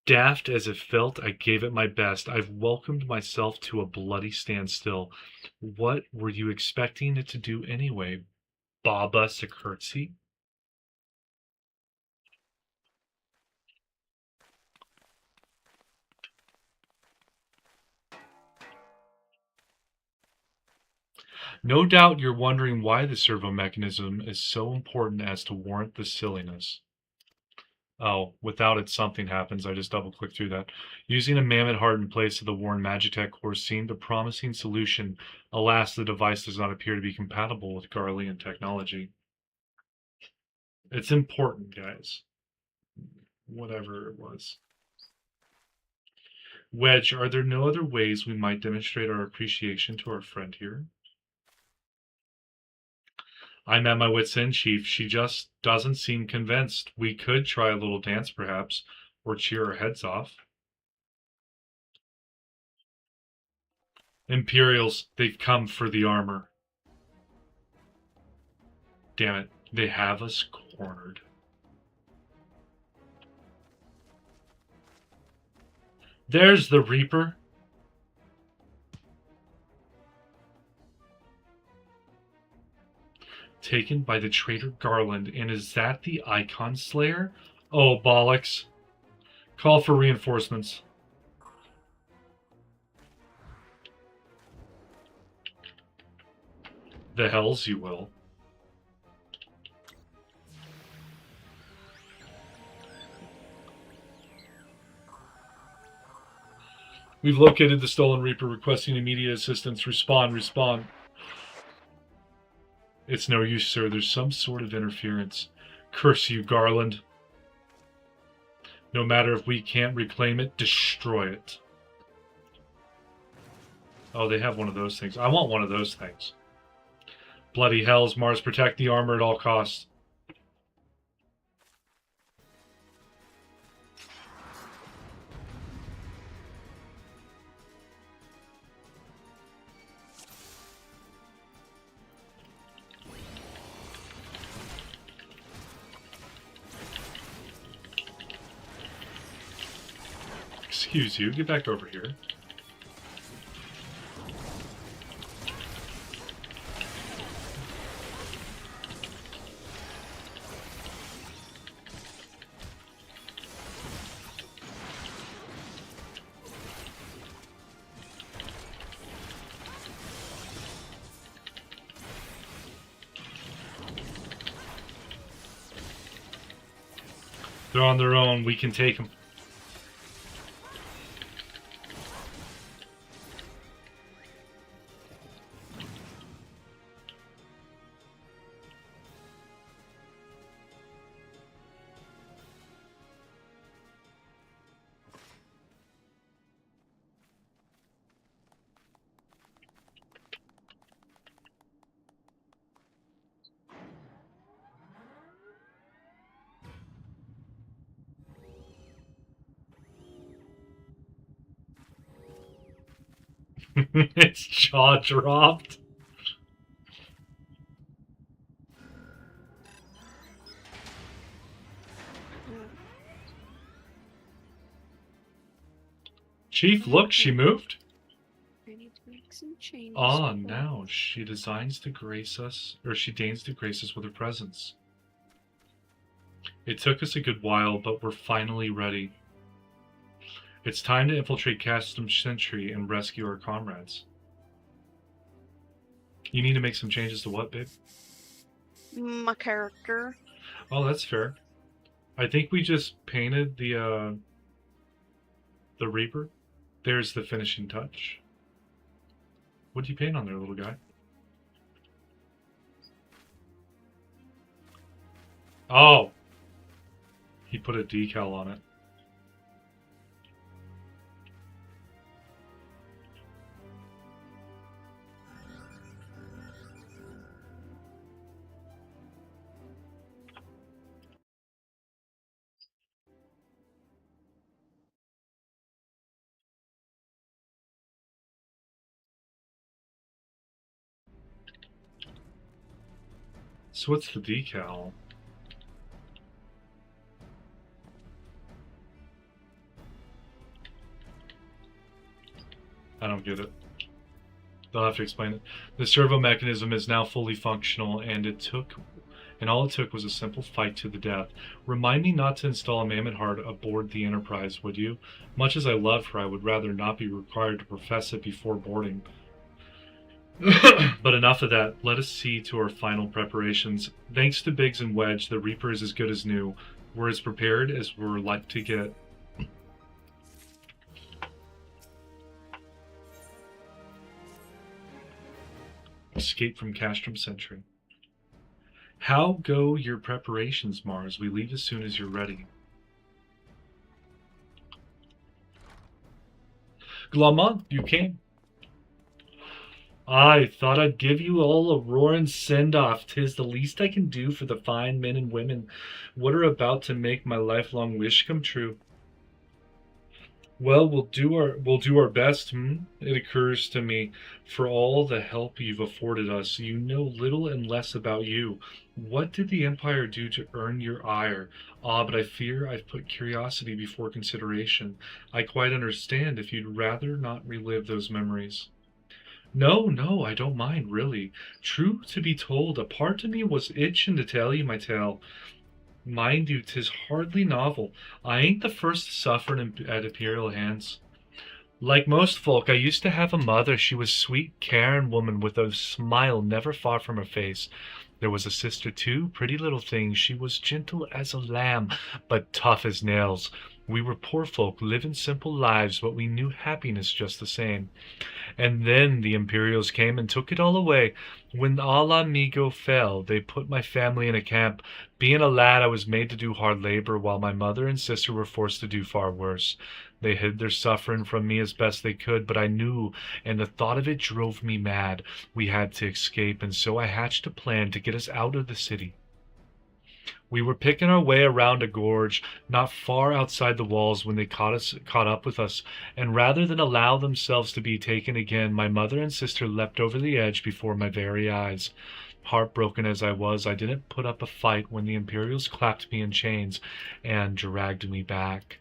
Daft as it felt, I gave it my best. I've welcomed myself to a bloody standstill. What were you expecting it to do anyway? Bob us a curtsy? No doubt you're wondering why the servo mechanism is so important as to warrant the silliness. Oh, without it, something happens. I just double-clicked through that. Using a mammoth heart in place of the worn Magitech core seemed a promising solution. Alas, the device does not appear to be compatible with Garlean technology. It's important, guys. Whatever it was. Wedge, are there no other ways we might demonstrate our appreciation to our friend here? I'm at my wit's end, Chief. She just doesn't seem convinced. We could try a little dance, perhaps, or cheer our heads off. Imperials, they've come for the armor. Damn it, they have us cornered. There's the Reaper. Taken by the traitor Garland, and is that the Icon Slayer? Oh, bollocks. Call for reinforcements. The hells you will. We've located the stolen Reaper, requesting immediate assistance. Respond, respond. It's no use, sir. There's some sort of interference. Curse you, Garland. No matter if we can't reclaim it, destroy it. Oh, they have one of those things. I want one of those things. Bloody hells, Mars, protect the armor at all costs. Excuse you, get back over here. They're on their own, we can take them. Its jaw dropped. Chief, look, she moved. I need to make some changes. Ah, now she designs to grace us, or she deigns to grace us with her presence. It took us a good while, but we're finally ready. It's time to infiltrate Custom Sentry and rescue our comrades. You need to make some changes to what, babe? My character. Oh, that's fair. I think we just painted the Reaper. There's the finishing touch. What do you paint on there, little guy? Oh! He put a decal on it. So what's the decal? I don't get it. They'll have to explain it. The servo mechanism is now fully functional, and all it took was a simple fight to the death. Remind me not to install a mammoth heart aboard the Enterprise, would you? Much as I love her, I would rather not be required to profess it before boarding. But enough of that. Let us see to our final preparations. Thanks to Biggs and Wedge, the Reaper is as good as new. We're as prepared as we're like to get. Escape from Castrum Sentry. How go your preparations, Mars? We leave as soon as you're ready. Glamont, you came. I thought I'd give you all a roaring send-off. 'Tis the least I can do for the fine men and women what are about to make my lifelong wish come true. Well, we'll do our best. It occurs to me, for all the help you've afforded us, you know little and less about you. What did the Empire do to earn your ire? Ah, but I fear I've put curiosity before consideration. I quite understand if you'd rather not relive those memories. No, I don't mind, really. True to be told, a part of me was itching to tell you my tale. Mind you, 'tis hardly novel. I ain't the first to suffer at Imperial hands. Like most folk, I used to have a mother. She was sweet, caring woman with a smile never far from her face. There was a sister, too, pretty little thing. She was gentle as a lamb, but tough as nails. We were poor folk, living simple lives, but we knew happiness just the same. And then the Imperials came and took it all away. When Ala Migo fell, they put my family in a camp. Being a lad, I was made to do hard labor, while my mother and sister were forced to do far worse. They hid their suffering from me as best they could, but I knew, and the thought of it drove me mad. We had to escape, and so I hatched a plan to get us out of the city. We were picking our way around a gorge not far outside the walls when they caught up with us, and rather than allow themselves to be taken again, my mother and sister leapt over the edge before my very eyes. Heartbroken as I was, I didn't put up a fight when the Imperials clapped me in chains and dragged me back.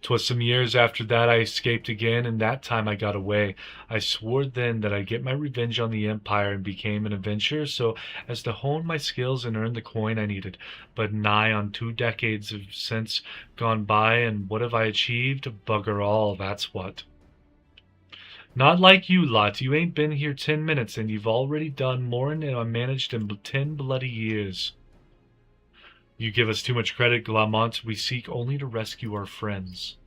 'Twas some years after that I escaped again, and that time I got away. I swore then that I'd get my revenge on the Empire and became an adventurer so as to hone my skills and earn the coin I needed. But nigh on 2 decades have since gone by, and what have I achieved? Bugger all, that's what. Not like you lot. You ain't been here 10 minutes, and you've already done more than I managed in 10 bloody years. You give us too much credit, Glamont. We seek only to rescue our friends.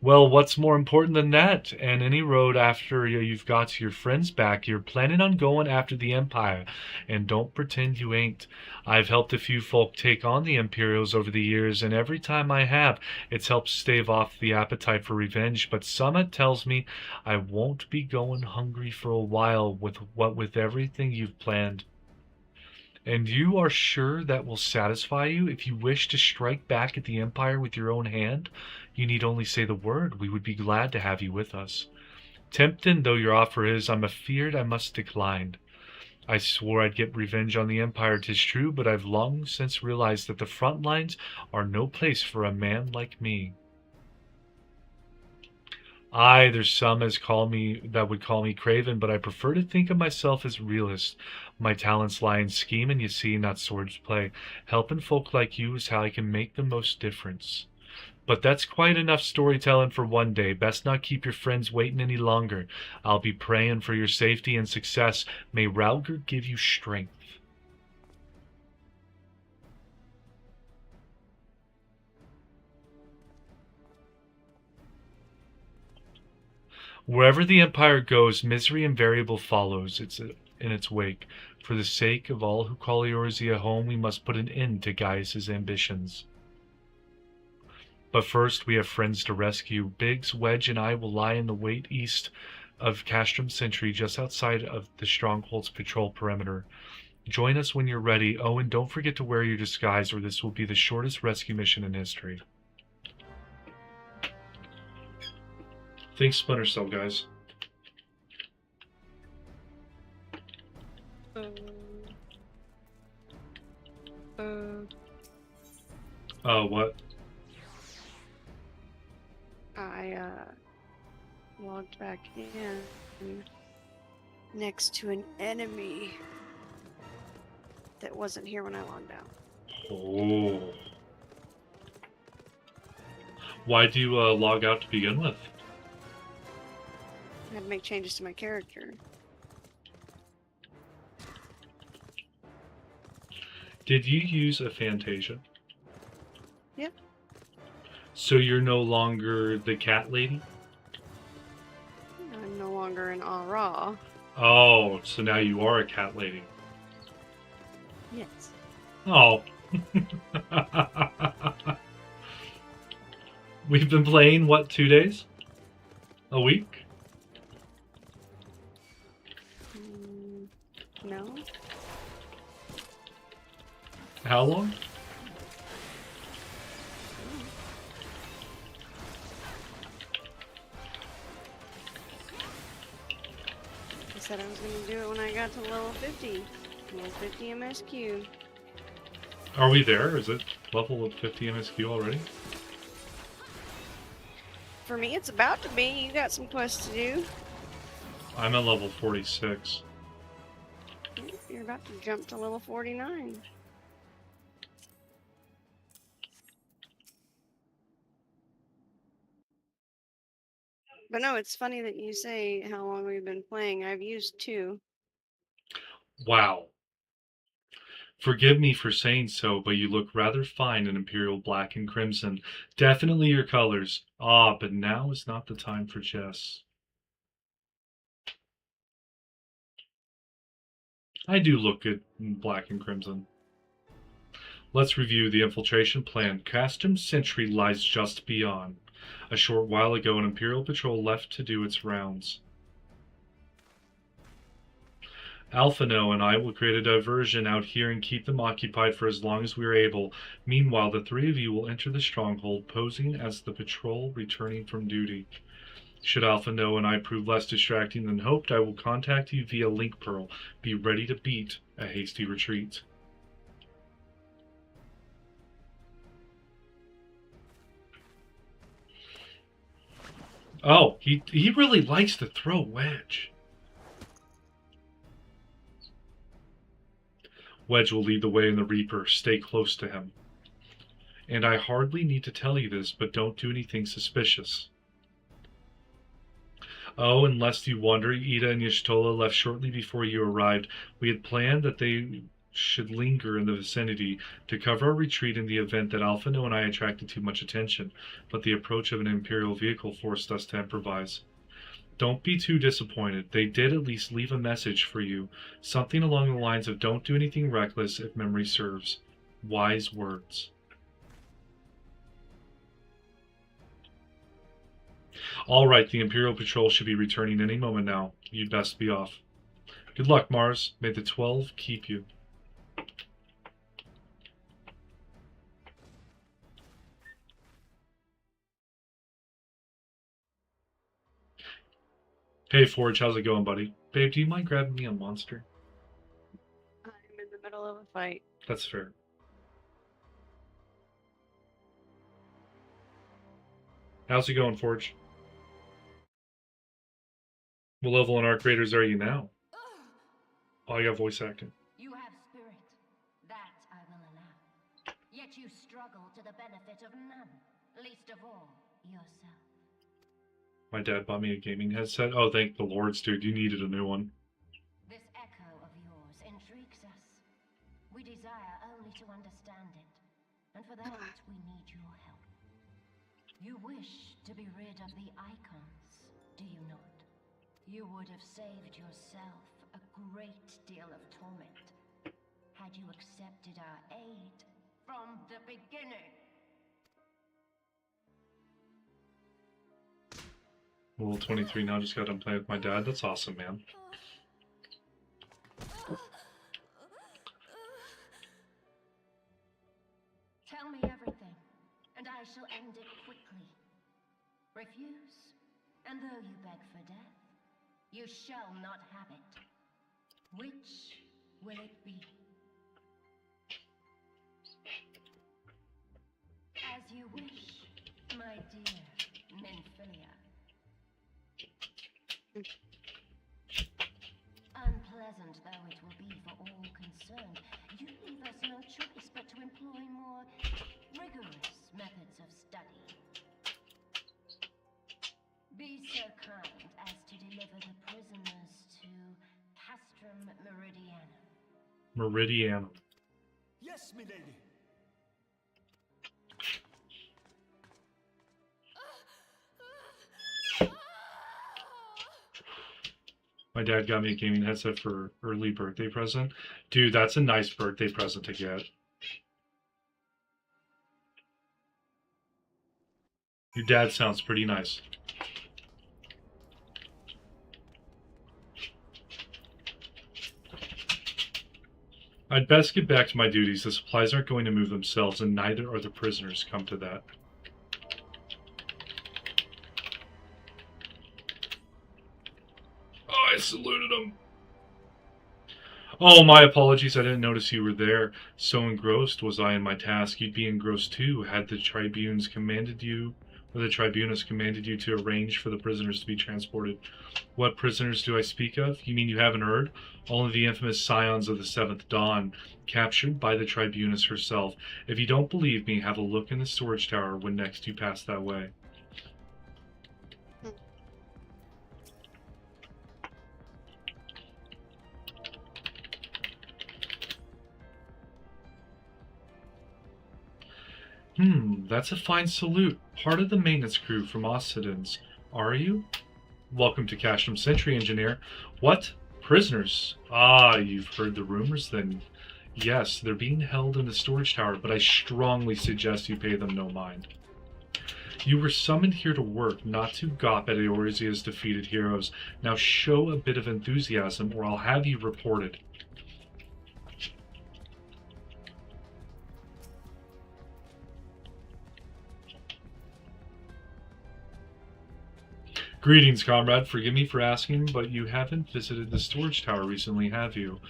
Well, what's more important than that? And any road after you've got your friends back, you're planning on going after the Empire. And don't pretend you ain't. I've helped a few folk take on the Imperials over the years, and every time I have, it's helped stave off the appetite for revenge. But Summit tells me I won't be going hungry for a while with everything you've planned. And you are sure that will satisfy you? If you wish to strike back at the Empire with your own hand, you need only say the word. We would be glad to have you with us. Tempting though your offer is, I'm afeard I must decline. I swore I'd get revenge on the Empire, 'tis true, but I've long since realized that the front lines are no place for a man like me. Aye, there's some that would call me craven, but I prefer to think of myself as realist. My talents lie in scheming, you see, not swords play. Helping folk like you is how I can make the most difference. But that's quite enough storytelling for one day. Best not keep your friends waiting any longer. I'll be praying for your safety and success. May Raugr give you strength. Wherever the Empire goes, misery invariable follows in its wake. For the sake of all who call Eorzea home, we must put an end to Gaius's ambitions. But first, we have friends to rescue. Biggs, Wedge, and I will lie in the wait east of Castrum Sentry, just outside of the Stronghold's patrol perimeter. Join us when you're ready. Oh, and don't forget to wear your disguise, or this will be the shortest rescue mission in history. Thanks, Splinter Cell, guys. What? I logged back in next to an enemy that wasn't here when I logged out. Oh. Why'd you log out to begin with? I had to make changes to my character. Did you use a Fantasia? Yeah. So you're no longer the cat lady? I'm no longer an Aura. Oh, so now you are a cat lady. Yes. Oh. We've been playing, what, 2 days? A week? No. How long? I said I was going to do it when I got to level 50. Level 50 MSQ. Are we there? Is it level of 50 MSQ already? For me, it's about to be. You got some quests to do. I'm at level 46. You're about to jump to level 49. But no, it's funny that you say how long we've been playing. I've used 2. Wow. Forgive me for saying so, but you look rather fine in Imperial Black and Crimson. Definitely your colors. Ah, but now is not the time for Jess. I do look good in Black and Crimson. Let's review the infiltration plan. Custom Sentry lies just beyond. A short while ago, an Imperial patrol left to do its rounds. Alphino and I will create a diversion out here and keep them occupied for as long as we are able. Meanwhile, the 3 of you will enter the stronghold, posing as the patrol returning from duty. Should Alphino and I prove less distracting than hoped, I will contact you via Link Pearl. Be ready to beat a hasty retreat. Oh, he really likes to throw Wedge. Wedge will lead the way in the Reaper. Stay close to him. And I hardly need to tell you this, but don't do anything suspicious. Oh, and lest you wonder, Ida and Y'shtola left shortly before you arrived. We had planned that they should linger in the vicinity to cover our retreat in the event that Alphino and I attracted too much attention, but the approach of an Imperial vehicle forced us to improvise. Don't be too disappointed. They did at least leave a message for you. Something along the lines of don't do anything reckless if memory serves. Wise words. All right, the Imperial Patrol should be returning any moment now. You'd best be off. Good luck, Mars. May the 12 keep you. Hey, Forge, how's it going, buddy? Babe, do you mind grabbing me a monster? I'm in the middle of a fight. That's fair. How's it going, Forge? What level in Arc Raiders are you now? Oh, I got voice acting. You have spirit. That I will allow. Yet you struggle to the benefit of none, least of all yourself. My dad bought me a gaming headset. Oh, thank the lords, dude. You needed a new one. This echo of yours intrigues us. We desire only to understand it, and for that we need your help. You wish to be rid of the icons, do you not? You would have saved yourself a great deal of torment had you accepted our aid from the beginning. Level 23 now, just got done playing with my dad. That's awesome, man. Tell me everything, and I shall end it quickly. Refuse, and though you beg for death, you shall not have it. Which will it be? As you wish, my dear Nymphilia. Unpleasant though it will be for all concerned, you leave us no choice but to employ more rigorous methods of study. Be so kind as to deliver the prisoners to Castrum Meridianum. Meridianum. Yes! Yes, milady. My dad got me a gaming headset for early birthday present. Dude, that's a nice birthday present to get. Your dad sounds pretty nice. I'd best get back to my duties. The supplies aren't going to move themselves, and neither are the prisoners. Come to that. Oh, I saluted him. Oh, my apologies. I didn't notice you were there. So engrossed was I in my task. You'd be engrossed too had the tribunes commanded you, or the tribunus commanded you to arrange for the prisoners to be transported. What prisoners do I speak of? You mean you haven't heard? Only the infamous scions of the Seventh Dawn, captured by the tribunus herself. If you don't believe me, have a look in the storage tower when next you pass that way. That's a fine salute. Part of the maintenance crew from Occidens, are you? Welcome to Casham Sentry, Engineer. What? Prisoners? Ah, you've heard the rumors then. Yes, they're being held in the storage tower, but I strongly suggest you pay them no mind. You were summoned here to work, not to gawp at Eorzea's defeated heroes. Now show a bit of enthusiasm, or I'll have you reported. Greetings, comrade. Forgive me for asking, but you haven't visited the storage tower recently, have you?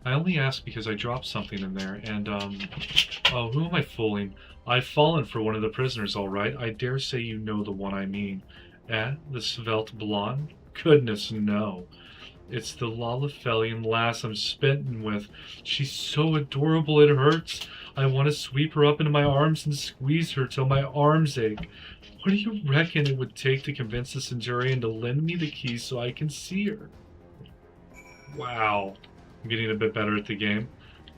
I only ask because I dropped something in there, and, oh, who am I fooling? I've fallen for one of the prisoners, all right. I dare say you know the one I mean. Eh? The svelte blonde? Goodness, no. It's the Lalafelian lass I'm spitting with. She's so adorable it hurts. I want to sweep her up into my arms and squeeze her till my arms ache. What do you reckon it would take to convince the Centurion to lend me the keys so I can see her? Wow. I'm getting a bit better at the game.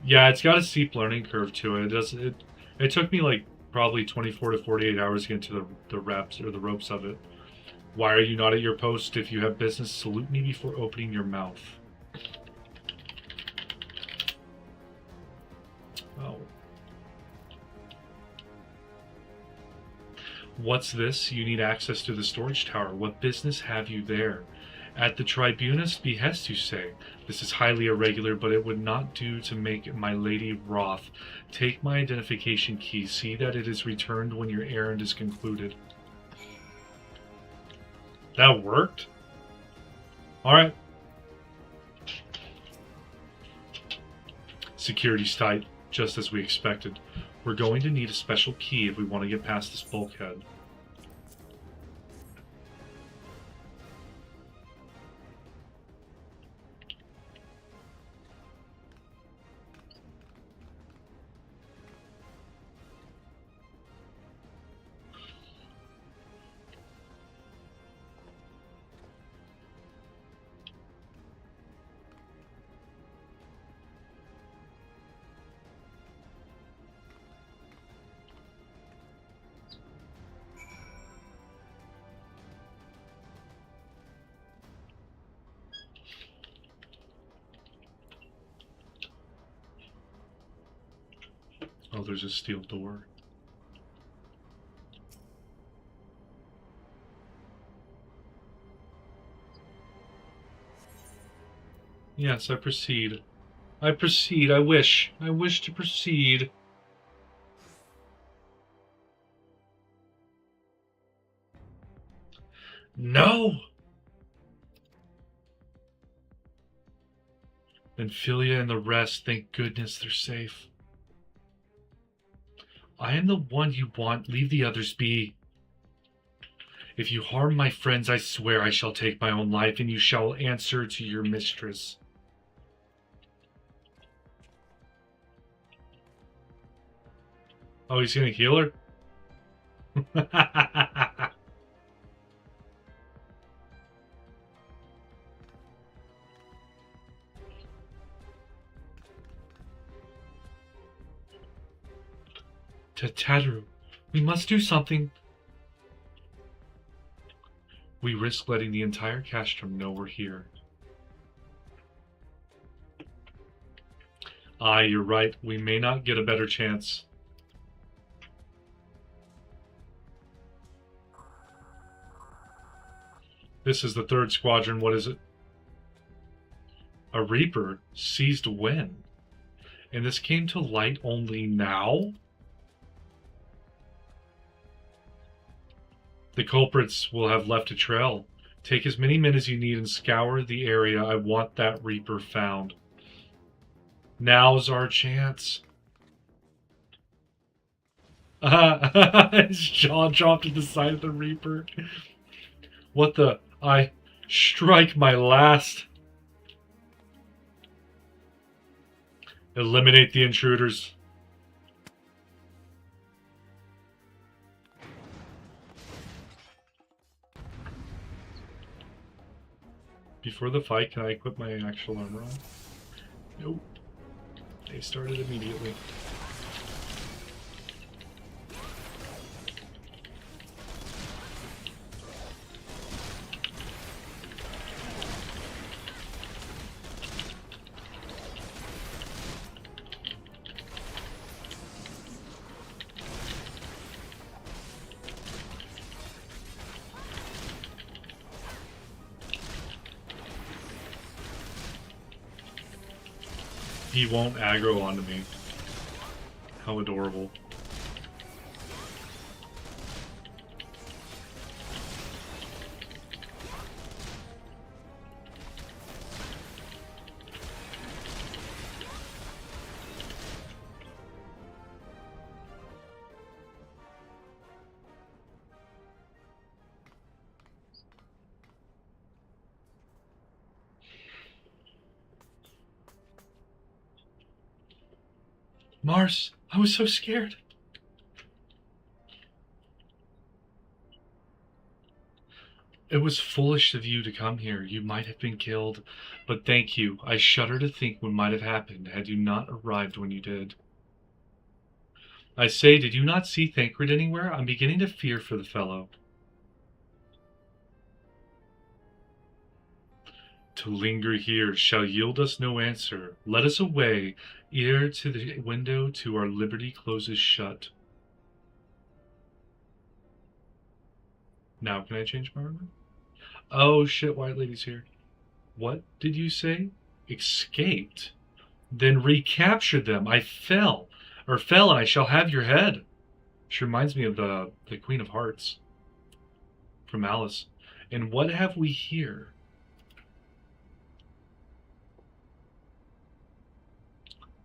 Yeah, it's got a steep learning curve to it. It took me like probably 24 to 48 hours to get into the reps or the ropes of it. Why are you not at your post? If you have business, salute me before opening your mouth. Oh. What's this? You need access to the storage tower. What business have you there? At the tribunus' behest, you say? This is highly irregular, but it would not do to make my lady wroth. Take my identification key. See that it is returned when your errand is concluded. That worked? Alright. Security's tight, just as we expected. We're going to need a special key if we want to get past this bulkhead. Oh, there's a steel door. Yes, I proceed. I proceed. I wish. I wish to proceed. No! And Philia and the rest, thank goodness they're safe. I am the one you want. Leave the others be. If you harm my friends, I swear I shall take my own life, and you shall answer to your mistress. Oh, he's gonna heal her? Tataru, we must do something. We risk letting the entire castrum know we're here. Aye, you're right. We may not get a better chance. This is the 3rd squadron. What is it? A Reaper seized when? And this came to light only now? The culprits will have left a trail. Take as many men as you need and scour the area. I want that Reaper found. Now's our chance. His jaw dropped at the sight of the Reaper. What the? I strike my last. Eliminate the intruders. Before the fight, can I equip my actual armor on? Nope. They started immediately. He won't aggro onto me. How adorable. Mars, I was so scared. It was foolish of you to come here. You might have been killed, but thank you. I shudder to think what might have happened had you not arrived when you did. I say, did you not see Thancred anywhere? I'm beginning to fear for the fellow. To linger here shall yield us no answer. Let us away, ere to the window to our liberty closes shut. Now can I change my armor? Oh shit, White Lady's here. What did you say? Escaped? Then recapture them. I fell and I shall have your head. She reminds me of the Queen of Hearts from Alice. And what have we here?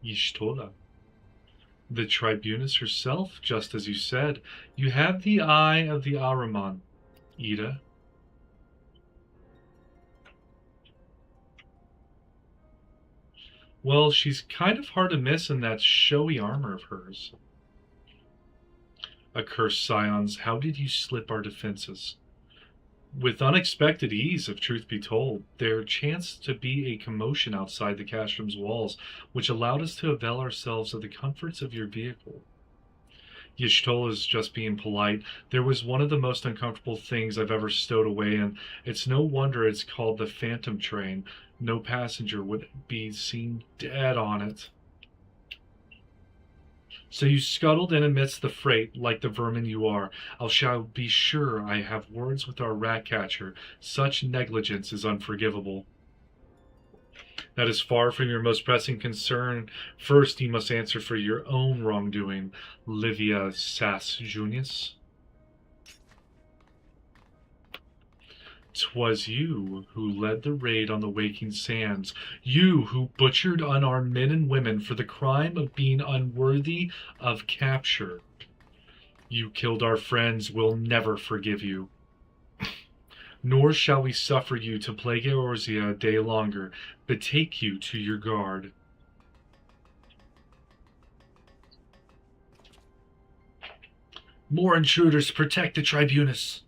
Y'shtola. The Tribunus herself, just as you said. You have the eye of the Ahriman, Ida. Well, she's kind of hard to miss in that showy armor of hers. Accursed scions, how did you slip our defenses? With unexpected ease, if truth be told, there chanced to be a commotion outside the castrum's walls, which allowed us to avail ourselves of the comforts of your vehicle. Y'shtola is just being polite. There was one of the most uncomfortable things I've ever stowed away, and it's no wonder it's called the Phantom Train. No passenger would be seen dead on it. So you scuttled in amidst the freight like the vermin you are. I shall be sure I have words with our rat catcher. Such negligence is unforgivable. That is far from your most pressing concern. First, you must answer for your own wrongdoing, Livia Sass Junius. 'Twas you who led the raid on the Waking Sands. You who butchered unarmed men and women for the crime of being unworthy of capture. You killed our friends. We'll never forgive you. Nor shall we suffer you to plague Eorzea a day longer. Betake you to your guard. More intruders, protect the Tribunus.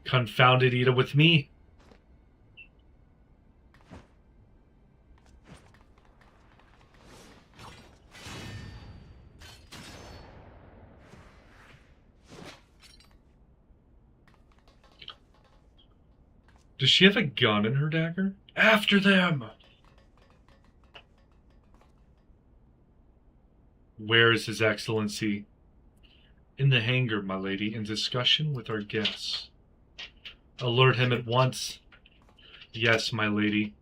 Confounded Ida with me. Does she have a gun in her dagger? After them! Where is His Excellency? In the hangar, my lady, in discussion with our guests. Alert him at once. Yes, my lady.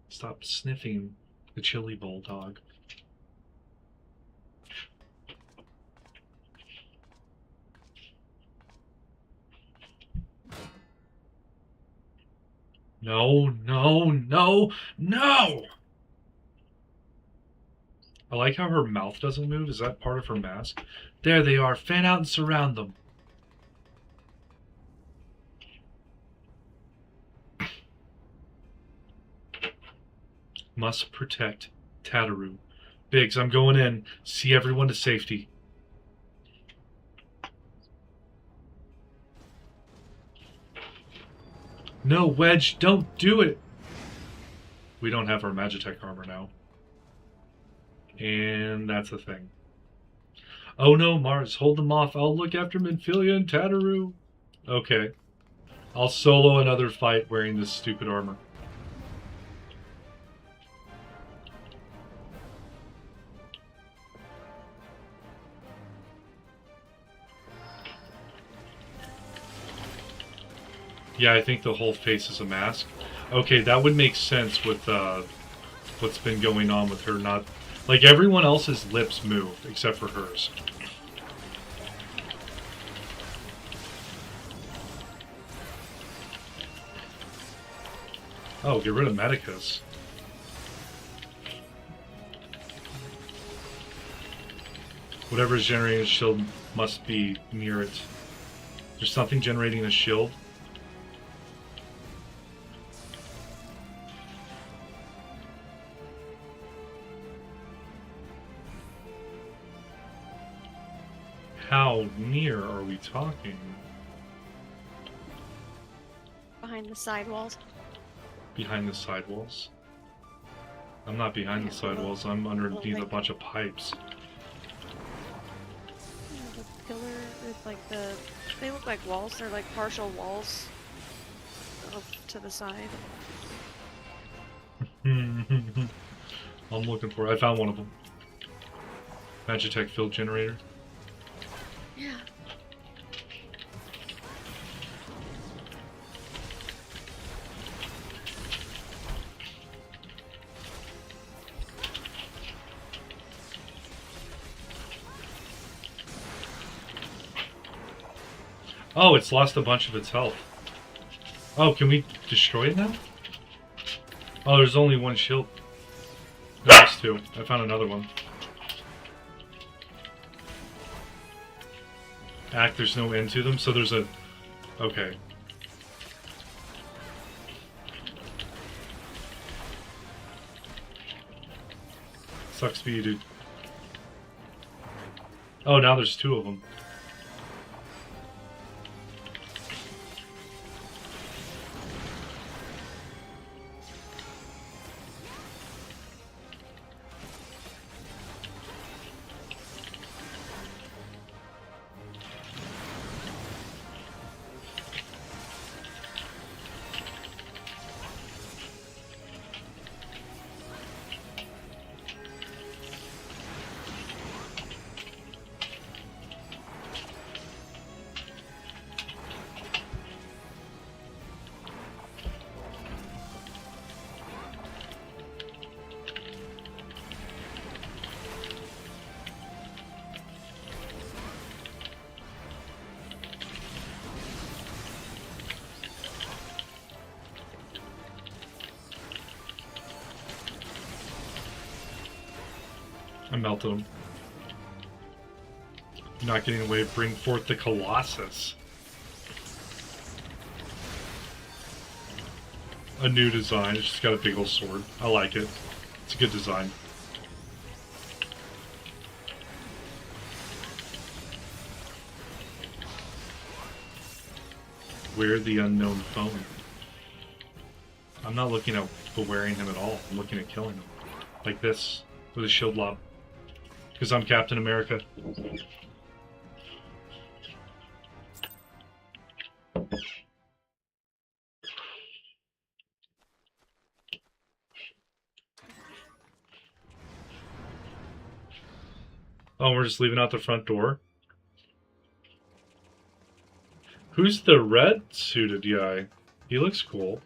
Stop sniffing the chili bowl, dog. No, no, no, no! I like how her mouth doesn't move. Is that part of her mask? There they are. Fan out and surround them. Must protect Tataru. Biggs, I'm going in. See everyone to safety. No, Wedge, don't do it! We don't have our Magitech armor now. And that's a thing. Oh no, Mars, hold them off. I'll look after Minfilia and Tataru. Okay. I'll solo another fight wearing this stupid armor. Yeah, I think the whole face is a mask. Okay, that would make sense with what's been going on with her not... Like, everyone else's lips move, except for hers. Oh, get rid of Medicus. Whatever is generating a shield must be near it. There's something generating a shield. How near are we talking? Behind the sidewalls. Behind the sidewalls? I'm not behind the sidewalls, I'm underneath a bunch of pipes. Yeah, the pillar with like the... They look like walls, they're like partial walls off to the side. I'm looking for it. I found one of them. Magitech field generator. Yeah. Oh, it's lost a bunch of its health. Oh, can we destroy it now? Oh, there's only one shield. No, there's two. I found another one. There's no end to them, so there's a... Okay. Sucks for you, dude. Oh, now there's two of them. I melted him. Not getting away, bring forth the Colossus. A new design, it's just got a big old sword. I like it. It's a good design. We're the unknown foe. I'm not looking at wearing him at all. I'm looking at killing him. Like this, with a shield lob. Because I'm Captain America. Oh, we're just leaving out the front door? Who's the red suited guy? He looks cool.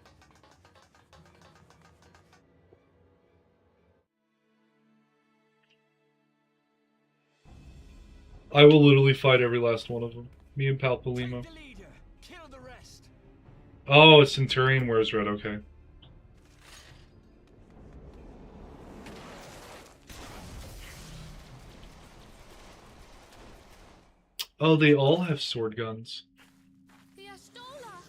I will literally fight every last one of them. Me and Palpalimo. Take the leader. Kill the rest. Oh, Centurion wears red, okay. Oh, they all have sword guns. The Ashtola!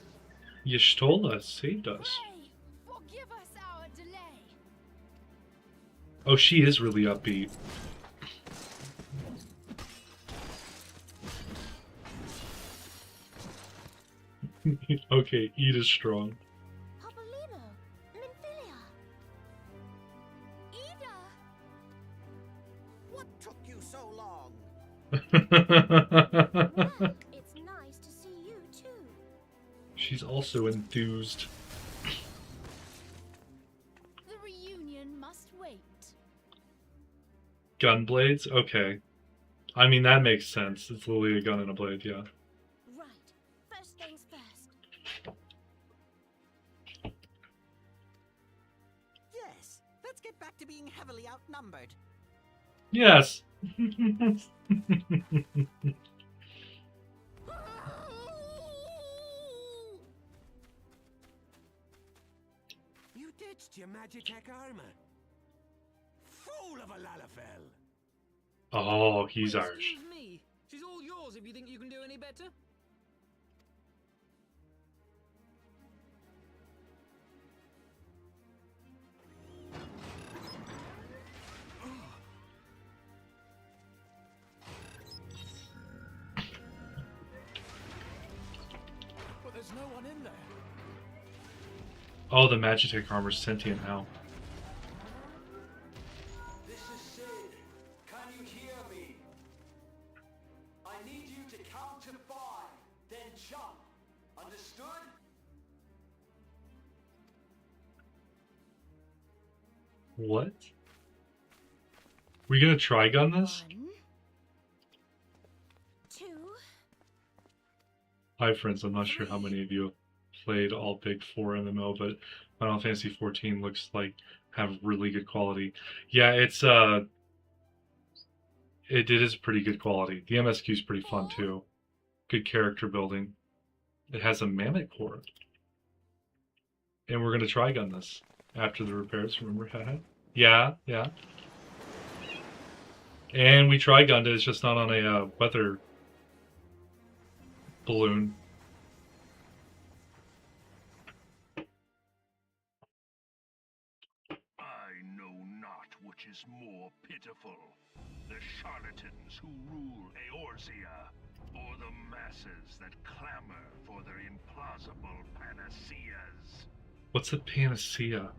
Y'shtola saved us. Pray, forgive us our delay. Oh, she is really upbeat. Okay, Eat is strong. Papolimo, Minfilia, Ida. What took you so long? Well, it's nice to see you too. She's also enthused. The reunion must wait. Gunblades? Okay. I mean, that makes sense. It's literally a gun and a blade, yeah. Right. First things first. Yes, let's get back to being heavily outnumbered. Yes! You ditched your Magitech armor. Fool of a Lalafell! Oh, he's Irish. Excuse me. She's all yours if you think you can do any better. But there's no one in there. Oh, the Magitech armor's sentient now. This is Sid. Can you hear me? I need you to count to 5, then jump. Understood? What? We gonna try-gun this? 1, 2. Hi friends, I'm not sure how many of you have played all big 4 MMO, but Final Fantasy XIV looks like have really good quality. Yeah, it is pretty good quality. The MSQ is pretty fun too. Good character building. It has a mammoth core. And we're gonna try-gun this after the repairs, remember? Yeah. And we try-gunned it, it's just not on a weather balloon. I know not which is more pitiful, the charlatans who rule Eorzea, or the masses that clamor for their implausible panaceas. What's a panacea?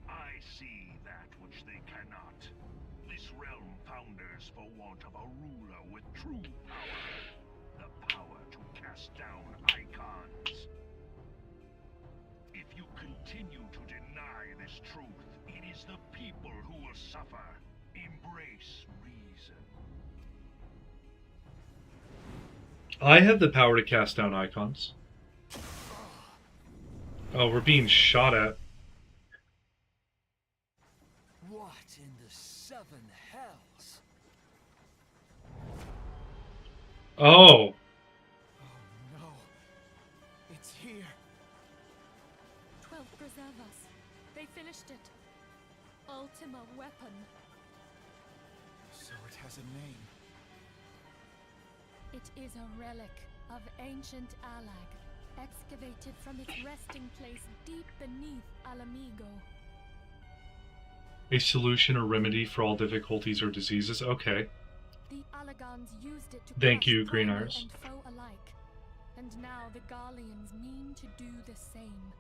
I see that which they cannot. This realm founders for want of a ruler with true power. The power to cast down icons. If you continue to deny this truth, it is the people who will suffer. Embrace reason. I have the power to cast down icons. Oh, we're being shot at. What in the 7 hells? Oh! Oh no. It's here. 12 preserve us. They finished it. Ultima weapon. So it has a name. It is a relic of ancient Alag, excavated from its resting place deep beneath Alamigo. A solution or remedy for all difficulties or diseases? Okay. The Alagans used it to Thank crush you, Green friendly Iris. and foe alike. And now the Garleans mean to do the same.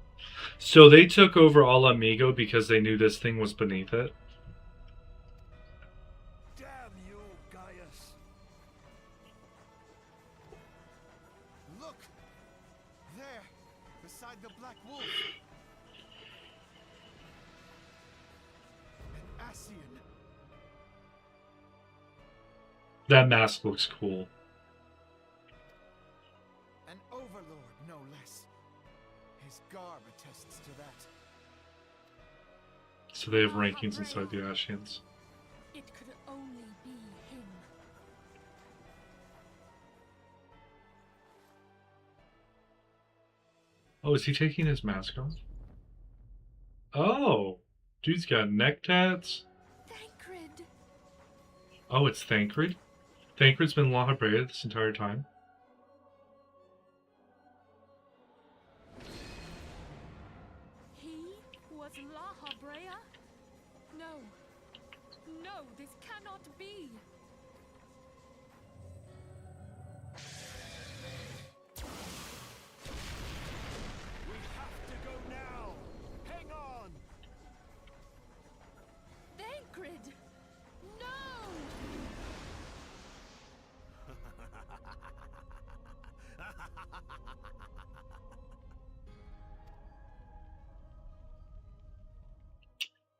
So they took over Alamigo because they knew this thing was beneath it? Damn you, Gaius. Look! There, beside the Black Wolf. An Ascian. That mask looks cool. An overlord, no less. His garb attests to that. So they have rankings inside the Ashians. It could only be him. Oh, is he taking his mask off? Oh, dude's got neck tats. Thancred! Oh, it's Thancred? Thancred's been La Habrea this entire time? He was La Habrea? No. No, this cannot be. We have to go now! Hang on! Thancred! No!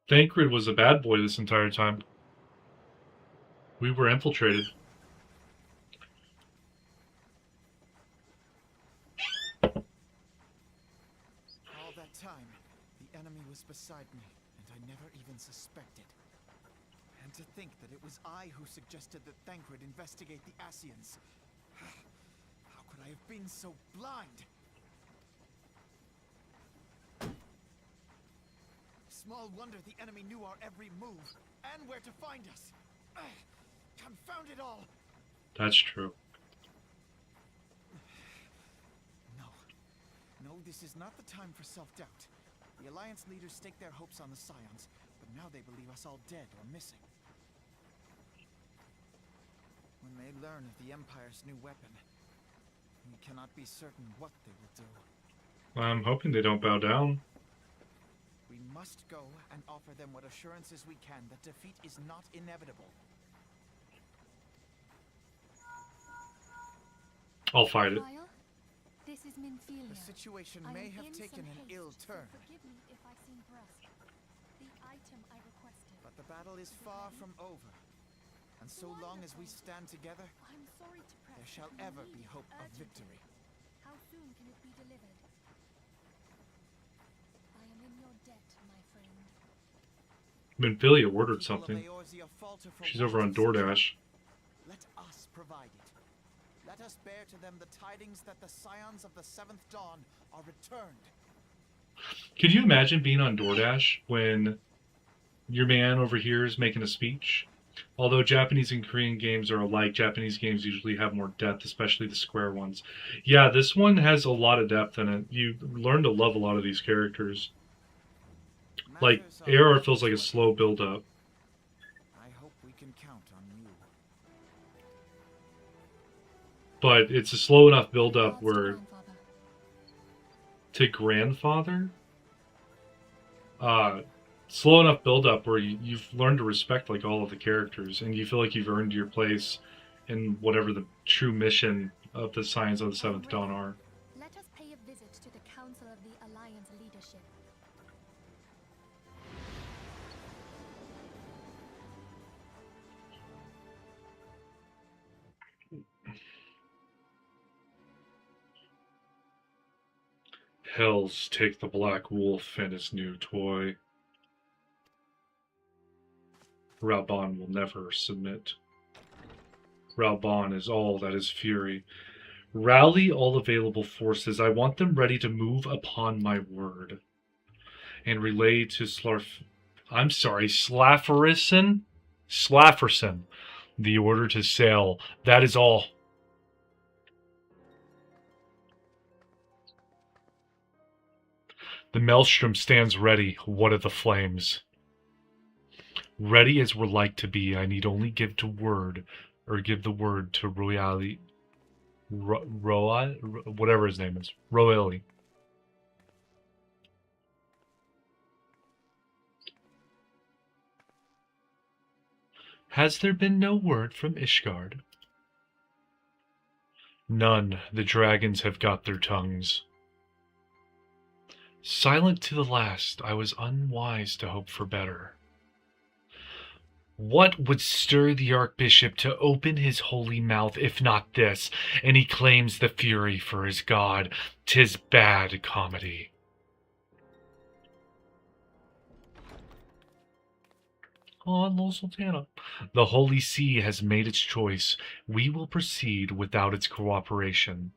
Thancred was a bad boy this entire time. We were infiltrated. All that time, the enemy was beside me, and I never even suspected. And to think that it was I who suggested that Thancred investigate the Asians. How could I have been so blind? Small wonder the enemy knew our every move, and where to find us. Confound it all! That's true. No, this is not the time for self-doubt. The Alliance leaders staked their hopes on the Scions, but now they believe us all dead or missing. When they learn of the Empire's new weapon, we cannot be certain what they will do. I'm hoping they don't bow down. We must go and offer them what assurances we can that defeat is not inevitable. I'll fight it. Trial? This is Minfilia. The situation I may am have in taken some an haste, ill so turn, forgive me if I seem brusque. The item I requested. but the battle is far from over. And so long as we stand together, I'm sorry to press. there shall but we ever need be it hope of urgently. victory. How soon can it be delivered? I am in your debt, my friend. Minfilia ordered People of something. Eorzea falter for She's want over on of such DoorDash. Let us provide it. Let us bear to them the tidings that the Scions of the Seventh Dawn are returned. Could you imagine being on DoorDash when your man over here is making a speech? Although Japanese and Korean games are alike, Japanese games usually have more depth, especially the square ones. Yeah, this one has a lot of depth in it. You learn to love a lot of these characters. Like, Matters are AR feels like a slow build-up. I hope we can count on you. But it's a slow enough build-up Regards to where... grandfather. To grandfather? Slow enough build-up where you've learned to respect, like, all of the characters, and you feel like you've earned your place in whatever the true mission of the Scions of the Seventh Dawn are. Let us pay a visit to the Council of the Alliance leadership. Hells take the Black Wolf and his new toy. Raubahn will never submit. Raubahn is all that is fury. Rally all available forces. I want them ready to move upon my word. And relay to Slafferson the order to sail. That is all. The Maelstrom stands ready. What of the flames? Ready as we're like to be, I need only give the word to Royale, whatever his name is, Royale. Has there been no word from Ishgard? None. The dragons have got their tongues. Silent to the last, I was unwise to hope for better. What would stir the Archbishop to open his holy mouth, if not this? And he claims the fury for his god. 'Tis bad comedy. On Little Sultana. The Holy See has made its choice. We will proceed without its cooperation.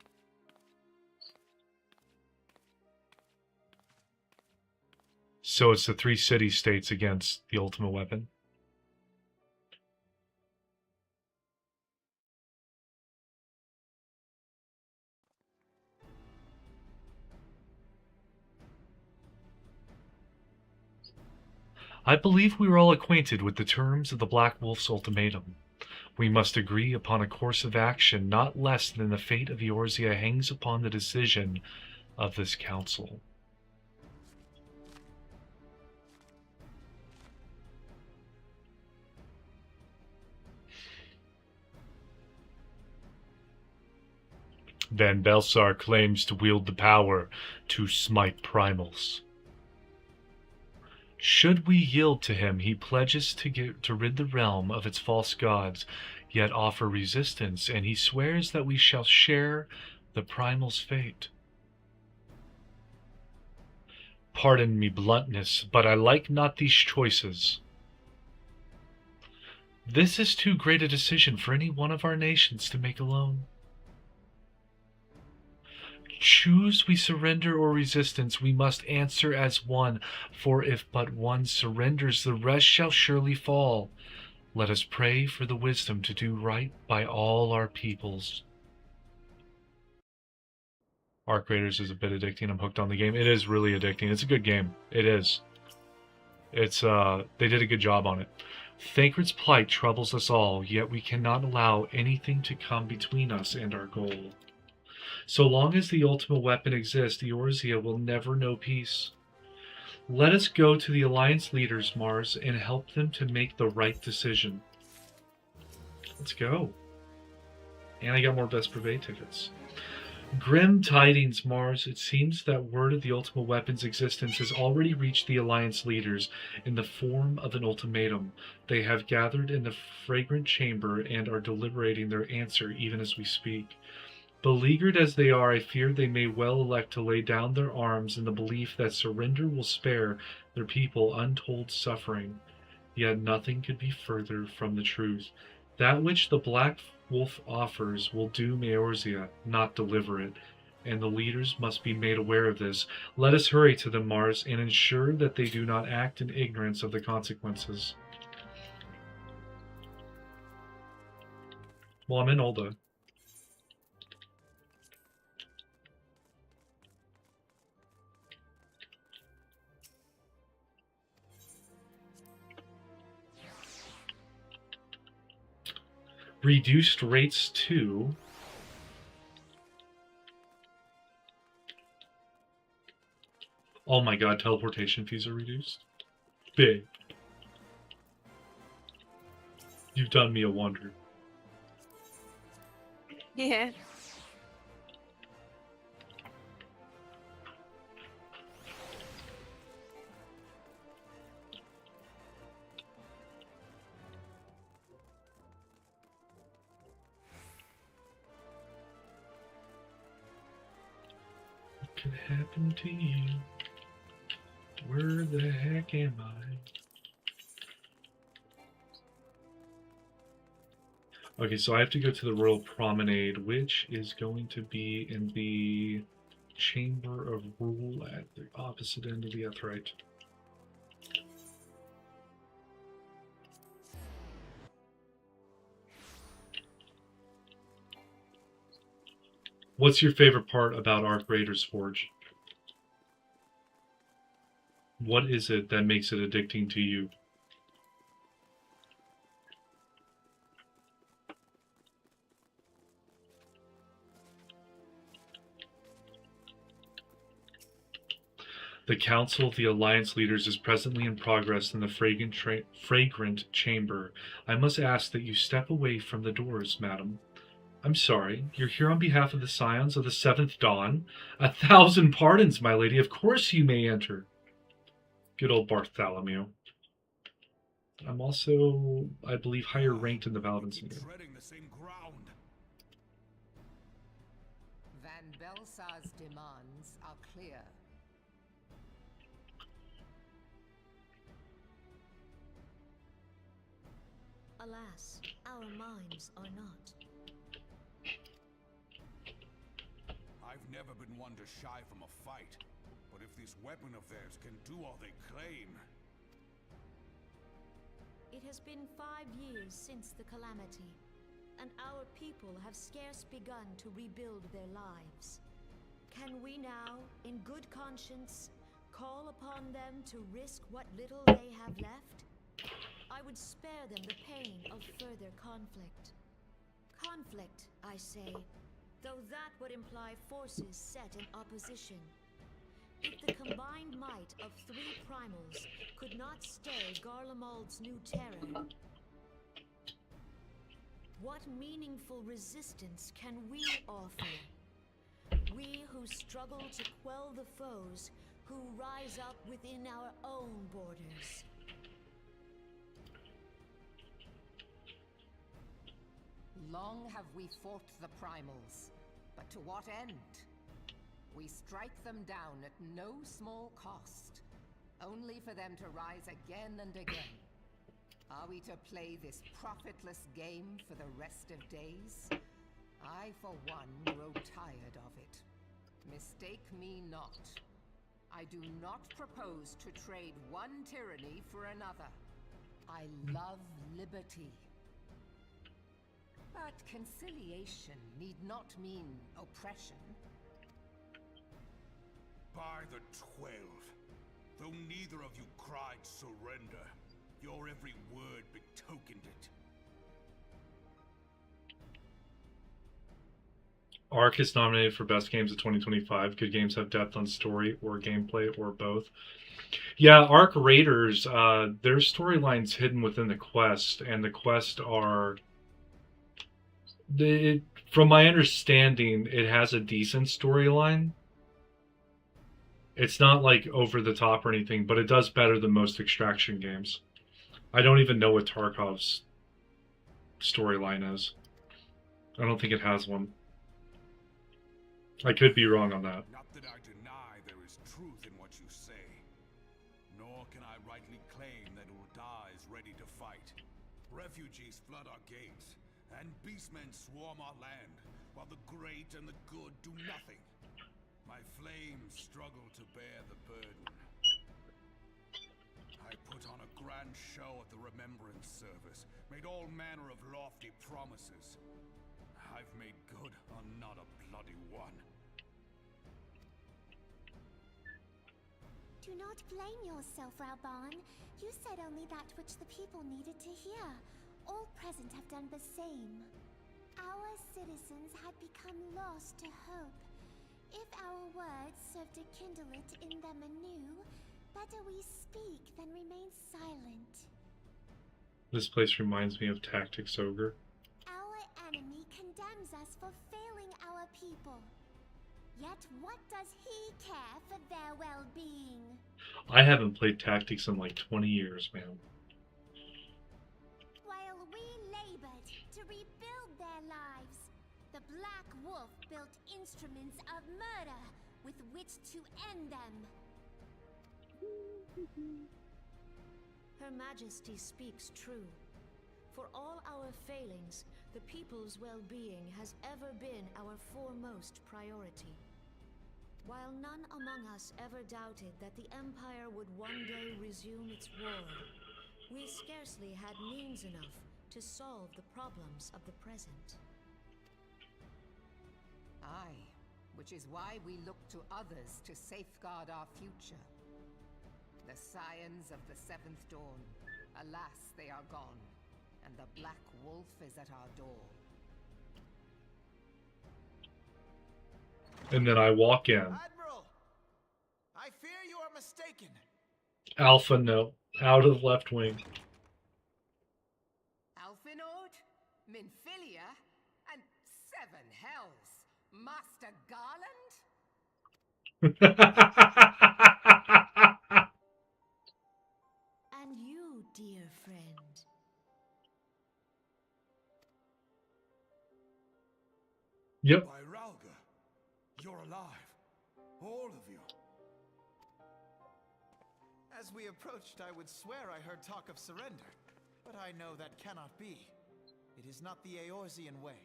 So it's the 3 city-states against the ultimate weapon. I believe we are all acquainted with the terms of the Black Wolf's ultimatum. We must agree upon a course of action not less than the fate of Eorzea hangs upon the decision of this council. Then Belsar claims to wield the power to smite primals. Should we yield to him, he pledges to rid the realm of its false gods, yet offer resistance, and he swears that we shall share the primal's fate. Pardon me bluntness, but I like not these choices. This is too great a decision for any one of our nations to make alone. Choose we surrender or resistance, we must answer as one, for if but one surrenders, the rest shall surely fall. Let us pray for the wisdom to do right by all our peoples. Arc Raiders is a bit addicting. I'm hooked on the game. It is really addicting. It's a good game. It is. It's they did a good job on it. Thancred's plight troubles us all, yet we cannot allow anything to come between us and our goal. So long as the ultimate weapon exists, Eorzea will never know peace. Let us go to the Alliance leaders, Mars, and help them to make the right decision. Let's go. And I got more Best Privé tickets. Grim tidings, Mars. It seems that word of the ultimate weapon's existence has already reached the Alliance leaders in the form of an ultimatum. They have gathered in the fragrant chamber and are deliberating their answer even as we speak. Beleaguered as they are, I fear they may well elect to lay down their arms in the belief that surrender will spare their people untold suffering. Yet nothing could be further from the truth. That which the Black Wolf offers will doom Eorzea, not deliver it, and the leaders must be made aware of this. Let us hurry to them, Mars, and ensure that they do not act in ignorance of the consequences. Well, I'm in Ulda. Reduced rates to oh my god, teleportation fees are reduced. Big. You've done me a wonder. Yeah. Could happen to you? Where the heck am I? Okay, so I have to go to the Royal Promenade, which is going to be in the Chamber of Rule at the opposite end of the Etherite. What's your favorite part about Arc Raiders Forge? What is it that makes it addicting to you? The Council of the Alliance Leaders is presently in progress in the fragrant chamber. I must ask that you step away from the doors, madam. I'm sorry, you're here on behalf of the Scions of the Seventh Dawn? 1,000 pardons, my lady. Of course you may enter. Good old Bartholomew. I'm also, I believe, higher ranked in the Paladins than you. Treading the same ground. Van Belsar's demands are clear. Alas, our minds are not. I've never been one to shy from a fight, but if this weapon of theirs can do all they claim... It has been 5 years since the calamity, and our people have scarce begun to rebuild their lives. Can we now, in good conscience, call upon them to risk what little they have left? I would spare them the pain of further conflict. Conflict, I say, though that would imply forces set in opposition. If the combined might of 3 primals could not stay Garlemald's new terror, what meaningful resistance can we offer? We who struggle to quell the foes who rise up within our own borders. Long have we fought the primals, but to what end? We strike them down at no small cost, only for them to rise again and again. Are we to play this profitless game for the rest of days? I, for one, grow tired of it. Mistake me not. I do not propose to trade one tyranny for another. I love liberty. But conciliation need not mean oppression. By the 12, though neither of you cried surrender, your every word betokened it. Ark is nominated for Best Games of 2025. Could games have depth on story or gameplay or both? Yeah, Ark Raiders, their storyline's hidden within the quest, and the quests are... from my understanding, it has a decent storyline. It's not like over the top or anything, but it does better than most extraction games. I don't even know what Tarkov's storyline is. I don't think it has one. I could be wrong on that. Not that I deny there is truth in what you say, nor can I rightly claim that Urda is ready to fight. Refugees flood our gates, and beastmen swarm our land, while the great and the good do nothing. My flames struggle to bear the burden. I put on a grand show at the Remembrance Service, made all manner of lofty promises. I've made good on not a bloody one. Do not blame yourself, Rauban. You said only that which the people needed to hear. All present have done the same. Our citizens had become lost to hope. If our words serve to kindle it in them anew, better we speak than remain silent. This place reminds me of Tactics Ogre. Our enemy condemns us for failing our people. Yet what does he care for their well-being? I haven't played Tactics in like 20 years, man. While we labored to rebuild their lives, the Black Wolf built instruments of murder with which to end them. Her Majesty speaks true. For all our failings, the people's well-being has ever been our foremost priority. While none among us ever doubted that the Empire would one day resume its war, we scarcely had means enough to solve the problems of the present. Aye, which is why we look to others to safeguard our future. The scions of the Seventh Dawn, alas, they are gone, and the Black Wolf is at our door. And then I walk in. Admiral! I fear you are mistaken. Alpha no. Out of left wing. Alphinord, Minfilia, and 7 hells. Master Garland? And you dear friend. Yep. By Ralga, you're alive. All of you. As we approached, I would swear I heard talk of surrender. But I know that cannot be. It is not the Eorzean way.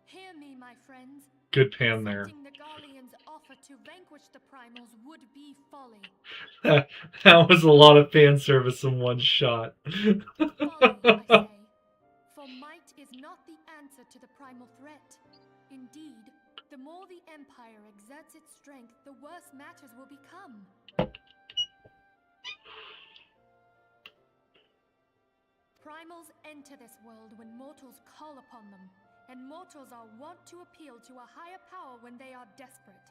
Hear me, my friends. Good pan there. Accepting the Garlean's offer to vanquish the primals would be folly. That was a lot of fan service in one shot. Folly, I say. For might is not the answer to the primal threat. Indeed, the more the Empire exerts its strength, the worse matters will become. Primals enter this world when mortals call upon them, and mortals are wont to appeal to a higher power when they are desperate.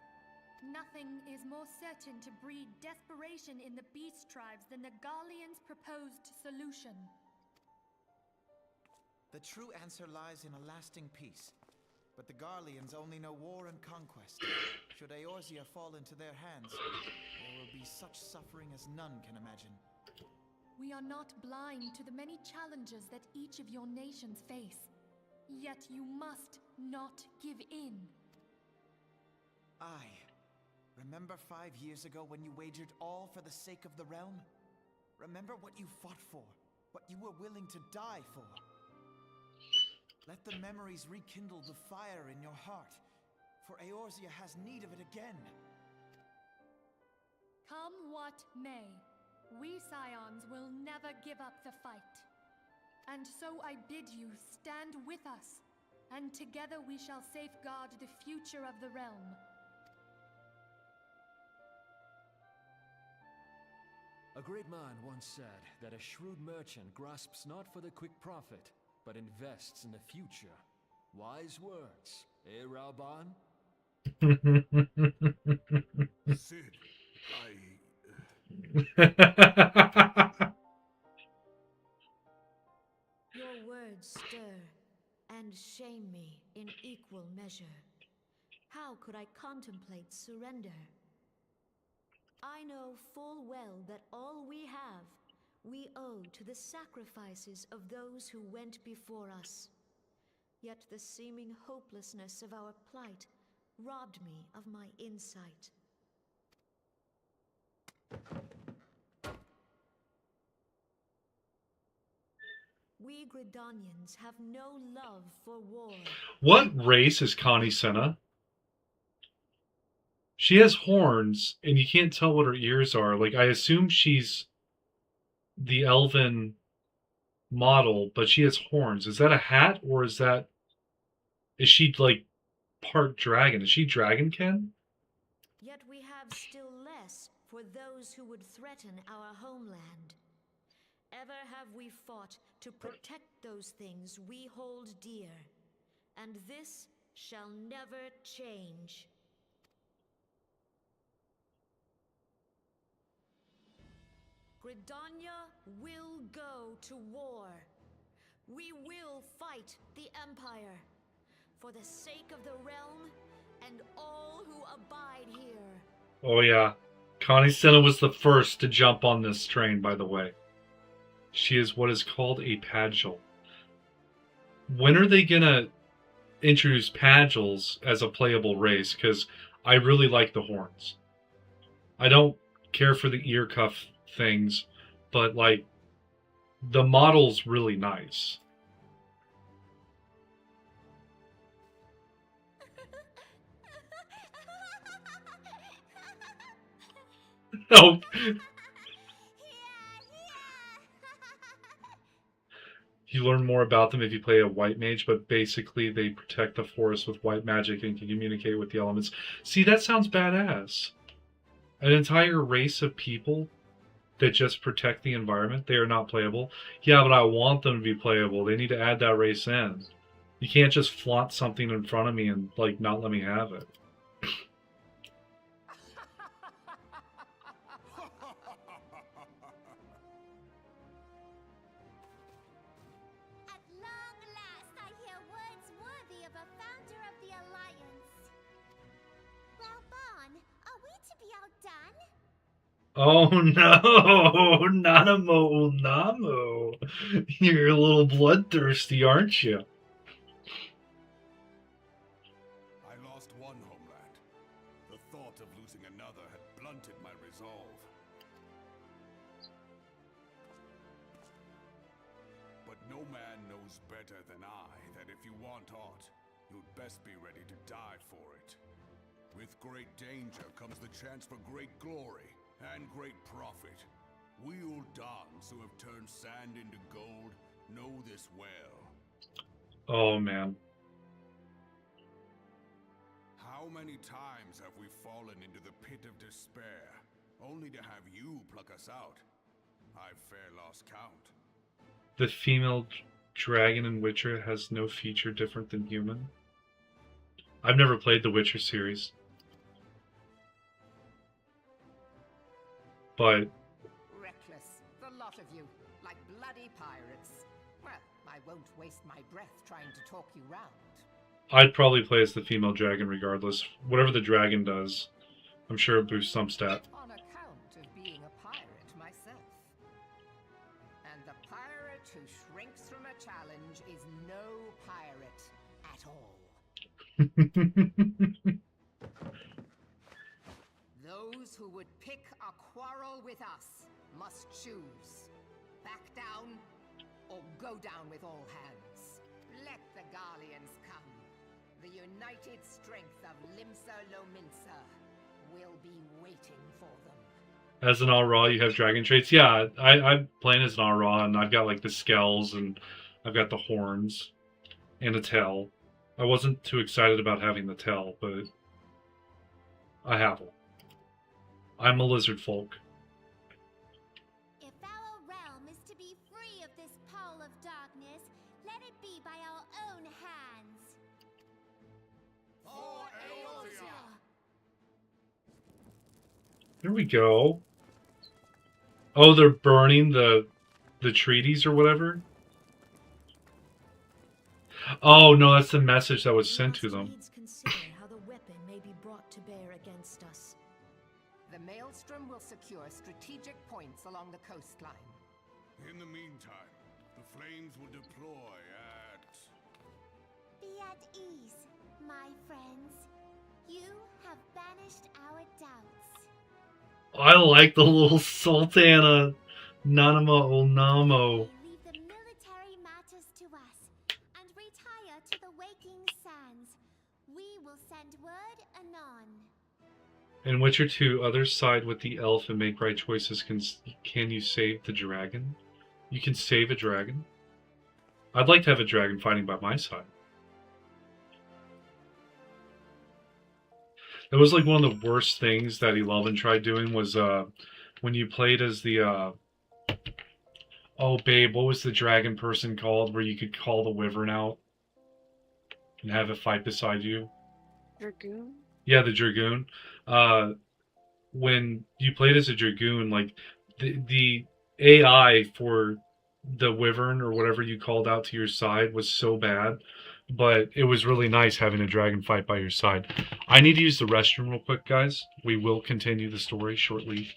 Nothing is more certain to breed desperation in the beast tribes than the Garlean's proposed solution. The true answer lies in a lasting peace. But the Garleans only know war and conquest. Should Eorzea fall into their hands, there will be such suffering as none can imagine. We are not blind to the many challenges that each of your nations face. Yet you must not give in. Remember 5 years ago when you wagered all for the sake of the realm? Remember what you fought for, what you were willing to die for. Let the memories rekindle the fire in your heart, for Eorzea has need of it again. Come what may, we Scions will never give up the fight. And so I bid you stand with us, and together we shall safeguard the future of the realm. A great man once said that a shrewd merchant grasps not for the quick profit, but invests in the future. Wise words, eh, Rauban? Sid, Your words stir and shame me in equal measure. How could I contemplate surrender? I know full well that all we have, we owe to the sacrifices of those who went before us. Yet the seeming hopelessness of our plight robbed me of my insight. We Gridanians have no love for war. What race is Connie Senna? She has horns, and you can't tell what her ears are. Like, I assume she's the elven model, but she has horns. Is that a hat, or is she, like, part dragon? Is she Dragonkin? Yet we have still less for those who would threaten our homeland. Ever have we fought to protect those things we hold dear, and this shall never change. Gridania will go to war. We will fight the Empire for the sake of the realm and all who abide here. Oh yeah. Connie Senna was the first to jump on this train, by the way. She is what is called a Padgel. When are they gonna introduce Padgels as a playable race? Because I really like the horns. I don't care for the ear cuff things, but like the model's really nice. Oh. You learn more about them if you play a white mage, but basically they protect the forest with white magic and can communicate with the elements. See, that sounds badass. An entire race of people that just protect the environment, they are not playable. Yeah, but I want them to be playable. They need to add that race in. You can't just flaunt something in front of me and, like, not let me have it. At long last, I hear words worthy of a founder of the Alliance. Rauban, are we to be outdone? Oh no, Nanamo Namo. You're a little bloodthirsty, aren't you? I lost one homeland. The thought of losing another had blunted my resolve. But no man knows better than I that if you want aught, you'd best be ready to die for it. With great danger comes the chance for great glory and great profit. We Uldans who have turned sand into gold know this well. Oh man. How many times have we fallen into the pit of despair, only to have you pluck us out? I've fair lost count. The female dragon in Witcher has no feature different than human. I've never played the Witcher series. But Reckless, the lot of you, like bloody pirates. Well, I won't waste my breath trying to talk you round. I'd probably play as the female dragon regardless. Whatever the dragon does, I'm sure it boosts some stat. On account of being a pirate myself. And the pirate who shrinks from a challenge is no pirate at all. Those who would pick a quarrel with us must choose. Back down or go down with all hands. Let the Garleans come. The united strength of Limsa Lominsa will be waiting for them. As an All-Raw, you have dragon traits? Yeah, I'm playing as an All-Raw, and I've got like the scales, and I've got the horns, and a tail. I wasn't too excited about having the tail, but I have them. I'm a lizard folk. If our realm is to be free of this pall of darkness, let it be by our own hands. For Eorzea! Here we go. Oh, they're burning the treaties or whatever? Oh, no, that's the message that was sent to them. Consider how the weapon may be brought to bear against us. The Maelstrom will secure strategic points along the coastline. In the meantime, the flames will deploy at... Be at ease, my friends. You have banished our doubts. I like the little Sultana Nanama Olnamo. Leave the military matters to us, and retire to the waking sands. We will send word anon. In Witcher 2, others side with the elf and make right choices. Can you save the dragon? You can save a dragon? I'd like to have a dragon fighting by my side. That was like one of the worst things that 11 tried doing was when you played as the oh babe, what was the dragon person called where you could call the wyvern out and have it fight beside you? Dragoon? Yeah, the dragoon. When you played as a dragoon, like the AI for the wyvern or whatever you called out to your side was so bad, but it was really nice having a dragon fight by your side. I need to use the restroom real quick, guys. We will continue the story shortly.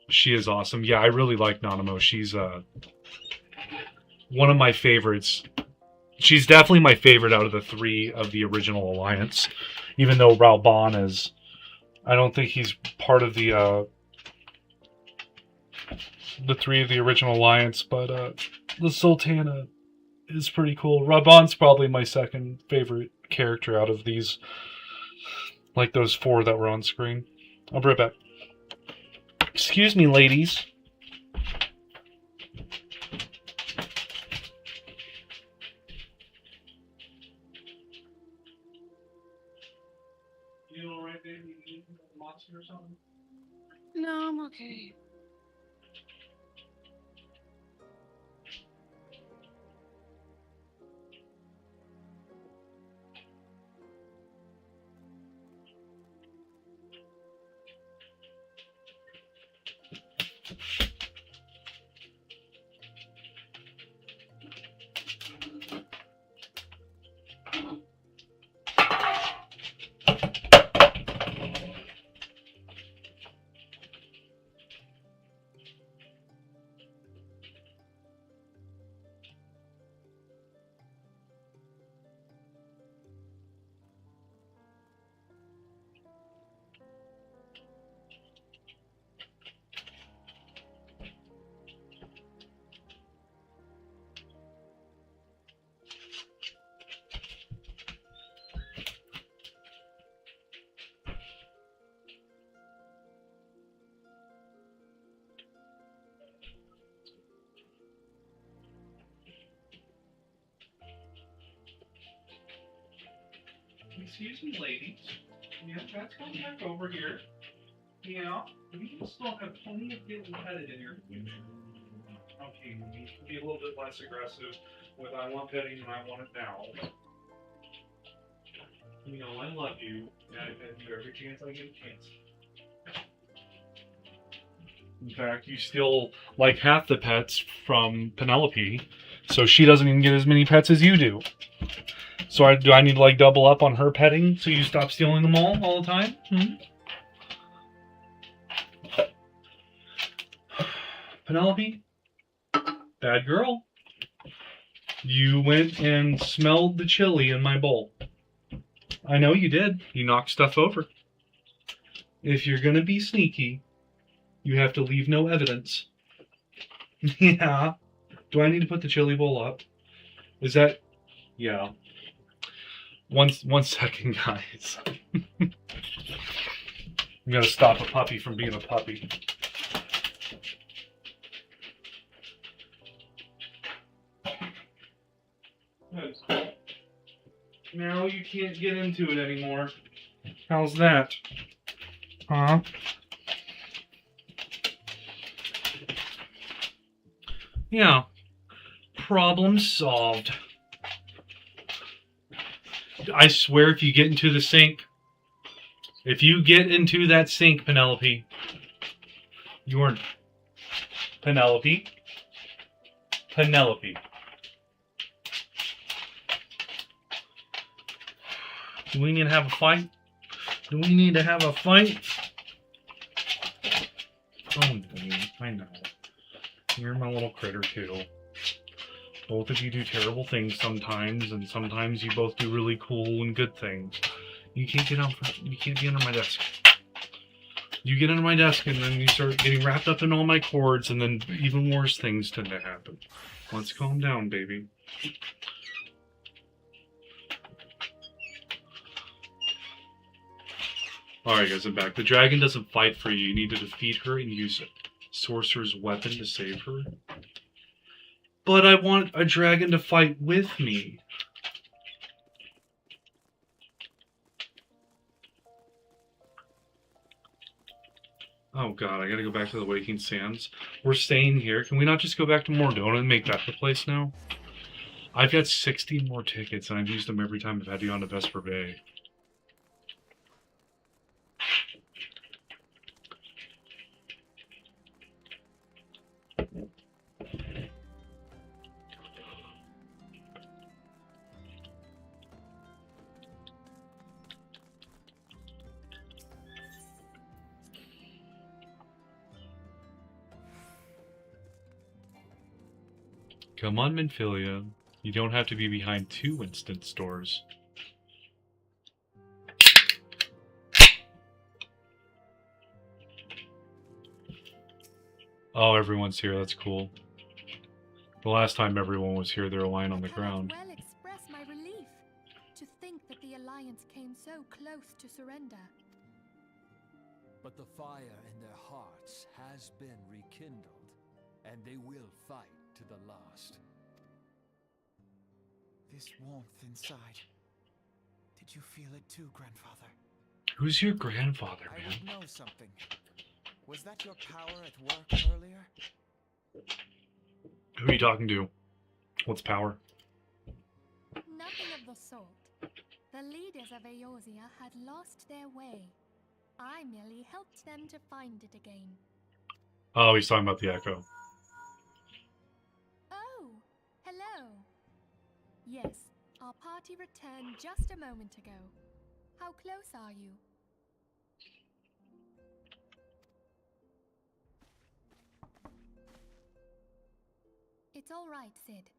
She is awesome. Yeah, I really like Nanamo. She's one of my favorites. She's definitely my favorite out of the three of the original Alliance. Even though Raoban is... I don't think he's part of the three of the original Alliance, but the Sultana is pretty cool. Raoban's probably my second favorite character out of these, like those four that were on screen. I'll be right back. Excuse me, ladies. You alright, baby? You need a monster or something? No, I'm okay. excuse me, ladies. Yeah, let's come back over here. Yeah, we can still have plenty of getting petted in your future. Okay, we need to be a little bit less aggressive with I want petting and I want it now. You know, I love you, and I pet you every chance I get a chance. In fact, you steal like half the pets from Penelope, so she doesn't even get as many pets as you do. So do I need to like double up on her petting so you stop stealing them all the time? Penelope? Bad girl. You went and smelled the chili in my bowl. I know you did. You knocked stuff over. If you're gonna be sneaky, you have to leave no evidence. Yeah. Do I need to put the chili bowl up? Is that... Yeah. One second, guys. I'm gonna stop a puppy from being a puppy. Now you can't get into it anymore. How's that? Huh? Yeah. Problem solved. I swear if you get into the sink, if you get into that sink, Penelope, you're... Penelope? Penelope. Do we need to have a fight? Do we need to have a fight? Oh, I know. You're my little critter too. Both of you do terrible things sometimes, and sometimes you both do really cool and good things. You can't get you can't get under my desk. You get under my desk and then you start getting wrapped up in all my cords, and then even worse things tend to happen. Let's calm down, baby. Alright guys, I'm back. The dragon doesn't fight for you. You need to defeat her and use a sorcerer's weapon to save her. But I want a dragon to fight with me. Oh god, I gotta go back to the Waking Sands. We're staying here. Can we not just go back to Mordona and make that the place now? I've got 60 more tickets and I've used them every time I've had to go on to Vesper Bay. Come on, Minfilia. You don't have to be behind 2 instant stores. Oh, everyone's here. That's cool. The last time everyone was here, they were lying on the ground. I well express my relief to think that the Alliance came so close to surrender. But the fire in their hearts has been rekindled, and they will fight to the last. This warmth inside. Did you feel it too, grandfather? Who's your grandfather, I man? would know something. Was that your power at work earlier? Who are you talking to? What's power? Nothing of the sort. The leaders of Eorzea had lost their way. I merely helped them to find it again. Oh, he's talking about the Echo. Oh, hello. Yes, our party returned just a moment ago. How close are you? It's all right, Sid.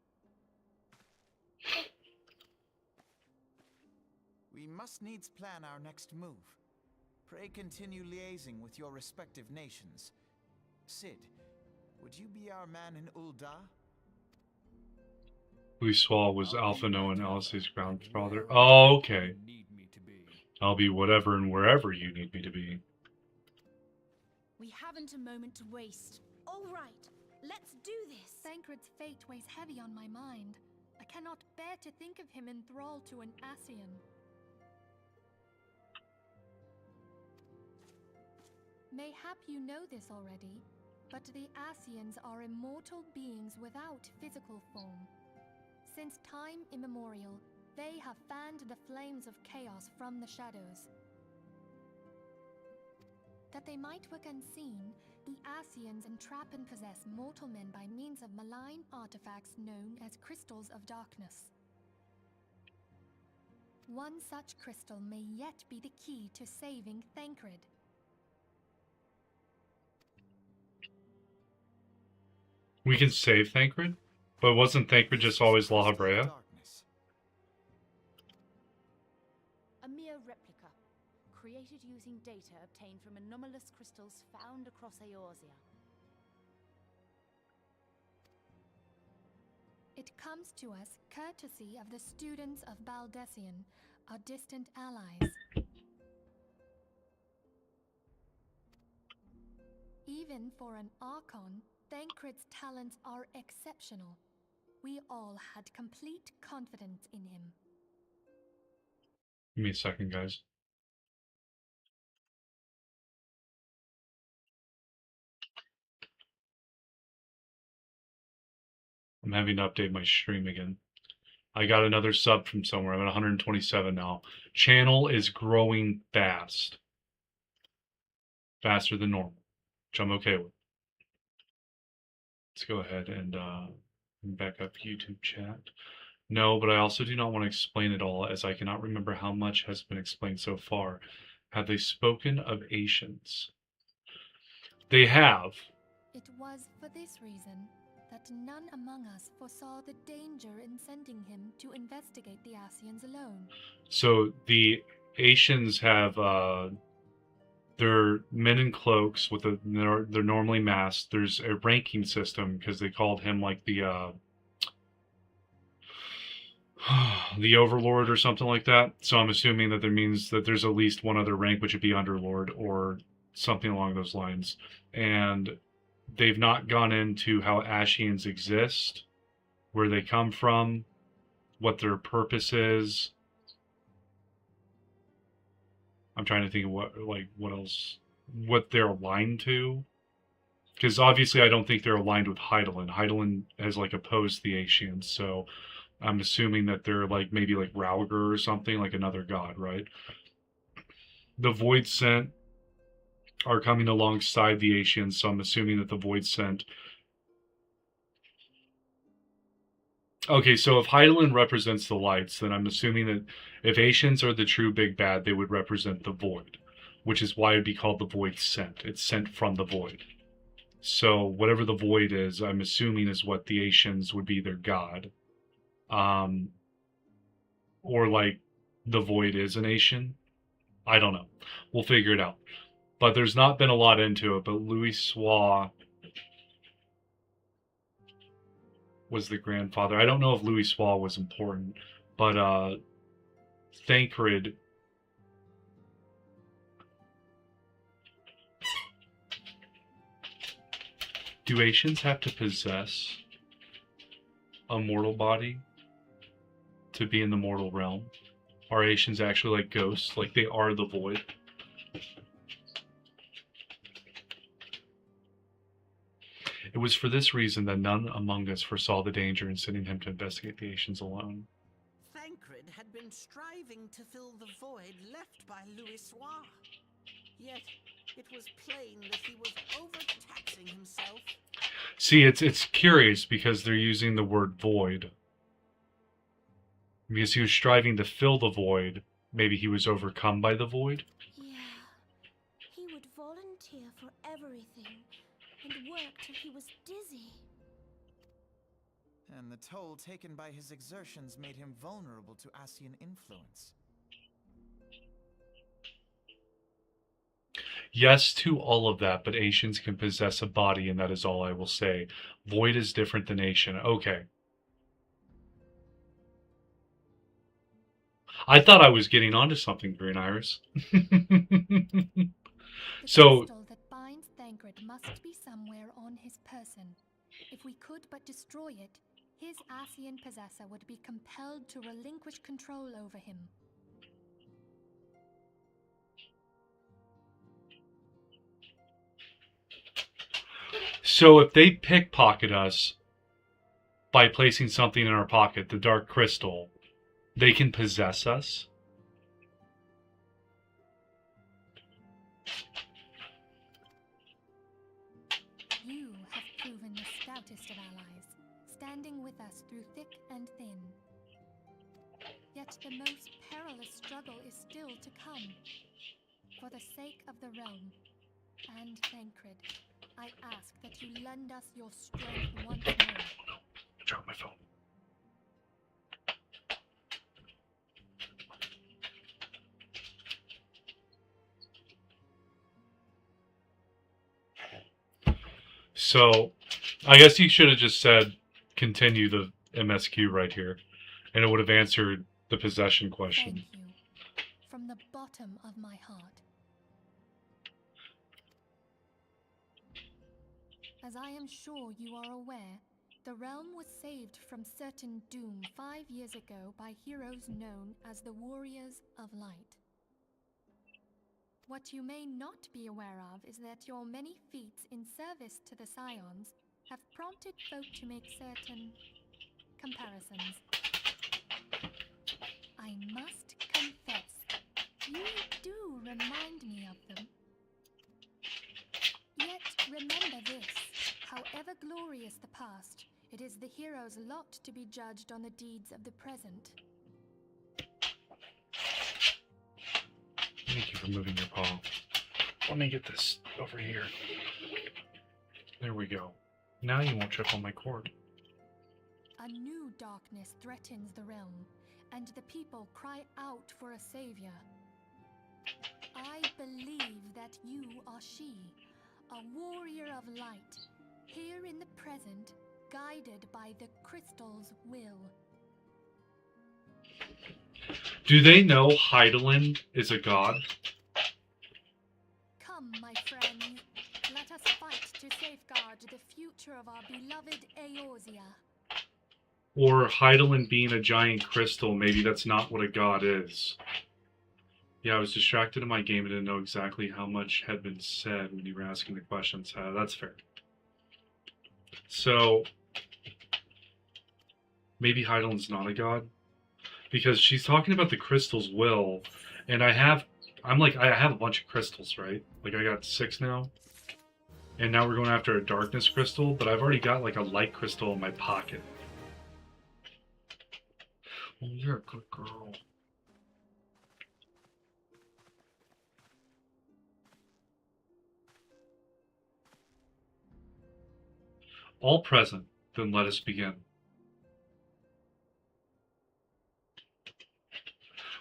We must needs plan our next move. Pray continue liaising with your respective nations. Sid, would you be our man in Ul'dah? Luswal was Alphino and Alice's grandfather. Oh, okay. I'll be whatever and wherever you need me to be. We haven't a moment to waste. All right, let's do this. Thancred's fate weighs heavy on my mind. I cannot bear to think of him in thrall to an Ascian. Mayhap you know this already, but the Ascians are immortal beings without physical form. Since time immemorial, they have fanned the flames of chaos from the shadows. That they might work unseen, the Ascians entrap and possess mortal men by means of malign artifacts known as crystals of darkness. One such crystal may yet be the key to saving Thancred. We can save Thancred? But wasn't Thancred just always La Habrea? A mere replica, created using data obtained from anomalous crystals found across Eorzea. It comes to us courtesy of the students of Baldessian, our distant allies. Even for an Archon, Thancred's talents are exceptional. We all had complete confidence in him. Give me a second, guys. I'm having to update my stream again. I got another sub from somewhere. I'm at 127 now. Channel is growing fast. Faster than normal, which I'm okay with. Let's go ahead and back up YouTube chat. No, but I also do not want to explain it all, as I cannot remember how much has been explained so far. Have they spoken of Asians? They have. It was for this reason that none among us foresaw the danger in sending him to investigate the Ascians alone. So the Asians have they're men in cloaks with they're normally masked. There's a ranking system because they called him like the the Overlord or something like that. So I'm assuming that means that there's at least one other rank, which would be Underlord or something along those lines. And they've not gone into how Ascians exist, where they come from, what their purpose is. I'm trying to think of what else, what they're aligned to. Because obviously I don't think they're aligned with Hydaelyn. Hydaelyn has like opposed the Ascians, so I'm assuming that they're like maybe like Rauger or something, like another god, right? The Void Sent are coming alongside the Ascians, so I'm assuming that the Void Sent... Okay, so if Hydaelyn represents the lights, then I'm assuming that if Ascians are the true big bad, they would represent the Void, which is why it'd be called the Void Sent. It's sent from the Void. So whatever the Void is, I'm assuming is what the Ascians would be their god. Or like the Void is an Ascian. I don't know. We'll figure it out. But there's not been a lot into it, but Louis Soir was the grandfather. I don't know if Louis Soir was important, but Thancred... Do Ascians have to possess a mortal body to be in the mortal realm? Are Ascians actually like ghosts? Like they are the Void? It was for this reason that none among us foresaw the danger in sending him to investigate the Ascians alone. Thancred had been striving to fill the void left by Louis Soir. Yet, it was plain that he was overtaxing himself. See, it's curious because they're using the word void. Because he was striving to fill the void. Maybe he was overcome by the void? Yeah. He would volunteer for everything and work till he was dizzy. And the toll taken by his exertions made him vulnerable to Ascian influence. Yes to all of that, but Ascians can possess a body, and that is all I will say. Void is different than Ascian. Okay. I thought I was getting onto something, Green Iris. So... The crystal that binds Thancred must be somewhere on his person. If we could but destroy it, his Ascian possessor would be compelled to relinquish control over him. So if they pickpocket us by placing something in our pocket, the dark crystal, they can possess us? You have proven the stoutest of allies, standing with us through thick and thin. Yet the most perilous struggle is still to come. For the sake of the realm and Thancred, I ask that you lend us your strength once more. I dropped my phone. So, I guess you should have just said, continue the MSQ right here, and it would have answered the possession question. Thank you, from the bottom of my heart. As I am sure you are aware, the realm was saved from certain doom 5 years ago by heroes known as the Warriors of Light. What you may not be aware of is that your many feats in service to the Scions have prompted folk to make certain comparisons. I must confess, you do remind me of them. Yet remember this, however glorious the past, it is the hero's lot to be judged on the deeds of the present. Thank you for moving your paw. Let me get this over here. There we go. Now you won't trip on my cord. A new darkness threatens the realm, and the people cry out for a savior. I believe that you are she, a warrior of light, here in the present, guided by the crystal's will. Do they know Hydaelyn is a god? Come, my friends, let us fight to safeguard the future of our beloved Eorzea. Or Hydaelyn being a giant crystal, maybe that's not what a god is. Yeah, I was distracted in my game and didn't know exactly how much had been said when you were asking the questions. That's fair. So, maybe Hydaelyn's not a god? Because she's talking about the crystal's will, and I have a bunch of crystals, right? Like I got 6 now. And now we're going after a darkness crystal, but I've already got like a light crystal in my pocket. Well, you're a good girl. All present, then let us begin.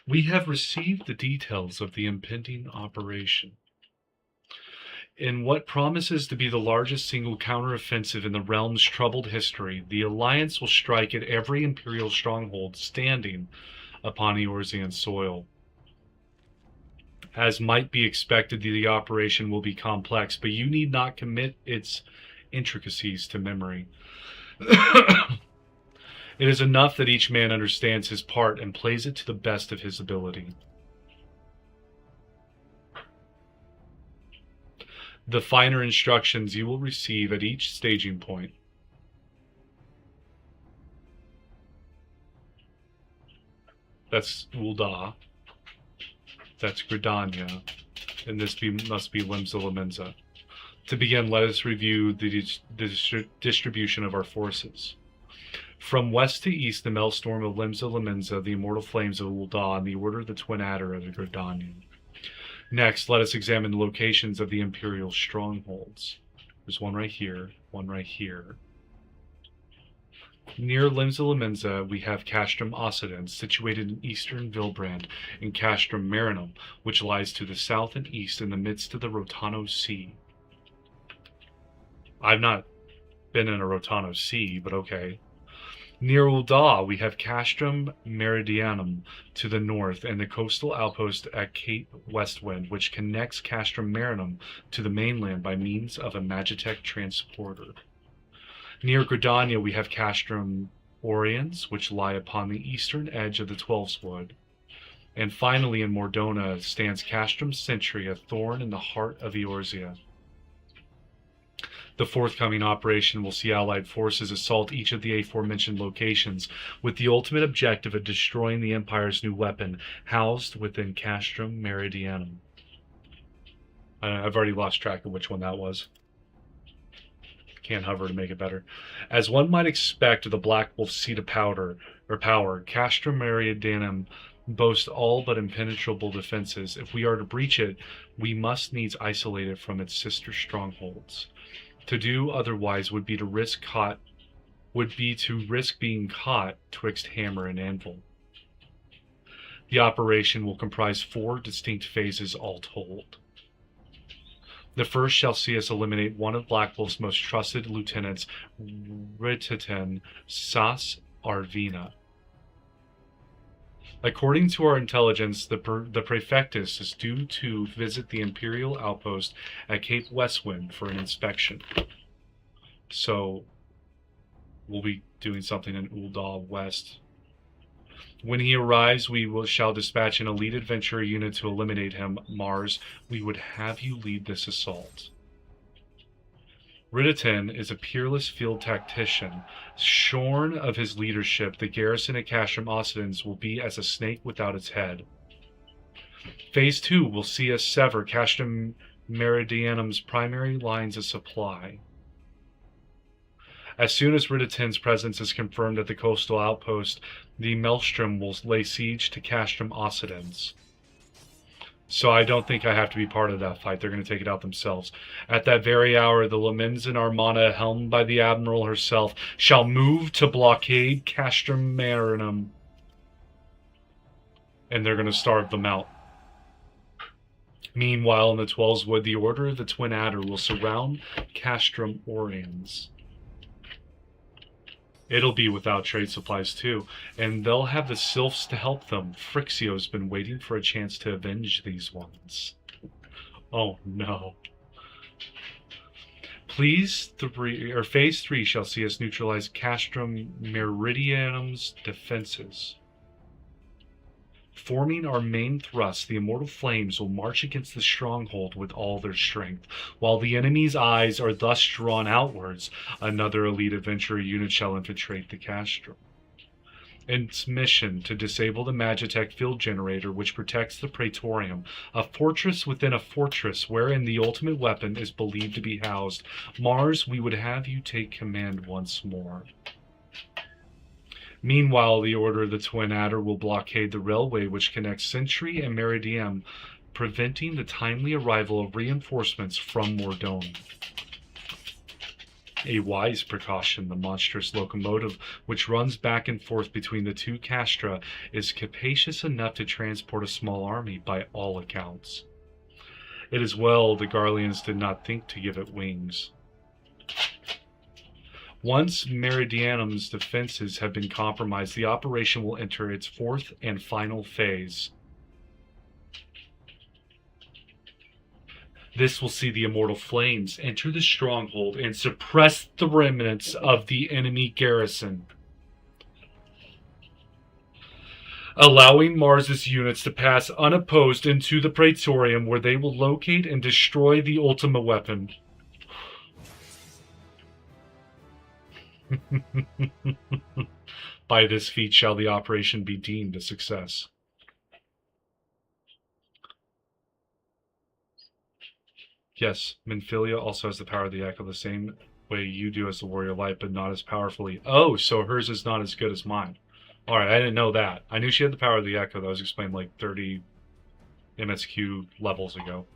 We have received the details of the impending operation. In what promises to be the largest single counteroffensive in the realm's troubled history, the Alliance will strike at every Imperial stronghold standing upon Eorzean soil. As might be expected, the operation will be complex, but you need not commit its intricacies to memory. It is enough that each man understands his part and plays it to the best of his ability. The finer instructions you will receive at each staging point. That's Ul'dah. That's Gridania. And this must be Limsa Lominsa. To begin, let us review the distribution of our forces. From west to east, the Maelstrom of Limsa Lominsa, the Immortal Flames of Ul'dah, and the Order of the Twin Adder of the Gridania. Next, let us examine the locations of the Imperial strongholds. There's one right here, one right here. Near Limsa Lominsa, we have Castrum Occidens, situated in eastern Vilbrand, and Castrum Marinum, which lies to the south and east in the midst of the Rotano Sea. I've not been in a Rotano Sea, but okay. Near Ul'dah, we have Castrum Meridianum to the north and the coastal outpost at Cape Westwind, which connects Castrum Marinum to the mainland by means of a Magitech transporter. Near Gridania, we have Castrum Oriens, which lie upon the eastern edge of the Twelveswood. And finally, in Mordona, stands Castrum Sentry, a thorn in the heart of Eorzea. The forthcoming operation will see Allied forces assault each of the aforementioned locations, with the ultimate objective of destroying the Empire's new weapon, housed within Castrum Meridianum. I've already lost track of which one that was. Can't hover to make it better. As one might expect of the Black Wolf's seat of power, Castrum Meridianum boasts all but impenetrable defenses. If we are to breach it, we must needs isolate it from its sister strongholds. To do otherwise would be to risk being caught twixt hammer and anvil. The operation will comprise 4 distinct phases all told. The first shall see us eliminate one of Black Wolf's most trusted lieutenants, Rititen Sas Arvina. According to our intelligence, the Prefectus is due to visit the Imperial outpost at Cape Westwind for an inspection. So, we'll be doing something in Ul'dah West. When he arrives, shall dispatch an elite adventurer unit to eliminate him. Mars, we would have you lead this assault. Ridditon is a peerless field tactician. Shorn of his leadership, the garrison at Castrum Occidens will be as a snake without its head. Phase 2 will see us sever Castrum Meridianum's primary lines of supply. As soon as Ridditon's presence is confirmed at the coastal outpost, the Maelstrom will lay siege to Castrum Occidens. So I don't think I have to be part of that fight. They're going to take it out themselves. At that very hour, the Leminsan Armada, helmed by the Admiral herself, shall move to blockade Castrum Marinum. And they're going to starve them out. Meanwhile, in the Twelveswood, the Order of the Twin Adder will surround Castrum Oriens. It'll be without trade supplies too, and they'll have the Sylphs to help them. Phrixio's been waiting for a chance to avenge these ones. Oh no. Phase 3 shall see us neutralize Castrum Meridianum's defenses. Forming our main thrust, the Immortal Flames will march against the stronghold with all their strength. While the enemy's eyes are thus drawn outwards, another elite adventurer unit shall infiltrate the castrum. Its mission to disable the Magitech field generator which protects the Praetorium, a fortress within a fortress wherein the ultimate weapon is believed to be housed. Mars, we would have you take command once more. Meanwhile, the Order of the Twin Adder will blockade the railway which connects Sentry and Meridium, preventing the timely arrival of reinforcements from Mordone. A wise precaution, the monstrous locomotive which runs back and forth between the two castra is capacious enough to transport a small army by all accounts. It is well the Garleans did not think to give it wings. Once Meridianum's defenses have been compromised, the operation will enter its 4th and final phase. This will see the Immortal Flames enter the stronghold and suppress the remnants of the enemy garrison, allowing Mars's units to pass unopposed into the Praetorium, where they will locate and destroy the Ultima weapon. By this feat shall the operation be deemed a success. Yes, Minfilia also has the power of the Echo the same way you do as the Warrior Light, but not as powerfully. Oh, so hers is not as good as mine. Alright, I didn't know that. I knew she had the power of the Echo. That was explained like 30 MSQ levels ago.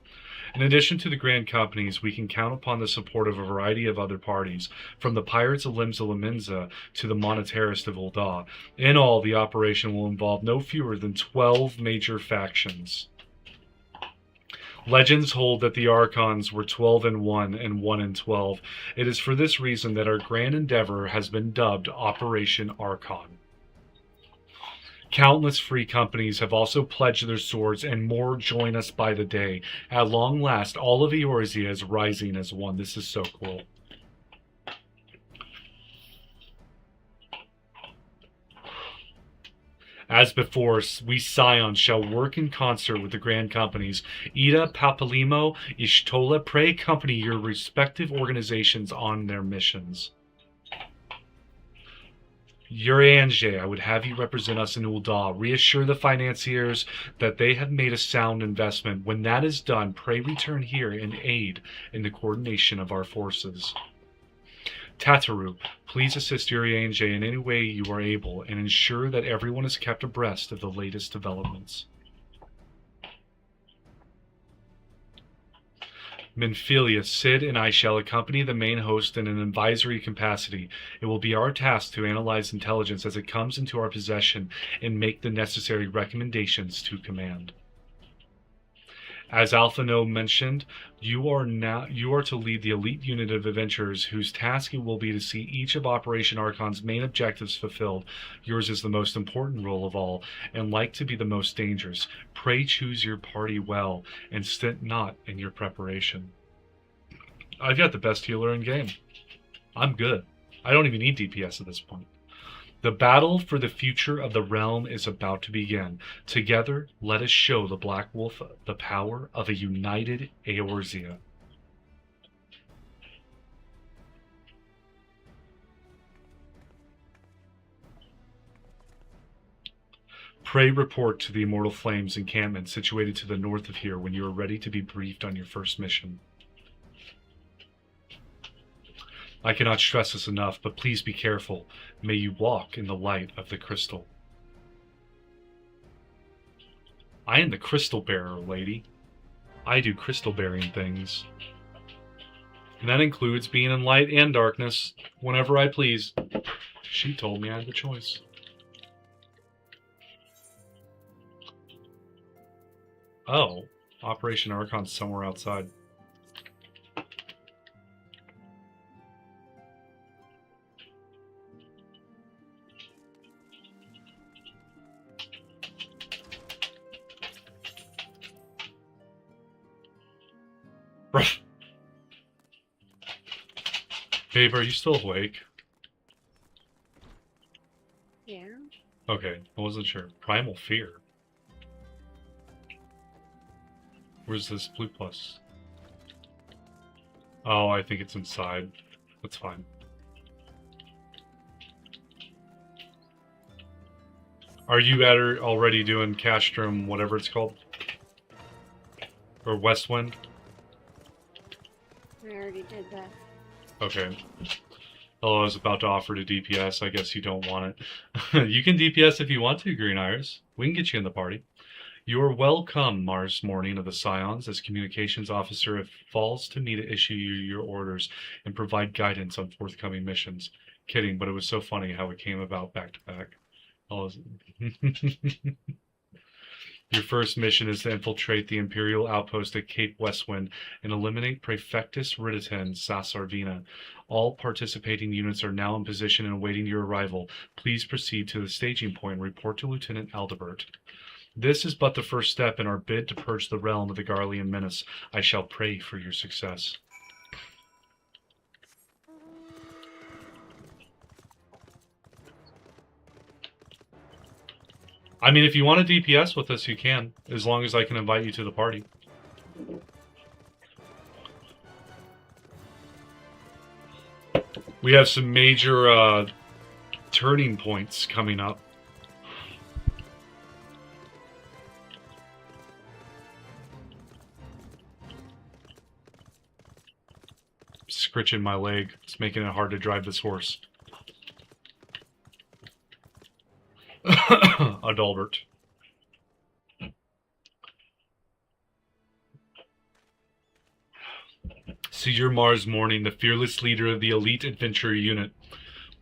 In addition to the Grand Companies, we can count upon the support of a variety of other parties, from the Pirates of Limsa Laminza to the Monetarist of Ul'dah. In all, the operation will involve no fewer than 12 major factions. Legends hold that the Archons were 12 in 1 and 1 in 12. It is for this reason that our grand endeavor has been dubbed Operation Archon. Countless free companies have also pledged their swords, and more join us by the day. At long last, all of Eorzea is rising as one. This is so cool. As before, we scions shall work in concert with the grand companies. Ida, Papalimo, Ishtola, pray accompany your respective organizations on their missions. Eorzea, I would have you represent us in Ul'dah. Reassure the financiers that they have made a sound investment. When that is done, pray return here and aid in the coordination of our forces. Tataru, please assist Eorzea in any way you are able and ensure that everyone is kept abreast of the latest developments. Minfilia, Sid and I shall accompany the main host in an advisory capacity. It will be our task to analyze intelligence as it comes into our possession and make the necessary recommendations to command. As Alphino mentioned, you are to lead the elite unit of adventurers whose task it will be to see each of Operation Archon's main objectives fulfilled. Yours is the most important role of all, and like to be the most dangerous. Pray choose your party well, and stint not in your preparation. I've got the best healer in game. I'm good. I don't even need DPS at this point. The battle for the future of the realm is about to begin. Together, let us show the Black Wolf the power of a united Eorzea. Pray report to the Immortal Flames encampment situated to the north of here when you are ready to be briefed on your first mission. I cannot stress this enough, but please be careful. May you walk in the light of the crystal. I am the crystal bearer, lady. I do crystal bearing things. And that includes being in light and darkness whenever I please. She told me I had the choice. Oh, Operation Archon's somewhere outside. Babe, are you still awake? Yeah. Okay, I wasn't sure. Primal Fear. Where's this blue plus? Oh, I think it's inside. That's fine. Are you already doing Castrum, whatever it's called? Or Westwind? I already did that. Okay. Oh, I was about to offer to DPS. I guess you don't want it. You can DPS if you want to, Green Iris. We can get you in the party. You are welcome, Mars Morning of the Scions. As communications officer, it falls to me to issue you your orders and provide guidance on forthcoming missions. Kidding, but it was so funny how it came about back to back. Your first mission is to infiltrate the Imperial outpost at Cape Westwind and eliminate Prefectus Ridditan Sassarvina. All participating units are now in position and awaiting your arrival. Please proceed to the staging point and report to Lieutenant Aldebert. This is but the first step in our bid to purge the realm of the Garlean menace. I shall pray for your success. I mean, if you want to DPS with us, you can, as long as I can invite you to the party. We have some major turning points coming up. Scritching my leg. It's making it hard to drive this horse. Adalbert. Seizure Mars Morning, the fearless leader of the elite adventurer unit.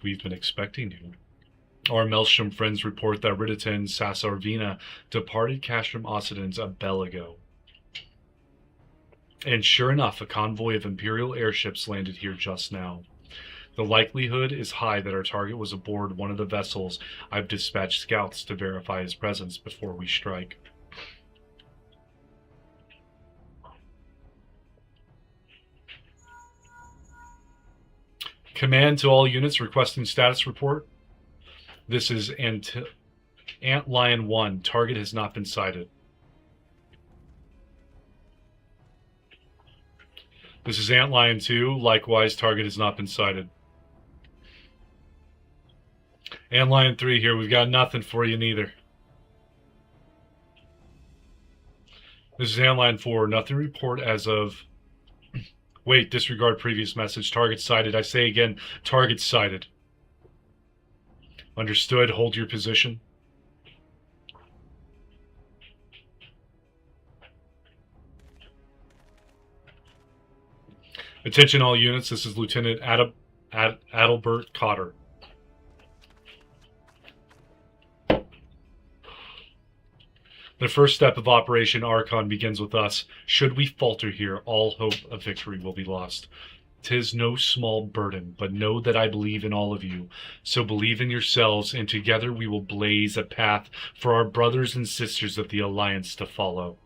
We've been expecting you. Our Maelstrom friends report that Ridditan Sassarvina departed Castrum Occidens a bell ago. And sure enough, a convoy of Imperial airships landed here just now. The likelihood is high that our target was aboard one of the vessels. I've dispatched scouts to verify his presence before we strike. Command to all units requesting status report. This is Antlion 1, target has not been sighted. This is Antlion 2, likewise, target has not been sighted. Antlion 3 here, we've got nothing for you neither. This is Antlion 4, nothing to report as of... Wait, disregard previous message, target sighted. I say again, target sighted. Understood, hold your position. Attention all units, this is Lieutenant Adalbert Cotter. The first step of Operation Archon begins with us. Should we falter here, all hope of victory will be lost. 'Tis no small burden, but know that I believe in all of you. So believe in yourselves, and together we will blaze a path for our brothers and sisters of the Alliance to follow.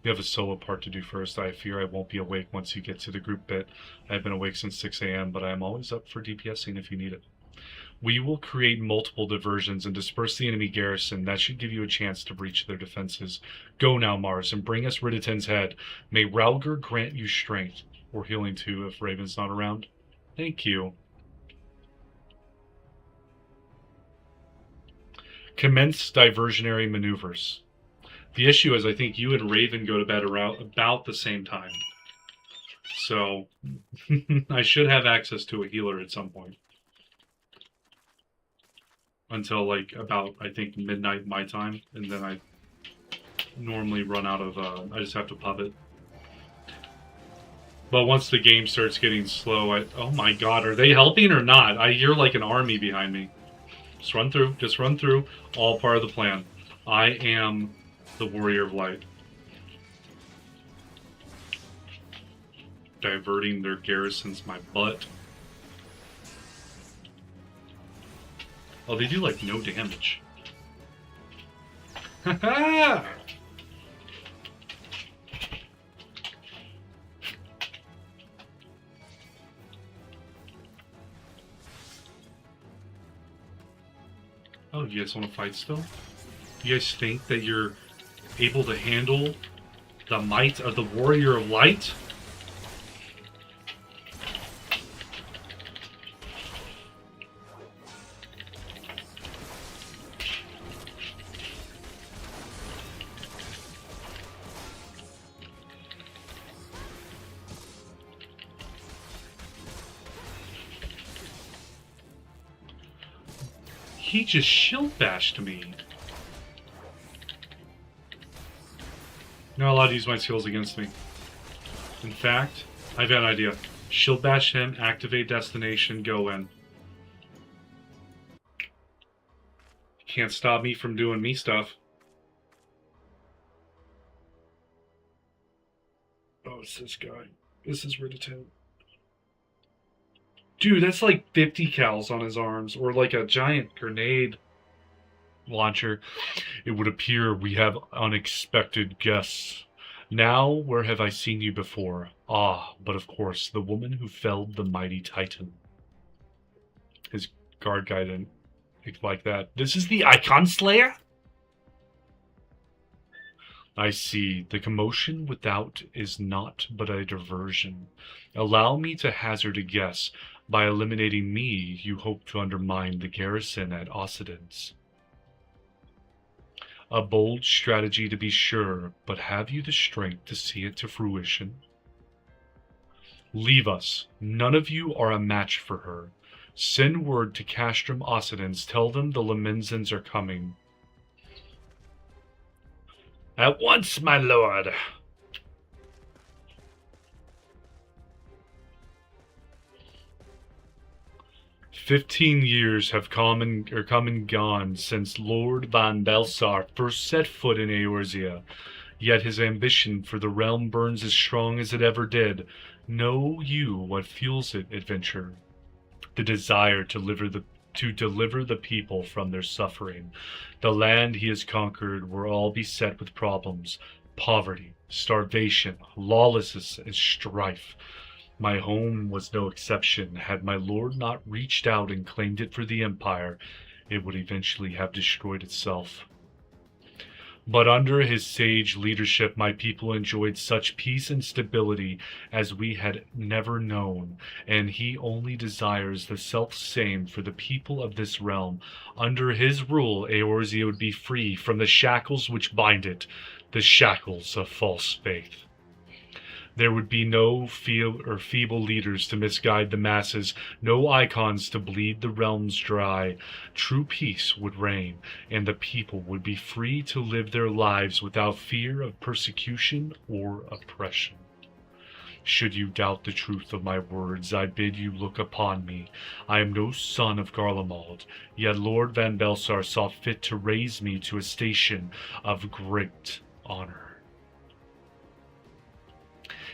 You have a solo part to do first. I fear I won't be awake once you get to the group bit. I've been awake since 6 a.m., but I am always up for DPSing if you need it. We will create multiple diversions and disperse the enemy garrison. That should give you a chance to breach their defenses. Go now, Mars, and bring us Riditan's head. May Raulger grant you strength. Or healing too, if Raven's not around. Thank you. Commence diversionary maneuvers. The issue is I think you and Raven go to bed around about the same time. So, I should have access to a healer at some point. Until like about, I think, midnight my time, and then I normally run out of, I just have to pub it. But once the game starts getting slow, oh my god, are they helping or not? I hear like an army behind me. Just run through, all part of the plan. I am the Warrior of Light. Diverting their garrisons my butt. Oh, they do like no damage. Haha! Oh, you guys want to fight still? You guys think that you're able to handle the might of the Warrior of Light? He just shield bashed me. Not allowed to use my skills against me. In fact, I've got an idea. Shield bash him, activate destination, go in. Can't stop me from doing me stuff. Oh, it's this guy. This is Riditan. Dude, that's like 50 cals on his arms, or like a giant grenade launcher. It would appear we have unexpected guests. Now, where have I seen you before? Ah, but of course, the woman who felled the mighty Titan. His guard guy didn't like that. This is the Icon Slayer? I see. The commotion without is not but a diversion. Allow me to hazard a guess. By eliminating me, you hope to undermine the garrison at Occidents. A bold strategy to be sure, but have you the strength to see it to fruition? Leave us. None of you are a match for her. Send word to Castrum Occidents. Tell them the Lemenzans are coming. At once, my lord! "15 years have come and gone since Lord Van Belsar first set foot in Eorzea, yet his ambition for the realm burns as strong as it ever did. Know you what fuels it, adventure? The desire to deliver the people from their suffering. The land he has conquered will all beset with problems, poverty, starvation, lawlessness, and strife. My home was no exception. Had my lord not reached out and claimed it for the Empire, it would eventually have destroyed itself. But under his sage leadership, my people enjoyed such peace and stability as we had never known, and he only desires the self-same for the people of this realm. Under his rule, Eorzea would be free from the shackles which bind it, the shackles of false faith. There would be no feeble leaders to misguide the masses, no icons to bleed the realms dry. True peace would reign, and the people would be free to live their lives without fear of persecution or oppression. Should you doubt the truth of my words, I bid you look upon me. I am no son of Garlemald, yet Lord Van Belsar saw fit to raise me to a station of great honor.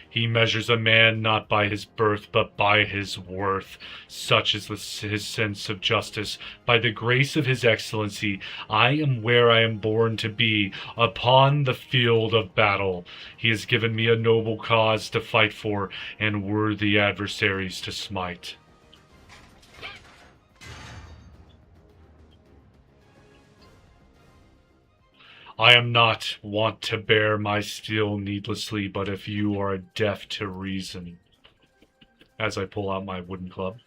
He measures a man not by his birth, but by his worth. Such is his sense of justice. By the grace of his excellency, I am where I am born to be, upon the field of battle. He has given me a noble cause to fight for, and worthy adversaries to smite. I am not wont to bear my steel needlessly, but if you are deaf to reason. As I pull out my wooden club.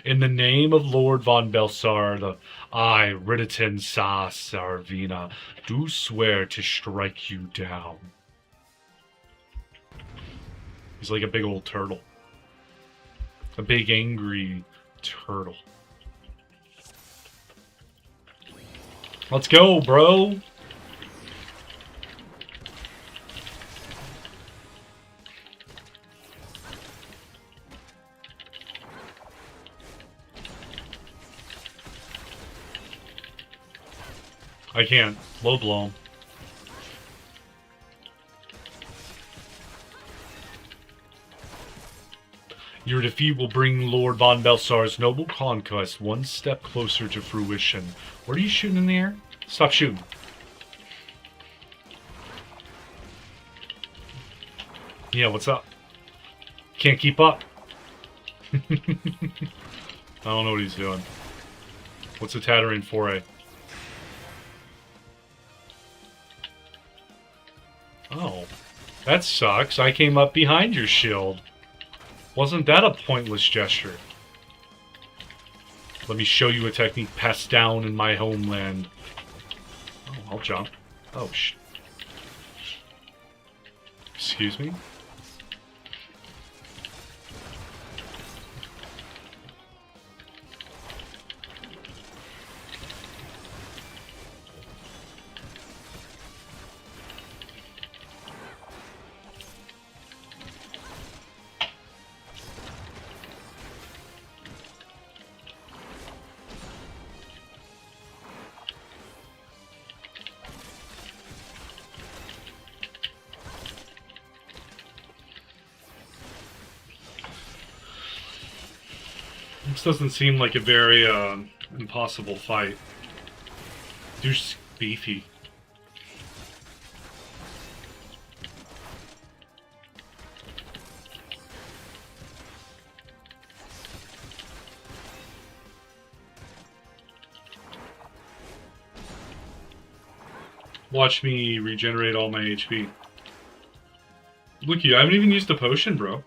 In the name of Lord Von Belsar, I, Riditon Sa Sarvina, do swear to strike you down. He's like a big old turtle. A big angry turtle. Let's go, bro! I can't. Low blow him. Your defeat will bring Lord Von Belsar's noble conquest one step closer to fruition. What are you shooting in the air? Stop shooting. Yeah, what's up? Can't keep up. I don't know what he's doing. What's a Tattering foray? Oh, that sucks. I came up behind your shield. Wasn't that a pointless gesture? Let me show you a technique passed down in my homeland. Oh, I'll jump. Oh, excuse me? This doesn't seem like a very impossible fight. Dude's just beefy. Watch me regenerate all my HP. Look, you, I haven't even used the potion, bro.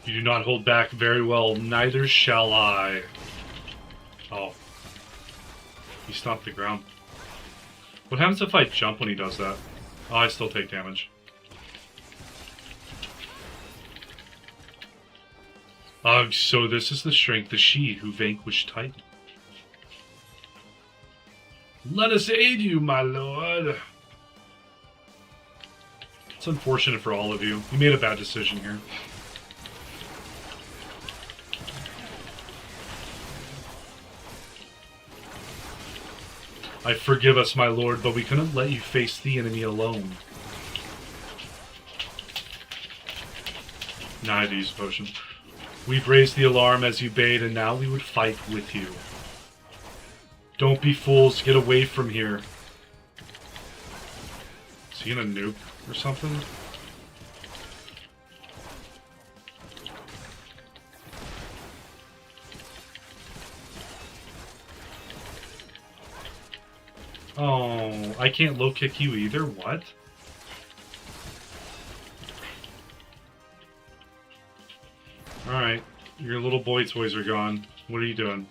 You do not hold back very well, neither shall I. Oh. He stomped the ground. What happens if I jump when he does that? Oh, I still take damage. Ugh, so this is the strength of she who vanquished Titan. Let us aid you, my lord. It's unfortunate for all of you. You made a bad decision here. I forgive us, my lord, but we couldn't let you face the enemy alone. Now I had to use a potion. We've raised the alarm as you bade, and now we would fight with you. Don't be fools, get away from here. Is he gonna nuke or something? Oh, I can't low kick you either? What? Alright, your little boy toys are gone. What are you doing?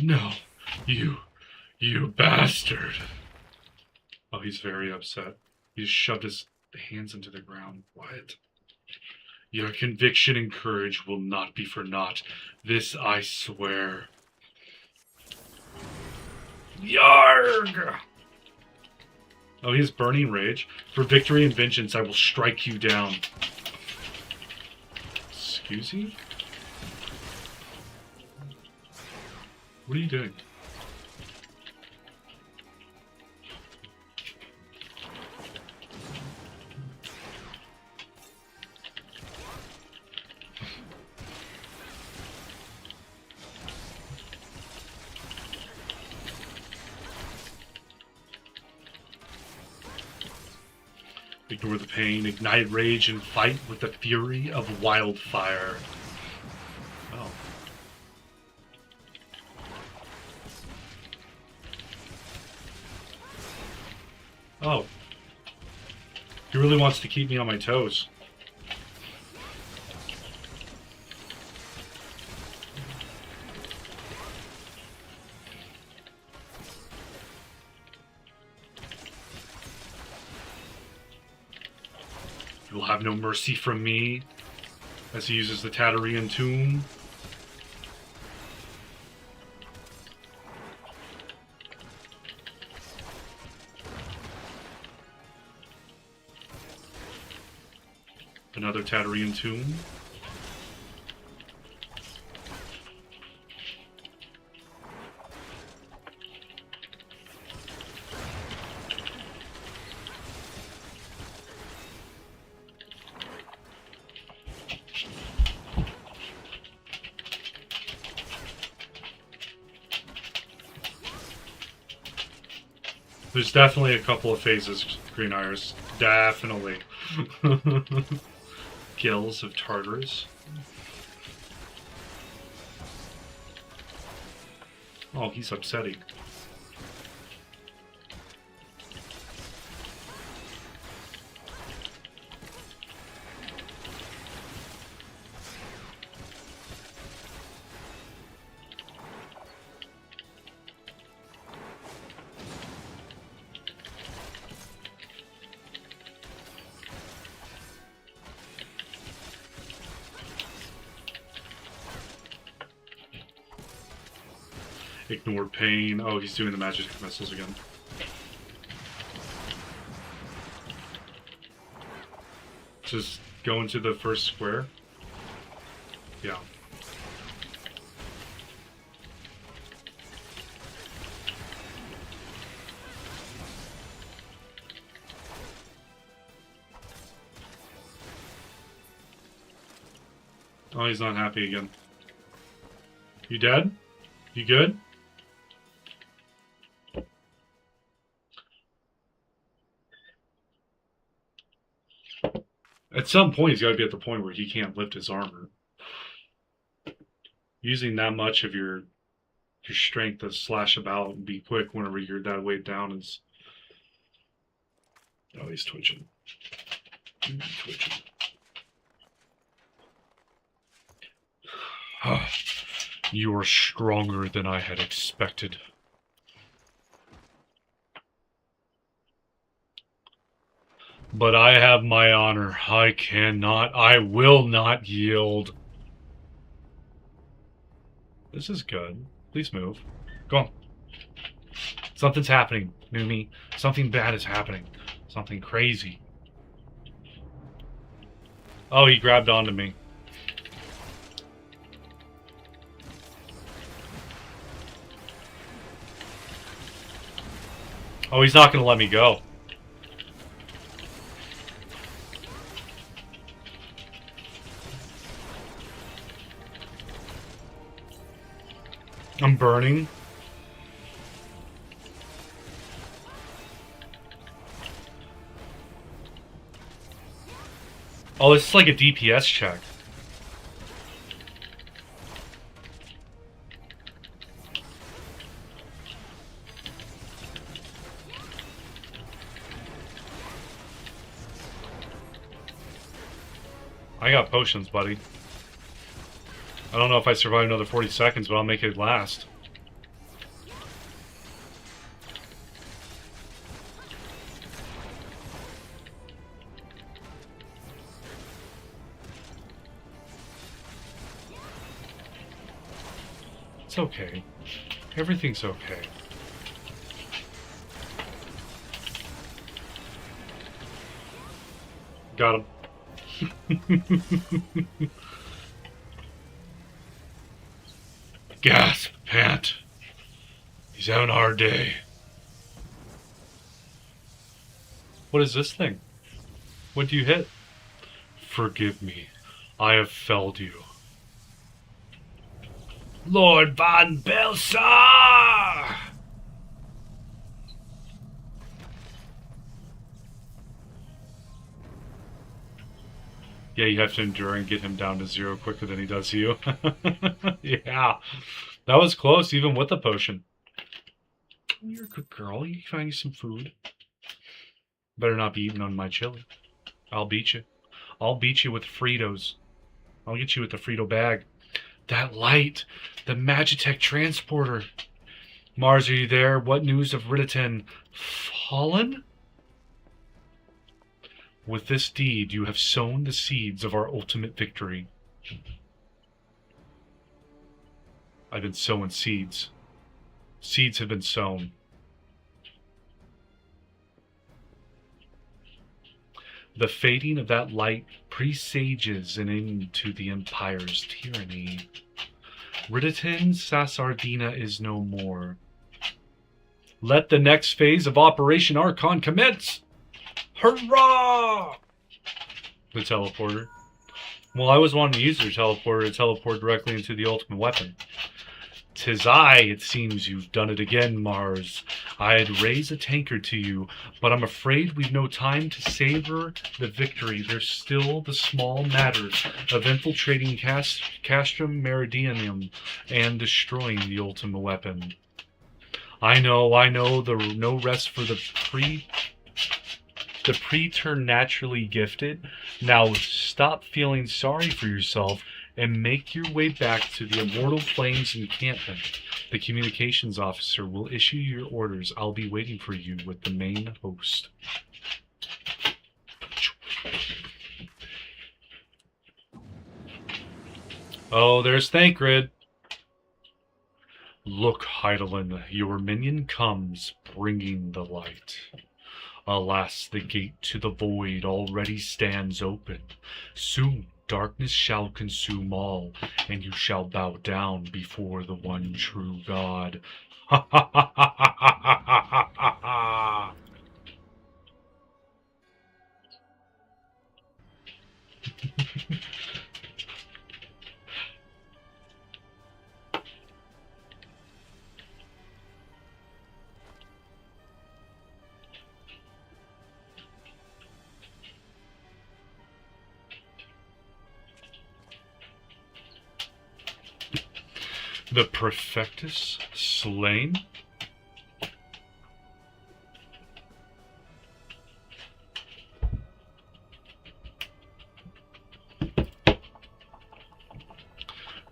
No, you bastard. Oh, he's very upset. He just shoved his hands into the ground. What? Your conviction and courage will not be for naught. This I swear. Yarg! Oh, he has burning rage. For victory and vengeance, I will strike you down. Excuse you? What are you doing? Ignore the pain, ignite rage, and fight with the fury of wildfire. Oh. Oh. He really wants to keep me on my toes. You will have no mercy from me, as he uses the Tatarian tomb. Another Tatarian tomb. There's definitely a couple of phases, Green Iris. Definitely. Gills of Tartarus. Oh, he's upsetting. Ignore pain. Oh, he's doing the magic missiles again. Just go into the first square. Yeah. Oh, he's not happy again. You dead? You good? At some point, he's got to be at the point where he can't lift his armor. Using that much of your strength to slash about and be quick whenever you're that weight down is... Oh, he's twitching. He's twitching. You are stronger than I had expected. But I have my honor. I will not yield. This is good. Please move. Go on. Something's happening, Numi. Something bad is happening. Something crazy. Oh, he grabbed onto me. Oh, he's not going to let me go. I'm burning. Oh, this is like a DPS check. I got potions, buddy. I don't know if I survive another 40 seconds, but I'll make it last. It's okay. Everything's okay. Got him. Gasp, pant. He's having a hard day. What is this thing? What do you hit? Forgive me. I have felled you. Lord Von Belsar! Yeah, you have to endure and get him down to 0 quicker than he does you. Yeah. That was close, even with the potion. You're a good girl. You can find you some food. Better not be eating on my chili. I'll beat you. I'll beat you with Fritos. I'll get you with the Frito bag. That light! The Magitech transporter! Mars, are you there? What news of Ridditon? Fallen? With this deed, you have sown the seeds of our ultimate victory. I've been sowing seeds. Seeds have been sown. The fading of that light presages an end to the Empire's tyranny. Ridditon Sassardina is no more. Let the next phase of Operation Archon commence! Hurrah! The teleporter. Well, I was wanting to use your teleporter to teleport directly into the ultimate weapon. 'Tis I, it seems you've done it again, Mars. I'd raise a tankard to you, but I'm afraid we've no time to savor the victory. There's still the small matter of infiltrating Castrum Meridianum and destroying the ultimate weapon. I know, no rest for the preternaturally gifted. Now stop feeling sorry for yourself and make your way back to the Immortal Flames encampment. The communications officer will issue your orders. I'll be waiting for you with the main host. Oh, there's Thancred. Look, Heidelin, your minion comes, bringing the light. Alas, the gate to the void already stands open. Soon darkness shall consume all, and you shall bow down before the one true God. Ha ha ha ha ha ha ha ha ha! The Prefectus slain?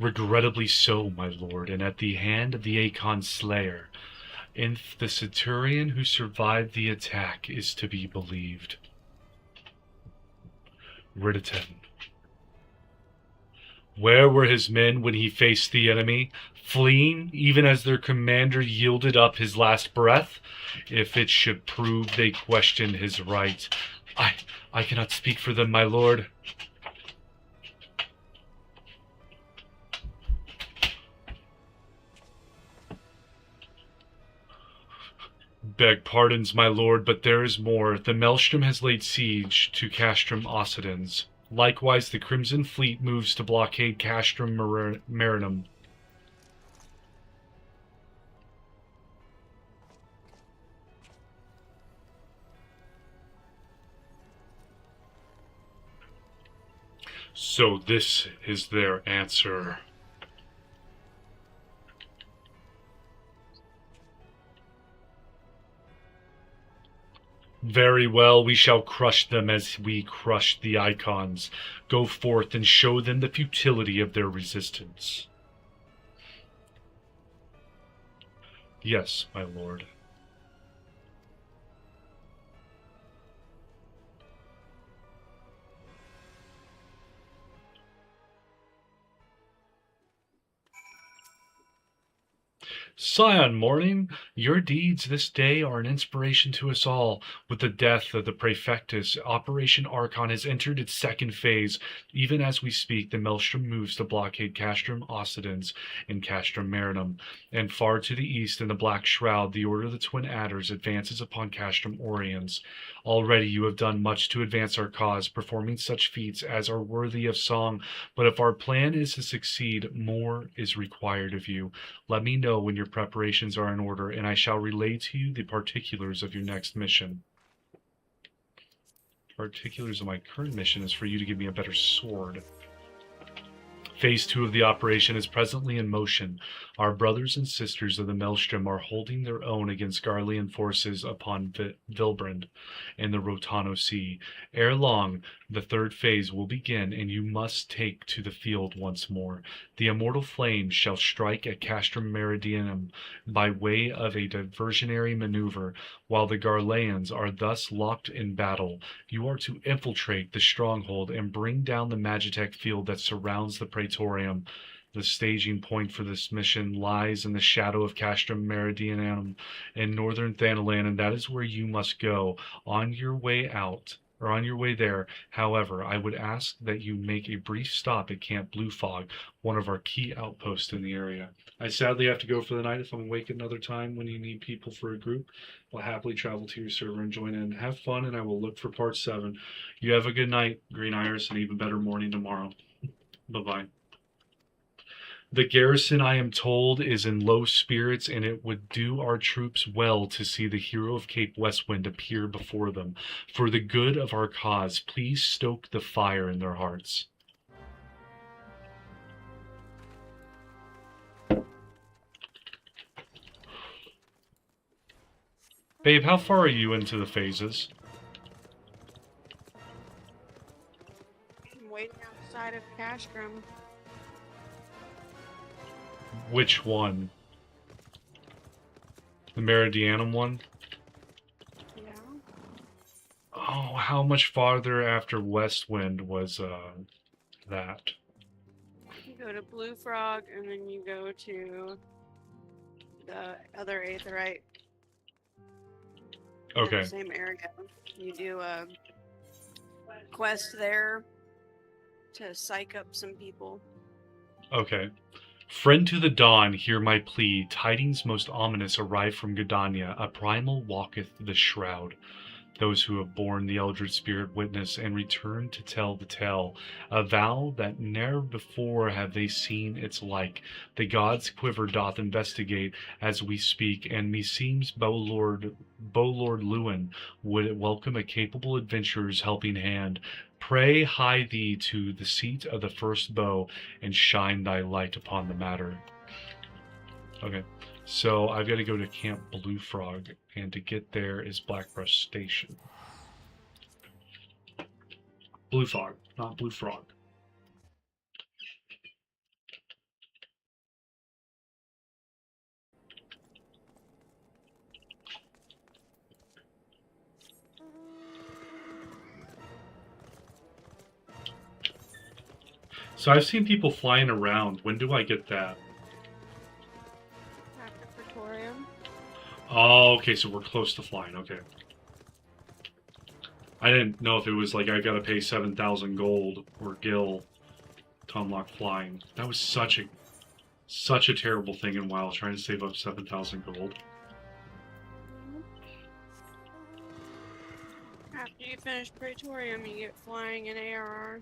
Regrettably so, my lord, and at the hand of the Akon Slayer. If the Centurion who survived the attack is to be believed. Ridditon. Where were his men when he faced the enemy? Fleeing, even as their commander yielded up his last breath? If it should prove they questioned his right. I cannot speak for them, my lord. Beg pardons, my lord, but there is more. The Maelstrom has laid siege to Castrum Occidens. Likewise, the Crimson Fleet moves to blockade Castrum Marinum. So this is their answer. Very well, we shall crush them as we crushed the Icons. Go forth and show them the futility of their resistance. Yes, my lord. Scion Morning, your deeds this day are an inspiration to us all. With the death of the Praefectus, Operation Archon has entered its second phase. Even as we speak, the Maelstrom moves to blockade Castrum Occidens and Castrum Marinum. And far to the east, in the Black Shroud, the Order of the Twin Adders advances upon Castrum Oriens. Already you have done much to advance our cause, performing such feats as are worthy of song. But if our plan is to succeed, more is required of you. Let me know when your preparations are in order, and I shall relay to you the particulars of your next mission. Particulars of my current mission is for you to give me a better sword. Phase 2 of the operation is presently in motion. Our brothers and sisters of the Maelstrom are holding their own against Garlean forces upon Vilbrand and the Rotano Sea. Ere long, the third phase will begin, and you must take to the field once more. The immortal flames shall strike at Castrum Meridianum by way of a diversionary maneuver. While the Garleans are thus locked in battle, you are to infiltrate the stronghold and bring down the Magitech field that surrounds the Praetorium. The staging point for this mission lies in the shadow of Castrum Meridianum in northern Thanalan, and that is where you must go. On your way there, however, I would ask that you make a brief stop at Camp Blue Fog, one of our key outposts in the area. I sadly have to go for the night. If I'm awake another time when you need people for a group, I'll happily travel to your server and join in. Have fun, and I will look for part 7. You have a good night, Green Iris, and even better morning tomorrow. Bye-bye. The garrison, I am told, is in low spirits, and it would do our troops well to see the hero of Cape Westwind appear before them. For the good of our cause, please stoke the fire in their hearts. Babe, how far are you into the phases? I'm waiting outside of Castrum. Which one? The Meridianum one? Yeah. Oh, how much farther after Westwind was that? You go to Blue Frog, and then you go to the other Aetheryte. Okay. In the same area. You do a quest there to psych up some people. Okay. Friend to the dawn, hear my plea. Tidings most ominous arrive from Gridania. A primal walketh the shroud. Those who have borne the eldritch spirit witness and return to tell the tale. Avow that ne'er before have they seen its like. The gods' quiver doth investigate as we speak, and meseems Bowlord Lewin would welcome a capable adventurer's helping hand. Pray hie thee to the seat of the first bow, and shine thy light upon the matter. Okay, so I've got to go to Camp Blue Frog, and to get there is Blackbrush Station. Blue Frog, not Blue Frog. So I've seen people flying around. When do I get that? After Praetorium. Oh, okay, so we're close to flying, okay. I didn't know if it was like I gotta pay 7,000 gold or gil to unlock flying. That was such a terrible thing in WoW, trying to save up 7,000 gold. finish Praetorium, you get flying and ARR.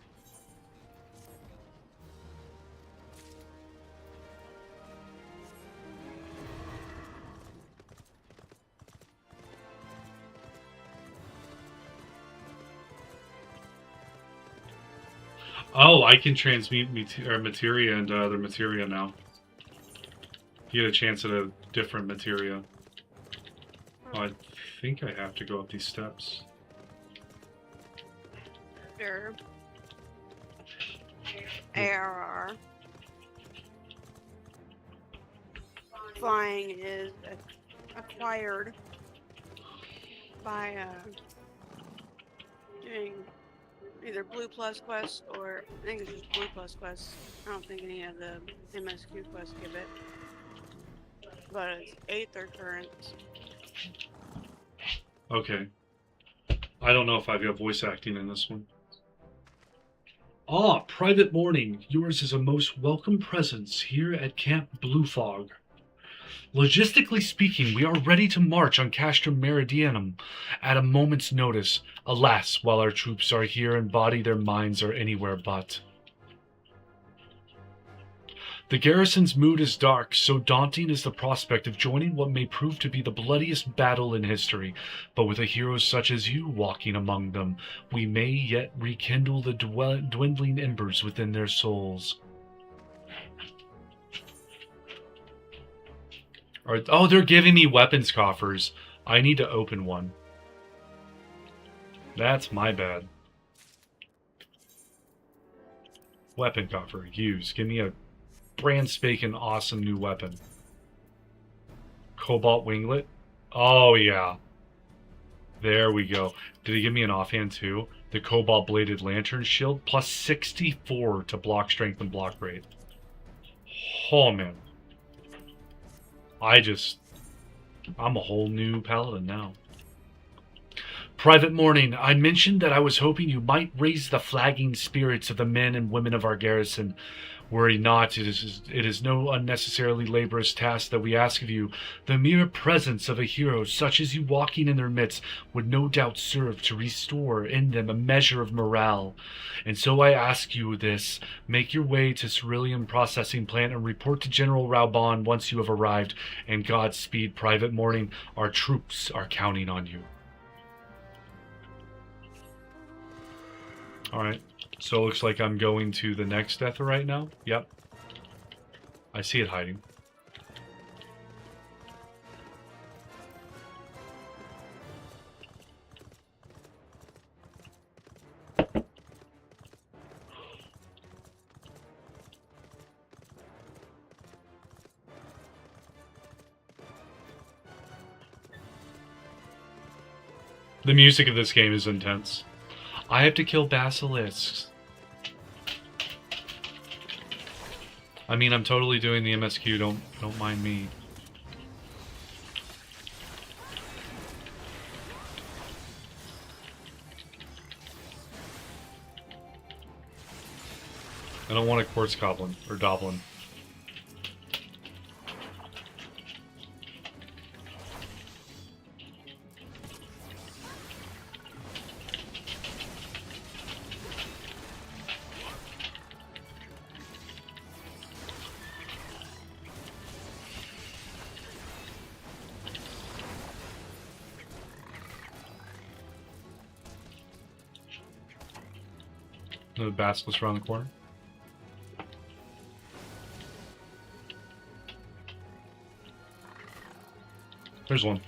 Oh, I can transmute materia into other materia now. You get a chance at a different materia. Oh, I think I have to go up these steps. Sure. ARR. Flying is acquired by doing either Blue Plus quest or I think it's just Blue Plus quest. I don't think any of the MSQ quests give it. But it's 8th or current. Okay. I don't know if I've got voice acting in this one. Ah, Private Morning. Yours is a most welcome presence here at Camp Blue Fog. Logistically speaking, we are ready to march on Castrum Meridianum at a moment's notice. Alas, while our troops are here in body, their minds are anywhere but. The garrison's mood is dark, so daunting is the prospect of joining what may prove to be the bloodiest battle in history. But with a hero such as you walking among them, we may yet rekindle the dwindling embers within their souls. Oh, they're giving me weapons coffers. I need to open one. That's my bad. Weapon coffer. Use. Give me a brand spanking awesome new weapon. Cobalt winglet. Oh, yeah. There we go. Did he give me an offhand too? The cobalt bladed lantern shield. Plus 64 to block strength and block rate. Oh, man. I'm a whole new paladin now. Private Morning, I mentioned that I was hoping you might raise the flagging spirits of the men and women of our garrison. Worry not, it is no unnecessarily laborious task that we ask of you. The mere presence of a hero such as you walking in their midst would no doubt serve to restore in them a measure of morale. And so I ask you this, make your way to Cerulean Processing Plant and report to General Raubon once you have arrived, and Godspeed, Private Morning, our troops are counting on you. Alright. So it looks like I'm going to the next death right now. Yep. I see it hiding. The music of this game is intense. I have to kill basilisks. I mean, I'm totally doing the MSQ, don't mind me. I don't want a quartz goblin or doblin. The basilisk around the corner. There's one.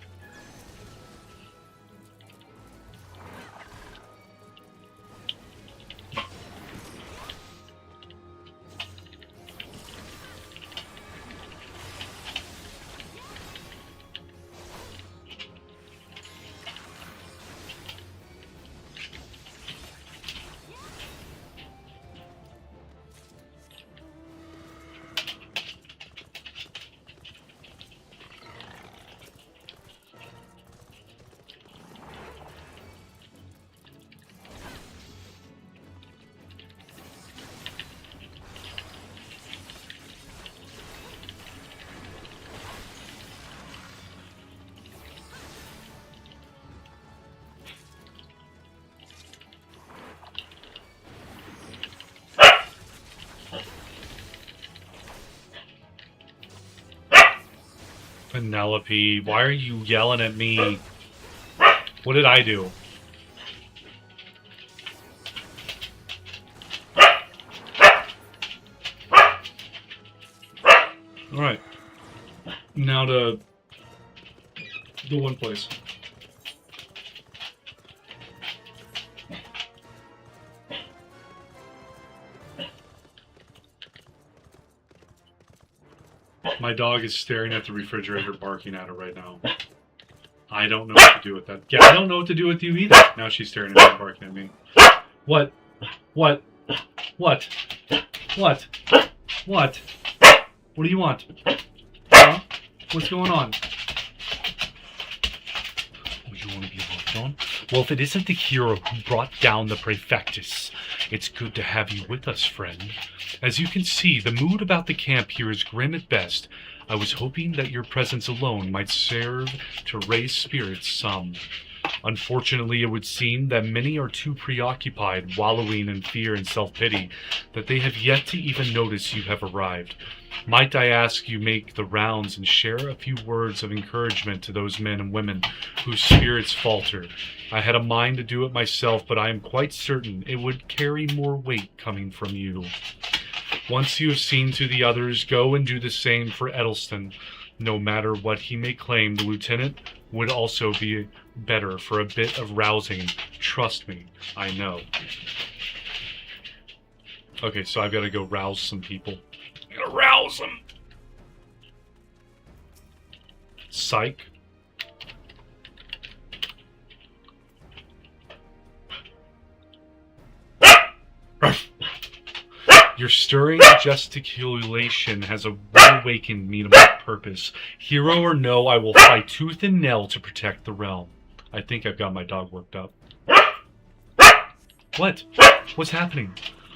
Penelope, why are you yelling at me? What did I do? Alright. Now to the one place. My dog is staring at the refrigerator, barking at it right now. I don't know what to do with that. Yeah, I don't know what to do with you either. Now she's staring at me and barking at me. What? What? What? What? What? What do you want? Huh? What's going on? Oh, you want to be left on? Well, if it isn't the hero who brought down the Prefectus, it's good to have you with us, friend. As you can see, the mood about the camp here is grim at best. I was hoping that your presence alone might serve to raise spirits some. Unfortunately, it would seem that many are too preoccupied, wallowing in fear and self-pity, that they have yet to even notice you have arrived. Might I ask you make the rounds and share a few words of encouragement to those men and women whose spirits falter? I had a mind to do it myself, but I am quite certain it would carry more weight coming from you. Once you have seen to the others, go and do the same for Edelston. No matter what he may claim, the lieutenant would also be better for a bit of rousing. Trust me, I know. Okay, so I've got to go rouse some people. I'm gonna rouse them! Psych. Your stirring gesticulation has awakened me to my purpose. Hero or no, I will fight tooth and nail to protect the realm. I think I've got my dog worked up. What? What's happening?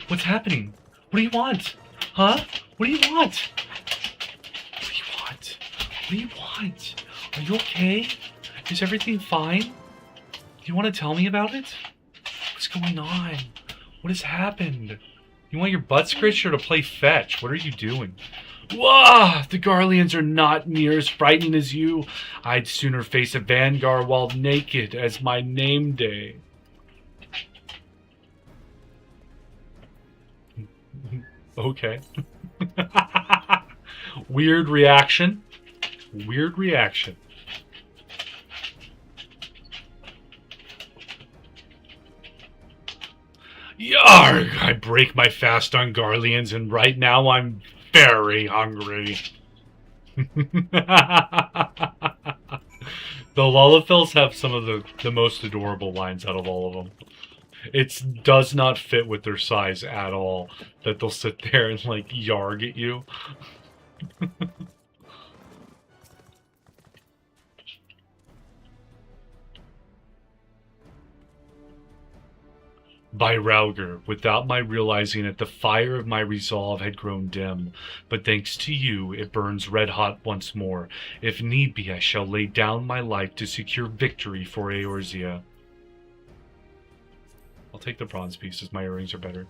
What's happening? What do you want? Huh? What do you want? What do you want? What do you want? Are you okay? Is everything fine? Do you want to tell me about it? What's going on? What has happened? You want your butt scratched or to play fetch? What are you doing? Wah! The Garleans are not near as frightening as you. I'd sooner face a vanguard while naked as my name day. Okay. Weird reaction. Weird reaction. Yarg! I break my fast on Garleans, and right now I'm very hungry. The Lullafels have some of the most adorable lines out of all of them. It does not fit with their size at all that they'll sit there and like yarg at you. By Rauger, without my realizing it, the fire of my resolve had grown dim, but thanks to you, it burns red hot once more. If need be, I shall lay down my life to secure victory for Eorzea. I'll take the bronze pieces, my earrings are better.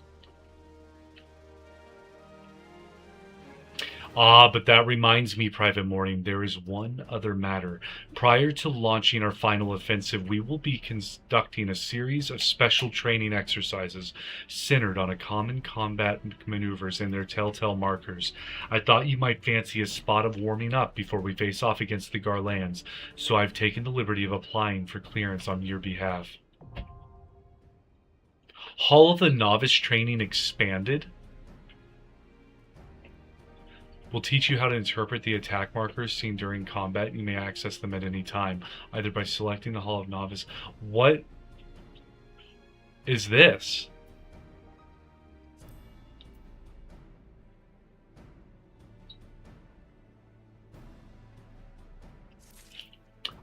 Ah, but that reminds me, Private Morning, there is one other matter. Prior to launching our final offensive, we will be conducting a series of special training exercises centered on a common combat maneuvers and their telltale markers. I thought you might fancy a spot of warming up before we face off against the Garlands, so I've taken the liberty of applying for clearance on your behalf. Hall of the Novice Training expanded? We'll teach you how to interpret the attack markers seen during combat. You may access them at any time, either by selecting the Hall of Novice. What is this?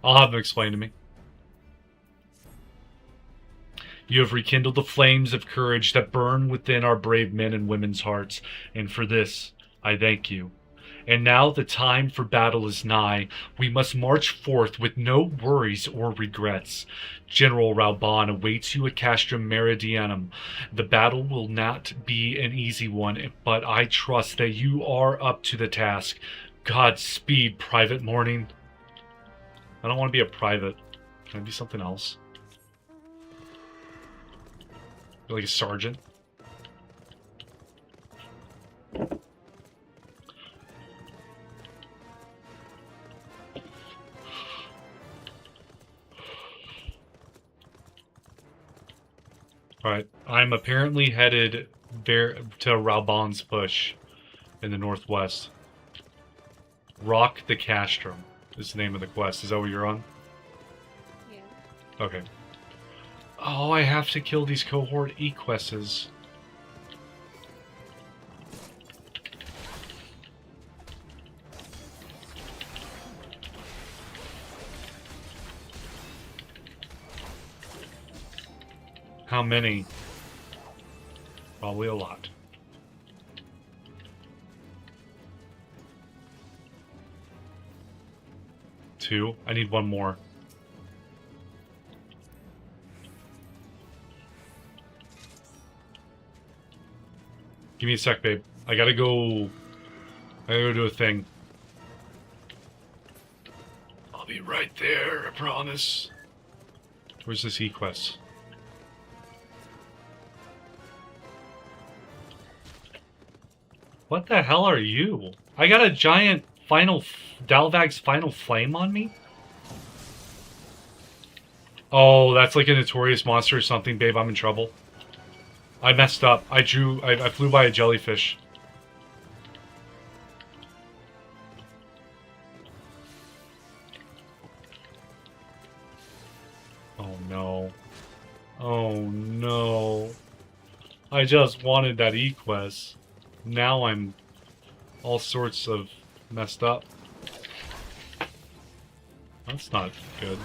I'll have them explain to me. You have rekindled the flames of courage that burn within our brave men and women's hearts, and for this, I thank you. And now the time for battle is nigh. We must march forth with no worries or regrets. General Rauban awaits you at Castrum Meridianum. The battle will not be an easy one, but I trust that you are up to the task. Godspeed, Private Morning. I don't want to be a private. Can I be something else? Like a sergeant? Alright, I'm apparently headed there to Raubon's Push in the northwest. Rock the Castrum is the name of the quest. Is that what you're on? Yeah. Okay. Oh, I have to kill these cohort E-quests. How many? Probably a lot. Two. I need one more. Give me a sec, babe. I gotta go do a thing. I'll be right there, I promise. Where's this E-quest? What the hell are you? I got a giant Dalvag's Final Flame on me? Oh, that's like a notorious monster or something, babe. I'm in trouble. I messed up. I flew by a jellyfish. Oh no. Oh no. I just wanted that E-quest. Now I'm all sorts of messed up. That's not good.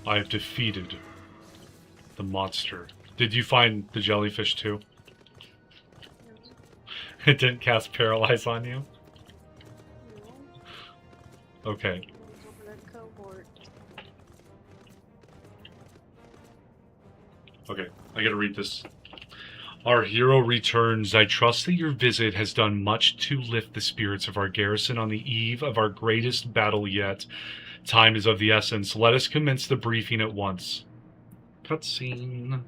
I have defeated the monster. Did you find the jellyfish too? It didn't cast Paralyze on you? Okay. Okay, I gotta read this. Our hero returns. I trust that your visit has done much to lift the spirits of our garrison on the eve of our greatest battle yet. Time is of the essence. Let us commence the briefing at once. Cutscene.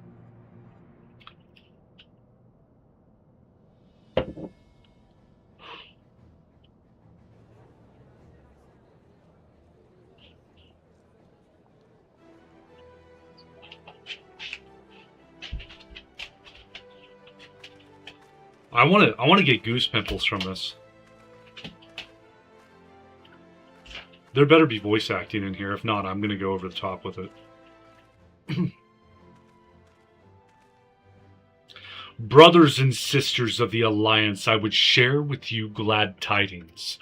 I want to get goose pimples from this. There better be voice acting in here. If not, I'm going to go over the top with it. Brothers and sisters of the Alliance, I would share with you glad tidings.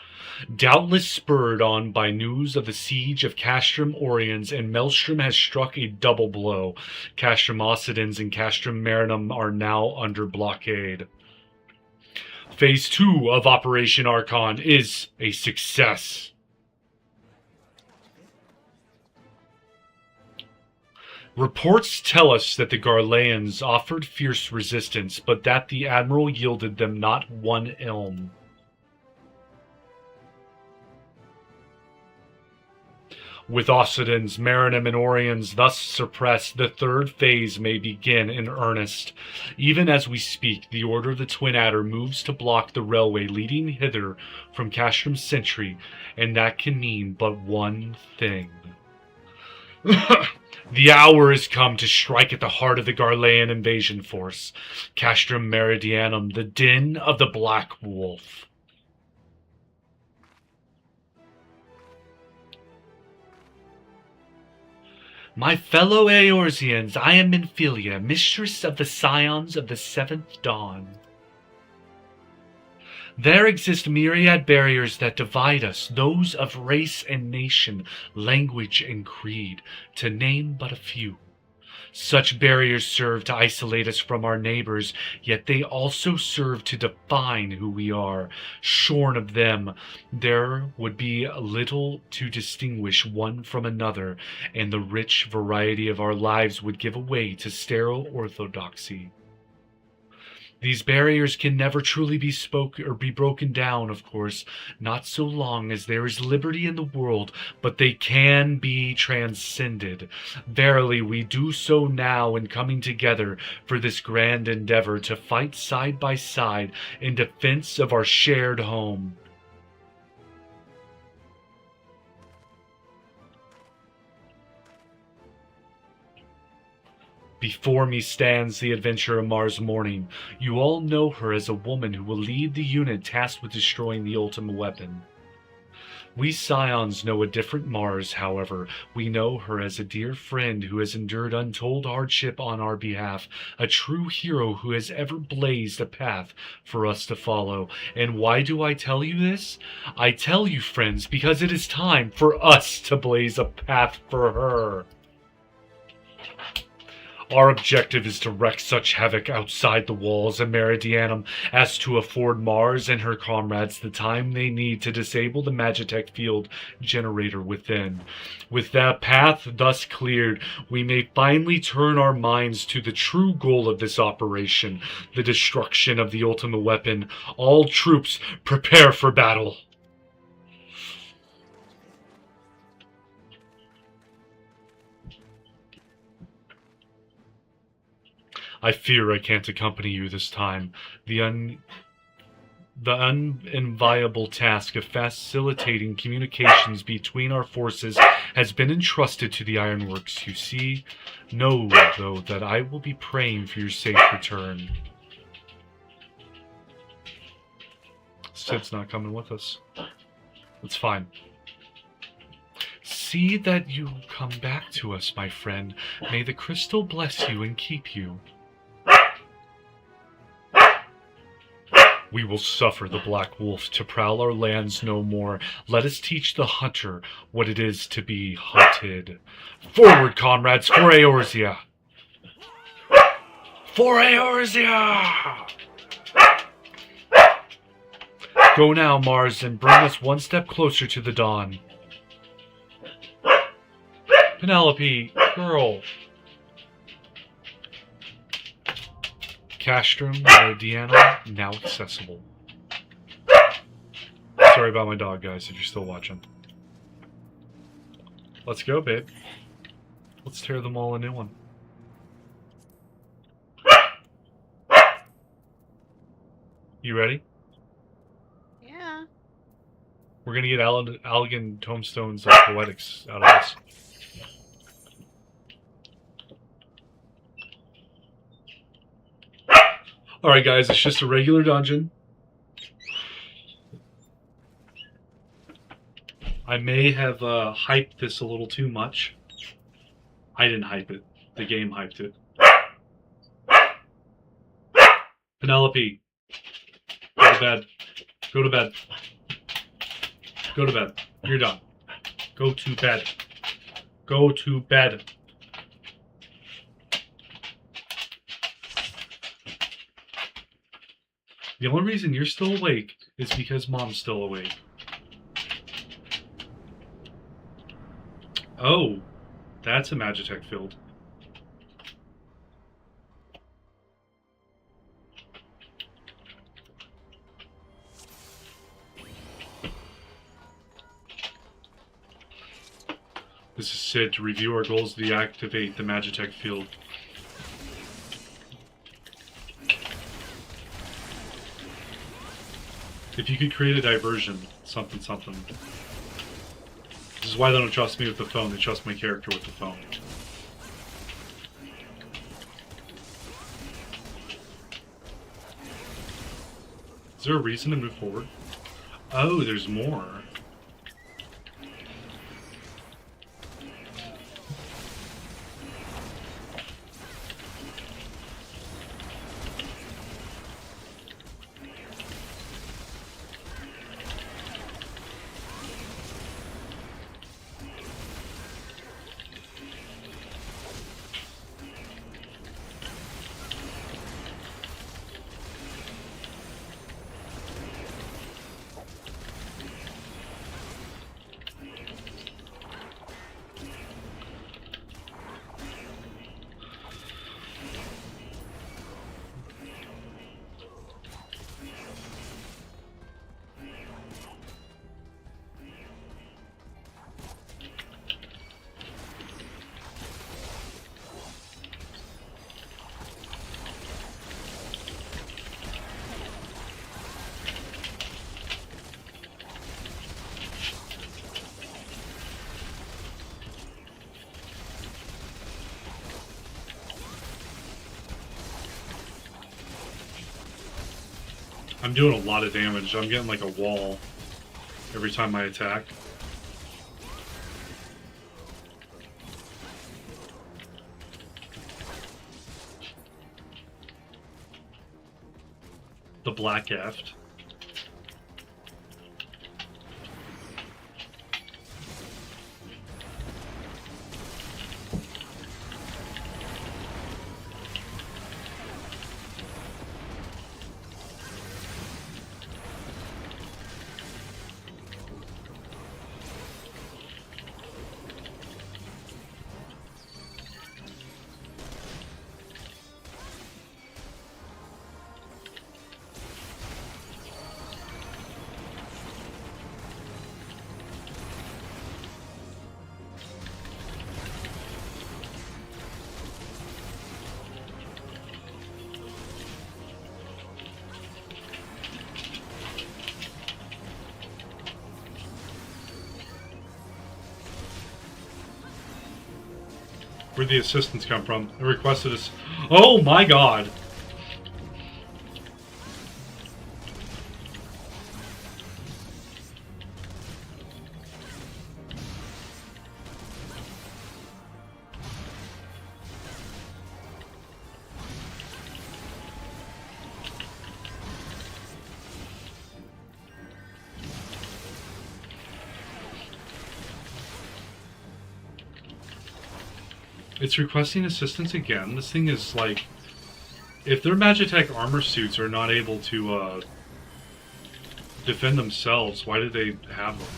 Doubtless spurred on by news of the siege of Castrum Oriens, and Maelstrom has struck a double blow. Castrum Occidens and Castrum Marinum are now under blockade. Phase 2 of Operation Archon is a success. Reports tell us that the Garleans offered fierce resistance, but that the Admiral yielded them not one elm. With Occidens, Marinum, and Oriens thus suppressed, the third phase may begin in earnest. Even as we speak, the Order of the Twin Adder moves to block the railway leading hither from Castrum Sentry, and that can mean but one thing. The hour has come to strike at the heart of the Garlean invasion force. Castrum Meridianum, the den of the Black Wolf. My fellow Eorzeans, I am Minfilia, mistress of the scions of the seventh dawn. There exist myriad barriers that divide us, those of race and nation, language and creed, to name but a few. Such barriers serve to isolate us from our neighbors, yet they also serve to define who we are. Shorn of them, there would be little to distinguish one from another, and the rich variety of our lives would give way to sterile orthodoxy. These barriers can never truly be broken down, of course, not so long as there is liberty in the world, but they can be transcended. Verily, we do so now in coming together for this grand endeavor to fight side by side in defense of our shared home. Before me stands the adventurer Mars Morning. You all know her as a woman who will lead the unit tasked with destroying the ultimate weapon. We Scions know a different Mars, however. We know her as a dear friend who has endured untold hardship on our behalf, a true hero who has ever blazed a path for us to follow. And why do I tell you this? I tell you, friends, because it is time for us to blaze a path for her. Our objective is to wreak such havoc outside the walls of Meridianum as to afford Mars and her comrades the time they need to disable the Magitech field generator within. With that path thus cleared, we may finally turn our minds to the true goal of this operation, the destruction of the ultimate weapon. All troops, prepare for battle. I fear I can't accompany you this time. The uninviable task of facilitating communications between our forces has been entrusted to the Ironworks. You see, know, though, that I will be praying for your safe return. Sid's not coming with us. It's fine. See that you come back to us, my friend. May the crystal bless you and keep you. We will suffer the Black Wolf to prowl our lands no more. Let us teach the hunter what it is to be hunted. Forward, comrades, for Eorzea! For Eorzea! Go now, Mars, and bring us one step closer to the dawn. Penelope, girl. Castrum, Diana, now accessible. Sorry about my dog, guys, if you're still watching. Let's go, babe. Let's tear them all a new one. You ready? Yeah. We're gonna get Allegan Tomestones of Poetics out of this. Alright guys, it's just a regular dungeon. I may have hyped this a little too much. I didn't hype it. The game hyped it. Penelope, go to bed. Go to bed. Go to bed. You're done. Go to bed. Go to bed. The only reason you're still awake is because Mom's still awake. Oh, that's a Magitech field. This is Sid. To review our goals, deactivate the Magitech field. If you could create a diversion, something. This is why they don't trust me with the phone, they trust my character with the phone. Is there a reason to move forward? Oh, there's more. I'm doing a lot of damage. I'm getting like a wall every time I attack. The Black Eft. Where'd the assistance come from? I requested us. Oh my god! It's requesting assistance again. This thing is like, if their Magitech armor suits are not able to defend themselves, why do they have them?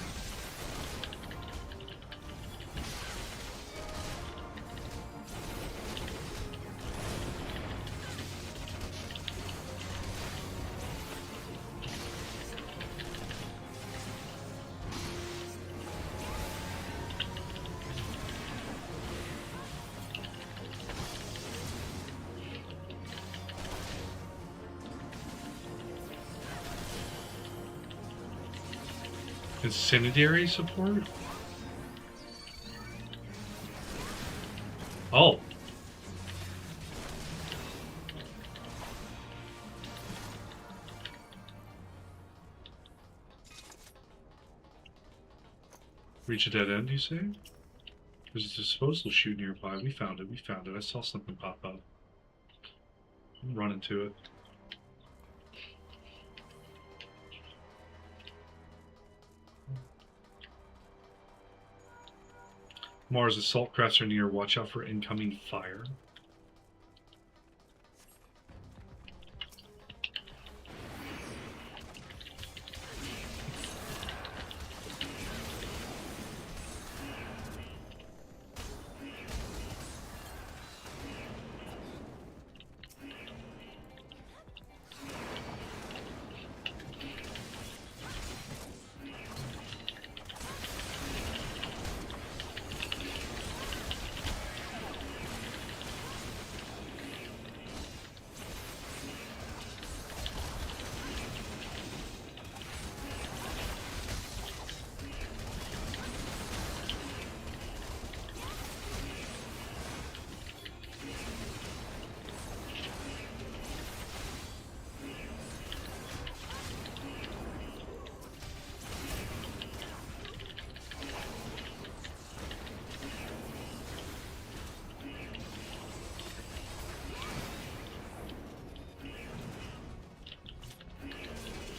Incendiary support? Oh. Reach a dead end, you say? There's a disposal chute nearby. We found it, we found it. I saw something pop up. I'm running to it. Mars, assault crafts are near. Watch out for incoming fire.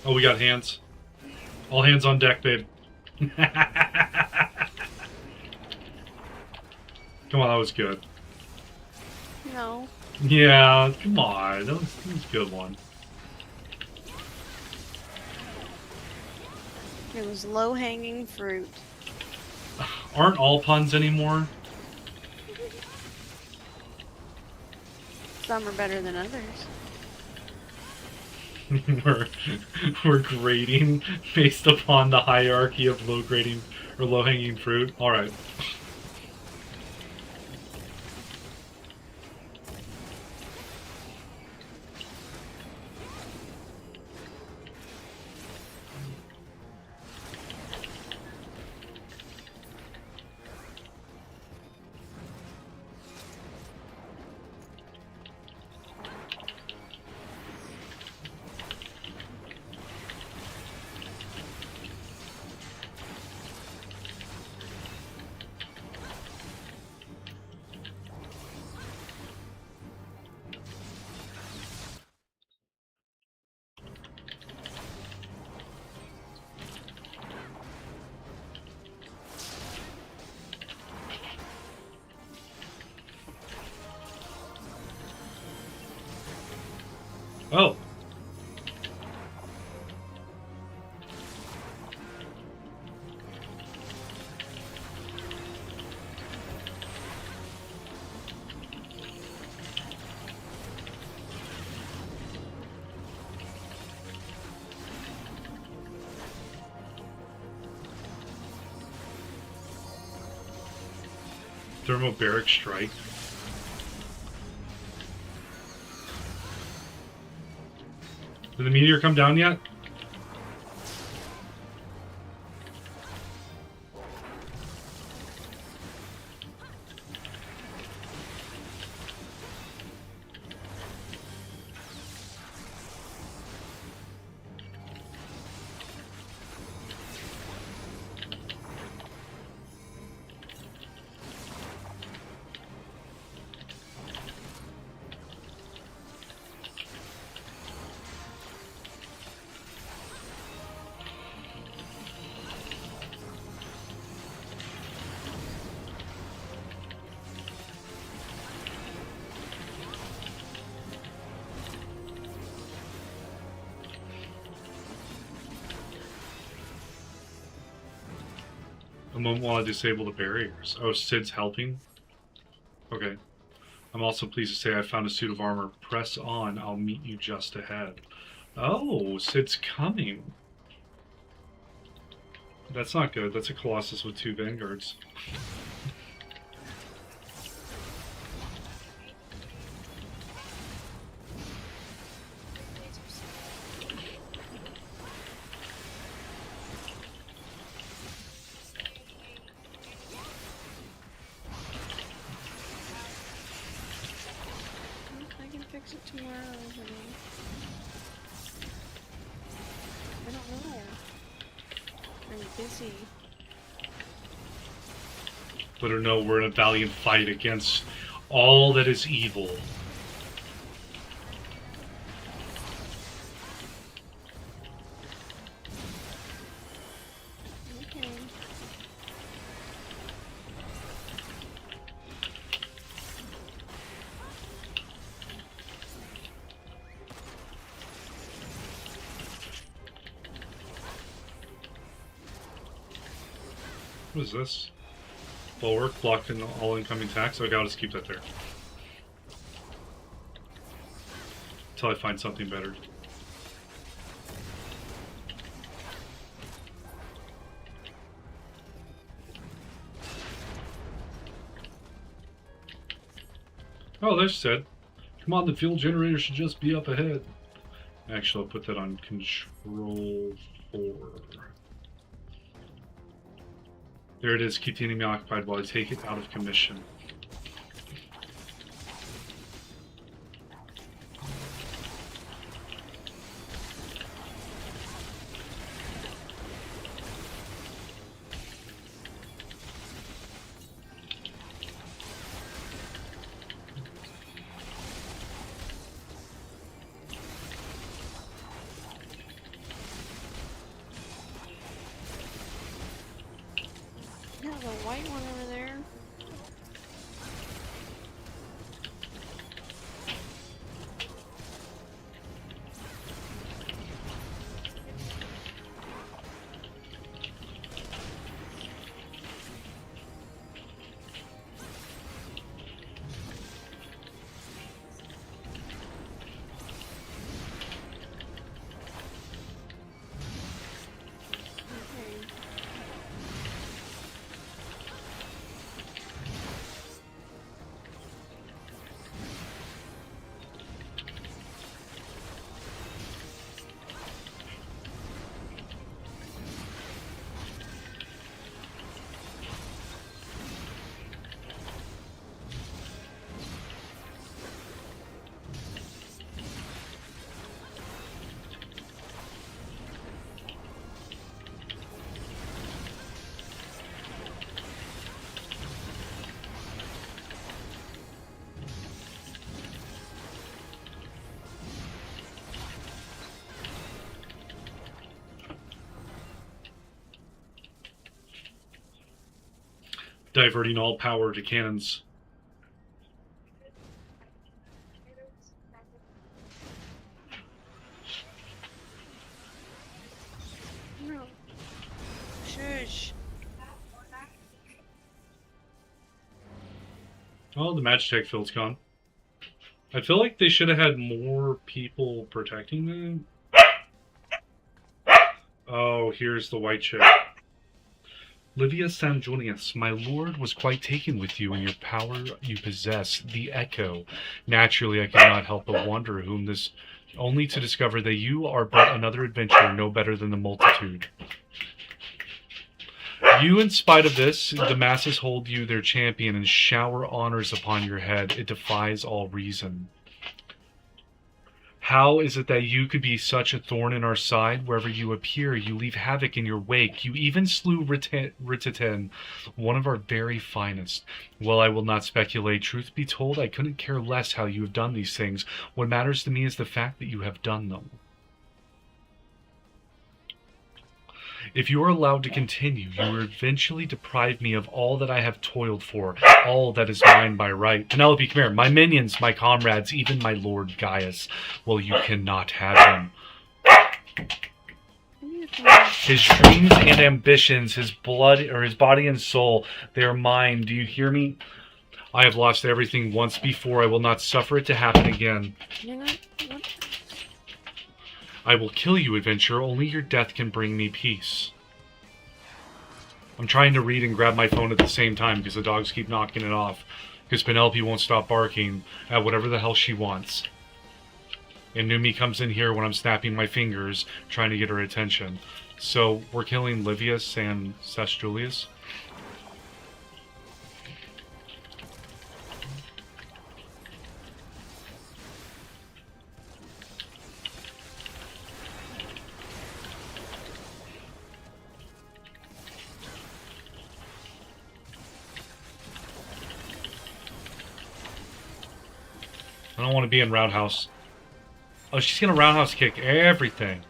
Oh, we got hands. All hands on deck, babe. Come on, that was good. No. Yeah, come on. That was a good one. It was low-hanging fruit. Aren't all puns anymore? Some are better than others. we're grading based upon the hierarchy of low grading or low hanging fruit. All right. Oh. Thermobaric strike. Did the meteor come down yet? A moment while I disable the barriers. Oh, Sid's helping? Okay. I'm also pleased to say I found a suit of armor. Press on, I'll meet you just ahead. Oh, Sid's coming. That's not good. That's a Colossus with 2 Vanguards. I can fix it tomorrow, honey. I don't know. I'm busy. Let her know we're in a valiant fight against all that is evil. Okay. What is this? Bulwark, blocked in all incoming attacks. Okay, I'll just keep that there. Until I find something better. Oh, there's Sid. Come on, the fuel generator should just be up ahead. Actually, I'll put that on control 4. There it is. Keep the enemy occupied while I take it out of commission. There's a white one over there. Okay. Diverting all power to cannons. Oh, the Magitech field's gone. I feel like they should have had more people protecting them. Oh, here's the white chick. Livia San Junius, my lord was quite taken with you and your power you possess, the Echo. Naturally, I could not help but wonder whom this, only to discover that you are but another adventurer, no better than the multitude. You, in spite of this, the masses hold you their champion and shower honors upon your head. It defies all reason. How is it that you could be such a thorn in our side? Wherever you appear, you leave havoc in your wake. You even slew Rititen, one of our very finest. Well, I will not speculate. Truth be told, I couldn't care less how you have done these things. What matters to me is the fact that you have done them. If you are allowed to continue, you will eventually deprive me of all that I have toiled for, all that is mine by right. Penelope, come here. My minions, my comrades, even my Lord Gaius. Well, you cannot have him. His dreams and ambitions, his blood, or his body and soul, they are mine. Do you hear me? I have lost everything once before. I will not suffer it to happen again. I will kill you, adventurer. Only your death can bring me peace. I'm trying to read and grab my phone at the same time because the dogs keep knocking it off. Because Penelope won't stop barking at whatever the hell she wants. And Numi comes in here when I'm snapping my fingers, trying to get her attention. So, we're killing Livius and Seth Julius. I don't want to be in Roundhouse. Oh, she's gonna Roundhouse kick everything.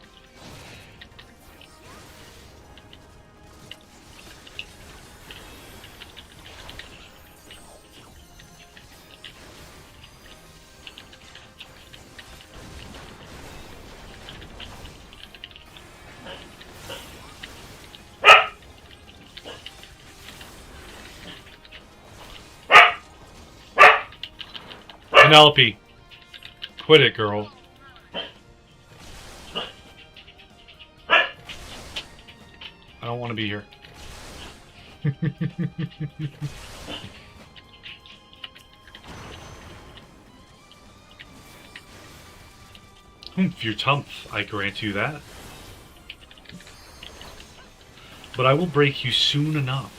Penelope, quit it, girl. I don't want to be here. Furtumph, I grant you that. But I will break you soon enough.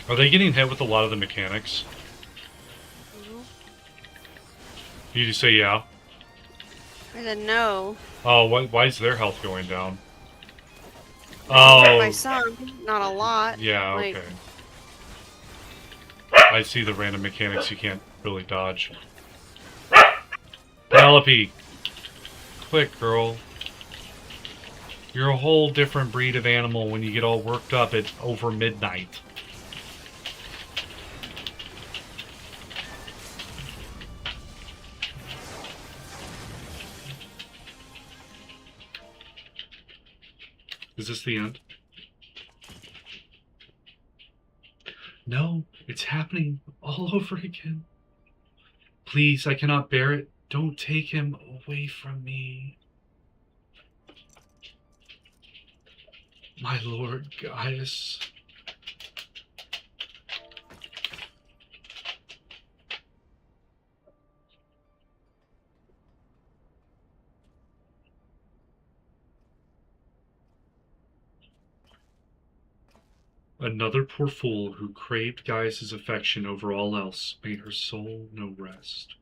Are they getting hit with a lot of the mechanics? You just say yeah? I said no. Oh, why is their health going down? By Oh. some, not a lot. Yeah, like, okay. I see the random mechanics you can't really dodge. Penelope! Quick, girl. You're a whole different breed of animal when you get all worked up at over midnight. Is this the end? No, it's happening all over again. Please, I cannot bear it. Don't take him away from me. My lord Gaius. Another poor fool who craved Gaius's affection over all else, may her soul know rest.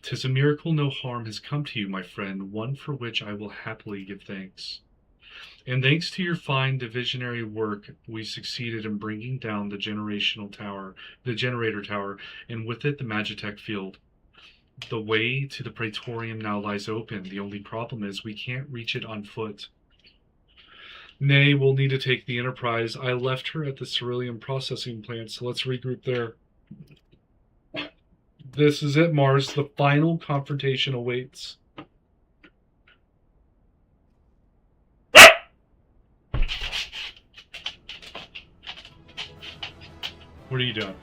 'Tis a miracle no harm has come to you, my friend, one for which I will happily give thanks. And thanks to your fine divisionary work, we succeeded in bringing down the generator tower, and with it the Magitech field. The way to the Praetorium now lies open. The only problem is we can't reach it on foot. Nay, we'll need to take the Enterprise. I left her at the Cerulean processing plant, so let's regroup there. This is it, Mars. The final confrontation awaits. What are you doing?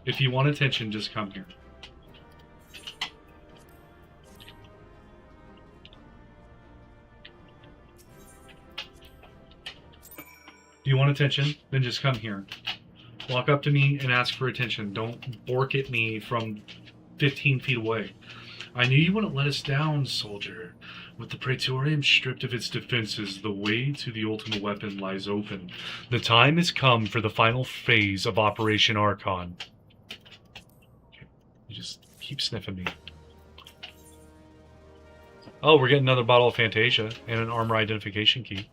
If you want attention, just come here. If you want attention, then just come here. Walk up to me and ask for attention. Don't bork at me from 15 feet away. I knew you wouldn't let us down, soldier. With the Praetorium stripped of its defenses, the way to the ultimate weapon lies open. The time has come for the final phase of Operation Archon. You just keep sniffing me. Oh, we're getting another bottle of Fantasia and an armor identification key.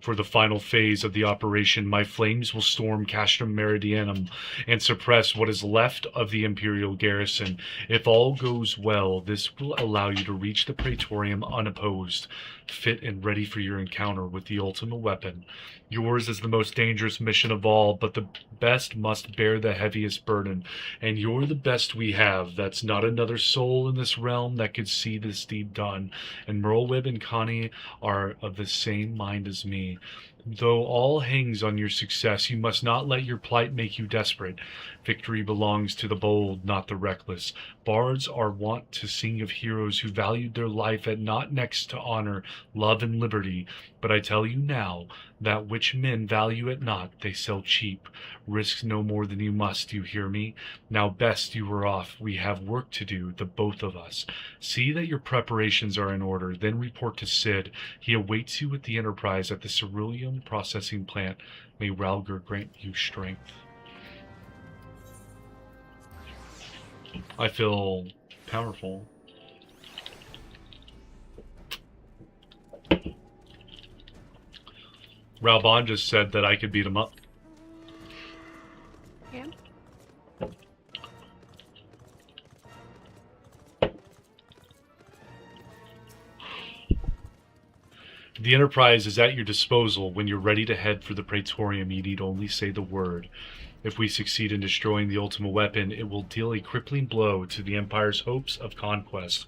For the final phase of the operation, my flames will storm Castrum Meridianum and suppress what is left of the Imperial garrison. If all goes well, this will allow you to reach the Praetorium unopposed, fit and ready for your encounter with the ultimate weapon. Yours is the most dangerous mission of all, but the best must bear the heaviest burden, and you're the best we have. That's not another soul in this realm that could see this deed done, and Merlwyb and Connie are of the same mind as me. Though all hangs on your success, you must not let your plight make you desperate. Victory belongs to the bold, not the reckless. Bards are wont to sing of heroes who valued their life at naught next to honor, love, and liberty. But I tell you now, that which men value at naught, they sell cheap. Risk no more than you must, you hear me? Now best you were off. We have work to do, the both of us. See that your preparations are in order, then report to Sid. He awaits you with the Enterprise at the Cerulean processing plant. May Ralger grant you strength. I feel powerful. Ralbon just said that I could beat him up. Yeah. The Enterprise is at your disposal. When you're ready to head for the Praetorium, you need only say the word. If we succeed in destroying the ultimate weapon, it will deal a crippling blow to the Empire's hopes of conquest.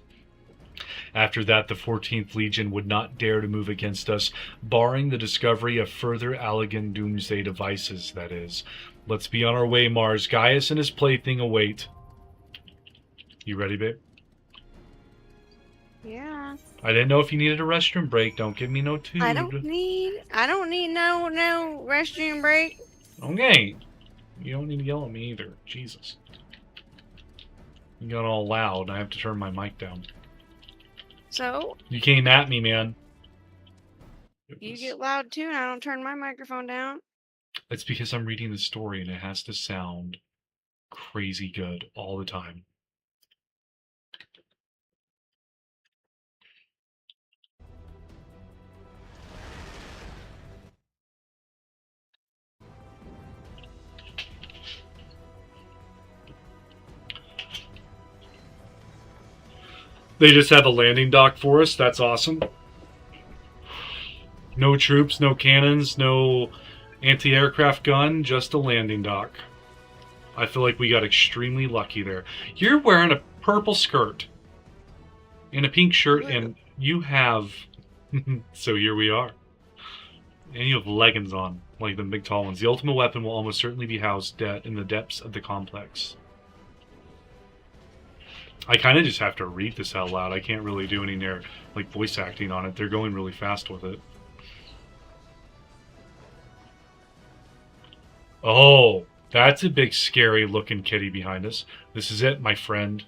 After that, the 14th Legion would not dare to move against us, barring the discovery of further Allagan doomsday devices, that is. Let's be on our way, Mars. Gaius and his plaything await. You ready, babe? Yeah. I didn't know if you needed a restroom break. Don't give me no tube. I don't need no restroom break. Okay. You don't need to yell at me either. Jesus. You got all loud. I have to turn my mic down. So? You came at me, man. You get loud too, and I don't turn my microphone down. It's because I'm reading the story and it has to sound crazy good all the time. They just have a landing dock for us. That's awesome. No troops, no cannons, no anti-aircraft gun, just a landing dock. I feel like we got extremely lucky there. You're wearing a purple skirt and a pink shirt, and you have... So here we are. And you have leggings on, like the big tall ones. The ultimate weapon will almost certainly be housed in the depths of the complex. I kind of just have to read this out loud. I can't really do any like voice acting on it. They're going really fast with it. Oh, that's a big scary looking kitty behind us. This is it, my friend.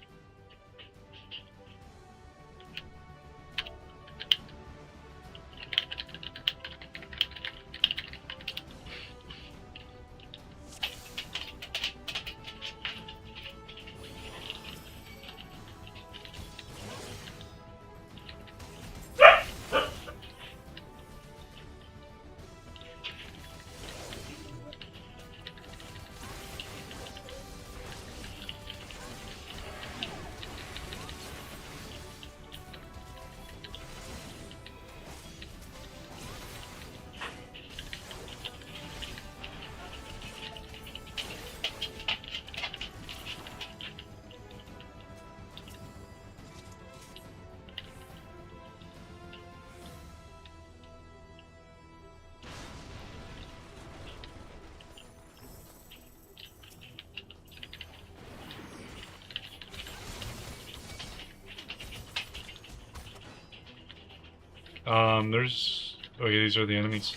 There's... Okay, these are the enemies.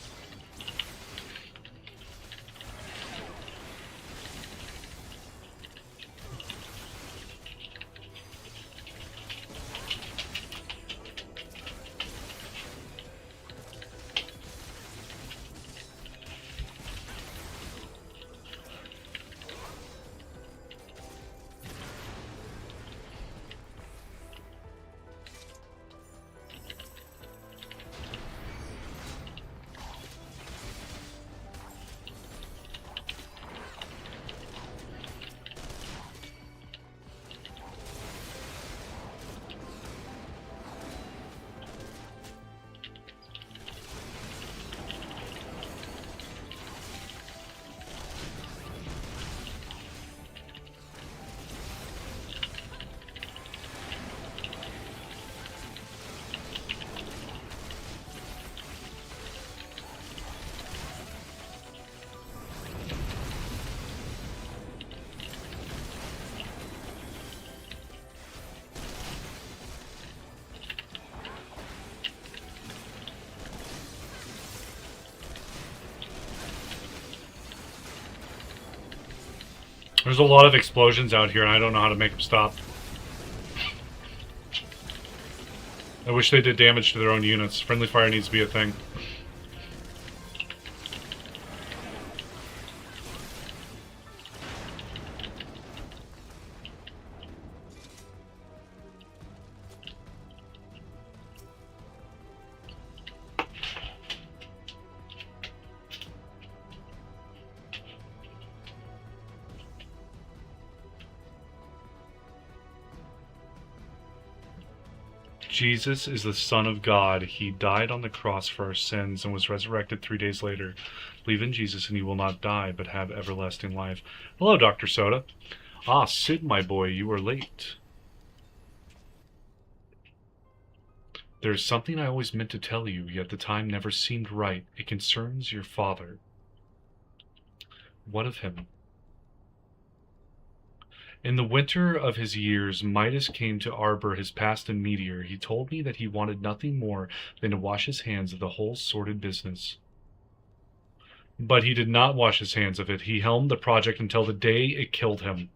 There's a lot of explosions out here, and I don't know how to make them stop. I wish they did damage to their own units. Friendly fire needs to be a thing. Jesus is the Son of God. He died on the cross for our sins and was resurrected 3 days later. Believe in Jesus and you will not die, but have everlasting life. Hello, Dr. Soda. Ah, Sid, my boy, you are late. There is something I always meant to tell you, yet the time never seemed right. It concerns your father. What of him? In the winter of his years, Midas came to arbor his past in Meteor. He told me that he wanted nothing more than to wash his hands of the whole sordid business. But he did not wash his hands of it. He helmed the project until the day it killed him.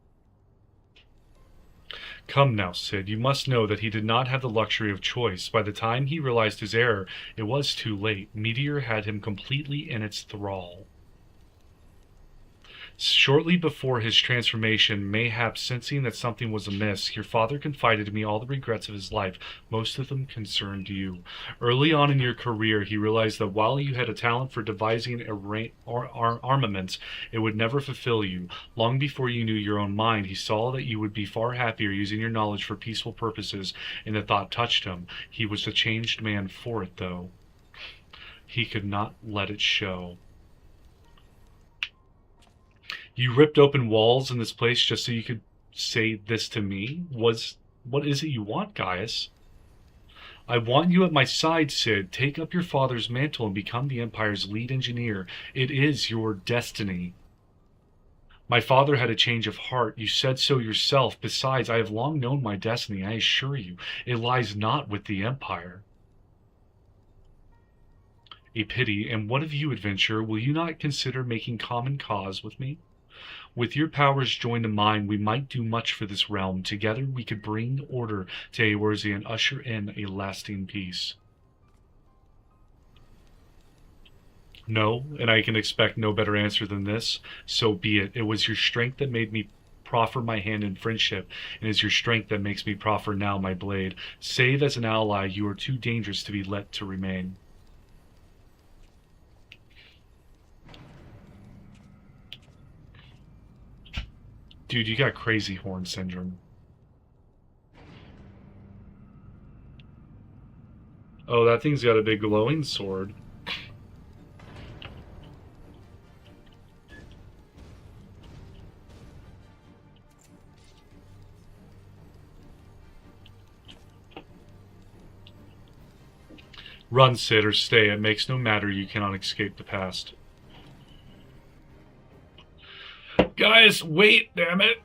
Come now, Sid, you must know that he did not have the luxury of choice. By the time he realized his error, it was too late. Meteor had him completely in its thrall. Shortly before his transformation, mayhap sensing that something was amiss, your father confided to me all the regrets of his life. Most of them concerned you. Early on in your career, he realized that while you had a talent for devising armaments, it would never fulfill you. Long before you knew your own mind, he saw that you would be far happier using your knowledge for peaceful purposes, and the thought touched him. He was a changed man for it, though. He could not let it show. You ripped open walls in this place just so you could say this to me? What is it you want, Gaius? I want you at my side, Sid. Take up your father's mantle and become the Empire's lead engineer. It is your destiny. My father had a change of heart. You said so yourself. Besides, I have long known my destiny. I assure you, it lies not with the Empire. A pity. And what of you, adventurer? Will you not consider making common cause with me? With your powers joined to mine, we might do much for this realm. Together we could bring order to Eorzea and usher in a lasting peace. No, and I can expect no better answer than this. So be it. It was your strength that made me proffer my hand in friendship, and it is your strength that makes me proffer now my blade. Save as an ally, you are too dangerous to be let to remain. Dude, you got crazy horn syndrome. Oh, that thing's got a big glowing sword. Run, Sid, or stay. It makes no matter. You cannot escape the past. Guys, wait, damn it.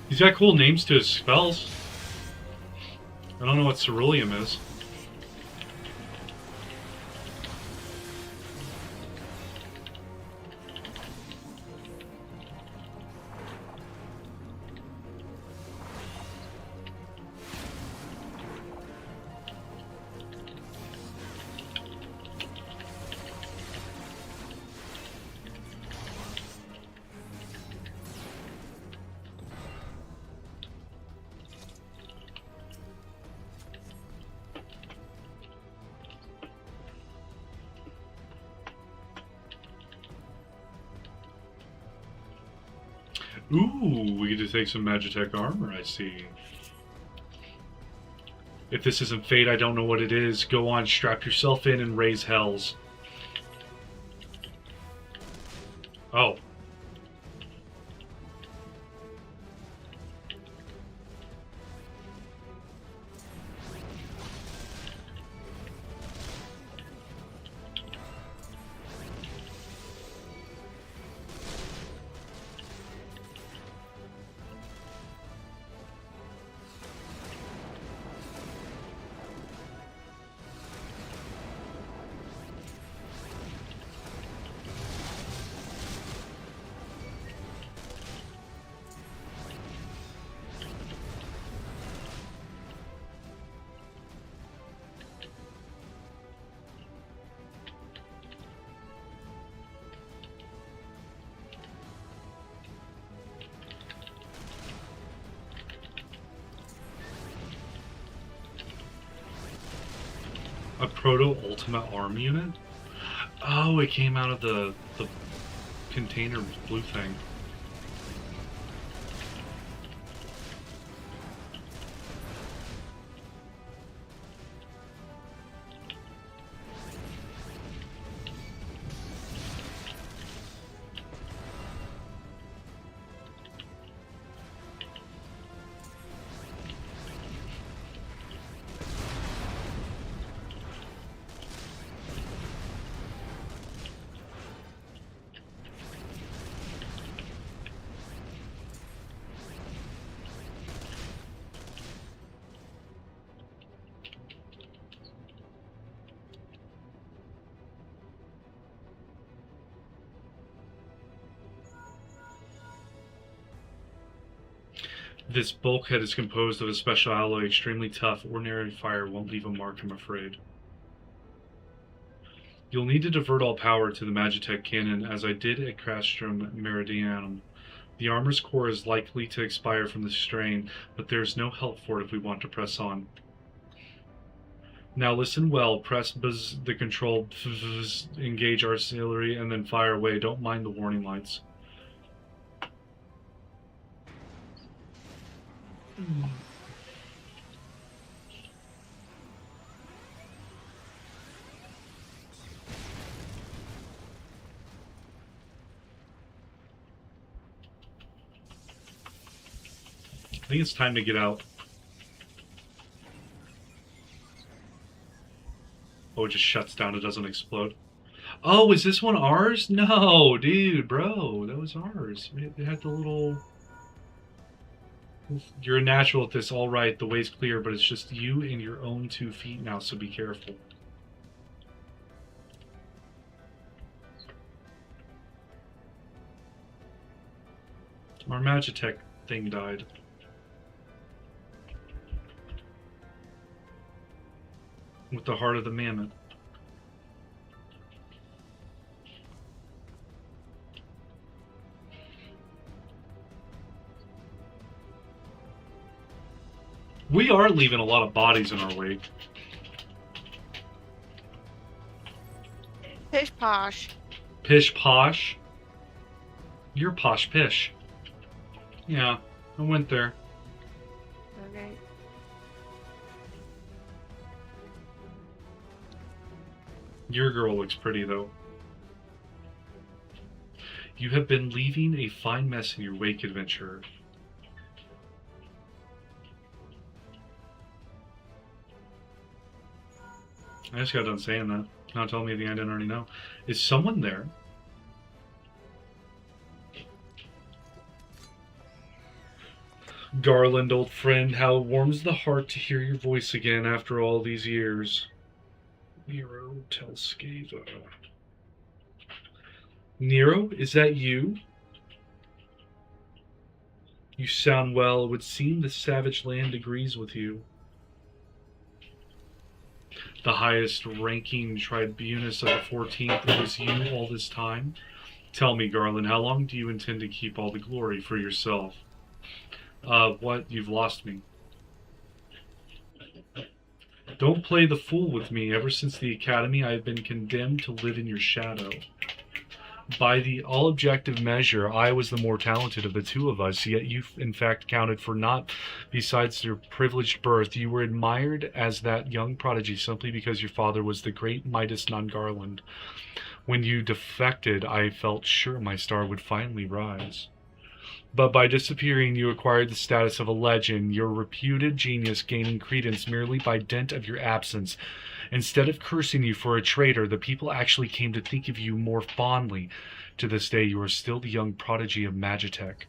He's got cool names to his spells. I don't know what ceruleum is. Ooh, we get to take some Magitech armor, I see. If this isn't fate, I don't know what it is. Go on, strap yourself in and raise hells. Oh. A proto-ultimate arm unit? Oh, it came out of the container blue thing. This bulkhead is composed of a special alloy, extremely tough. Ordinary fire won't leave a mark, I'm afraid. You'll need to divert all power to the Magitech cannon, as I did at Castrum Meridianum. The armor's core is likely to expire from the strain, but there's no help for it if we want to press on. Now listen well, press the control, engage artillery, and then fire away. Don't mind the warning lights. I think it's time to get out. Oh, it just shuts down, it doesn't explode. Oh, is this one ours? No, dude, bro, that was ours. It had the little... You're a natural at this, alright, the way's clear, but it's just you and your own 2 feet now, so be careful. Our Magitech thing died. With the heart of the mammoth. We are leaving a lot of bodies in our wake. Pish posh. Pish posh? You're posh pish. Yeah, I went there. Okay. Your girl looks pretty, though. You have been leaving a fine mess in your wake, adventurer. I just got done saying that. Now tell me anything I didn't already know. Is someone there? Garland, old friend, how it warms the heart to hear your voice again after all these years. Nero Telskeva. Nero, is that you? You sound well. It would seem the savage land agrees with you. The highest ranking tribunus of the 14th, it was you all this time? Tell me, Garland, how long do you intend to keep all the glory for yourself? What? You've lost me. Don't play the fool with me. Ever since the academy, I have been condemned to live in your shadow. By the all-objective measure, I was the more talented of the two of us, yet you, in fact, counted for naught besides your privileged birth. You were admired as that young prodigy simply because your father was the great Midas non-Garland. When you defected, I felt sure my star would finally rise. But by disappearing, you acquired the status of a legend, your reputed genius gaining credence merely by dint of your absence. Instead of cursing you for a traitor, the people actually came to think of you more fondly. To this day, you are still the young prodigy of Magitech.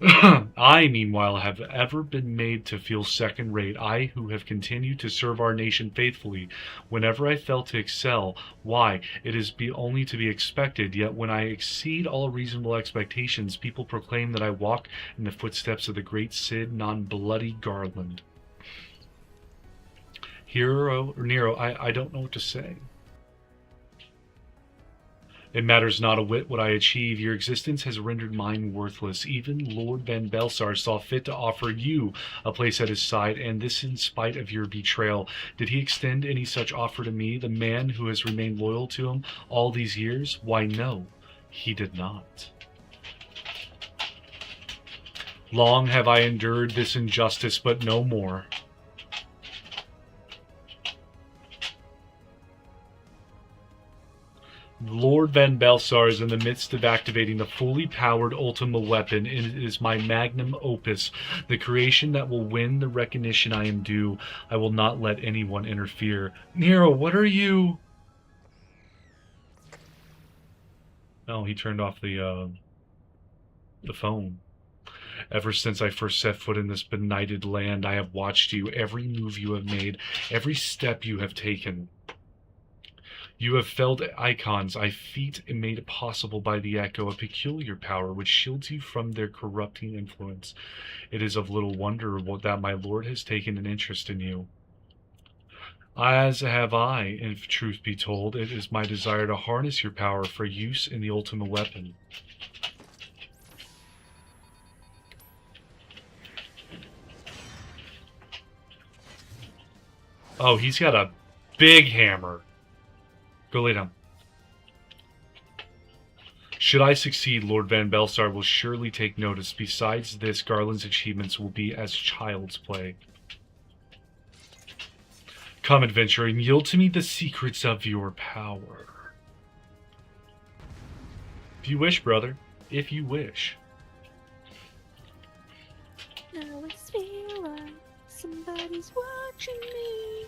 I, meanwhile, have ever been made to feel second-rate, I who have continued to serve our nation faithfully. Whenever I fail to excel, why, it is only to be expected, yet when I exceed all reasonable expectations, people proclaim that I walk in the footsteps of the great Cid non-bloody Garland. Nero, I don't know what to say. It matters not a whit what I achieve. Your existence has rendered mine worthless. Even Lord Van Belsar saw fit to offer you a place at his side, and this in spite of your betrayal. Did he extend any such offer to me, the man who has remained loyal to him all these years? Why, no, he did not. Long have I endured this injustice, but no more. Lord Van Belsar is in the midst of activating the fully powered Ultima weapon. It is my magnum opus, the creation that will win the recognition I am due. I will not let anyone interfere. Nero, what are you? Oh, he turned off the phone. Ever since I first set foot in this benighted land, I have watched you, every move you have made, every step you have taken. You have felled icons, I feat and made possible by the echo, a peculiar power which shields you from their corrupting influence. It is of little wonder that my lord has taken an interest in you. As have I, if truth be told. It is my desire to harness your power for use in the ultimate weapon. Oh, he's got a big hammer. Go lay down. Should I succeed, Lord Van Belsar will surely take notice. Besides this, Garland's achievements will be as child's play. Come, adventurer, and yield to me the secrets of your power. If you wish, brother. If you wish. I always feel like somebody's watching me.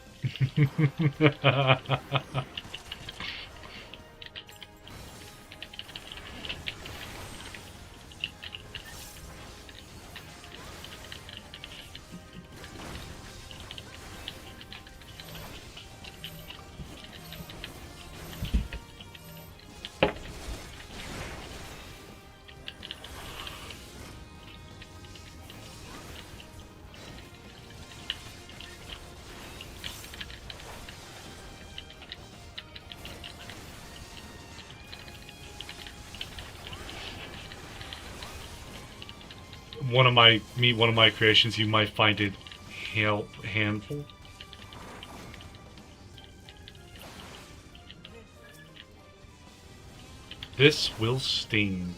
One of my creations, you might find it handful. This will sting.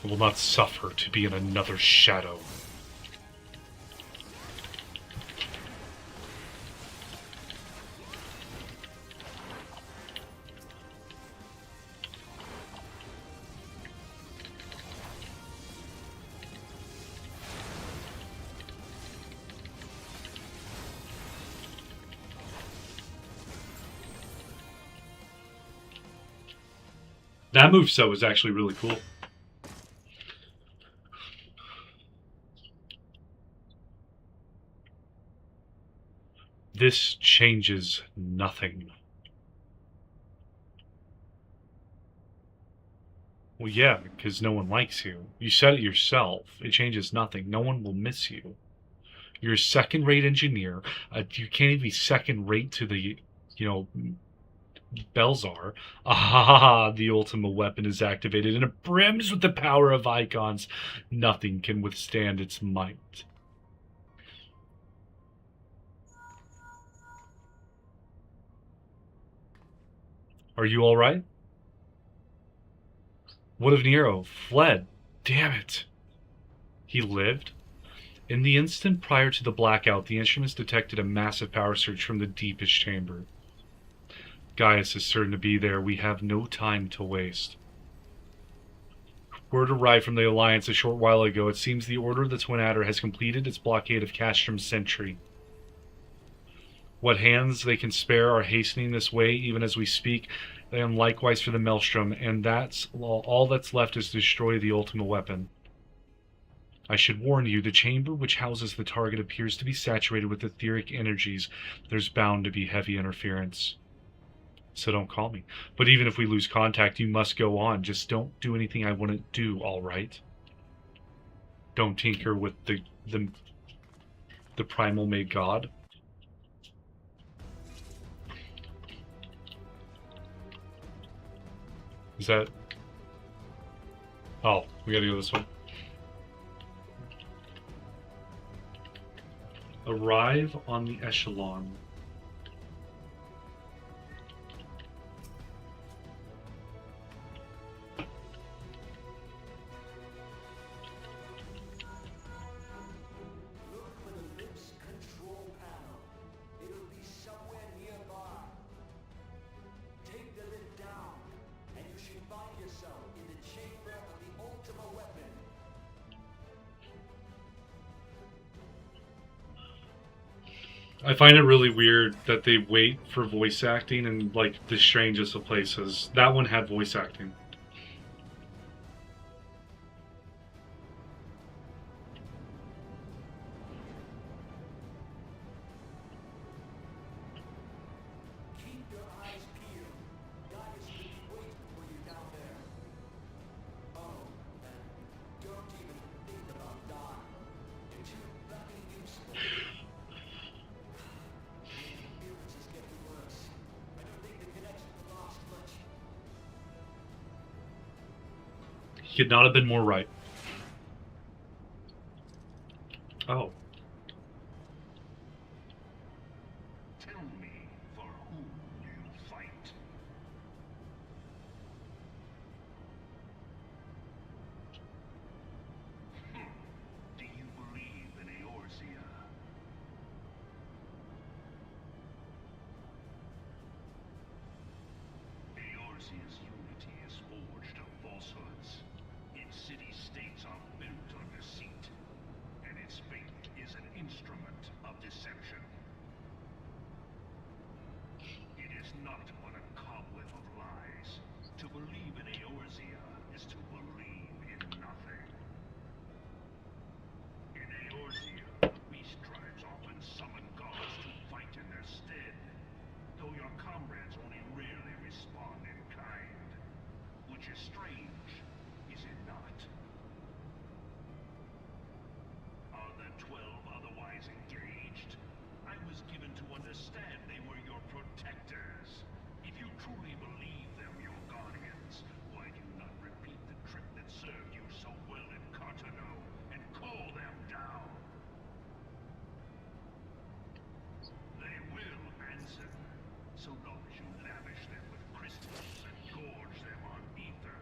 I will not suffer to be in another shadow. That moveset was actually really cool. This changes nothing. Well, yeah, because no one likes you. You said it yourself. It changes nothing. No one will miss you. You're a second-rate engineer. You can't even be second-rate to the, Belzar. Ah, the ultimate weapon is activated, and it brims with the power of icons. Nothing can withstand its might. Are you all right? What of Nero? Fled. Damn it. He lived? In the instant prior to the blackout, the instruments detected a massive power surge from the deepest chamber. Gaius is certain to be there. We have no time to waste. Word arrived from the Alliance a short while ago. It seems the Order of the Twin Adder has completed its blockade of Castrom's sentry. What hands they can spare are hastening this way even as we speak, and likewise for the Maelstrom, and that's all that's left is to destroy the ultimate weapon. I should warn you, the chamber which houses the target appears to be saturated with etheric energies. There's bound to be heavy interference. So don't call me. But even if we lose contact, you must go on. Just don't do anything I wouldn't do, all right? Don't tinker with the primal made god. Is that... Oh, we gotta go this way. Arrive on the echelon. Look for the lips control panel. It'll be somewhere nearby. Take the lid down, and you should find yourself in the chamber of the Ultima Weapon. I find it really weird that they wait for voice acting in like the strangest of places. That one had voice acting. Keep your eyes peeled. Gaius will be waiting for you down there. Oh, and don't even think about dying. You're too bloody useful. The appearance is getting worse. I don't think the connection will last much. He could not have been more right. Oh. Tell me, for whom do you fight? Do you believe in Eorzea? Eorzea's unity is forged of falsehoods. Its city-states are built on deceit, and its fate is an instrument of deception. It is not but a cobweb of lies. To believe in Eorzea is to believe in nothing. In Eorzea, the beast tribes often summon gods to fight in their stead, though your comrades only rarely respond in kind. Which is strange, is it not? Are the 12 otherwise engaged? I was given to understand they were your protectors. If you truly believe them your guardians, why do you not repeat the trick that served you so well in Cartano and call them down? They will answer, so long as you lavish them with crystals and gorge them on ether.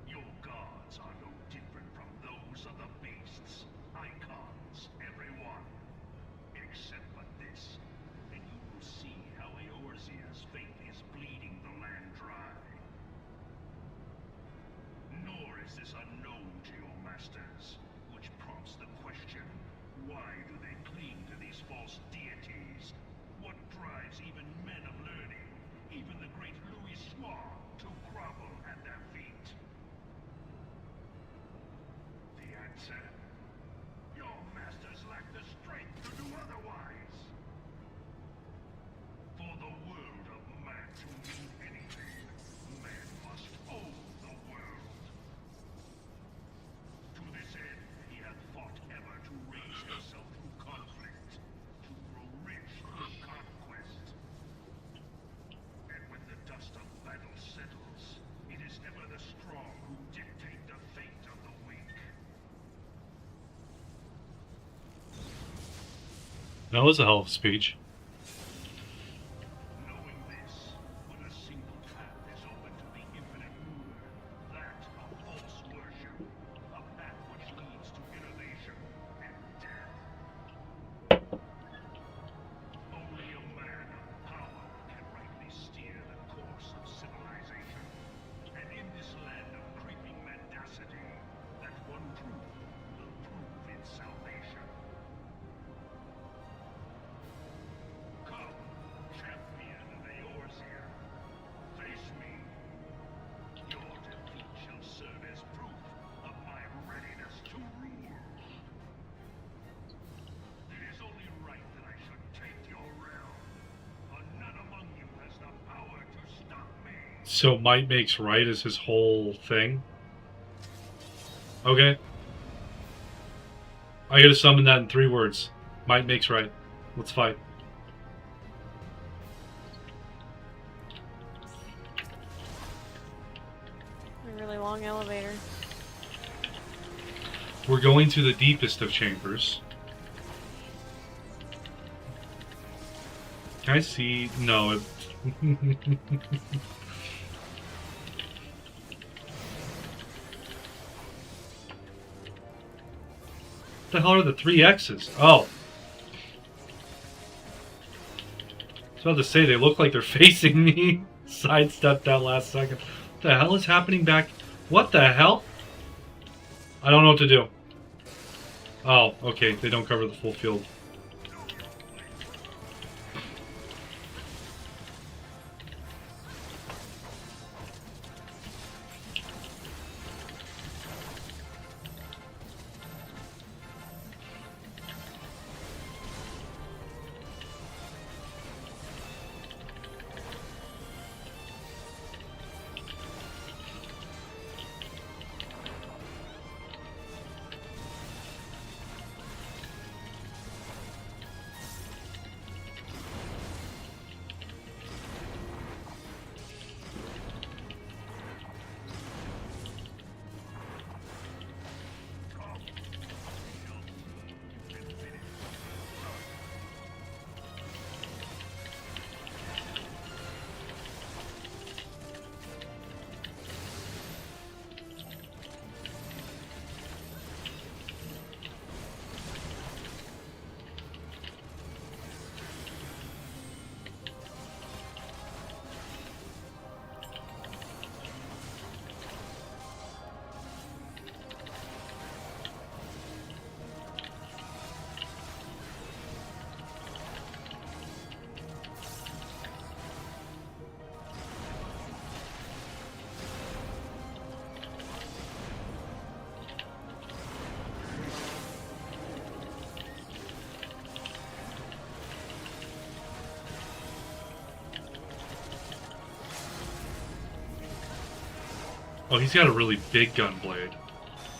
Your gods are no different from those of the beasts. Icons, everyone. Except for this, and you will see how Eorzea's fate is bleeding the land dry. Nor is this unknown to your masters, which prompts the question, why do they cling to these false deities? What drives even men of learning, even the great Louis Soir, to grovel at their feet? The answer? Your masters lack the strength to do otherwise. For the world of man to mean anything, man must own the world. To this end, he hath fought ever to raise himself through conflict, to grow rich through conquest. And when the dust of battle settles, it is ever the strong who dictate the fate of the weak. That was a hell of a speech. Knowing this, when a single path is open to the infinite moon, that of false worship, a path which leads to innovation and death. Only a man of power can rightly steer the course of civilization. And in this land of creeping mendacity, that one truth will prove its salvation. Come, champion of Eorzea. Face me. Your defeat shall serve as proof of my readiness to rule. It is only right that I should take your realm, but none among you has the power to stop me. So might makes right is his whole thing? Okay. I gotta summon that in 3 words. Might makes right. Let's fight. A really long elevator. We're going to the deepest of chambers. Can I see? No. It... What the hell are the 3 X's? Oh. I was about to say, they look like they're facing me. Sidestepped that last second. What the hell is happening back? What the hell? I don't know what to do. Oh, okay. They don't cover the full field. Oh, he's got a really big gun blade.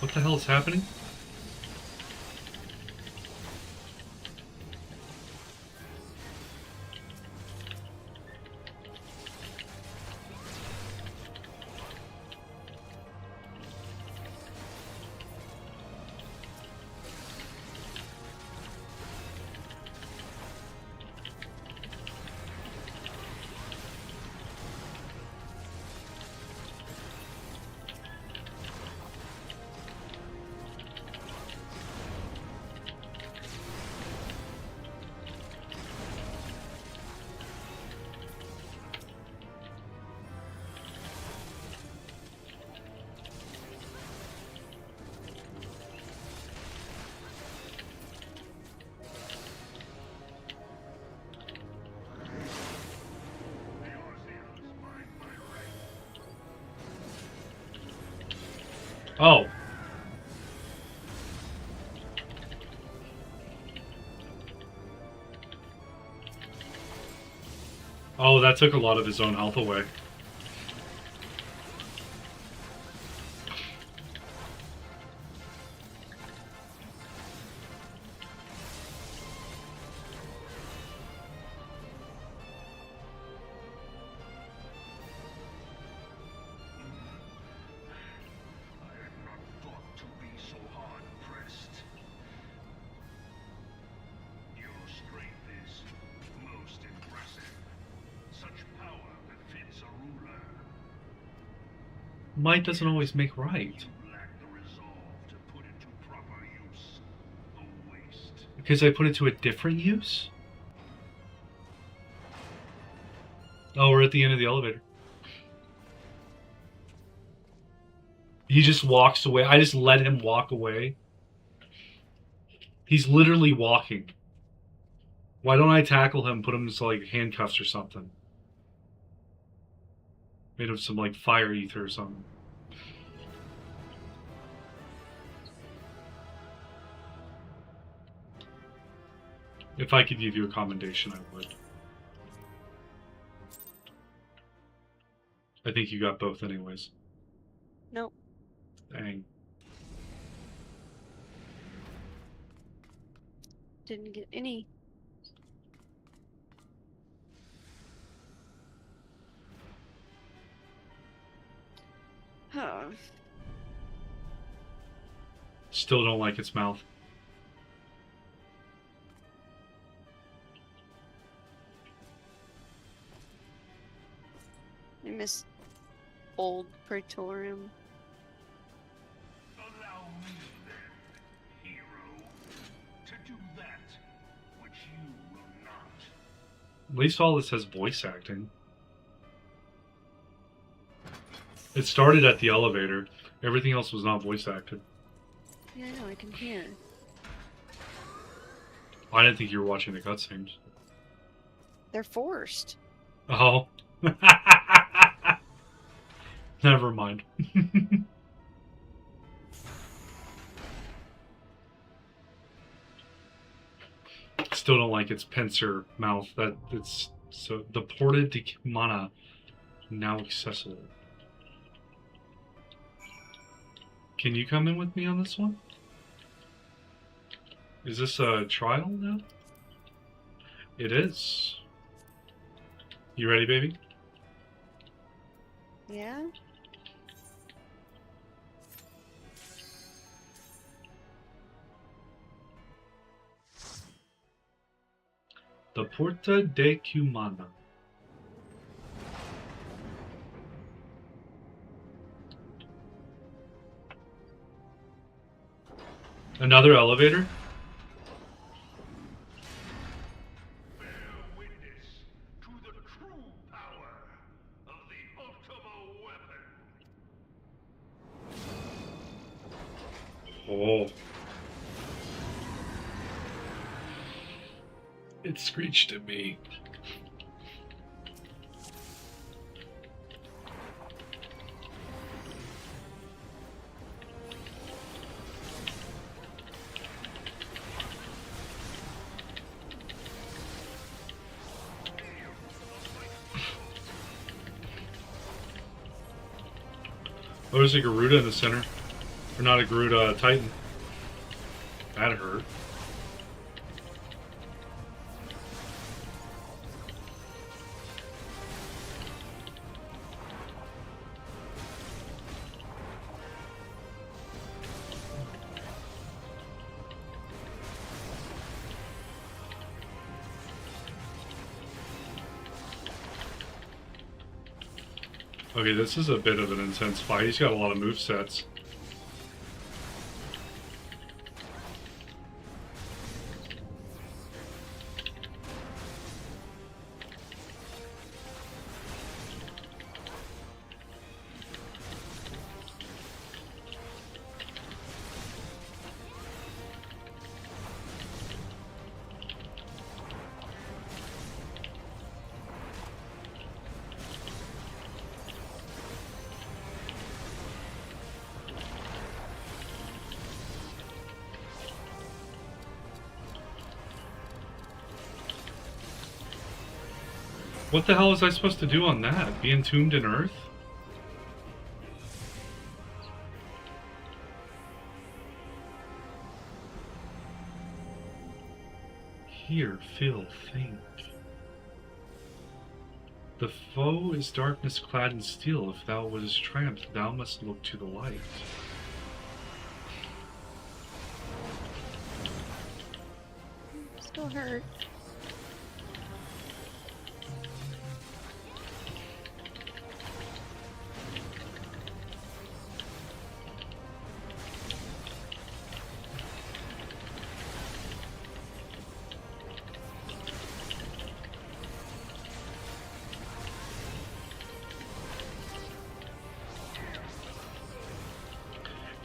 What the hell is happening? Oh. Oh, that took a lot of his own health away. Might doesn't always make right. Because I put it to a different use? Oh, we're at the end of the elevator. He just walks away. I just let him walk away. He's literally walking. Why don't I tackle him, put him into like handcuffs or something? Made of some like fire ether or something. If I could give you a commendation, I would. I think you got both anyways. Nope. Dang. Didn't get any. Huh. Still don't like its mouth. miss old Praetorium. Allow me then, hero, to do that which you will not. At least all this has voice acting. It started at the elevator. Everything else was not voice acted. Yeah, I know, I can hear. I didn't think you were watching the cutscenes. They're forced. Oh. Never mind. Still don't like its pincer mouth. That it's so the Porta di Mana now accessible. Can you come in with me on this one? Is this a trial now? It is. You ready, baby? Yeah? The Porta de Cumana. Another elevator? Bear witness to the true power of the Ultima weapon. Oh. It screeched at me. Oh, there's a Garuda in the center. Or not a Garuda, a Titan. That hurt. Okay, this is a bit of an intense fight. He's got a lot of movesets. What the hell was I supposed to do on that? Be entombed in earth? Hear, feel, think. The foe is darkness clad in steel. If thou wouldst triumph, thou must look to the light. Still hurt.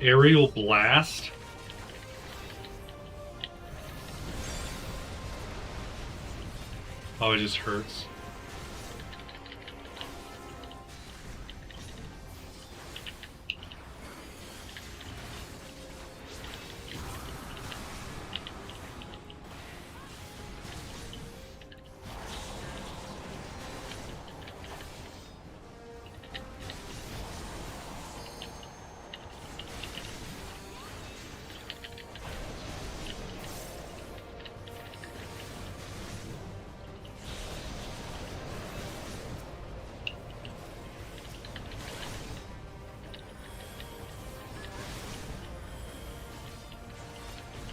Aerial blast? Oh, it just hurts.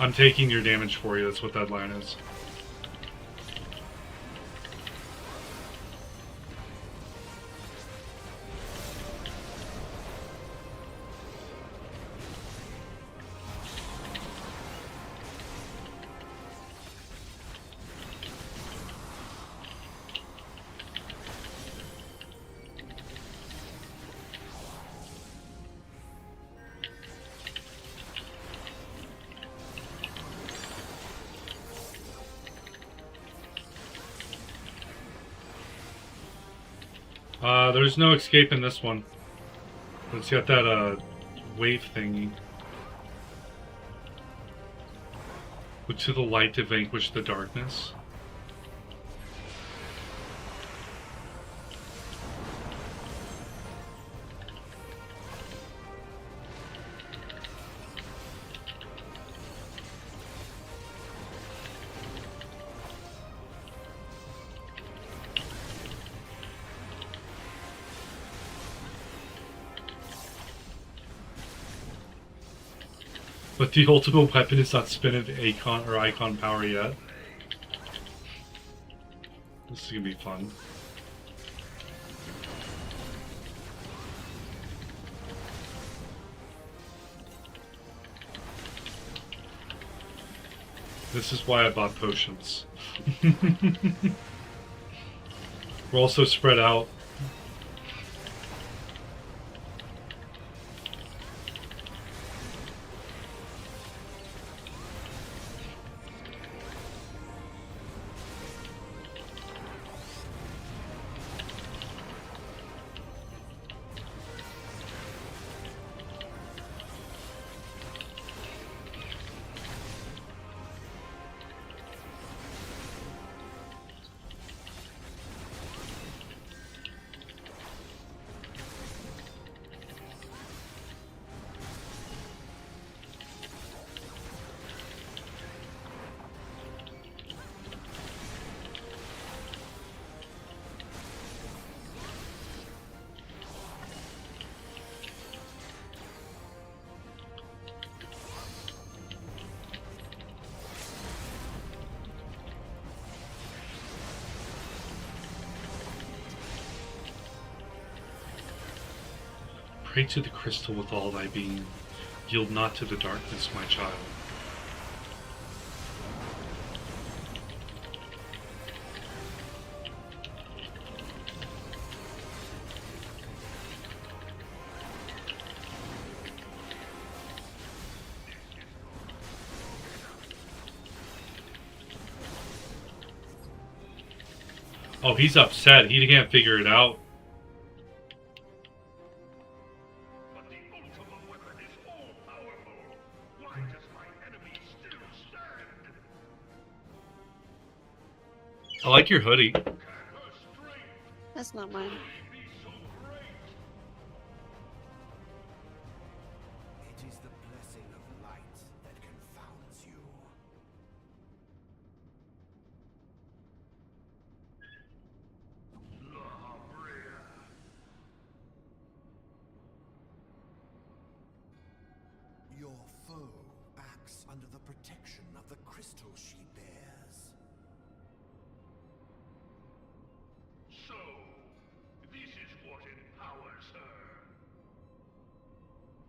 I'm taking your damage for you, that's what that line is. There's no escape in this one. It's got that wave thingy. Look to the light to vanquish the darkness. But the ultimate weapon is not spin of icon power yet. This is gonna be fun. This is why I bought potions. We're also spread out. Pray to the crystal with all thy being. Yield not to the darkness, my child. Oh, he's upset. He can't figure it out. I like your hoodie. That's not mine. It is the blessing of light that confounds you. Your foe acts under the protection of the crystal she bears. So, this is what empowers her.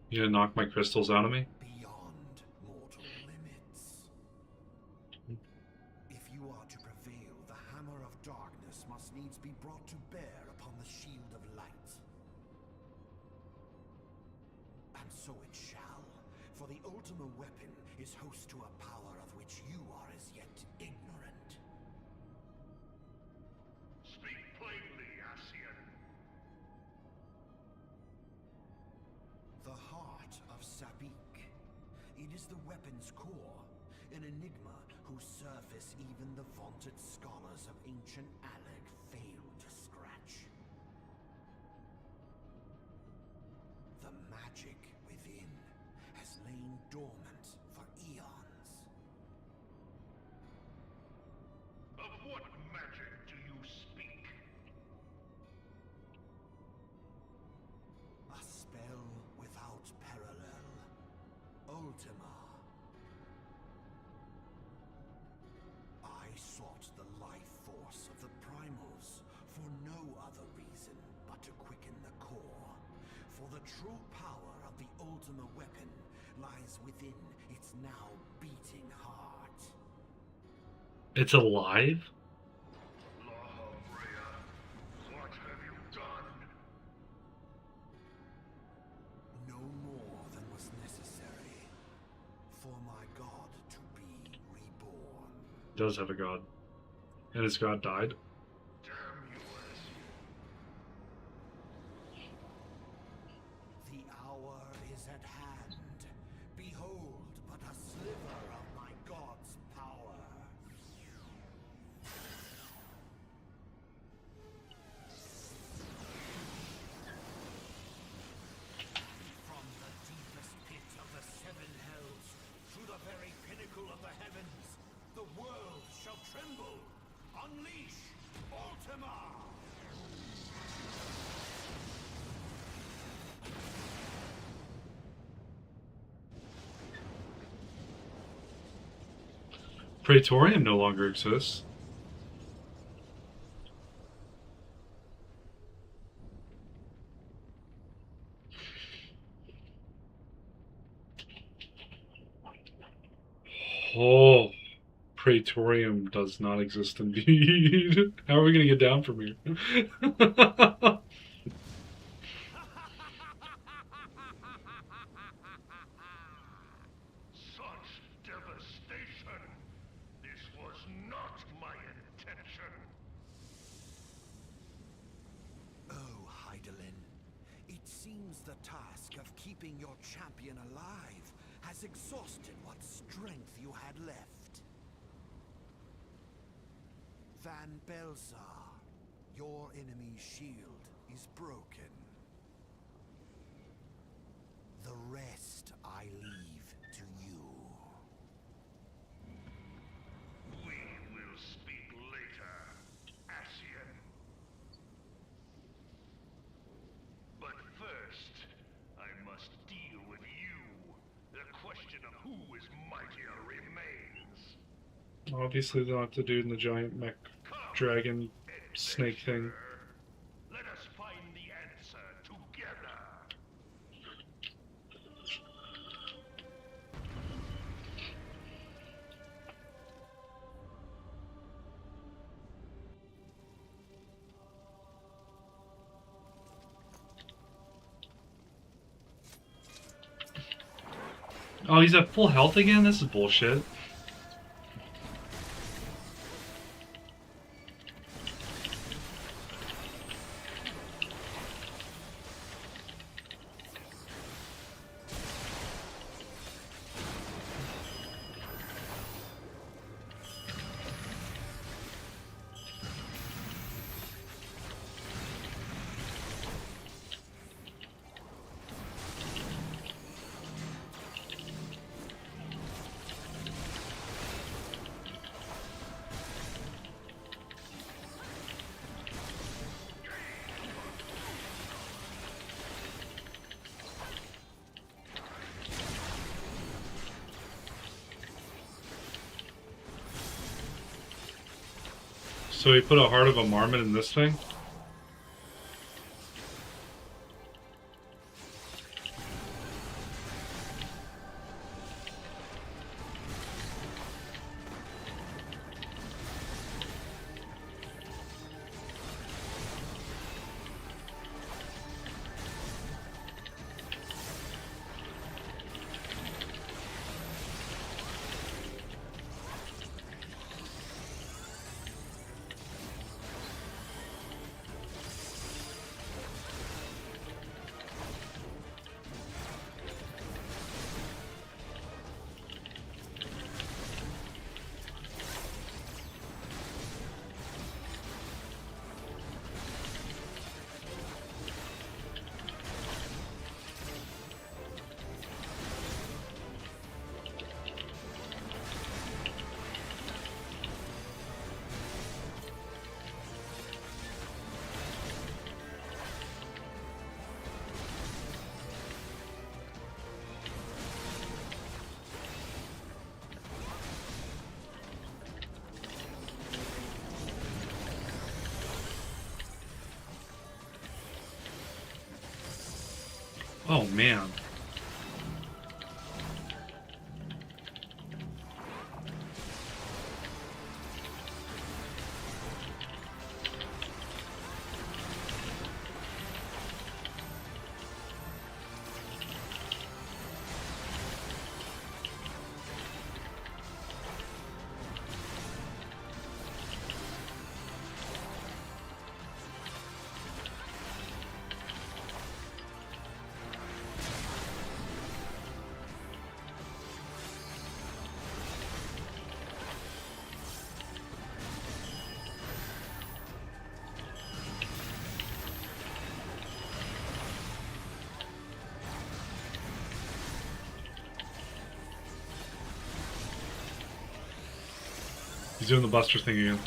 You gonna knock my crystals out of me? Beyond mortal limits. If you are to prevail, the hammer of darkness must needs be brought to bear upon the shield of light. And so it shall, for the ultimate weapon is host to a power of which you are as yet ignorant. Speak plainly, Ascian. The heart of Sabik. It is the weapon's core, an enigma whose surface even the vaunted scholars of ancient Aleg failed to scratch. The magic within has lain dormant for eons. Of what magic do you speak? A spell without parallel. Ultima. I sought the life force of the primals for no other reason but to quicken the core. For the true power of the Ultima weapon lies within its now beating heart. It's alive? What have you done? No more than was necessary for my god to be reborn. Does have a god. And his god died? Damn you, Ascian. tremble! Unleash Ultima! Praetorium no longer exists. Oh, Praetorium does not exist indeed. How are we going to get down from here? Such devastation! This was not my intention! Oh, Heidelin. It seems the task of keeping your champion alive has exhausted what strength you had left. Van Belzar, your enemy's shield is broken. The rest I leave to you. We will speak later, Ascian. But first, I must deal with you. The question of who is mightier remains. Obviously, they'll have to do in the giant mech dragon snake thing. Let us find the answer together. Oh, he's at full health again? This is bullshit. So he put a heart of a marmot in this thing? Oh man. He's doing the Buster thing again.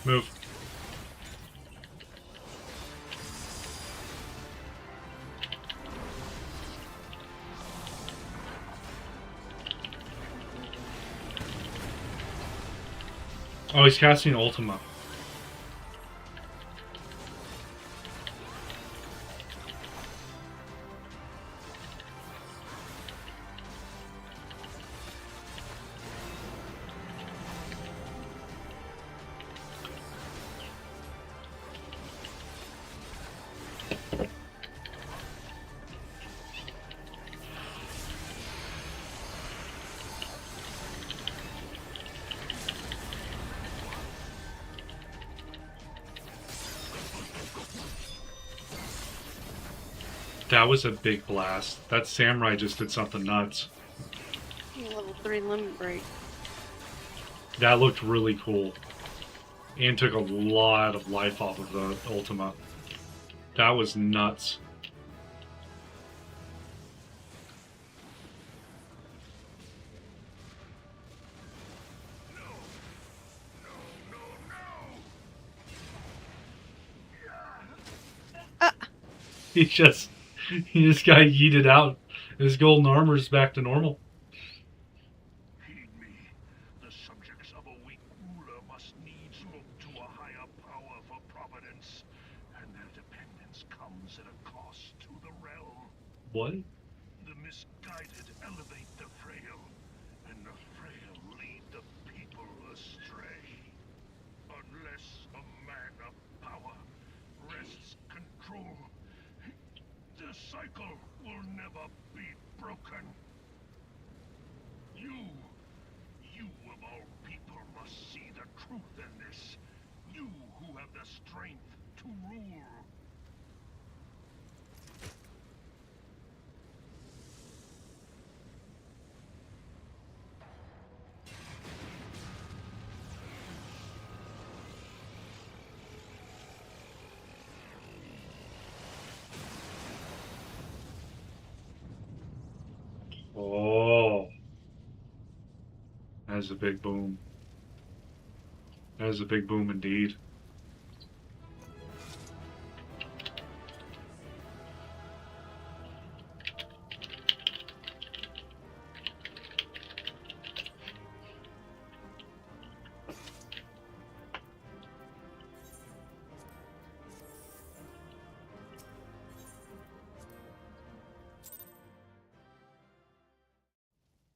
Move. Oh, he's casting Ultima. That was a big blast. That samurai just did something nuts. Level 3 limit break. That looked really cool. And took a lot of life off of the Ultima. That was nuts. He just got yeeted out. His golden armor's back to normal. Heed me. The subjects of a weak ruler must needs look to a higher power for providence, and their dependence comes at a cost to the realm. What? The misguided elevate the frail, and the frail lead the people astray. Unless a man of power wrests control, the cycle will never be broken. You of all people must see the truth in this. You who have the strength to rule. Oh. That's a big boom. That is a big boom indeed.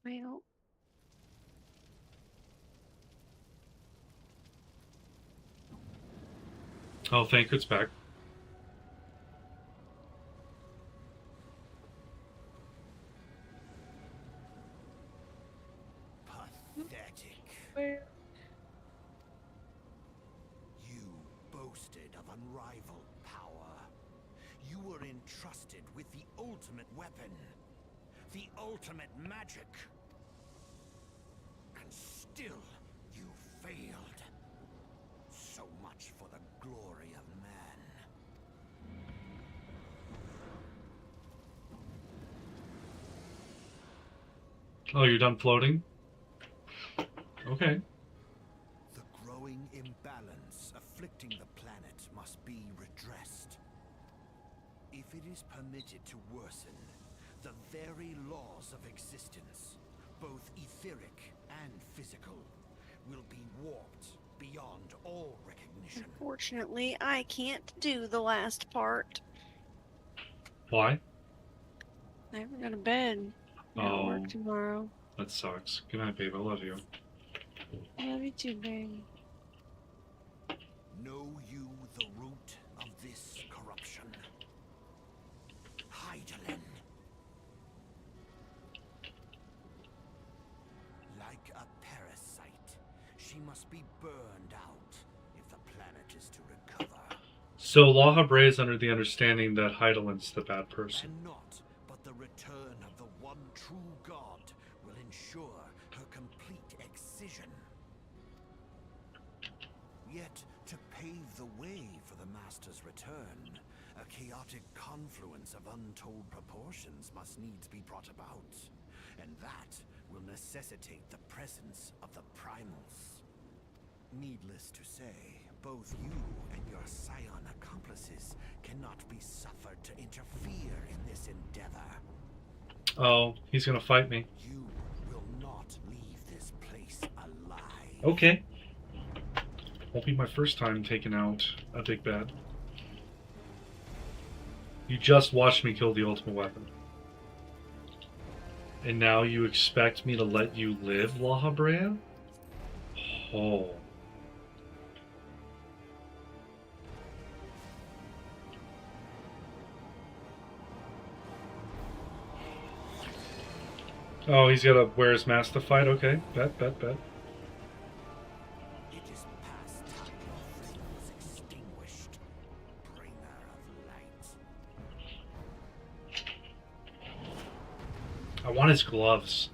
Well. Oh, thank good's back. Pathetic. Where? You boast boasted of unrivaled power. You were entrusted with the ultimate weapon, the ultimate magic. And still, you failed. So much for the glory of man. Oh, you're done floating? Okay. The growing imbalance afflicting the planet must be redressed. If it is permitted to worsen, the very laws of existence, both etheric and physical, will be warped beyond all recognition. Unfortunately, I can't do the last part. Why? I haven't got to bed. I got work tomorrow. That sucks. Good night, babe. I love you. I love you too, babe. Know you the root of this corruption? Hydaelyn. Like a parasite, she must be burned out if the planet is to recover. So La Habrea is under the understanding that Hydaelyn's the bad person. And not, but the return of the one true god will ensure her complete excision. Yet, to pave the way for the Master's return, a chaotic confluence of untold proportions must needs be brought about. And that will necessitate the presence of the primals. Needless to say, both you and your scion accomplices cannot be suffered to interfere in this endeavor. Oh, he's gonna fight me. You will not leave this place alive. Okay. Won't be my first time taking out a big bad. You just watched me kill the ultimate weapon. And now you expect me to let you live, La Habrea? Oh. Oh, he's gotta wear his mask to fight? Okay. Bet. It is past time your flame was extinguished, bringer of light. I want his gloves.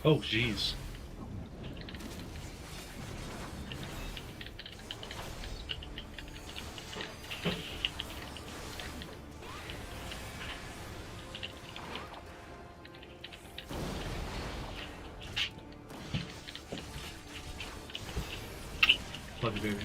Oh, jeez. Love you, baby.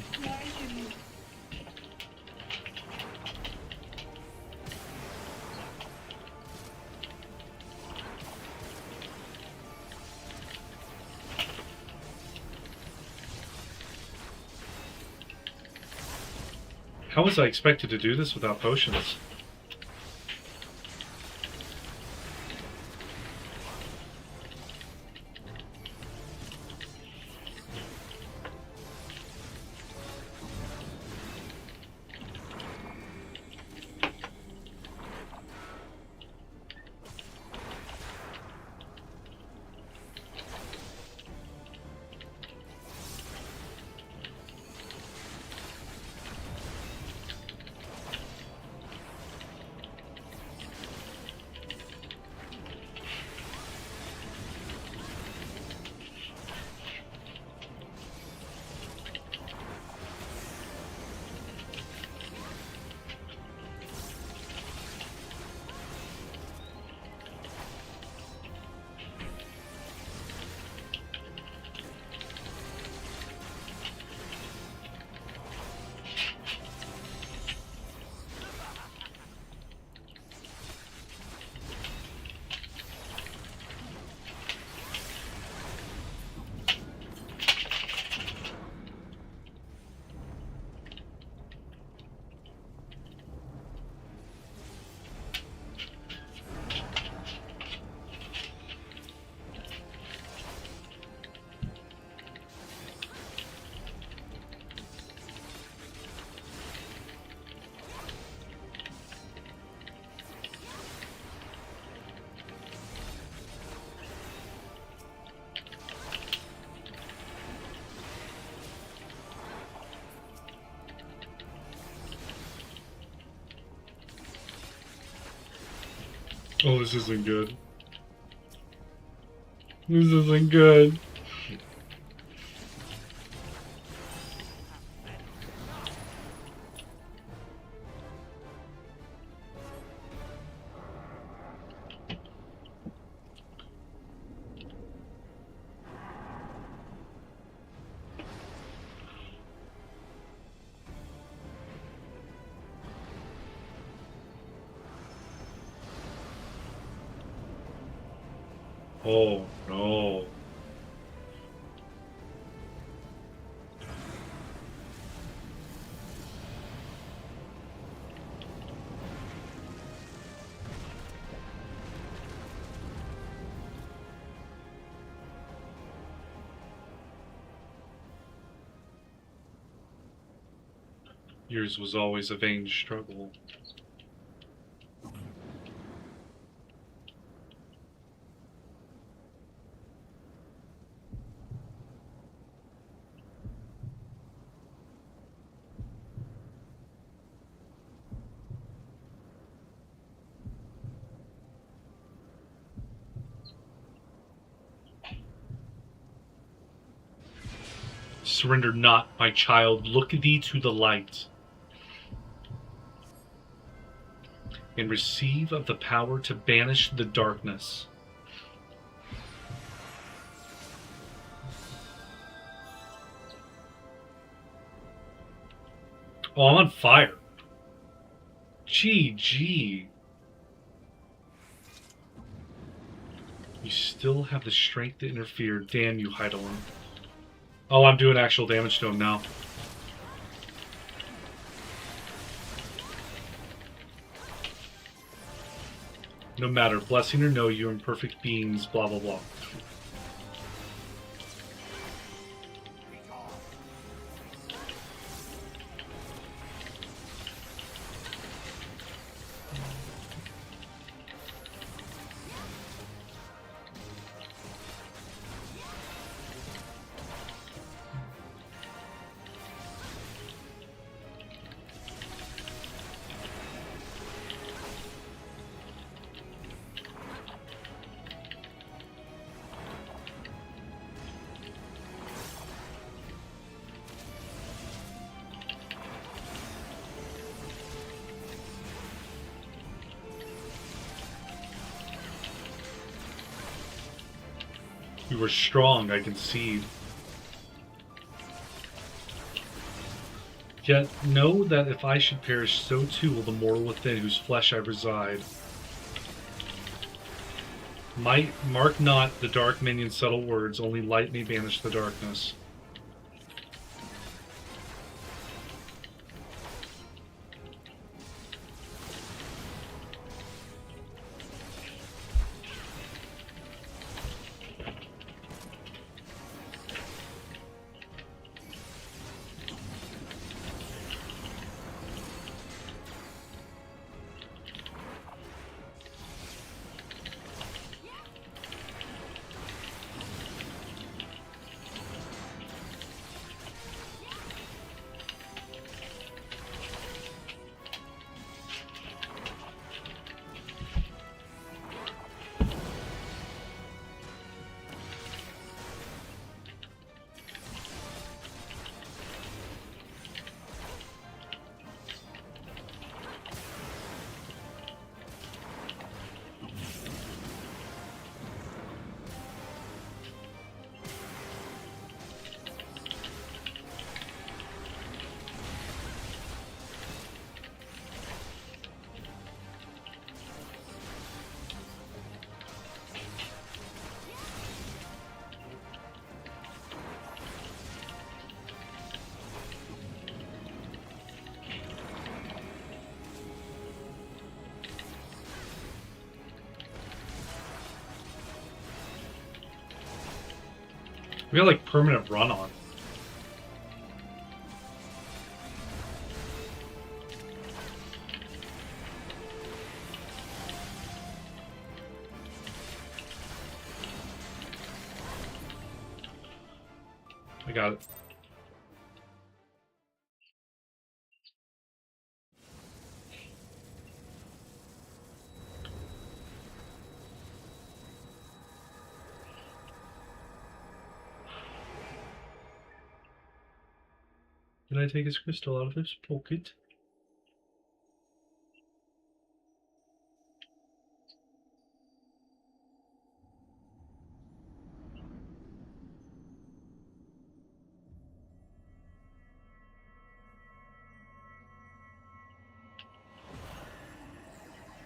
How was I expected to do this without potions? Oh, this isn't good. This isn't good. Oh, no. Yours was always a vain struggle. Surrender not, my child. Look thee to the light, and receive of the power to banish the darkness. Oh, I'm on fire. GG. You still have the strength to interfere. Damn you, Heidelin. Oh, I'm doing actual damage to him now. No matter, blessing or no, you imperfect beings, blah blah blah. You were strong, I concede. Yet know that if I should perish, so too will the mortal within whose flesh I reside. Mark not the dark minion's subtle words, only light may banish the darkness. We got like permanent run on. I got it. Can I take his crystal out of his pocket?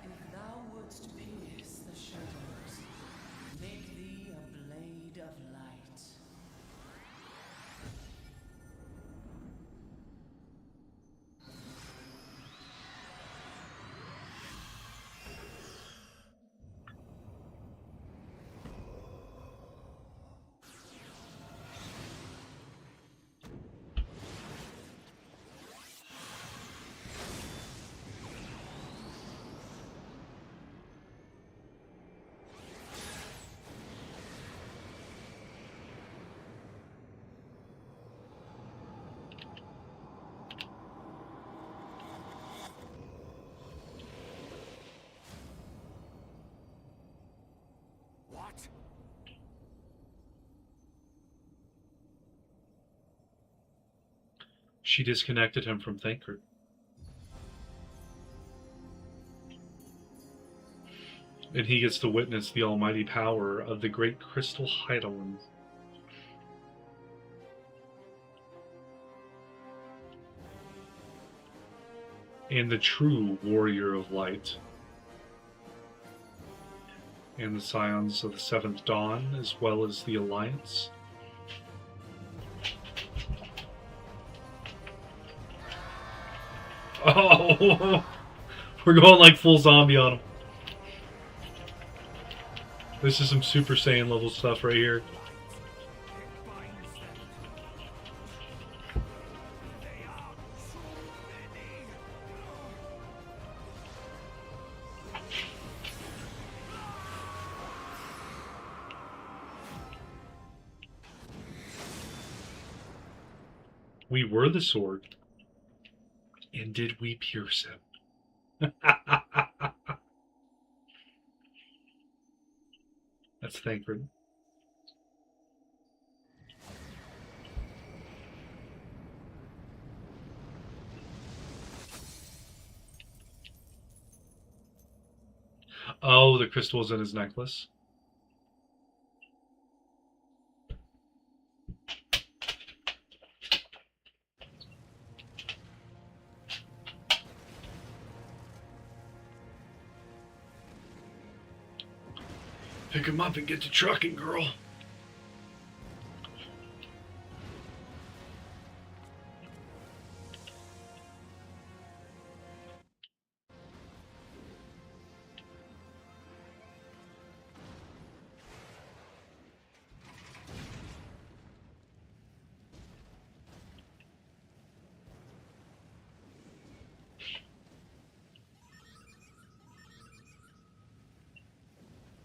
If thou wouldst pierce the shadows, make thee a blade of light. What? She disconnected him from Thancred. And he gets to witness the almighty power of the great crystal Hydaelyn. And the true warrior of light. And the scions of the Seventh Dawn, as well as the Alliance. Oh, we're going like full zombie on him. This is some Super Saiyan level stuff right here. We were the sword. And did we pierce him? That's Thancred. Oh, the crystal was in his necklace. Pick him up and get to trucking, girl.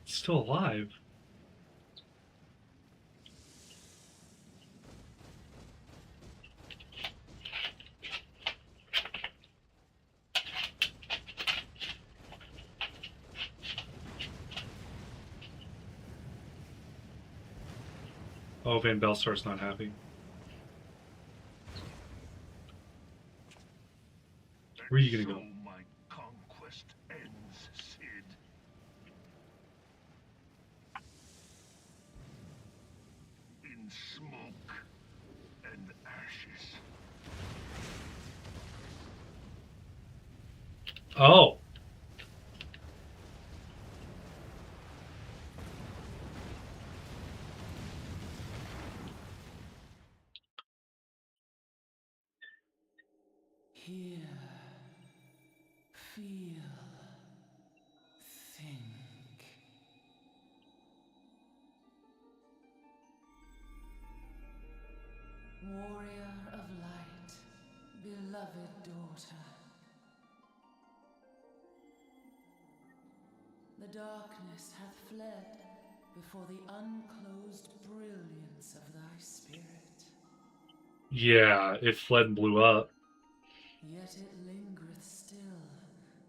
Still alive. Oh, Van Belstar's not happy. Where are you gonna go? My conquest ends, Cid. In smoke and ashes. Oh. Hear, feel, think. Warrior of light, beloved daughter. The darkness hath fled before the unclosed brilliance of thy spirit. Yeah, it fled and blew up. Yet it lingereth still,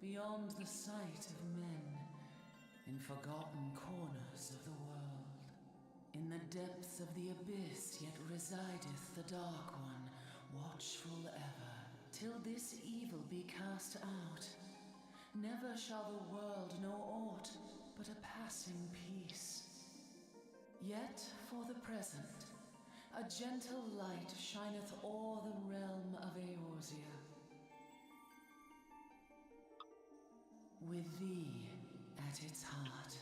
beyond the sight of men, in forgotten corners of the world. In the depths of the abyss yet resideth the Dark One, watchful ever, till this evil be cast out. Never shall the world know aught but a passing peace. Yet for the present, a gentle light shineth o'er the realm of Eorzea. With thee at its heart.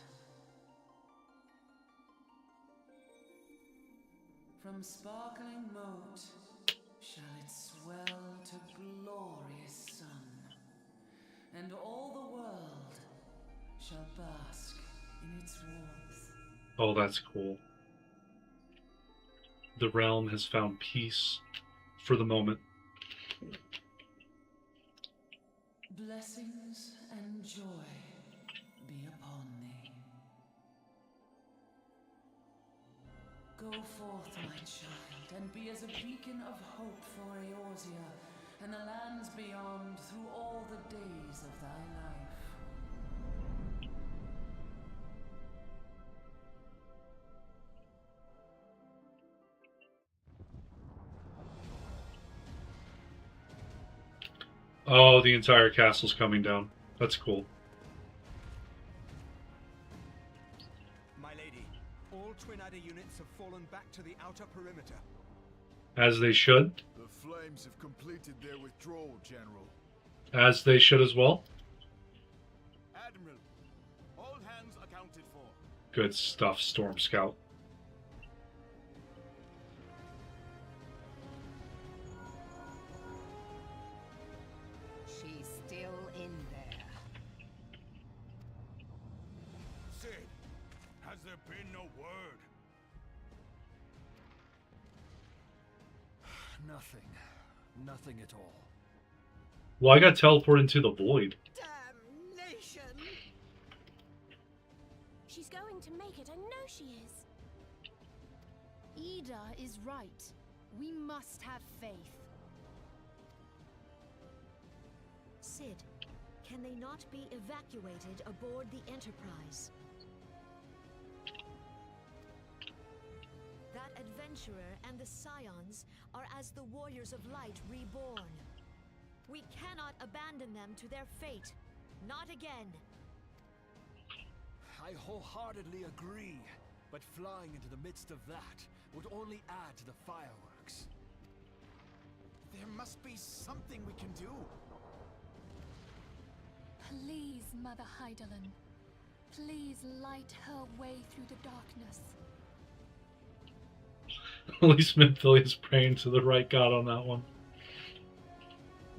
From sparkling moat shall it swell to glorious sun, and all the world shall bask in its warmth. Oh, that's cool. The realm has found peace for the moment. Blessings and joy be upon thee. Go forth, my child, and be as a beacon of hope for Eorzea and the lands beyond through all the days of thy life. Oh, the entire castle's coming down. That's cool. My lady, all Twin Adder units have fallen back to the outer perimeter. As they should. The flames have completed their withdrawal, General. As they should as well. Admiral, all hands accounted for. Good stuff, Storm Scout. She's still in there. Sid, has there been no word? Nothing. Nothing at all. Well, I got teleported into the void. Damnation! She's going to make it, I know she is. Ida is right. We must have faith. Sid, can they not be evacuated aboard the Enterprise? That adventurer and the Scions are as the Warriors of Light reborn. We cannot abandon them to their fate. Not again. I wholeheartedly agree, but flying into the midst of that would only add to the fireworks. There must be something we can do. Please, Mother Hydaelyn. Please light her way through the darkness. At least Minfilia is praying to the right god on that one.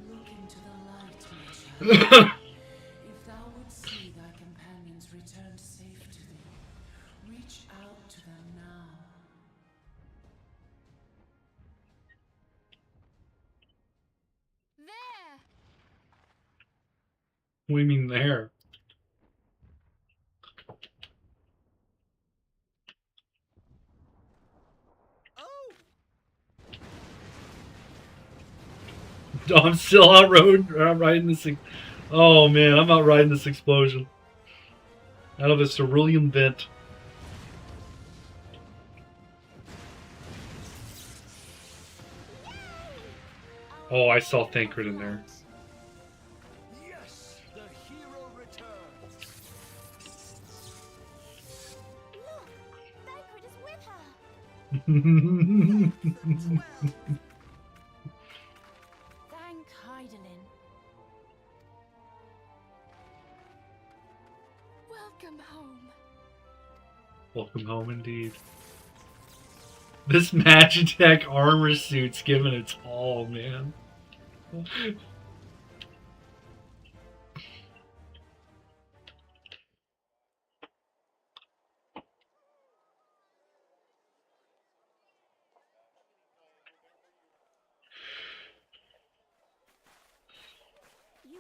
Look into the light, my child. If thou wouldst see thy companions returned safe to thee, reach out to them now. There! What do you mean there? Oh, I'm still out riding this. Oh man, I'm out riding this explosion out of a cerulean vent. Oh, I saw Thancred in there. Yes, the hero returns. Look! Thancred is with her! Thank Hydaelyn. Welcome home. Welcome home indeed. This Magitech armor suit's giving its all, man. You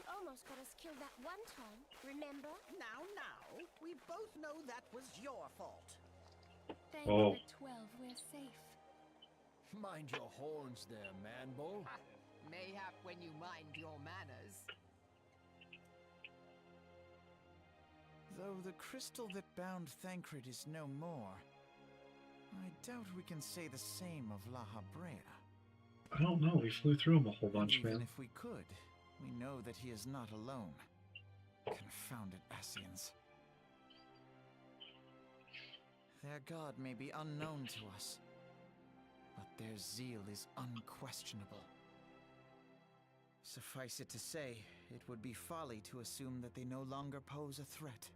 almost got us killed that one time, remember? Now, we both know that was your fault. Thank Oh. the 12 we're safe. Mind your horns there, Manbull. Mayhap when you mind your manners. Though the crystal that bound Thancred is no more, I doubt we can say the same of La Habrea. I don't know. We flew through him a whole bunch, Even man. if we could, we know that he is not alone. Confounded Ascians. Their god may be unknown to us, but their zeal is unquestionable. Suffice it to say, it would be folly to assume that they no longer pose a threat.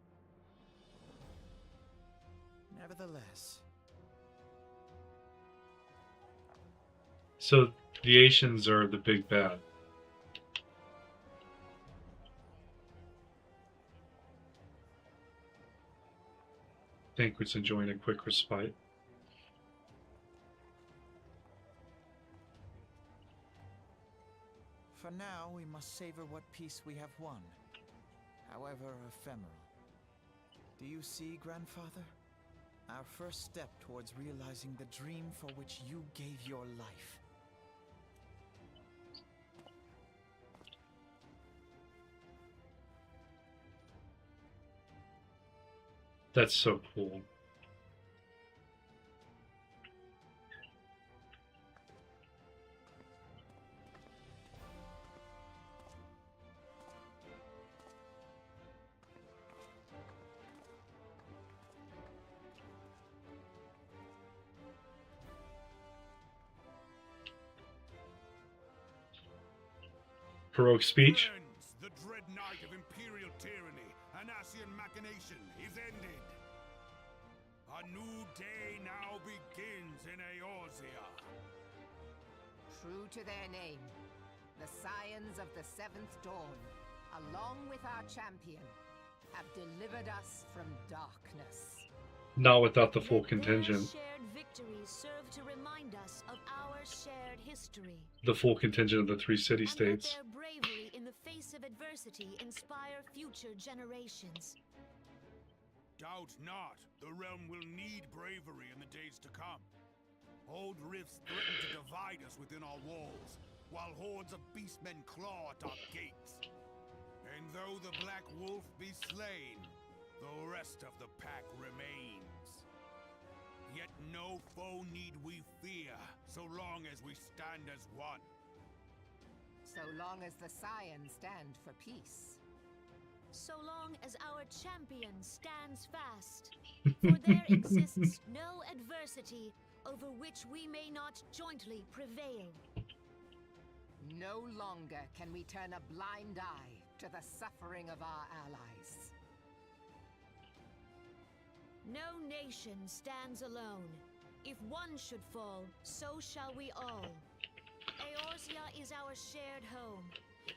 Nevertheless... So, the Asians are the big bad. Banquet's enjoying a quick respite. For now, we must savor what peace we have won, however ephemeral. Do you see, Grandfather? Our first step towards realizing the dream for which you gave your life. That's so cool. Heroic speech. Friends, the dread night of Imperial tyranny and Ascian machination is ended. A new day now begins in Eorzea. True to their name, the Scions of the Seventh Dawn, along with our champion, have delivered us from darkness. Not without the full contingent. Shared victories serve to remind us of our shared history. The full contingent of the 3 city-states. Their bravery in the face of adversity inspire future generations. Doubt not, the realm will need bravery in the days to come. Old rifts threaten to divide us within our walls, while hordes of beastmen claw at our gates. And though the Black Wolf be slain, the rest of the pack remains. Yet no foe need we fear, so long as we stand as one. So long as the Scions stand for peace. So long as our champion stands fast. For there exists no adversity over which we may not jointly prevail. No longer can we turn a blind eye to the suffering of our allies. No nation stands alone. If one should fall, so shall we all. Eorzea is our shared home.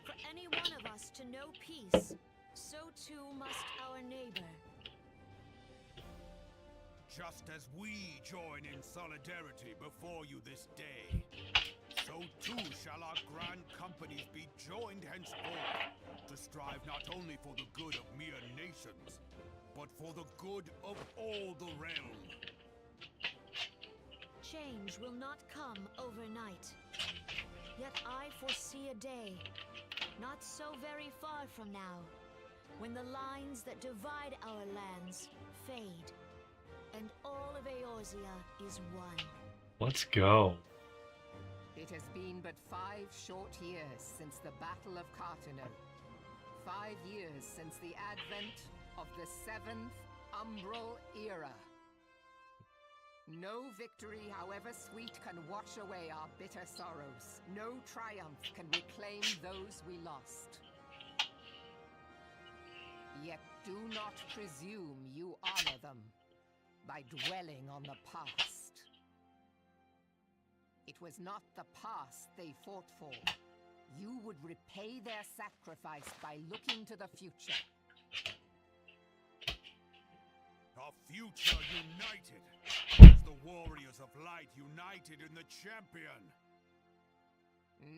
For any one of us to know peace, so too must our neighbor. Just as we join in solidarity before you this day, so too shall our grand companies be joined henceforth to strive not only for the good of mere nations, but for the good of all the realm. Change will not come overnight. Yet I foresee a day, not so very far from now, when the lines that divide our lands fade, and all of Eorzea is one. Let's go. It has been but 5 short years since the Battle of Cartano. 5 years since the advent of the 7th Umbral Era. No victory, however sweet, can wash away our bitter sorrows. No triumph can reclaim those we lost. Yet do not presume you honor them by dwelling on the past. It was not the past they fought for. You would repay their sacrifice by looking to the future. A future united, as the warriors of light united in the champion.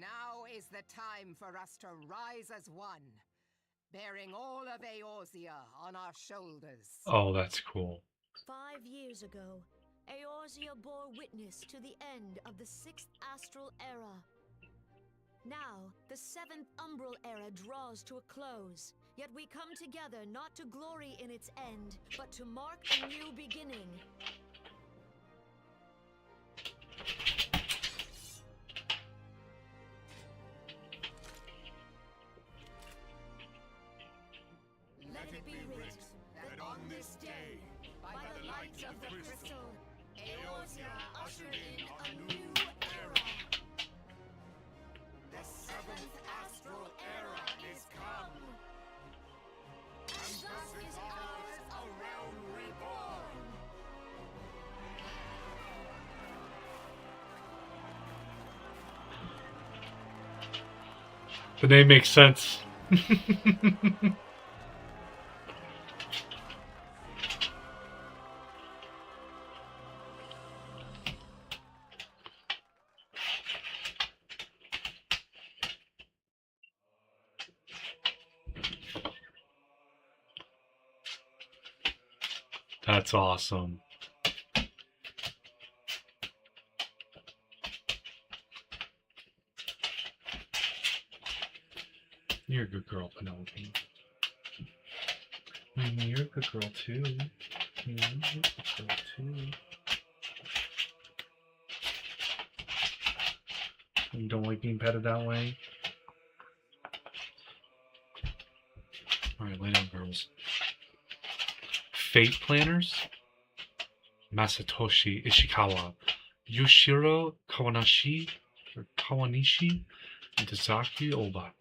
Now is the time for us to rise as one, bearing all of Eorzea on our shoulders. Oh, that's cool. 5 years ago, Eorzea bore witness to the end of the 6th Astral Era. Now, the 7th Umbral Era draws to a close, yet we come together not to glory in its end, but to mark a new beginning. The name makes sense. That's awesome. You're a good girl, Penelope. You're a good girl too. You're a good girl too. You don't like being petted that way? Alright, lay down, girls. Fate planners? Masatoshi Ishikawa. Yoshiro Kawanishi? Or Kawanishi? Tazaki Oba.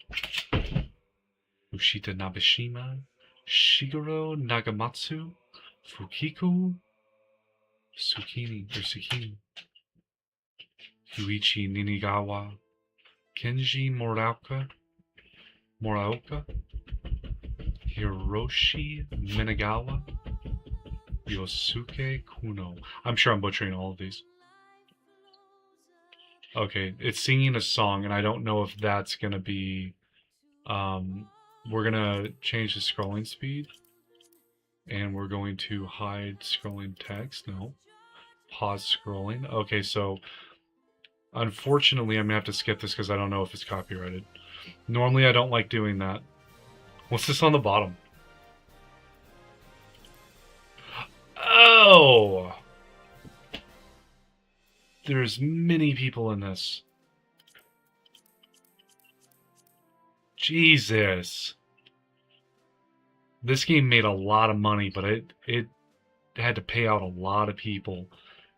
Ushita Nabeshima. Shigeru Nagamatsu. Fukiku Tsukini. Yuichi Ninigawa. Kenji Moraoka. Hiroshi Minagawa. Yosuke Kuno. I'm sure I'm butchering all of these. Okay, it's singing a song, and I don't know if that's gonna be... we're gonna change the scrolling speed. And we're going to hide scrolling text. No. Pause scrolling. Okay, so... unfortunately, I'm gonna have to skip this because I don't know if it's copyrighted. Normally, I don't like doing that. What's this on the bottom? Oh! There's many people in this. Jesus. This game made a lot of money, but it had to pay out a lot of people.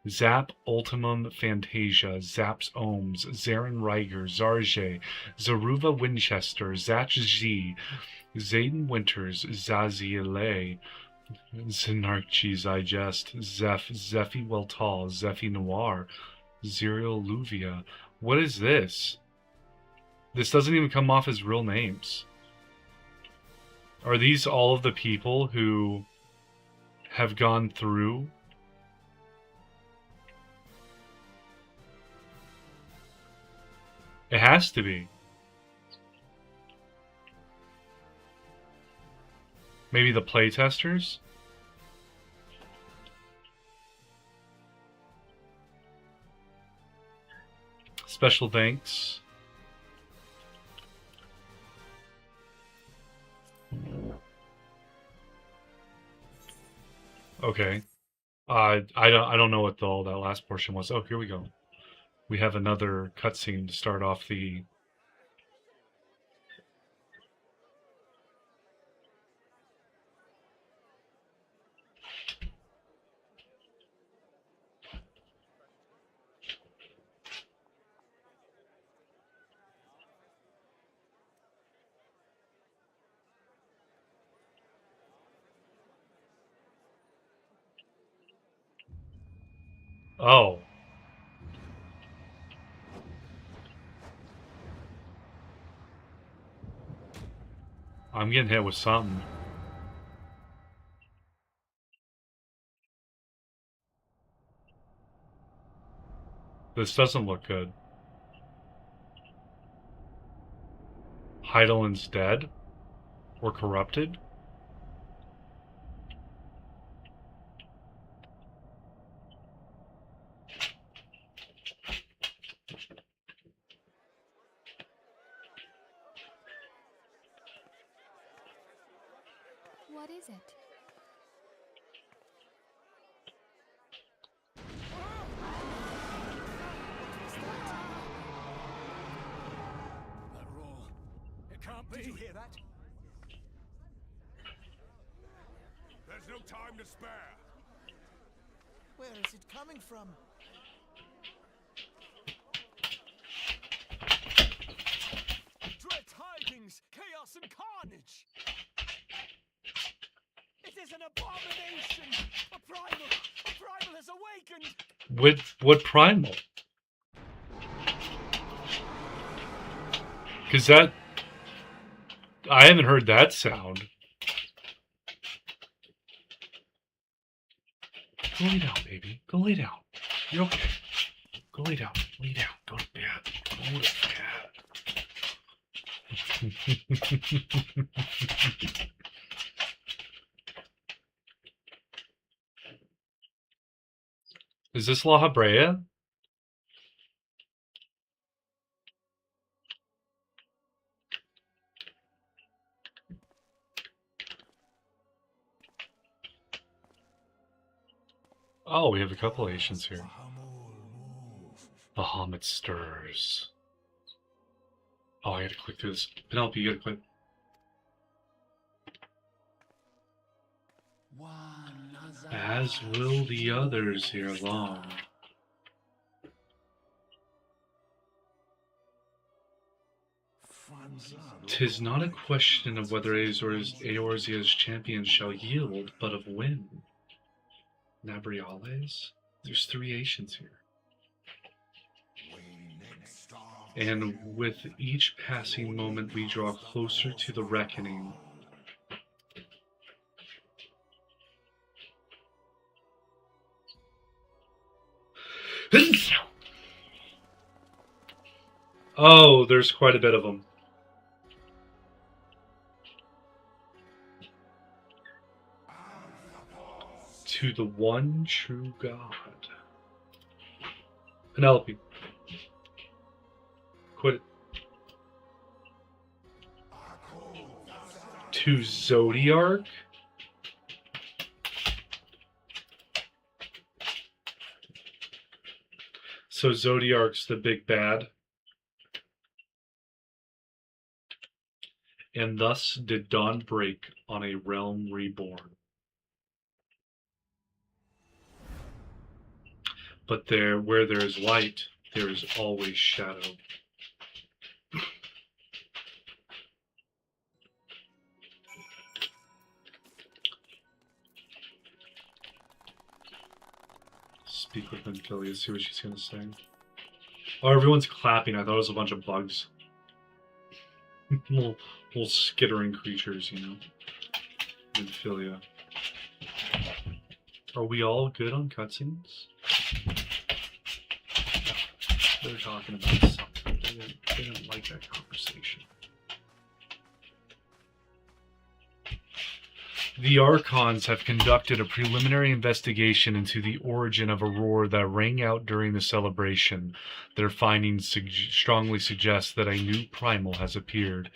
Zap Ultimum Fantasia, Zaps Ohms, Zarin Riger, Zarge, Zaruva Winchester, Zatch Z, Zayden Winters, Zaziele, Zenarchi Zygest, Zephy Weltal, Zephy Noir, Zerial Luvia. What is this? This doesn't even come off as real names. Are these all of the people who have gone through? It has to be. Maybe the playtesters? Special thanks. Okay. I don't know what all that last portion was. Oh, here we go. We have another cutscene to start off the... Oh. I'm getting hit with something. This doesn't look good. Heidelin's dead? Or corrupted? What is it? That roar. It can't be. Did you hear that? There's no time to spare. Where is it coming from? Dread tidings, chaos and carnage. It is an abomination. A primal has awakened. What primal? Because I haven't heard that sound. Go lay down, baby. Go lay down. You're okay. Go lay down. Lay down. Go to bed. Go to bed. Is this La Habrea? Oh, we have a couple Asians here. Bahamut stirs. Oh, I gotta click through this. Penelope, you gotta click. As will the others here along. 'Tis not a question of whether Eorzea's champions shall yield, but of when. Nabriales? There's 3 Asians here. And with each passing moment we draw closer to the reckoning. Oh, there's quite a bit of them. To the one true God. Penelope. Quit it. To Zodiark? So Zodiark's the big bad. And thus did dawn break on a realm reborn. But where there is light, there is always shadow. Speak with Amphilia, see what she's gonna say. Oh, everyone's clapping. I thought it was a bunch of bugs. little skittering creatures, you know. Amphilia. Are we all good on cutscenes? They're talking about something. They didn't like that conversation. The Archons have conducted a preliminary investigation into the origin of a roar that rang out during the celebration. Their findings strongly suggest that a new primal has appeared.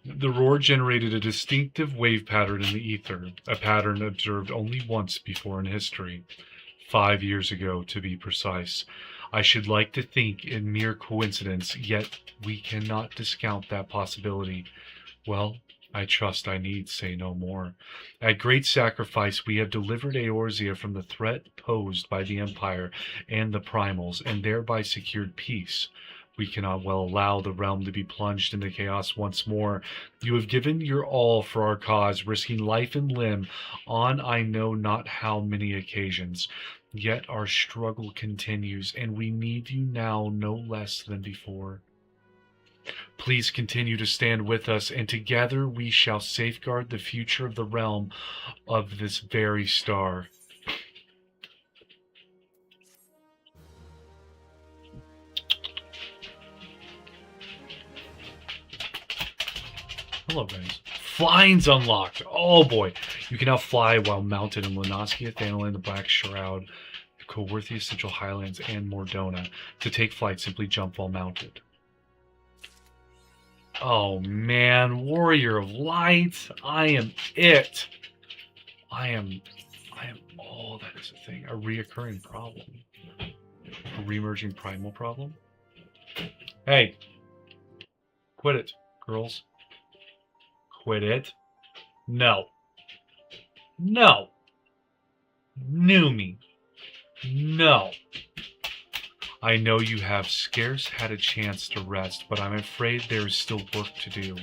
The roar generated a distinctive wave pattern in the ether, a pattern observed only once before in history. 5 years ago, to be precise. I should like to think it mere coincidence, yet we cannot discount that possibility. Well, I trust I need say no more. At great sacrifice we have delivered Eorzea from the threat posed by the Empire and the Primals, and thereby secured peace. We cannot well allow the realm to be plunged into chaos once more. You have given your all for our cause, risking life and limb on I know not how many occasions. Yet our struggle continues, and we need you now no less than before. Please continue to stand with us, and together we shall safeguard the future of the realm of this very star. Hello, guys. Flying's unlocked. Oh boy. You can now fly while mounted in Lenoskia, Thanalan, the Black Shroud, Coworthy, Central Highlands, and Mordona. To take flight, simply jump while mounted. Oh man, Warrior of Light. I am it. I am all that is a thing. A reoccurring problem. A reemerging primal problem. Hey. Quit it, girls. Quit it. No. No. Numi. No. I know you have scarce had a chance to rest, but I'm afraid there is still work to do.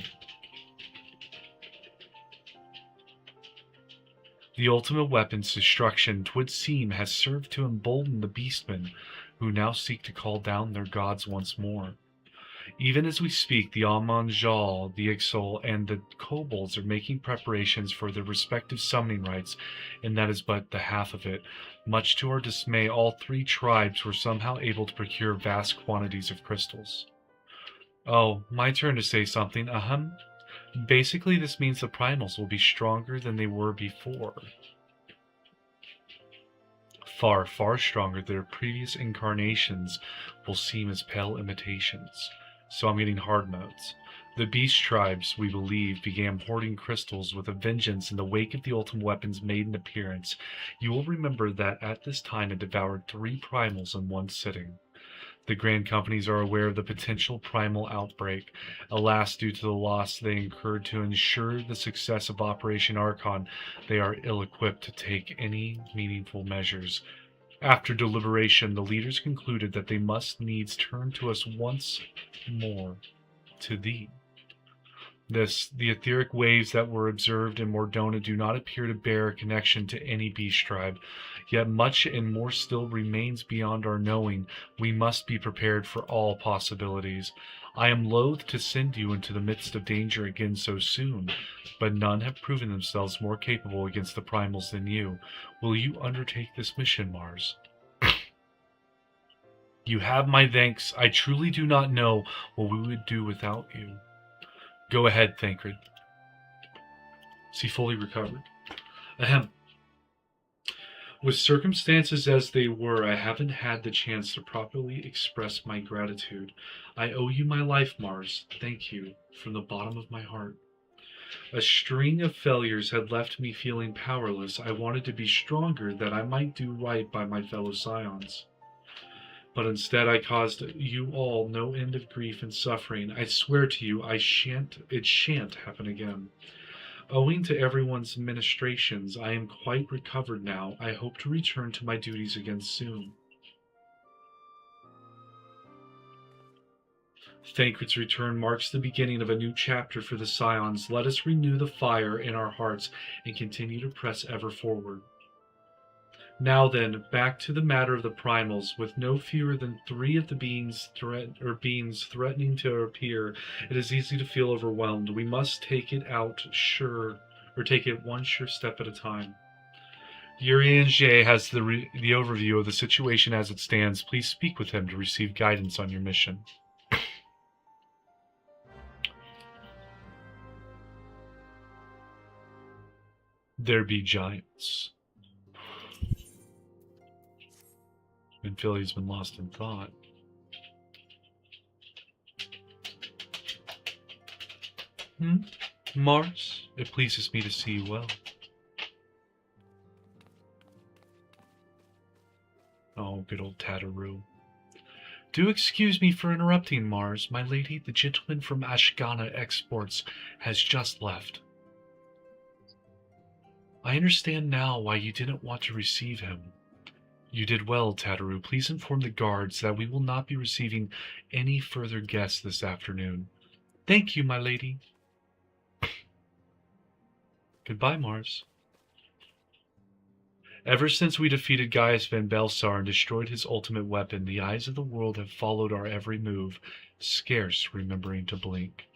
The ultimate weapon's destruction, 'twould seem, has served to embolden the beastmen, who now seek to call down their gods once more. Even as we speak, the Amanjal, the Ixol, and the Kobolds are making preparations for their respective summoning rites, and that is but the half of it. Much to our dismay, all three tribes were somehow able to procure vast quantities of crystals. Oh, my turn to say something, ahem. Basically, this means the primals will be stronger than they were before. Far, far stronger. Their previous incarnations will seem as pale imitations. So I'm getting hard modes. The beast tribes, we believe, began hoarding crystals with a vengeance in the wake of the ultimate weapon's maiden appearance. You will remember that at this time it devoured 3 primals in one sitting. The Grand Companies are aware of the potential primal outbreak. Alas, due to the loss they incurred to ensure the success of Operation Archon, they are ill-equipped to take any meaningful measures. After deliberation, the leaders concluded that they must needs turn to us once more, to thee. The etheric waves that were observed in Mordona do not appear to bear a connection to any beast tribe, yet much and more still remains beyond our knowing. We must be prepared for all possibilities. I am loath to send you into the midst of danger again so soon, but none have proven themselves more capable against the primals than you. Will you undertake this mission, Mars? You have my thanks. I truly do not know what we would do without you. Go ahead, Thancred. Is he fully recovered? Ahem. With circumstances as they were, I haven't had the chance to properly express my gratitude. I owe you my life, Mars. Thank you, from the bottom of my heart. A string of failures had left me feeling powerless. I wanted to be stronger, that I might do right by my fellow scions. But instead I caused you all no end of grief and suffering. I swear to you, it shan't happen again. Owing to everyone's ministrations, I am quite recovered now. I hope to return to my duties again soon. Thancred's return marks the beginning of a new chapter for the Scions. Let us renew the fire in our hearts and continue to press ever forward. Now then, back to the matter of the primals. With no fewer than 3 of the beings threatening to appear, it is easy to feel overwhelmed. We must take it one sure step at a time. Eorzea has the overview of the situation as it stands. Please speak with him to receive guidance on your mission. There be giants. And Philly's been lost in thought. Mars, it pleases me to see you well. Oh, good old Tataru. Do excuse me for interrupting, Mars. My lady, the gentleman from Ashgana Exports, has just left. I understand now why you didn't want to receive him. You did well, Tataru. Please inform the guards that we will not be receiving any further guests this afternoon. Thank you, my lady. Goodbye, Mars. Ever since we defeated Gaius Van Belsar and destroyed his ultimate weapon, the eyes of the world have followed our every move, scarce remembering to blink.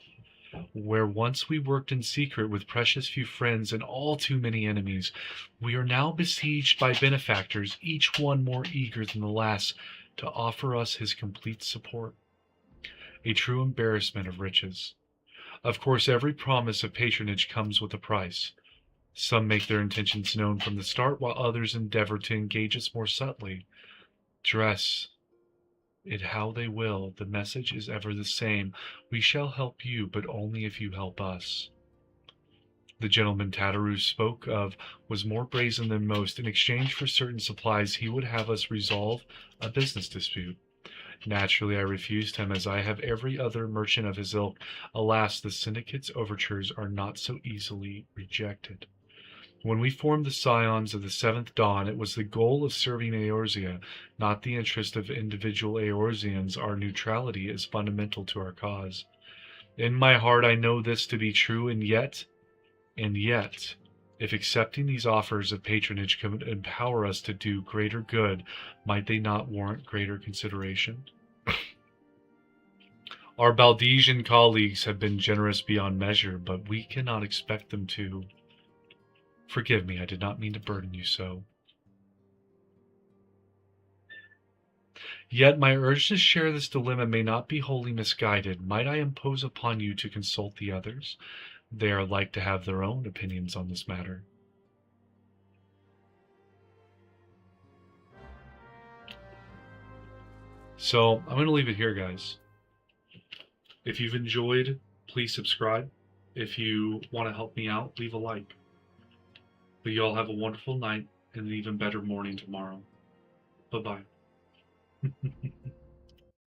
Where once we worked in secret with precious few friends and all too many enemies, we are now besieged by benefactors, each one more eager than the last to offer us his complete support. A true embarrassment of riches. Of course, every promise of patronage comes with a price. Some make their intentions known from the start, while others endeavor to engage us more subtly. Dress it how they will, the message is ever the same. We shall help you, but only if you help us. The gentleman Tataru spoke of was more brazen than most. In exchange for certain supplies, he would have us resolve a business dispute. Naturally, I refused him, as I have every other merchant of his ilk. Alas, the syndicate's overtures are not so easily rejected. When we formed the Scions of the Seventh Dawn, it was the goal of serving Eorzea, not the interest of individual Eorzeans. Our neutrality is fundamental to our cause. In my heart I know this to be true, and yet, if accepting these offers of patronage could empower us to do greater good, might they not warrant greater consideration? Our Baldesian colleagues have been generous beyond measure, but we cannot expect them to. Forgive me, I did not mean to burden you so. Yet my urge to share this dilemma may not be wholly misguided. Might I impose upon you to consult the others? They are like to have their own opinions on this matter. So, I'm going to leave it here, guys. If you've enjoyed, please subscribe. If you want to help me out, leave a like. But you all have a wonderful night and an even better morning tomorrow. Bye-bye.